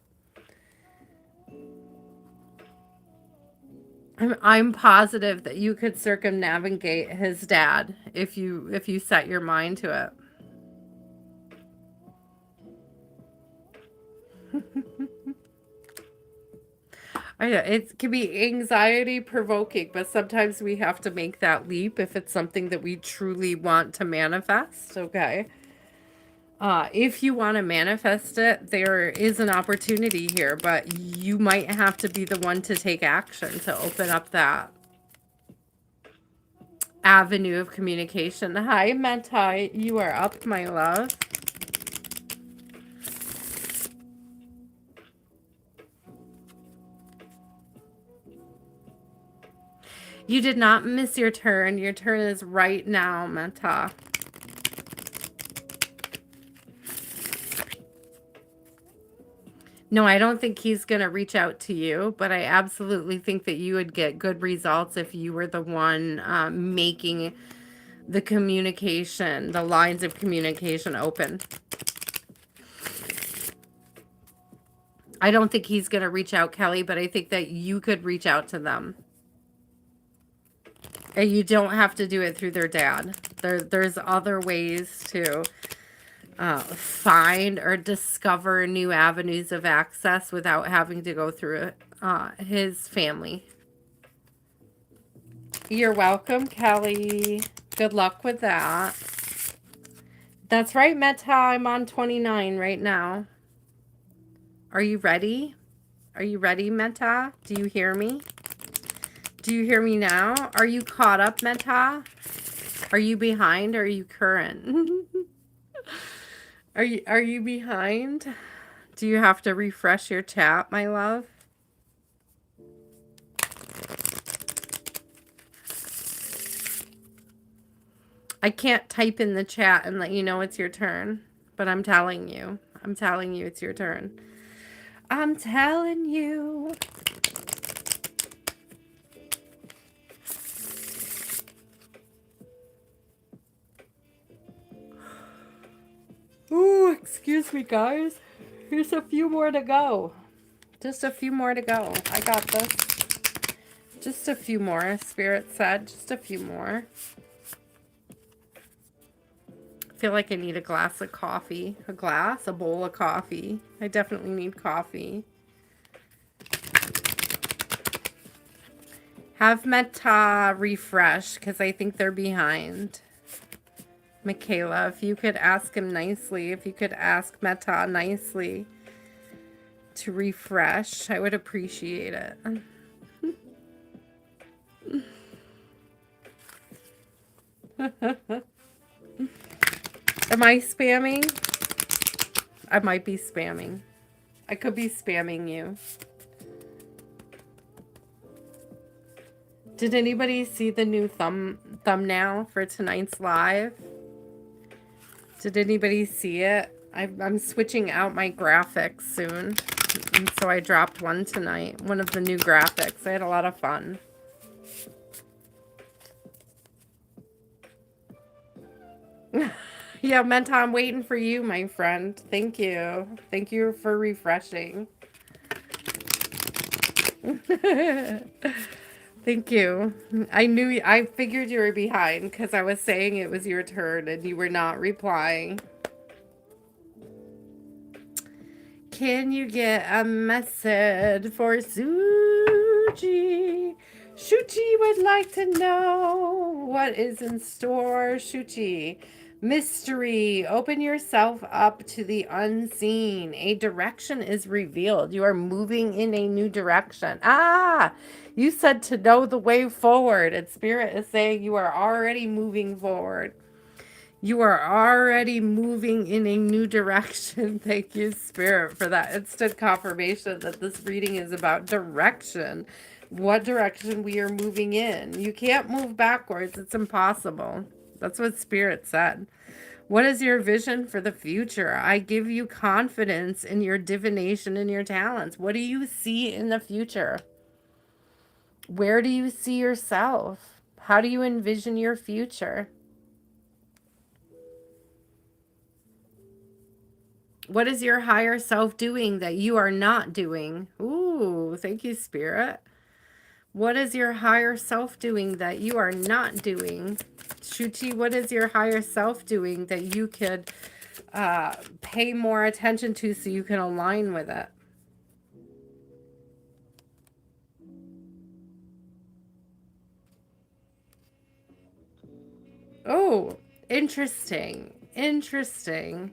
I'm positive that you could circumnavigate his dad if you set your mind to it. I know it can be anxiety provoking, but sometimes we have to make that leap if it's something that we truly want to manifest. Okay. If you want to manifest it, there is an opportunity here, but you might have to be the one to take action to open up that avenue of communication. Hi, Meta. You are up, my love. You did not miss your turn. Your turn is right now, Meta. No, I don't think he's going to reach out to you, but I absolutely think that you would get good results if you were the one making the communication, the lines of communication open. I don't think he's going to reach out, Kelly, but I think that you could reach out to them. And you don't have to do it through their dad. There's other ways to find or discover new avenues of access without having to go through his family. You're welcome, Kelly. Good luck with that. That's right, Meta. I'm on 29 right now. Are you ready? Are you ready, Meta? Do you hear me? Do you hear me now? Are you caught up, Meta? Are you behind or are you current? Are you behind? Do you have to refresh your chat, my love? I can't type in the chat and let you know it's your turn, but I'm telling you. I'm telling you it's your turn. I'm telling you. Ooh, excuse me, guys. Here's a few more to go. Just a few more to go. I got this. Just a few more, Spirit said. Just a few more. I feel like I need a glass of coffee. A bowl of coffee. I definitely need coffee. Have Meta refresh, because I think they're behind. Michaela, if you could ask him nicely, if you could ask Meta nicely to refresh, I would appreciate it. Am I spamming? I might be spamming. I could be spamming you. Did anybody see the new thumbnail for tonight's live? Did anybody see it? I'm switching out my graphics soon. And so I dropped one tonight. One of the new graphics. I had a lot of fun. Yeah, Menta, I'm waiting for you, my friend. Thank you. Thank you for refreshing. Thank you. I figured you were behind because I was saying it was your turn and you were not replying. Can you get a message for Shuchi? Shuchi would like to know what is in store. Shuchi, mystery. Open yourself up to the unseen. A direction is revealed. You are moving in a new direction. Ah, you said to know the way forward. And Spirit is saying you are already moving forward. You are already moving in a new direction. Thank you, Spirit, for that instant confirmation that this reading is about direction. What direction we are moving in. You can't move backwards. It's impossible. That's what Spirit said. What is your vision for the future? I give you confidence in your divination and your talents. What do you see in the future? Where do you see yourself? How do you envision your future? What is your higher self doing that you are not doing? Ooh, thank you, Spirit. What is your higher self doing that you are not doing? Shuchi, what is your higher self doing that you could pay more attention to so you can align with it? Oh, interesting. Interesting.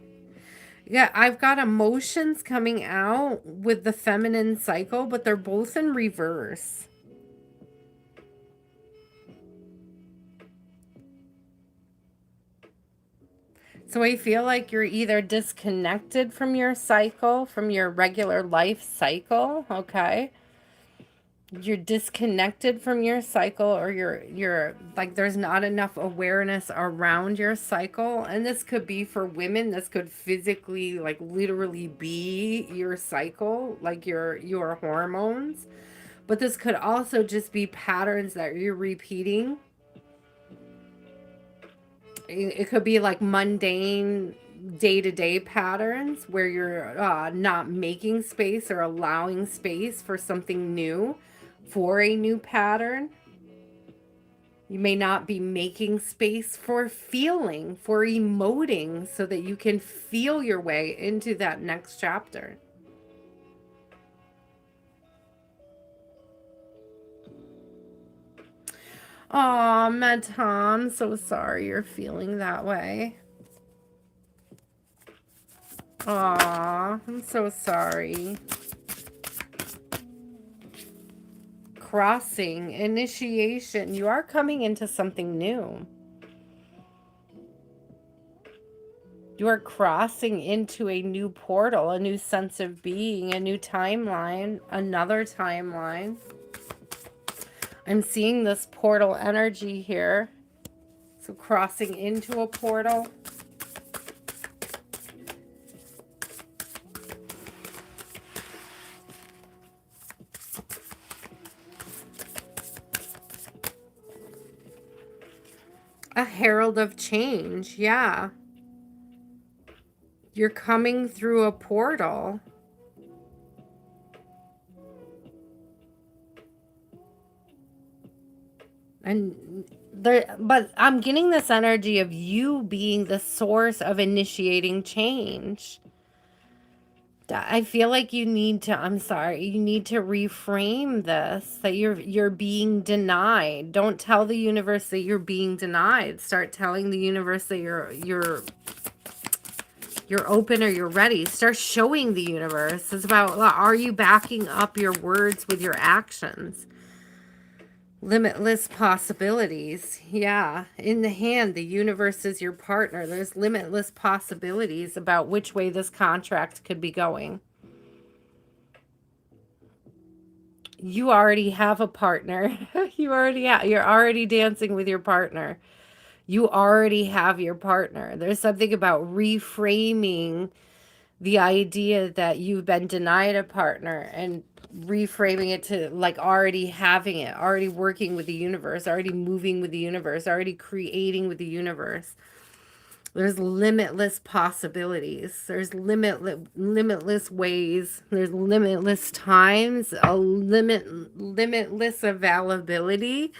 Yeah, I've got emotions coming out with the feminine cycle, but they're both in reverse. So I feel like you're either disconnected from your cycle, from your regular life cycle, okay? You're disconnected from your cycle, or you're like there's not enough awareness around your cycle. And this could be for women, this could physically like literally be your cycle, like your hormones. But this could also just be patterns that you're repeating. It could be like mundane day-to-day patterns where you're not making space or allowing space for something new, for a new pattern. You may not be making space for feeling, for emoting, so that you can feel your way into that next chapter. Aw, Meta, I'm so sorry you're feeling that way. Aw, I'm so sorry. Crossing, initiation. You are coming into something new. You are crossing into a new portal, a new sense of being, a new timeline, another timeline. I'm seeing this portal energy here. So crossing into a portal. A herald of change, yeah. You're coming through a portal. And there, but I'm getting this energy of you being the source of initiating change. I feel like you need to, I'm sorry, you need to reframe this, that you're being denied. Don't tell the universe that you're being denied. Start telling the universe that you're open or you're ready. Start showing the universe. It's about, are you backing up your words with your actions? Limitless possibilities. Yeah. In the hand, the universe is your partner. There's limitless possibilities about which way this contract could be going. You already have a partner. You're already dancing with your partner. You already have your partner. There's something about reframing the idea that you've been denied a partner and reframing it to like already having it, already working with the universe, already moving with the universe, already creating with the universe. There's limitless possibilities. There's limitless ways. There's limitless times, a limitless availability.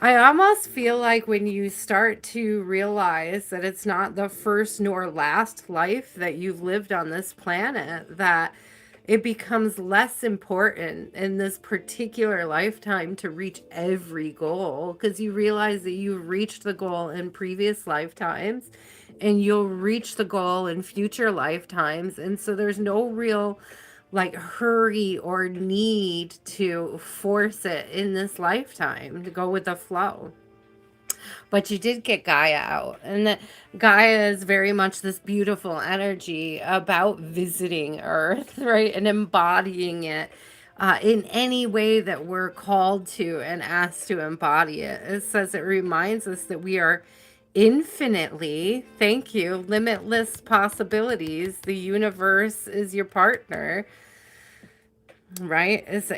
I almost feel like when you start to realize that it's not the first nor last life that you've lived on this planet, that it becomes less important in this particular lifetime to reach every goal, because you realize that you've reached the goal in previous lifetimes and you'll reach the goal in future lifetimes. And so there's no real like hurry or need to force it in this lifetime, to go with the flow. But you did get Gaia out, and that Gaia is very much this beautiful energy about visiting Earth, right? And embodying it in any way that we're called to and asked to embody it. It says, it reminds us that we are infinitely, thank you, limitless possibilities. The universe is your partner, right? It's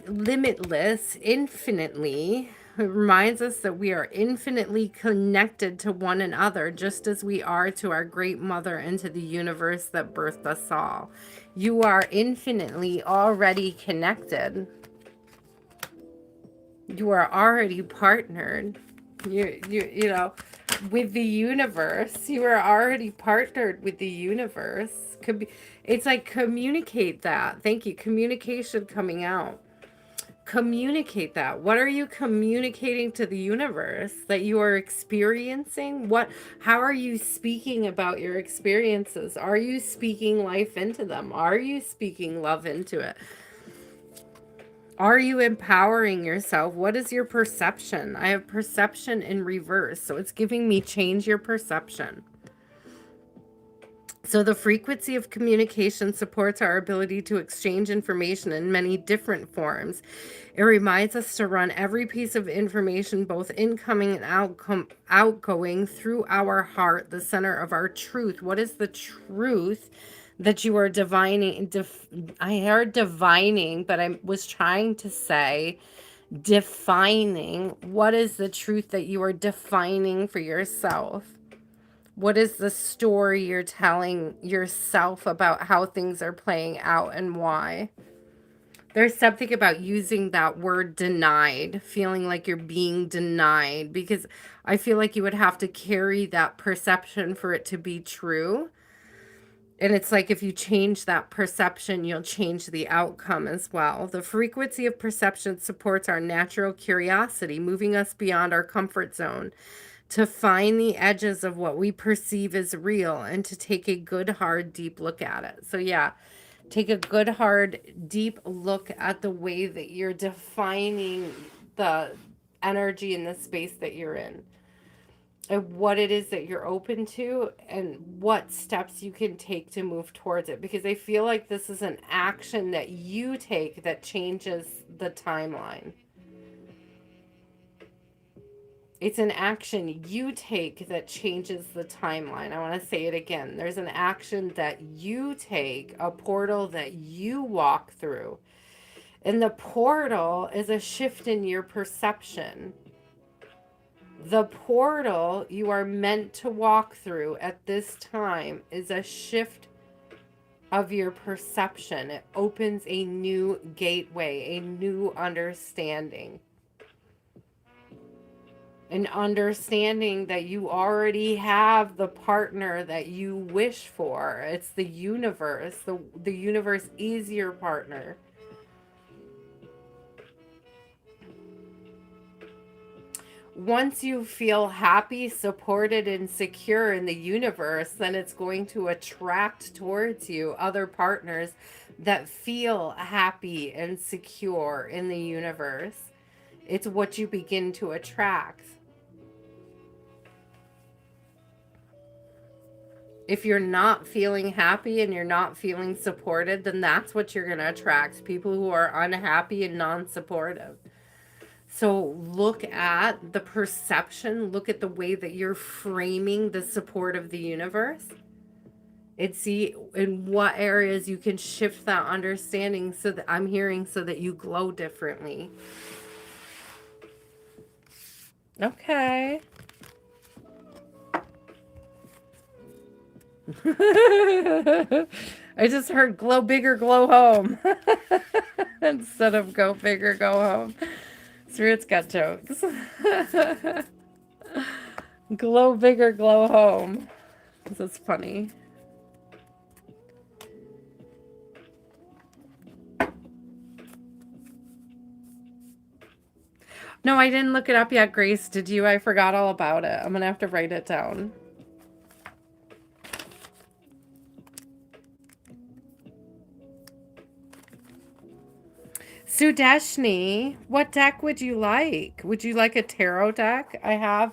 limitless, infinitely. It reminds us that we are infinitely connected to one another, just as we are to our great mother and to the universe that birthed us all. You are infinitely already connected. You are already partnered. You know, with the universe. You are already partnered with the universe. It's like, communicate that. Thank you. Communication coming out. Communicate that. What are you communicating to the universe that you are experiencing? How are you speaking about your experiences? Are you speaking life into them? Are you speaking love into it? Are you empowering yourself? What is your perception? I have perception in reverse, so it's giving me change your perception. So the frequency of communication supports our ability to exchange information in many different forms. It reminds us to run every piece of information, both incoming and outgoing, through our heart, the center of our truth. What is the truth that you are divining? I heard divining, but I was trying to say defining. What is the truth that you are defining for yourself? What is the story you're telling yourself about how things are playing out and why? There's something about using that word denied, feeling like you're being denied, because I feel like you would have to carry that perception for it to be true. And it's like, if you change that perception, you'll change the outcome as well. The frequency of perception supports our natural curiosity, moving us beyond our comfort zone, to find the edges of what we perceive as real and to take a good, hard, deep look at it. So yeah, take a good, hard, deep look at the way that you're defining the energy in the space that you're in, and what it is that you're open to, and what steps you can take to move towards it. Because I feel like this is an action that you take that changes the timeline. It's an action you take that changes the timeline. I want to say it again. There's an action that you take, a portal that you walk through. And the portal is a shift in your perception. The portal you are meant to walk through at this time is a shift of your perception. It opens a new gateway, a new understanding. An understanding that you already have the partner that you wish for. It's the universe. The universe is your partner. Once you feel happy, supported, and secure in the universe, then it's going to attract towards you other partners that feel happy and secure in the universe. It's what you begin to attract. If you're not feeling happy and you're not feeling supported, then that's what you're going to attract. People who are unhappy and non-supportive. So look at the perception, look at the way that you're framing the support of the universe, and see in what areas you can shift that understanding, so that I'm hearing, so that you glow differently. Okay. I just heard glow bigger, glow home. Instead of go bigger, go home. Spirit's got jokes. Glow bigger, glow home. This is funny. No, I didn't look it up yet, Grace. Did you? I forgot all about it. I'm going to have to write it down. Sudeshni, what deck would you like? Would you like a tarot deck? I have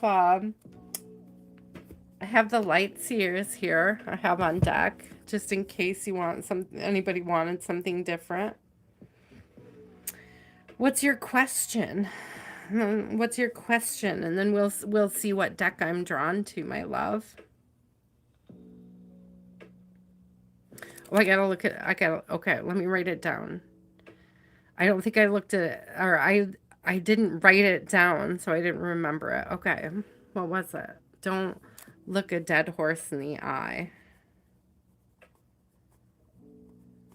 the Light Seers here. I have on deck just in case you want anybody wanted something different. What's your question? What's your question? And then we'll see what deck I'm drawn to, my love. Oh, okay, let me write it down. I don't think I looked at it, or I didn't write it down, so I didn't remember it. Okay, what was it? Don't look a dead horse in the eye.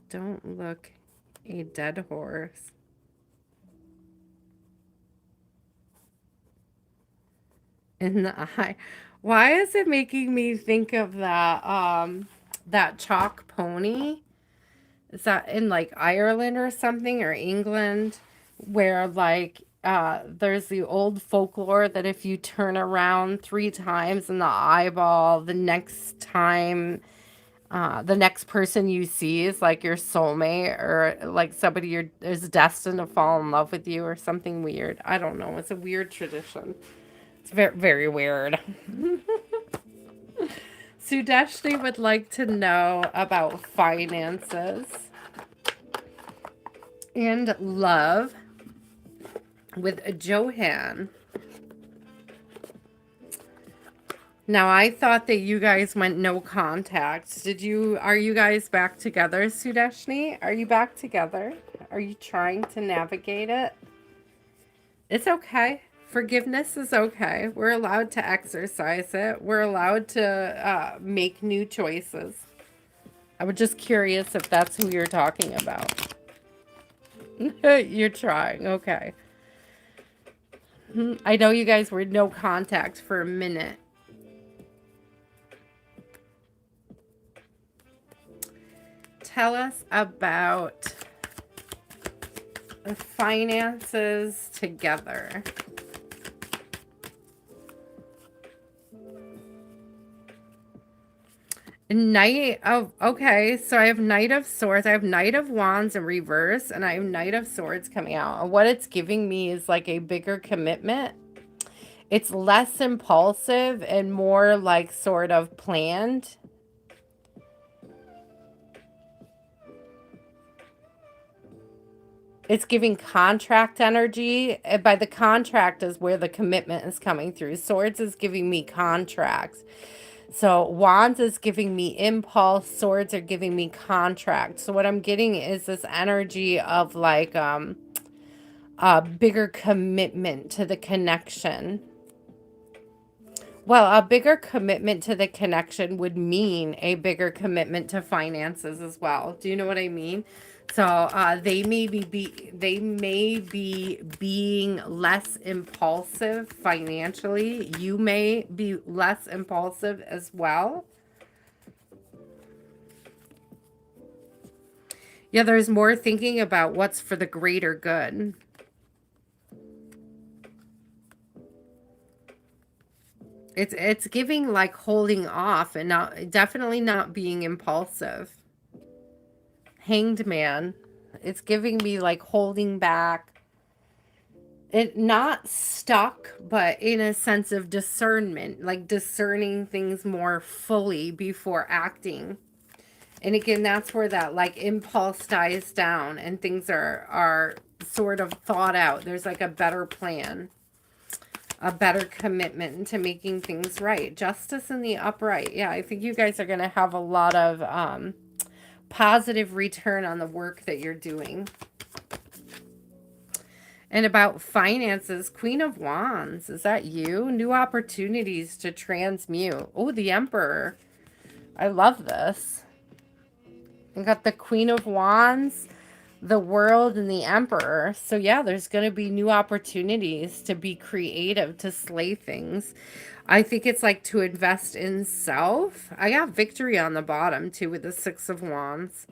Don't look a dead horse in the eye. Why is it making me think of that chalk pony? Is that in like Ireland or something, or England, where like there's the old folklore that if you turn around 3 times in the eyeball, the next time the next person you see is like your soulmate, or like somebody is destined to fall in love with you, or something weird. I don't know. It's a weird tradition. It's very, very weird. Sudeshni would like to know about finances and love with Johan. Now, I thought that you guys went no contact. Are you guys back together, Sudeshni? Are you back together? Are you trying to navigate it? It's okay. Forgiveness is okay. We're allowed to exercise it. We're allowed to make new choices. I was just curious if that's who you're talking about. You're trying. Okay. I know you guys were no contact for a minute. Tell us about the finances together. Knight of, okay, so I have Knight of Swords, I have Knight of Wands in reverse, and I have Knight of Swords coming out. And what it's giving me is like a bigger commitment. It's less impulsive and more like sort of planned. It's giving contract energy. By the contract is where the commitment is coming through. Swords is giving me contracts. So Wands is giving me impulse. Swords are giving me contract. So what I'm getting is this energy of like a bigger commitment to the connection. Well, a bigger commitment to the connection would mean a bigger commitment to finances as well. Do you know what I mean? So they may be being less impulsive financially. You may be less impulsive as well. Yeah, there's more thinking about what's for the greater good. It's giving like holding off and definitely not being impulsive. Hanged Man. It's giving me like holding back. It not stuck, but in a sense of discernment, like discerning things more fully before acting. And again, that's where that like impulse dies down and things are sort of thought out. There's like a better plan, a better commitment to making things right. Justice in the upright. Yeah, I think you guys are going to have a lot of positive return on the work that you're doing. And about finances, Queen of Wands, is that you? New opportunities to transmute. Oh, the Emperor. I love this. We got the Queen of Wands, the World, and the Emperor. So yeah, there's going to be new opportunities to be creative, to slay things. I think it's like to invest in self. I got Victory on the bottom too with the Six of Wands.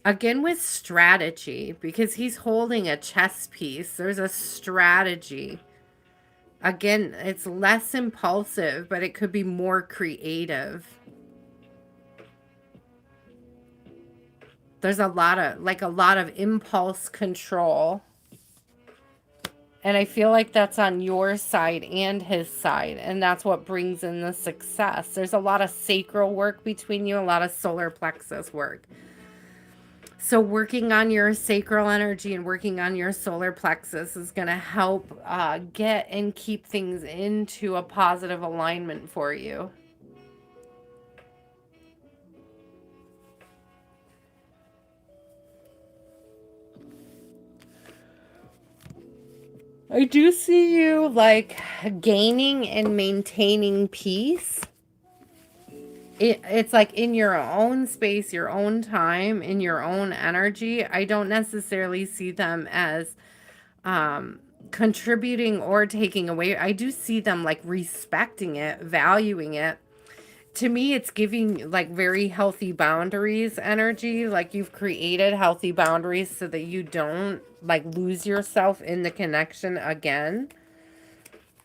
Again with strategy, because he's holding a chess piece. There's a strategy. Again, it's less impulsive, but it could be more creative. There's a lot of impulse control. And I feel like that's on your side and his side. And that's what brings in the success. There's a lot of sacral work between you, a lot of solar plexus work. So working on your sacral energy and working on your solar plexus is going to help get and keep things into a positive alignment for you. I do see you like gaining and maintaining peace. It's like in your own space, your own time, in your own energy. I don't necessarily see them as contributing or taking away. I do see them like respecting it, valuing it. To me, it's giving like very healthy boundaries energy. Like you've created healthy boundaries so that you don't like lose yourself in the connection again.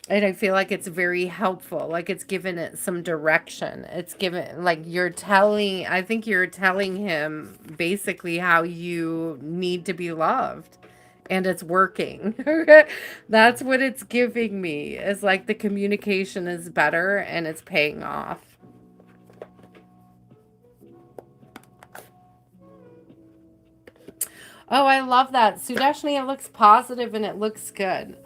And I feel like it's very helpful. Like it's given it some direction. It's given, like I think you're telling him basically how you need to be loved. And it's working. That's what it's giving me. Is like the communication is better and it's paying off. Oh, I love that. Sudeshni, it looks positive and it looks good.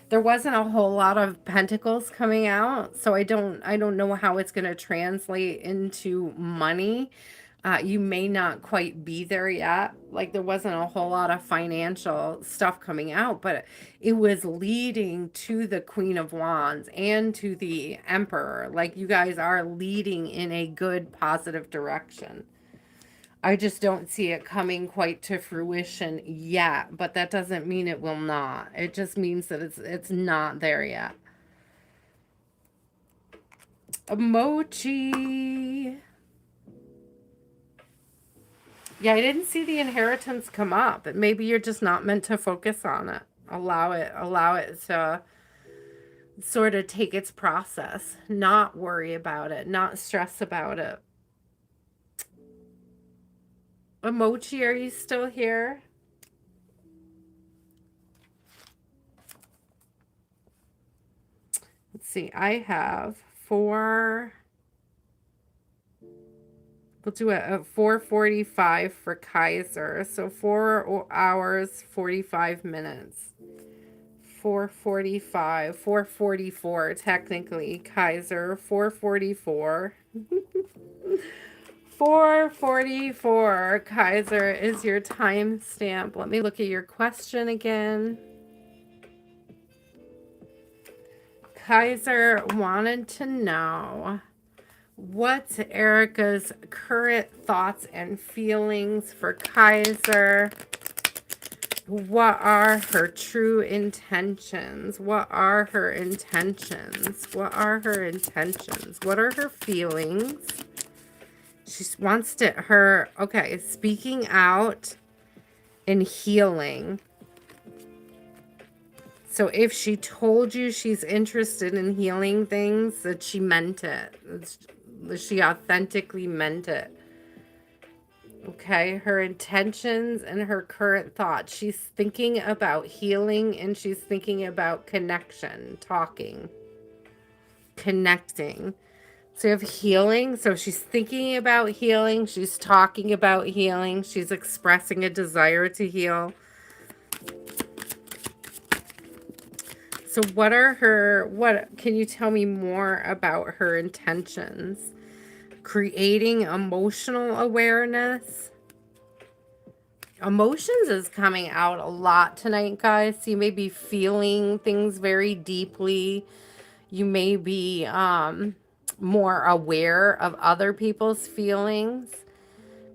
There wasn't a whole lot of pentacles coming out, so I don't know how it's going to translate into money. You may not quite be there yet. Like there wasn't a whole lot of financial stuff coming out, but it was leading to the Queen of Wands and to the Emperor. Like you guys are leading in a good, positive direction. I just don't see it coming quite to fruition yet, but that doesn't mean it will not. It just means that it's not there yet. Emoji. Yeah, I didn't see the inheritance come up. Maybe you're just not meant to focus on it. Allow it to sort of take its process. Not worry about it. Not stress about it. Emoji, are you still here? Let's see. I have 4. We'll do it at 4:45 for Kaiser. So 4 hours, 45 minutes. 4:45, 4:44 technically. Kaiser, 4:44. 4:44 Kaiser is your timestamp. Let me look at your question again. Kaiser wanted to know what's Erica's current thoughts and feelings for Kaiser. What are her true intentions? What are her intentions? What are her intentions? What are her feelings? She wants to, okay, speaking out and healing. So if she told you she's interested in healing things, that she meant it. She authentically meant it. Okay, her intentions and her current thoughts. She's thinking about healing and she's thinking about connection, talking, connecting. So you have healing. So she's thinking about healing. She's talking about healing. She's expressing a desire to heal. So what can you tell me more about her intentions? creating emotional awareness. Emotions is coming out a lot tonight, guys. You may be feeling things very deeply. You may be more aware of other people's feelings.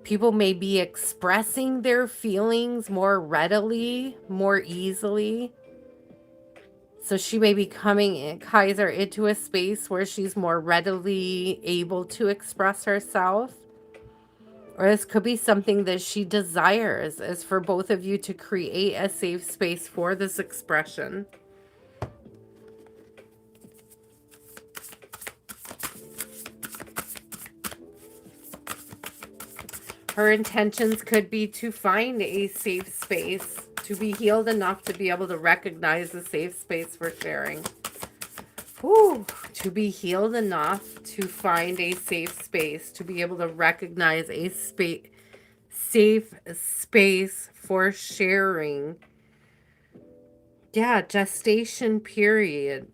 People may be expressing their feelings more readily, more easily. So she may be coming in, Kaiser, into a space where she's more readily able to express herself. Or this could be something that she desires, is for both of you to create a safe space for this expression. Her intentions could be to find a safe space, to be healed enough to be able to recognize a safe space for sharing. Ooh, to be healed enough to find a safe space, to be able to recognize a safe space for sharing. Yeah, gestation period.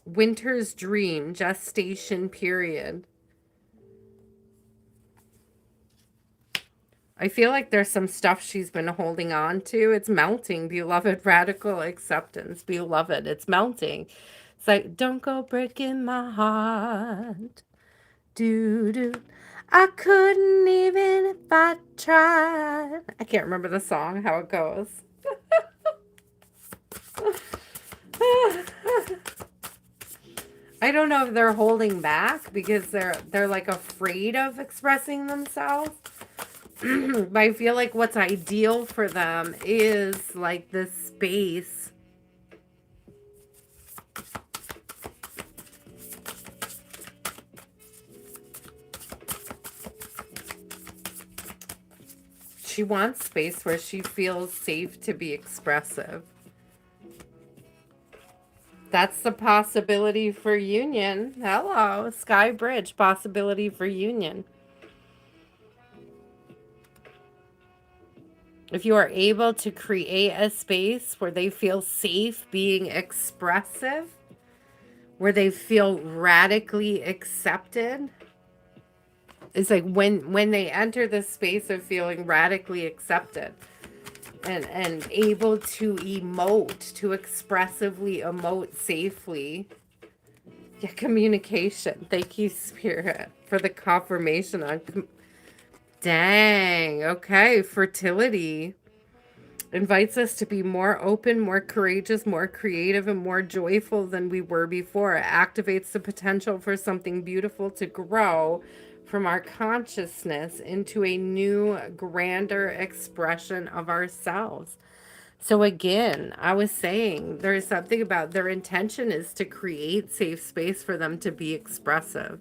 Winter's dream, gestation period. I feel like there's some stuff she's been holding on to. It's melting, beloved. Radical acceptance, beloved. It's melting. It's like, don't go breaking my heart. Do. I couldn't even if I tried. I can't remember the song, how it goes. I don't know if they're holding back because they're like afraid of expressing themselves. But I feel like what's ideal for them is like this space. She wants space where she feels safe to be expressive. That's the possibility for union. Hello, Sky Bridge, possibility for union. If you are able to create a space where they feel safe being expressive, where they feel radically accepted, it's like when they enter the space of feeling radically accepted and able to emote, to expressively emote safely. Yeah, communication. Thank you, Spirit, for the confirmation on dang. Okay, fertility invites us to be more open, more courageous, more creative, and more joyful than we were before. It activates the potential for something beautiful to grow from our consciousness into a new, grander expression of ourselves. So again, I was saying there's something about their intention is to create safe space for them to be expressive.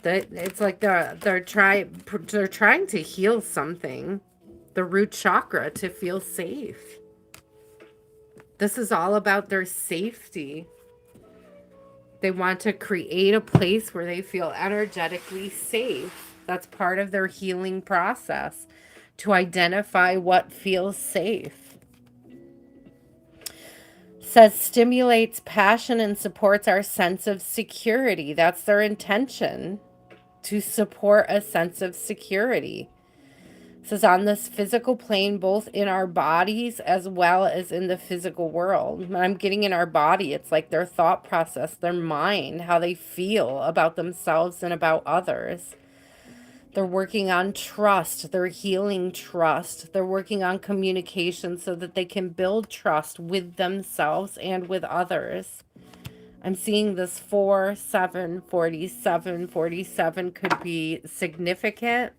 That it's like they're trying to heal something, the root chakra, to feel safe. This is all about their safety. They want to create a place where they feel energetically safe. That's part of their healing process, to identify what feels safe. Says stimulates passion and supports our sense of security. That's their intention, to support a sense of security. It says on this physical plane, both in our bodies as well as in the physical world. When I'm getting in our body, it's like their thought process, their mind, how they feel about themselves and about others. They're working on trust. They're healing trust. They're working on communication so that they can build trust with themselves and with others. I'm seeing this 4, 7, 47. 47 could be significant.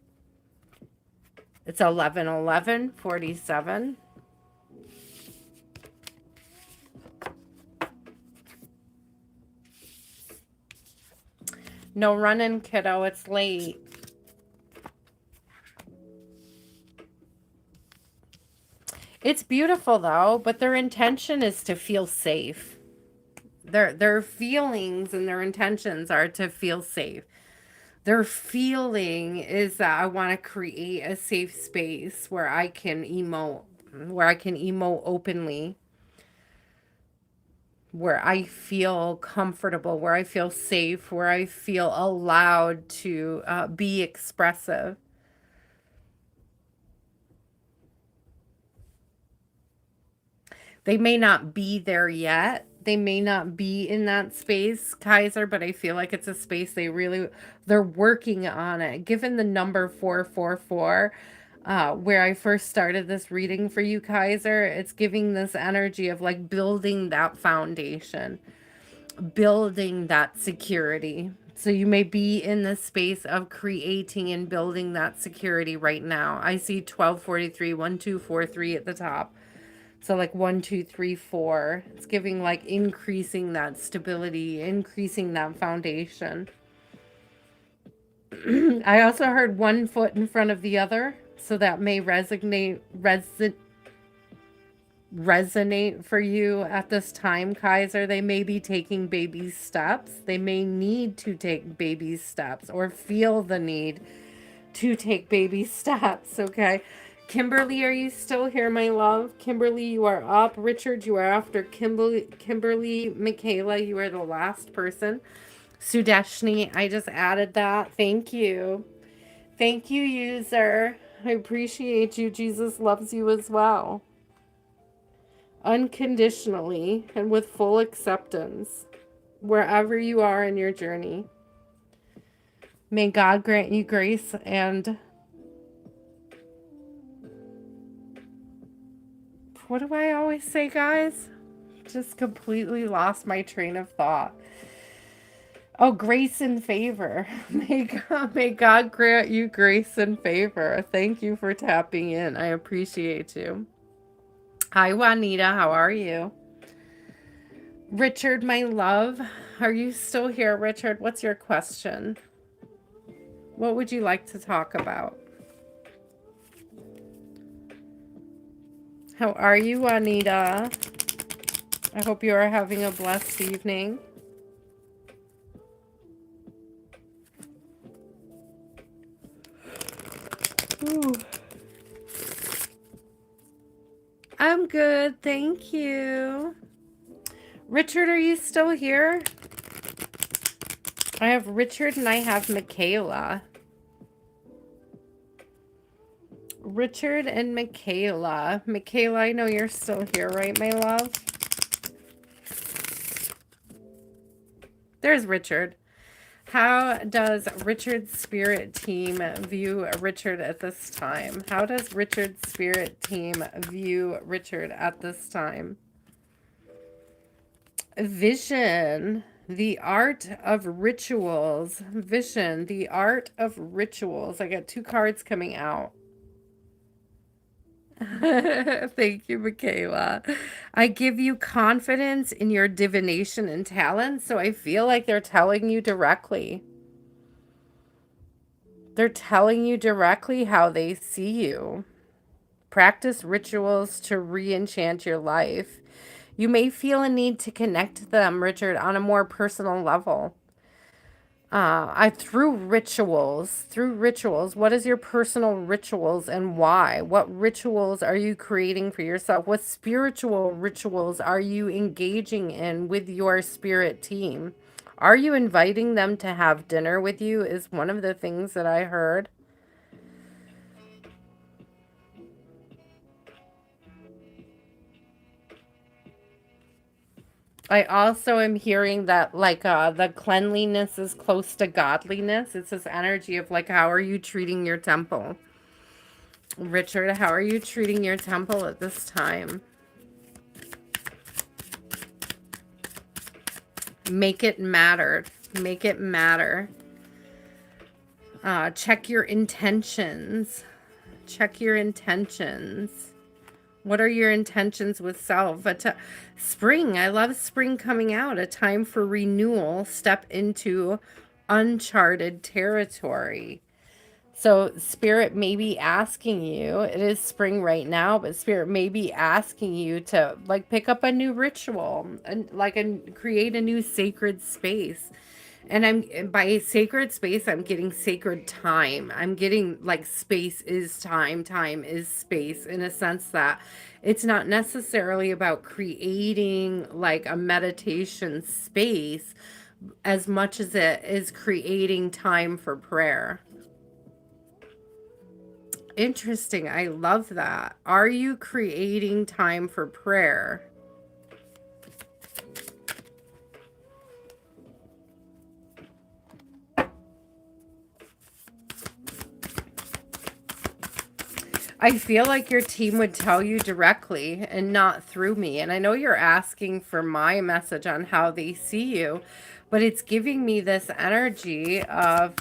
It's 11, 11, 47. No running, kiddo. It's late. It's beautiful, though, but their intention is to feel safe. Their feelings and their intentions are to feel safe. Their feeling is that I want to create a safe space where I can emote openly, where I feel comfortable, where I feel safe, where I feel allowed to be expressive. They may not be there yet. They may not be in that space, Kaiser, but I feel like it's a space they're working on it. Given the number 444, where I first started this reading for you, Kaiser, it's giving this energy of like building that foundation, building that security. So you may be in the space of creating and building that security right now. I see 1243, 1243 at the top. So like 1, 2, 3, 4. It's giving like increasing that stability, increasing that foundation. I also heard one foot in front of the other. So that may resonate for you at this time, Kaiser. They may be taking baby steps. They may need to take baby steps or feel the need to take baby steps, okay? Kimberly, are you still here, my love? Kimberly, you are up. Richard, you are after Kimberly. Michaela, you are the last person. Sudeshni, I just added that. Thank you. Thank you, user. I appreciate you. Jesus loves you as well. Unconditionally and with full acceptance, wherever you are in your journey. May God grant you grace and what do I always say, guys? Just completely lost my train of thought. Oh, grace and favor. May God grant you grace and favor. Thank you for tapping in. I appreciate you. Hi, Juanita. How are you? Richard, my love. Are you still here, Richard? What's your question? What would you like to talk about? How are you, Juanita? I hope you are having a blessed evening. Ooh. I'm good, thank you. Richard, are you still here? I have Richard and I have Michaela. Richard and Michaela. Michaela, I know you're still here, right, my love? There's Richard. How does Richard's spirit team view Richard at this time? How does Richard's spirit team view Richard at this time? Vision, the art of rituals. Vision, the art of rituals. I got 2 cards coming out. Thank you, Michaela. I give you confidence in your divination and talent, so I feel like they're telling you directly. They're telling you directly how they see you. Practice rituals to re-enchant your life. You may feel a need to connect to them, Richard, on a more personal level. Through rituals, what is your personal rituals and why? What rituals are you creating for yourself? What spiritual rituals are you engaging in with your spirit team? Are you inviting them to have dinner with you is one of the things that I heard. I also am hearing that like the cleanliness is close to godliness. It's this energy of like, how are you treating your temple? Richard, how are you treating your temple at this time? Make it matter. Make it matter. Check your intentions. Check your intentions. What are your intentions with self? Spring. I love spring coming out. A time for renewal. Step into uncharted territory. So Spirit may be asking you, it is spring right now, but Spirit may be asking you to like pick up a new ritual and like create a new sacred space And by sacred space, I'm getting sacred time. I'm getting like space is time, time is space, in a sense that it's not necessarily about creating like a meditation space as much as it is creating time for prayer. Interesting. I love that. Are you creating time for prayer? I feel like your team would tell you directly and not through me. And I know you're asking for my message on how they see you, but it's giving me this energy of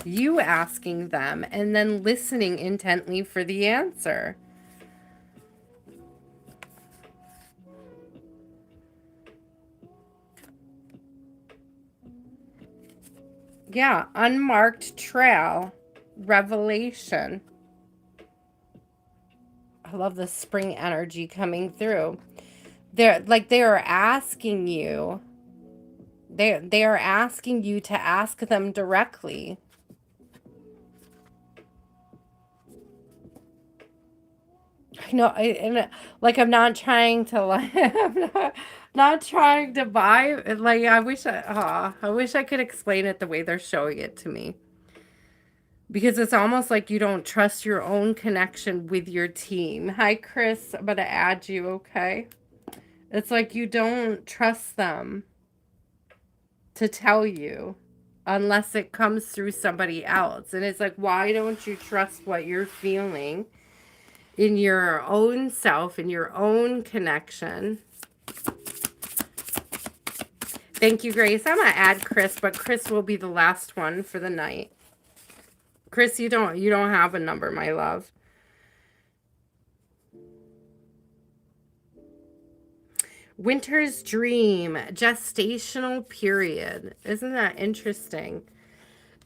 you asking them and then listening intently for the answer. Yeah, unmarked trail, revelation. I love the spring energy coming through. They are asking you. They are asking you to ask them directly. I know, like I'm not trying to like not trying to buy. Like I wish I could explain it the way they're showing it to me. Because it's almost like you don't trust your own connection with your team. Hi, Chris. I'm gonna add you. Okay. It's like you don't trust them to tell you unless it comes through somebody else. And it's like, why don't you trust what you're feeling in your own self, in your own connection? Thank you, Grace. I'm gonna add Chris, but Chris will be the last one for the night. Chris, you don't have a number, my love. Winter's dream, gestational period. Isn't that interesting?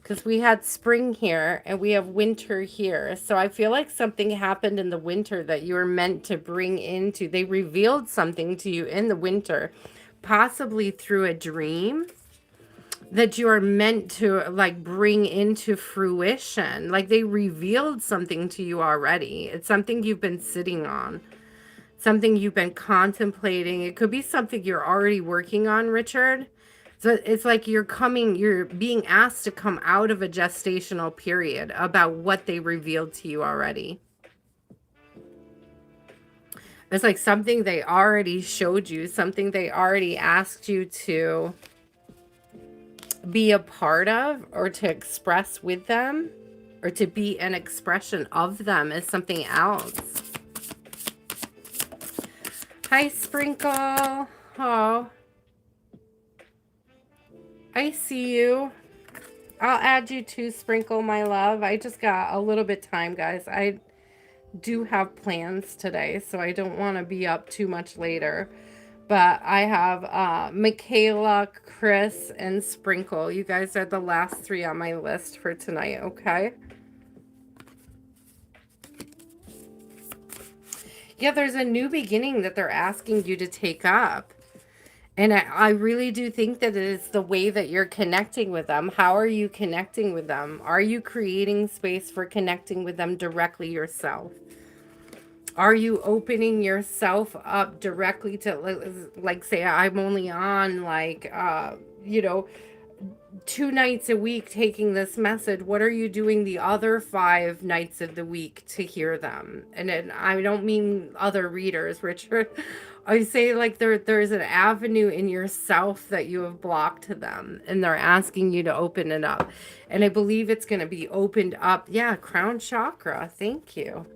Because we had spring here and we have winter here. So I feel like something happened in the winter that you were meant to bring into. They revealed something to you in the winter, possibly through a dream, that you are meant to like bring into fruition. Like they revealed something to you already. It's something you've been sitting on, something you've been contemplating. It could be something you're already working on, Richard. So it's like you're being asked to come out of a gestational period about what they revealed to you already. It's like something they already showed you, something they already asked you to be a part of or to express with them or to be an expression of them as something else. Hi, Sprinkle. Oh, I see you. I'll add you to Sprinkle, my love. I just got a little bit time, guys. I do have plans today, so I don't want to be up too much later. But I have Michaela, Chris, and Sprinkle. You guys are the last three on my list for tonight, okay? Yeah, there's a new beginning that they're asking you to take up. And I really do think that it is the way that you're connecting with them. How are you connecting with them? Are you creating space for connecting with them directly yourself? Are you opening yourself up directly to, like say, I'm only on like, 2 nights a week taking this message. What are you doing the other 5 nights of the week to hear them? And I don't mean other readers, Richard. I say like there's an avenue in yourself that you have blocked to them and they're asking you to open it up. And I believe it's going to be opened up. Yeah, crown chakra. Thank you.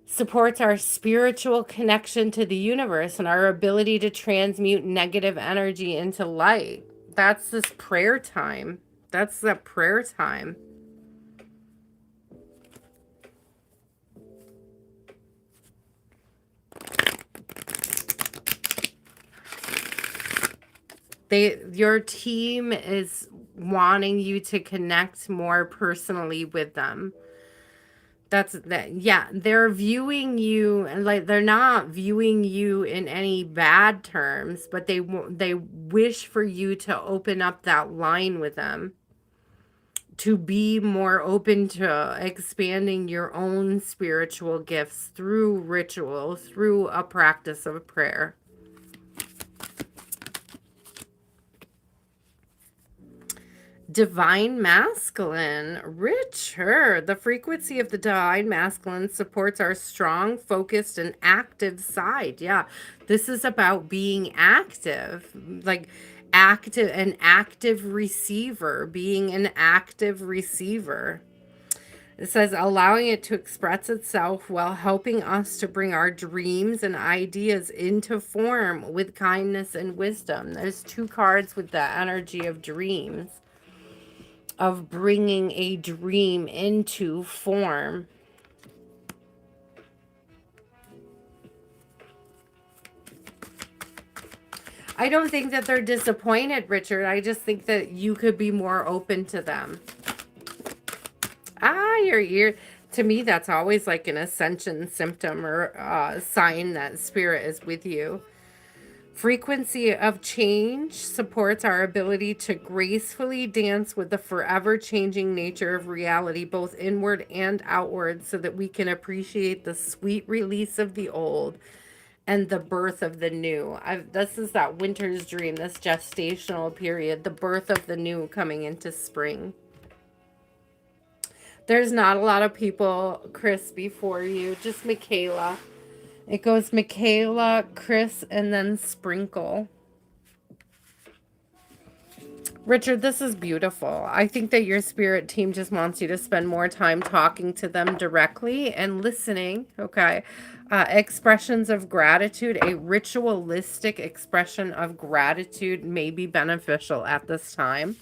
Supports our spiritual connection to the universe and our ability to transmute negative energy into light. That's this prayer time. That's the prayer time. Your team is wanting you to connect more personally with them, That's that. Yeah, they're viewing you, and like they're not viewing you in any bad terms, but they wish for you to open up that line with them, to be more open to expanding your own spiritual gifts through ritual, through a practice of prayer. Divine masculine, Richard. The frequency of the divine masculine supports our strong, focused, and active side. Yeah, this is about being active, like active, an active receiver, being an active receiver. It says allowing it to express itself while helping us to bring our dreams and ideas into form with kindness and wisdom. There's two cards with the energy of dreams, of bringing a dream into form. I don't think that they're disappointed, Richard. I just think that you could be more open to them. Your ear. To me, that's always like an ascension symptom or sign that spirit is with you. Frequency of change supports our ability to gracefully dance with the forever changing nature of reality, both inward and outward, so that we can appreciate the sweet release of the old and the birth of the new. This is that winter's dream, this gestational period, the birth of the new coming into spring. There's not a lot of people, Chris, before you, just Michaela. It goes Michaela, Chris, and then Sprinkle. Richard, this is beautiful. I think that your spirit team just wants you to spend more time talking to them directly and listening, okay? Expressions of gratitude, a ritualistic expression of gratitude may be beneficial at this time.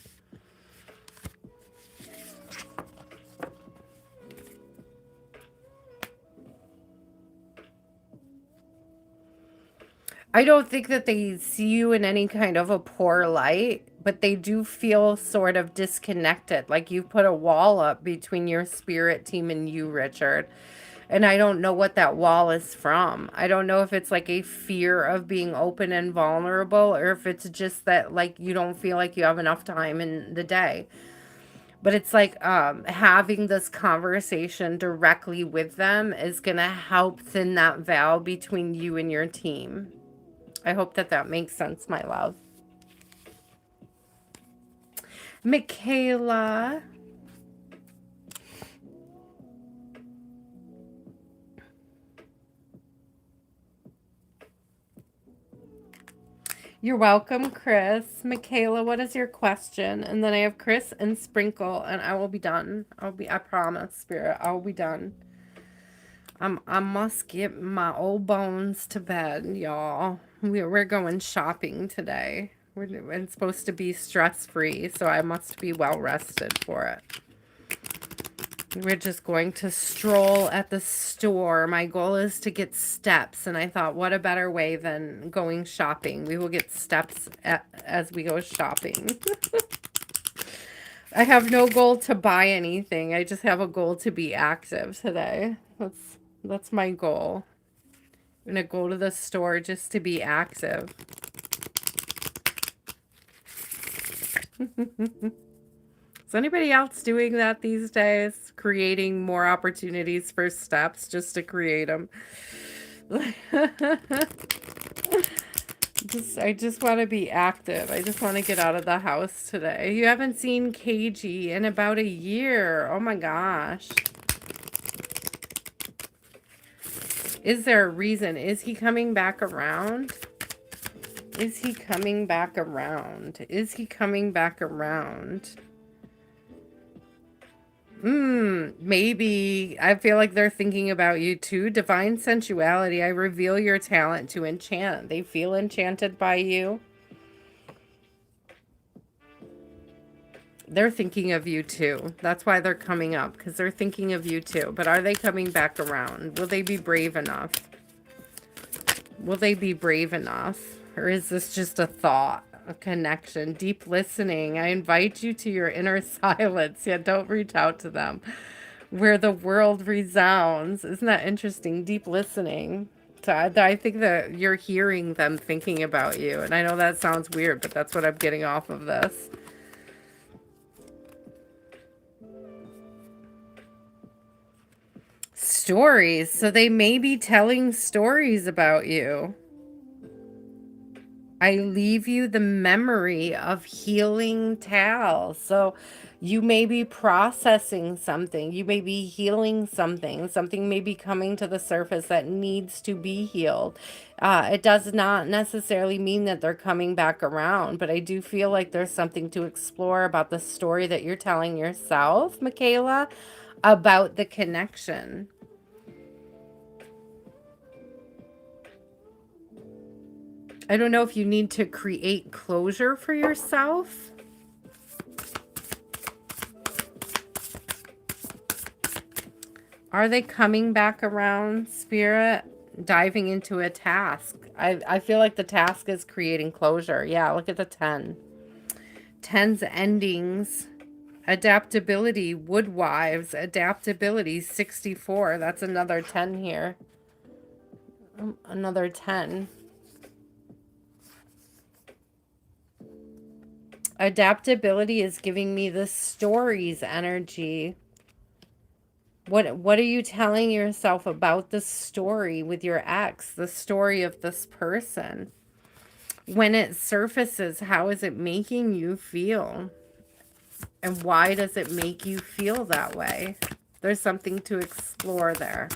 I don't think that they see you in any kind of a poor light, but they do feel sort of disconnected. Like you've put a wall up between your spirit team and you, Richard. And I don't know what that wall is from. I don't know if it's like a fear of being open and vulnerable, or if it's just that like you don't feel like you have enough time in the day. But it's like having this conversation directly with them is going to help thin that veil between you and your team. I hope that that makes sense, my love. Michaela. You're welcome, Chris. Michaela, what is your question? And then I have Chris and Sprinkle, and I will be done. I promise, Spirit, I'll be done. I must get my old bones to bed, y'all. We're going shopping today. It's supposed to be stress-free, so I must be well rested for it. We're just going to stroll at the store. My goal is to get steps, and I thought, what a better way than going shopping. We will get steps as we go shopping. I have no goal to buy anything. I just have a goal to be active today. That's my goal. I'm going to go to the store just to be active. Is anybody else doing that these days? Creating more opportunities for steps just to create them? I just want to be active. I just want to get out of the house today. You haven't seen KG in about a year. Oh my gosh. Is there a reason? Is he coming back around? Is he coming back around? Is he coming back around? Maybe. I feel like they're thinking about you too. Divine sensuality. I reveal your talent to enchant. They feel enchanted by you. They're thinking of you too. That's why they're coming up, because they're thinking of you too. But are they coming back around? Will they be brave enough? Will they be brave enough? Or is this just a thought, a connection? Deep listening. I invite you to your inner silence. Yeah, don't reach out to them. where the world resounds. Isn't that interesting? Deep listening. So I think that you're hearing them thinking about you. And I know that sounds weird, but that's what I'm getting off of this. Stories. So they may be telling stories about you. I leave you the memory of healing tales. So you may be processing something. You may be healing something. Something may be coming to the surface that needs to be healed. It does not necessarily mean that they're coming back around, but I do feel like there's something to explore about the story that you're telling yourself, Michaela, about the connection. I don't know if you need to create closure for yourself. Are they coming back around, Spirit? Diving into a task. I feel like the task is creating closure. Yeah, look at the 10. 10's endings. Adaptability. Woodwives. Adaptability. 64. That's another 10 here. Another 10. Adaptability is giving me the stories energy. What are you telling yourself about the story with your ex, the story of this person? When it surfaces, how is it making you feel? And why does it make you feel that way? There's something to explore there.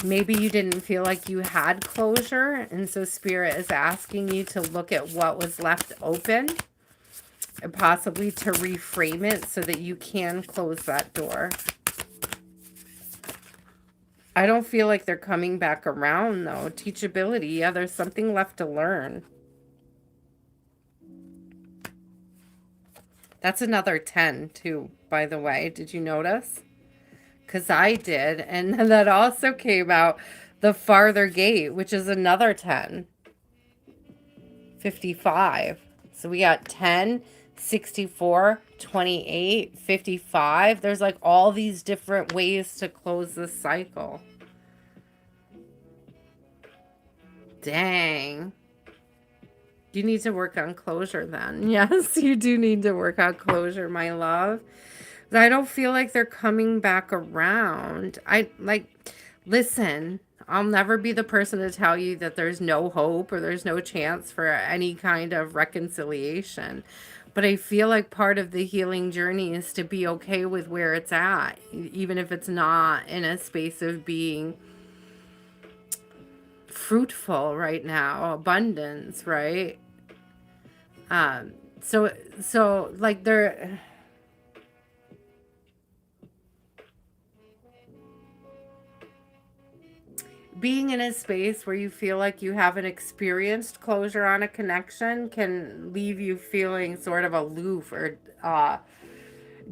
Maybe you didn't feel like you had closure, and so Spirit is asking you to look at what was left open and possibly to reframe it so that you can close that door. I don't feel like they're coming back around, though. Teachability, yeah, there's something left to learn. That's another 10, too, by the way. Did you notice? Because I did. And that also came out the farther gate, which is another 10. 55. So we got 10, 64, 28, 55. There's like all these different ways to close this cycle. Dang. You need to work on closure then. Yes, you do need to work on closure, my love. I don't feel like they're coming back around. Listen, I'll never be the person to tell you that there's no hope or there's no chance for any kind of reconciliation. But I feel like part of the healing journey is to be okay with where it's at, even if it's not in a space of being fruitful right now, abundance, right? So like they're being in a space where you feel like you haven't experienced closure on a connection can leave you feeling sort of aloof or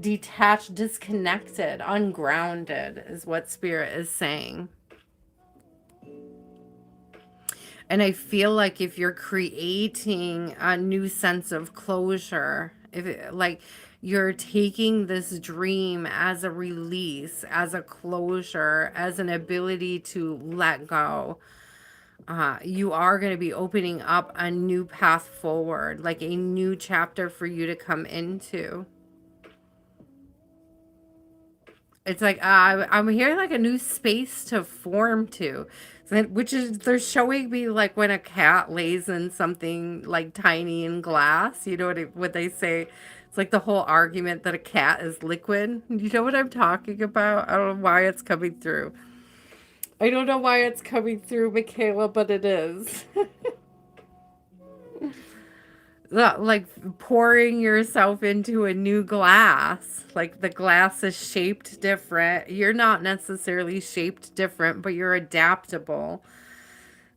detached, disconnected, ungrounded is what Spirit is saying. And I feel like if you're creating a new sense of closure, like you're taking this dream as a release, as a closure, as an ability to let go, you are going to be opening up a new path forward, like a new chapter for you to come into. It's like I'm hearing like a new space to form to, which is they're showing me like when a cat lays in something like tiny in glass. You know what they say? It's like the whole argument that a cat is liquid. You know what I'm talking about? I don't know why it's coming through. I don't know why it's coming through, Michaela, but it is. Like pouring yourself into a new glass. Like the glass is shaped different. You're not necessarily shaped different, but you're adaptable.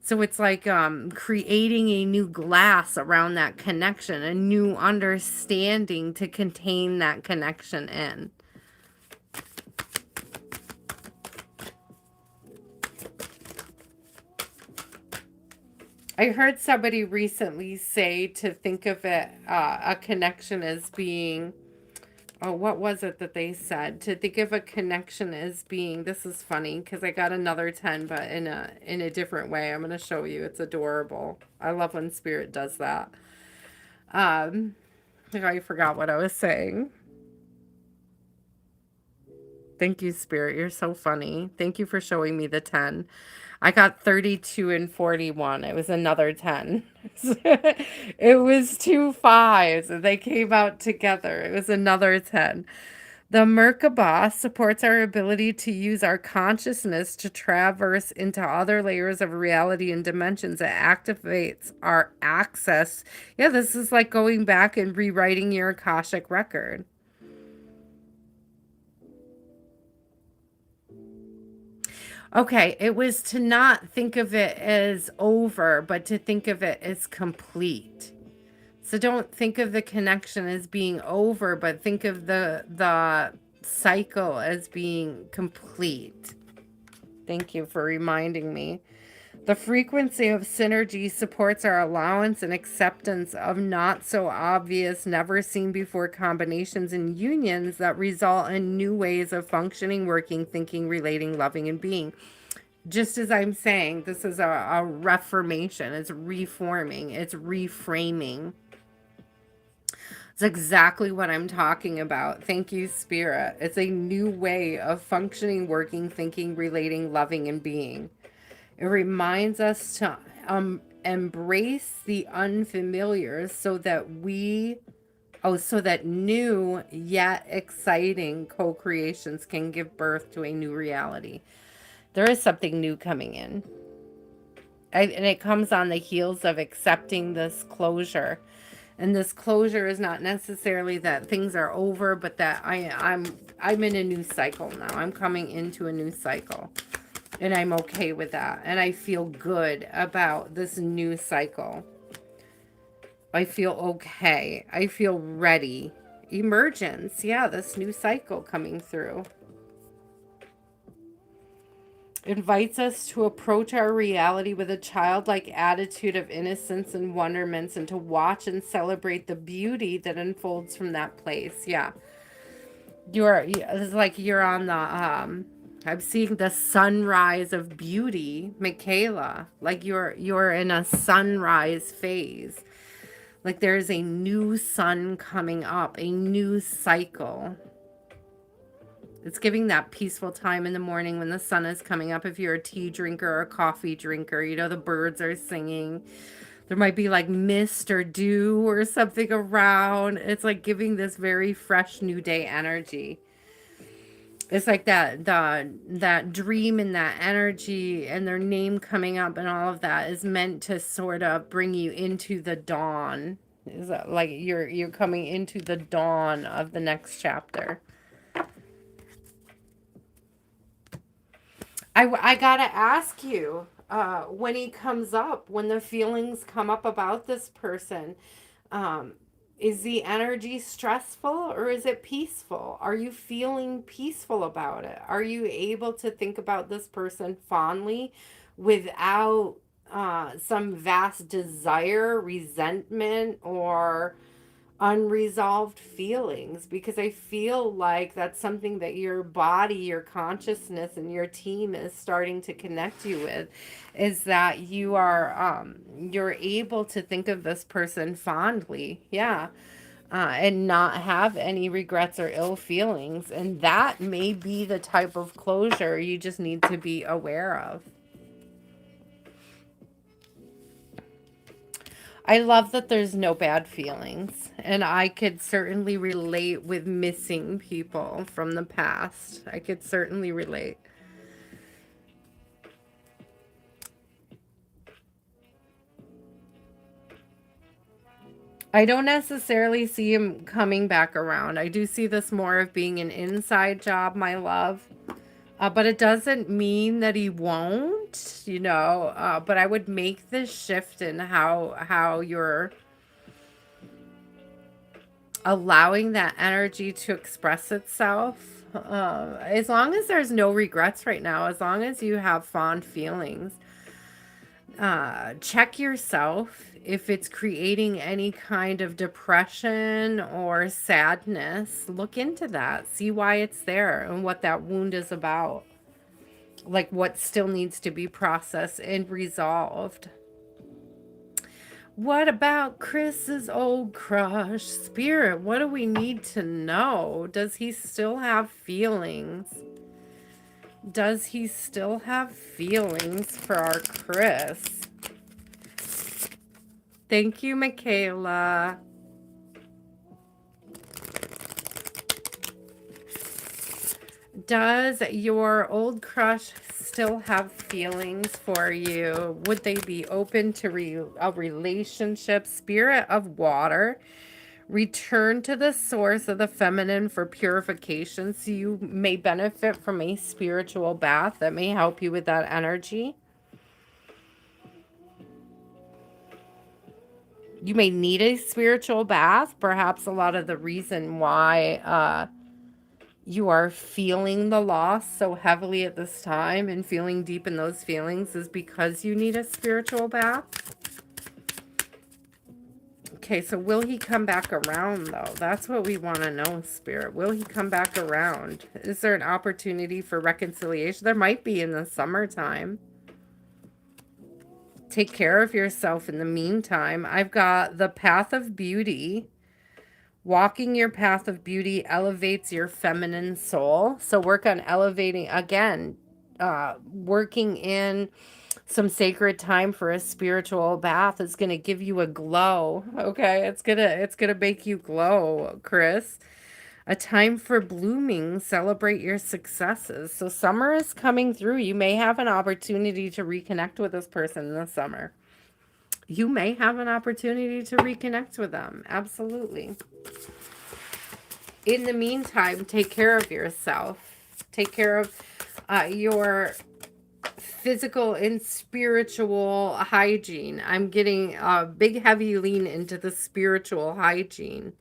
So it's like creating a new glass around that connection, a new understanding to contain that connection in. I heard somebody recently say to think of it, a connection as being Oh, what was it that they said? To think of a connection as being, this is funny because I got another 10, but in a different way. I'm going to show you. It's adorable. I love when spirit does that. I forgot what I was saying. Thank you, Spirit. You're so funny. Thank you for showing me the 10. I got 32 and 41. It was another 10. It was two fives, and they came out together. It was another 10. The Merkaba supports our ability to use our consciousness to traverse into other layers of reality and dimensions. It activates our access. Yeah, this is like going back and rewriting your Akashic record. Okay, it was to not think of it as over, but to think of it as complete. So don't think of the connection as being over, but think of the cycle as being complete. Thank you for reminding me. The frequency of synergy supports our allowance and acceptance of not so obvious, never seen before combinations and unions that result in new ways of functioning, working, thinking, relating, loving, and being. Just as I'm saying, this is a reformation. It's reforming. It's reframing. It's exactly what I'm talking about. Thank you, Spirit. It's a new way of functioning, working, thinking, relating, loving, and being. It reminds us to embrace the unfamiliar so that so that new yet exciting co-creations can give birth to a new reality. There is something new coming in. And it comes on the heels of accepting this closure. And this closure is not necessarily that things are over, but that I'm in a new cycle now. I'm coming into a new cycle. And I'm okay with that. And I feel good about this new cycle. I feel okay. I feel ready. Emergence. Yeah, this new cycle coming through. Invites us to approach our reality with a childlike attitude of innocence and wonderments, and to watch and celebrate the beauty that unfolds from that place. Yeah. It's like you're on the I'm seeing the sunrise of beauty, Michaela. Like you're in a sunrise phase. Like there's a new sun coming up, a new cycle. It's giving that peaceful time in the morning when the sun is coming up. If you're a tea drinker or a coffee drinker, you know, the birds are singing. There might be like mist or dew or something around. It's like giving this very fresh new day energy. It's like that dream and that energy and their name coming up and all of that is meant to sort of bring you into the dawn. Is that like you're coming into the dawn of the next chapter. I gotta ask you, when he comes up, when the feelings come up about this person, um, is the energy stressful or is it peaceful? Are you feeling peaceful about it? Are you able to think about this person fondly without some vast desire, resentment, or unresolved feelings? Because I feel like that's something that your body, your consciousness, and your team is starting to connect you with, is that you're able to think of this person fondly. Yeah. And not have any regrets or ill feelings. And that may be the type of closure you just need to be aware of. I love that there's no bad feelings, and I could certainly relate with missing people from the past. I could certainly relate. I don't necessarily see him coming back around. I do see this more of being an inside job, my love. But it doesn't mean that he won't, you know. But I would make this shift in how you're allowing that energy to express itself. As long as there's no regrets right now, as long as you have fond feelings, Check yourself if it's creating any kind of depression or sadness. Look into that. See why it's there and what that wound is about. Like what still needs to be processed and resolved. What about Chris's old crush? Spirit, what do we need to know? Does he still have feelings? Does he still have feelings for our Chris? Thank you, Michaela. Does your old crush still have feelings for you? Would they be open to a relationship? Spirit of water, return to the source of the feminine for purification. So you may benefit from a spiritual bath that may help you with that energy. You may need a spiritual bath. Perhaps a lot of the reason why you are feeling the loss so heavily at this time and feeling deep in those feelings is because you need a spiritual bath. Okay, so will he come back around, though? That's what we want to know, Spirit. Will he come back around? Is there an opportunity for reconciliation? There might be in the summertime. Take care of yourself in the meantime. I've got the path of beauty. Walking your path of beauty elevates your feminine soul. So work on elevating, again, working in some sacred time for a spiritual bath is going to give you a glow. Okay, it's gonna make you glow, Chris. A time for blooming. Celebrate your successes. So summer is coming through. You may have an opportunity to reconnect with this person in the summer. You may have an opportunity to reconnect with them. Absolutely. In the meantime, take care of yourself. Take care of your physical and spiritual hygiene. I'm getting a big heavy lean into the spiritual hygiene.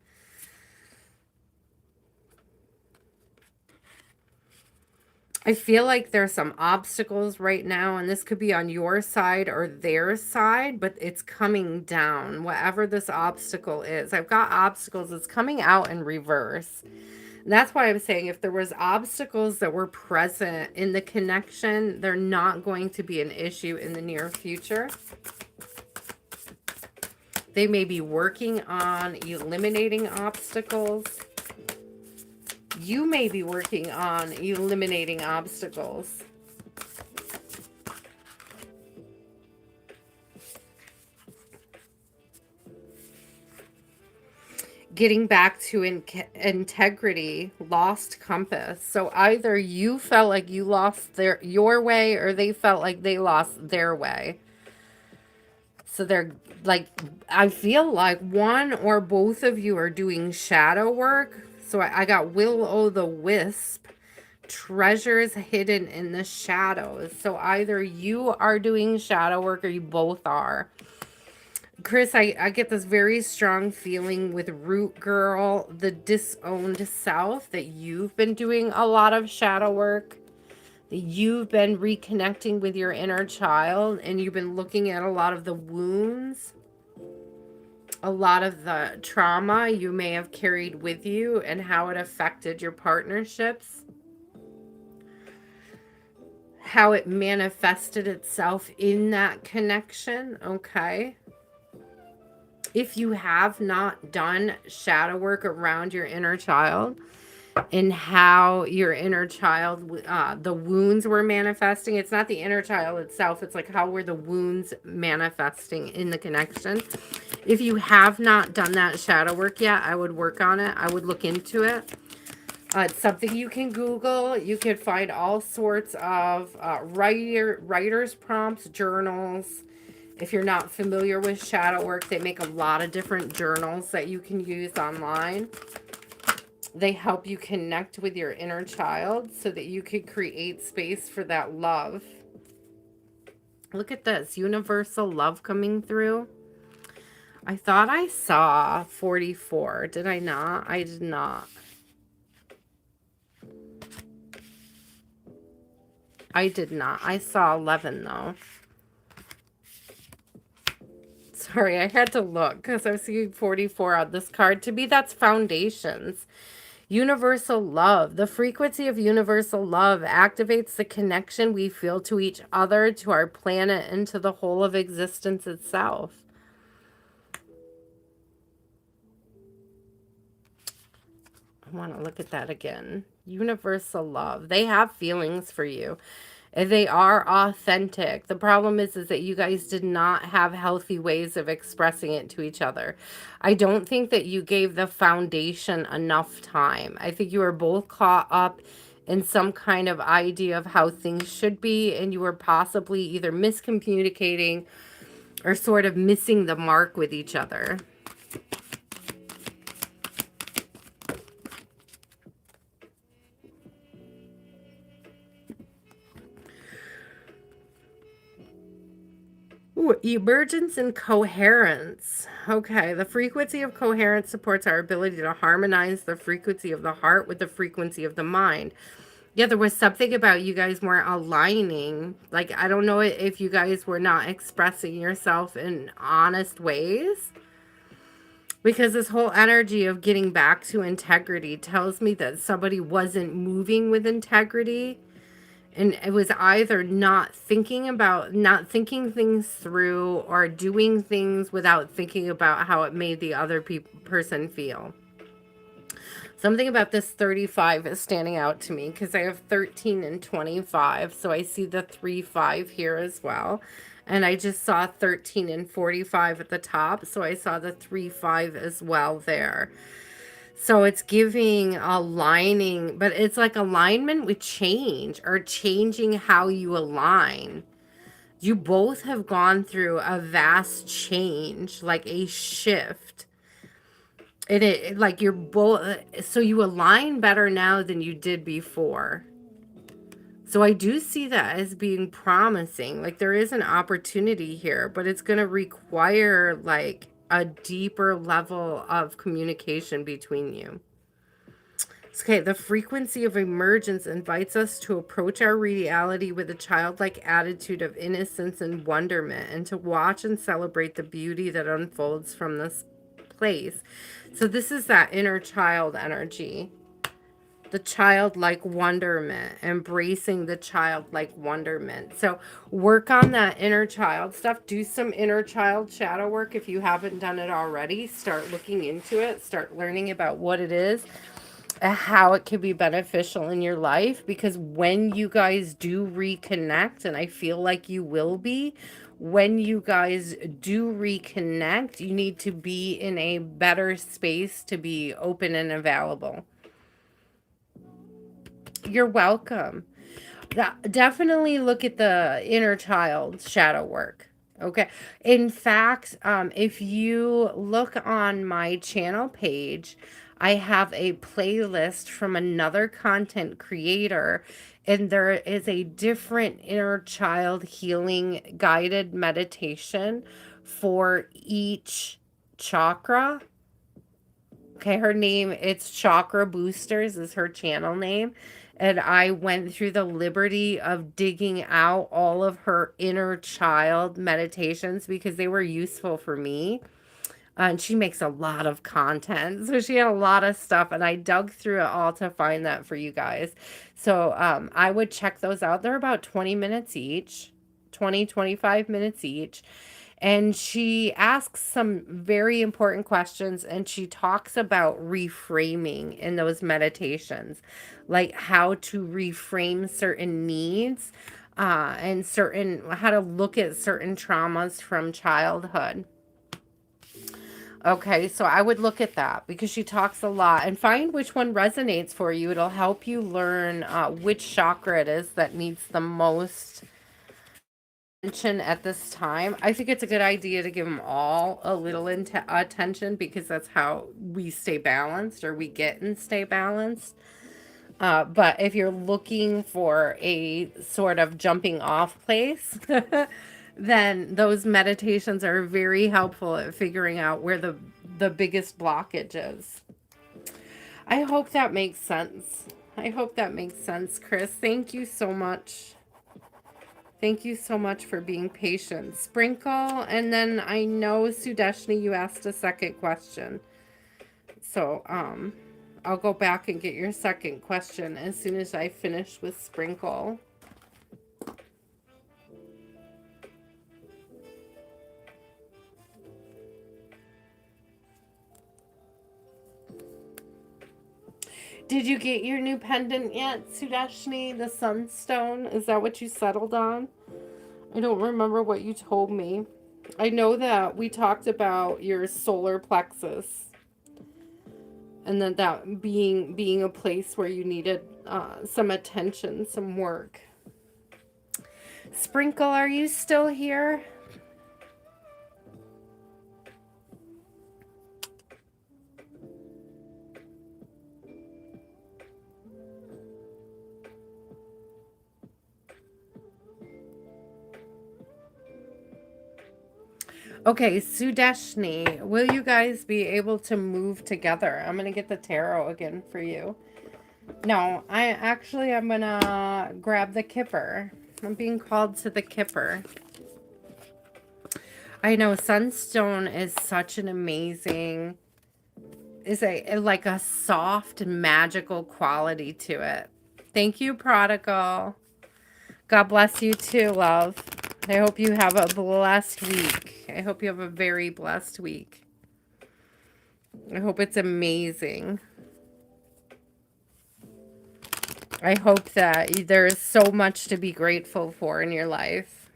I feel like there's some obstacles right now, and this could be on your side or their side, but it's coming down, whatever this obstacle is. I've got obstacles, it's coming out in reverse. And that's why I'm saying if there was obstacles that were present in the connection, they're not going to be an issue in the near future. They may be working on eliminating obstacles. You may be working on eliminating obstacles. Getting back to integrity, lost compass. So either you felt like you lost your way, or they felt like they lost their way. So they're like, I feel like one or both of you are doing shadow work. So I got Will-o'-the-Wisp, treasures hidden in the shadows. So either you are doing shadow work or you both are. Chris, I get this very strong feeling with Root Girl, the disowned self, that you've been doing a lot of shadow work, that you've been reconnecting with your inner child, and you've been looking at a lot of the wounds, a lot of the trauma you may have carried with you and how it affected your partnerships, how it manifested itself in that connection, okay? If you have not done shadow work around your inner child and how your inner child, the wounds were manifesting, it's not the inner child itself, it's like how were the wounds manifesting in the connection. If you have not done that shadow work yet, I would work on it. I would look into it. It's something you can Google. You can find all sorts of writer's prompts, journals. If you're not familiar with shadow work, they make a lot of different journals that you can use online. They help you connect with your inner child so that you can create space for that love. Look at this, universal love coming through. I thought I saw 44. Did I not? I did not. I did not. I saw 11 though. Sorry, I had to look because I'm seeing 44 on this card. To me, that's foundations. Universal love. The frequency of universal love activates the connection we feel to each other, to our planet, and to the whole of existence itself. I want to look at that again. Universal love. They have feelings for you. They are authentic. The problem is that you guys did not have healthy ways of expressing it to each other. I don't think that you gave the foundation enough time. I think you were both caught up in some kind of idea of how things should be, and you were possibly either miscommunicating or sort of missing the mark with each other. Ooh, emergence and coherence. Okay, the frequency of coherence supports our ability to harmonize the frequency of the heart with the frequency of the mind. Yeah, there was something about you guys weren't aligning. Like, I don't know if you guys were not expressing yourself in honest ways. Because this whole energy of getting back to integrity tells me that somebody wasn't moving with integrity. And it was either not thinking things through, or doing things without thinking about how it made the other person feel. Something about this 35 is standing out to me because I have 13 and 25. So I see the 3-5 here as well. And I just saw 13 and 45 at the top. So I saw the 3-5 as well there. So it's giving aligning, but it's like alignment with change, or changing how you align. You both have gone through a vast change, like a shift. And it like you're both, so you align better now than you did before. So I do see that as being promising. Like there is an opportunity here, but it's going to require like a deeper level of communication between you. Okay, the frequency of emergence invites us to approach our reality with a childlike attitude of innocence and wonderment, and to watch and celebrate the beauty that unfolds from this place. So this is that inner child energy. The childlike wonderment, embracing the childlike wonderment. So work on that inner child stuff. Do some inner child shadow work if you haven't done it already. Start looking into it. Start learning about what it is, how it can be beneficial in your life. Because when you guys do reconnect, and I feel like you will be, when you guys do reconnect, you need to be in a better space to be open and available. You're welcome. Definitely look at the inner child shadow work. Okay. In fact, if you look on my channel page, I have a playlist from another content creator, and there is a different inner child healing guided meditation for each chakra. Okay, her name, it's Chakra Boosters is her channel name. And I went through the liberty of digging out all of her inner child meditations because they were useful for me. And she makes a lot of content. So she had a lot of stuff, and I dug through it all to find that for you guys. So I would check those out. They're about 20 minutes each, 25 minutes each. And she asks some very important questions, and she talks about reframing in those meditations, like how to reframe certain needs, and how to look at certain traumas from childhood. Okay, so I would look at that because she talks a lot, and find which one resonates for you. It'll help you learn which chakra it is that needs the most at this time. I think it's a good idea to give them all a little attention, because that's how we stay balanced, or we get and stay balanced. But if you're looking for a sort of jumping off place, then those meditations are very helpful at figuring out where the biggest blockage is. I hope that makes sense. I hope that makes sense, Chris. Thank you so much. Thank you so much for being patient. Sprinkle, and then I know, Sudeshni, you asked a second question. So, I'll go back and get your second question as soon as I finish with Sprinkle. Did you get your new pendant yet, Sudeshni? The Sunstone? Is that what you settled on? I don't remember what you told me. I know that we talked about your solar plexus, and then that being a place where you needed some attention, some work. Sprinkle, are you still here? Okay, Sudeshni, will you guys be able to move together? I'm going to get the tarot again for you. No, I'm going to grab the Kipper. I'm being called to the Kipper. I know Sunstone is such an amazing, like a soft, magical quality to it. Thank you, Prodigal. God bless you too, love. I hope you have a blessed week. I hope you have a very blessed week. I hope it's amazing. I hope that there is so much to be grateful for in your life.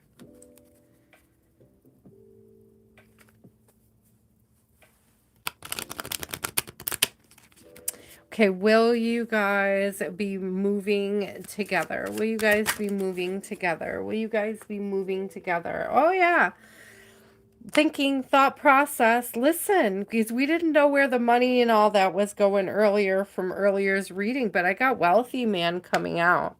Okay, will you guys be moving together? Will you guys be moving together? Will you guys be moving together? Oh, yeah. Thinking, thought process. Listen, because we didn't know where the money and all that was going earlier from earlier's reading, but I got wealthy man coming out.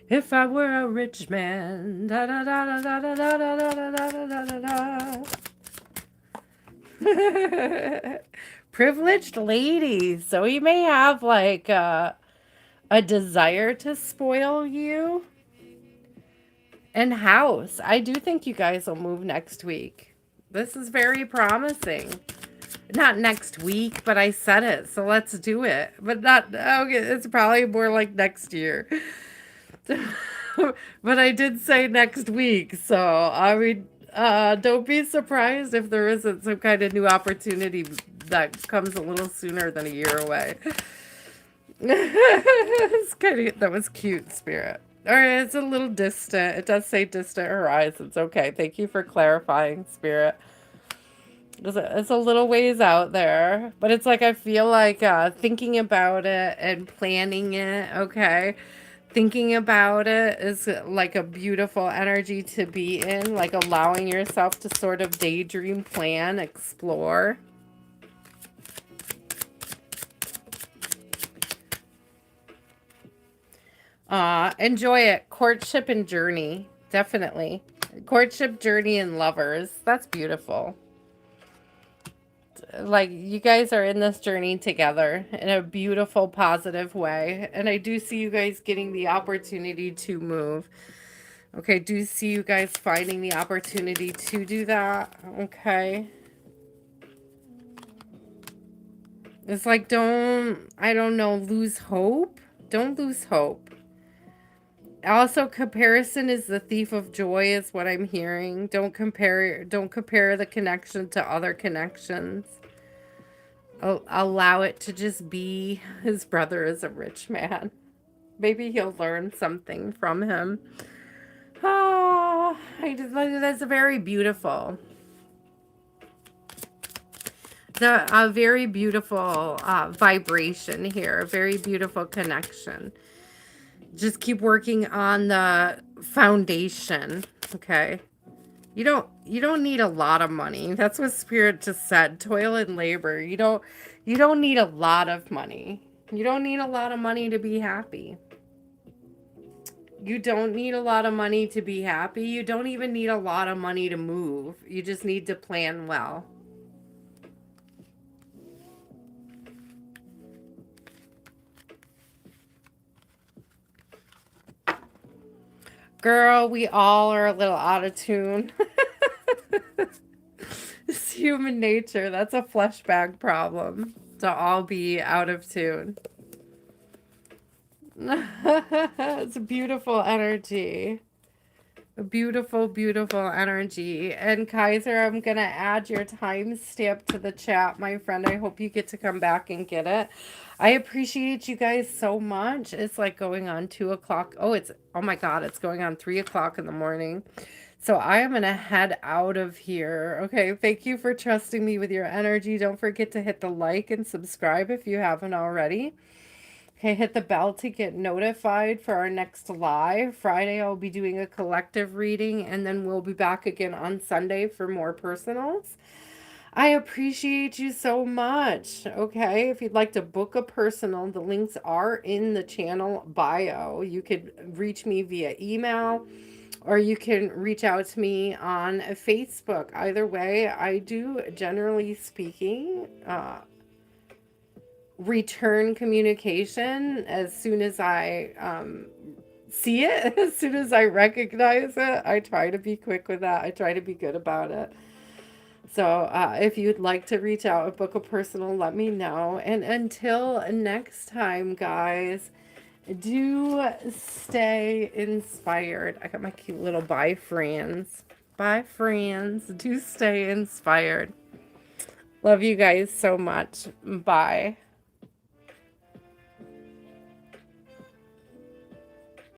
If I were a rich man. Da, da, da, da, da, da, da, da, da, da, da, da. Privileged ladies. So he may have like a desire to spoil you. And house. I do think you guys will move next week. This is very promising. Not next week, but I said it, so let's do it. But not, okay, it's probably more like next year. But I did say next week, so I mean, don't be surprised if there isn't some kind of new opportunity that comes a little sooner than a year away. That was cute, Spirit. All right, it's a little distant. It does say distant horizons. Okay, thank you for clarifying, Spirit. It's a little ways out there, but it's like I feel like thinking about it and planning it, okay? Thinking about it is like a beautiful energy to be in, like allowing yourself to sort of daydream, plan, explore. Enjoy it. Courtship and journey. Definitely. Courtship, journey, and lovers. That's beautiful. Like, you guys are in this journey together in a beautiful, positive way. And I do see you guys getting the opportunity to move. Okay, do see you guys finding the opportunity to do that. Okay. It's like, I don't know, lose hope. Don't lose hope. Also, comparison is the thief of joy is what I'm hearing. Don't compare the connection to other connections. Allow it to just be. His brother is a rich man. Maybe he'll learn something from him. Oh, that's very beautiful. A very beautiful vibration here. A very beautiful connection. Just keep working on the foundation, okay? You don't need a lot of money. That's what Spirit just said. Toil and labor. You don't need a lot of money. You don't need a lot of money to be happy. You don't need a lot of money to be happy. You don't even need a lot of money to move. You just need to plan well. Girl, we all are a little out of tune. It's human nature. That's a fleshbag problem. To all be out of tune. It's a beautiful energy. A beautiful, beautiful energy. And Kaiser, I'm going to add your timestamp to the chat, my friend. I hope you get to come back and get it. I appreciate you guys so much. It's like going on 2 o'clock. Oh my God, it's going on 3 o'clock in the morning. So I am going to head out of here. Okay, thank you for trusting me with your energy. Don't forget to hit the like and subscribe if you haven't already. Okay, hit the bell to get notified for our next live. Friday, I'll be doing a collective reading, and then we'll be back again on Sunday for more personals. I appreciate you so much. Okay, if you'd like to book a personal, the links are in the channel bio. You could reach me via email, or you can reach out to me on Facebook. Either way, I do, generally speaking, return communication as soon as I see it, as soon as I recognize it. I try to be quick with that. I try to be good about it. So if you'd like to reach out and book a personal, let me know. And until next time, guys, do stay inspired. I got my cute little bye friends. Bye, friends. Do stay inspired. Love you guys so much. Bye.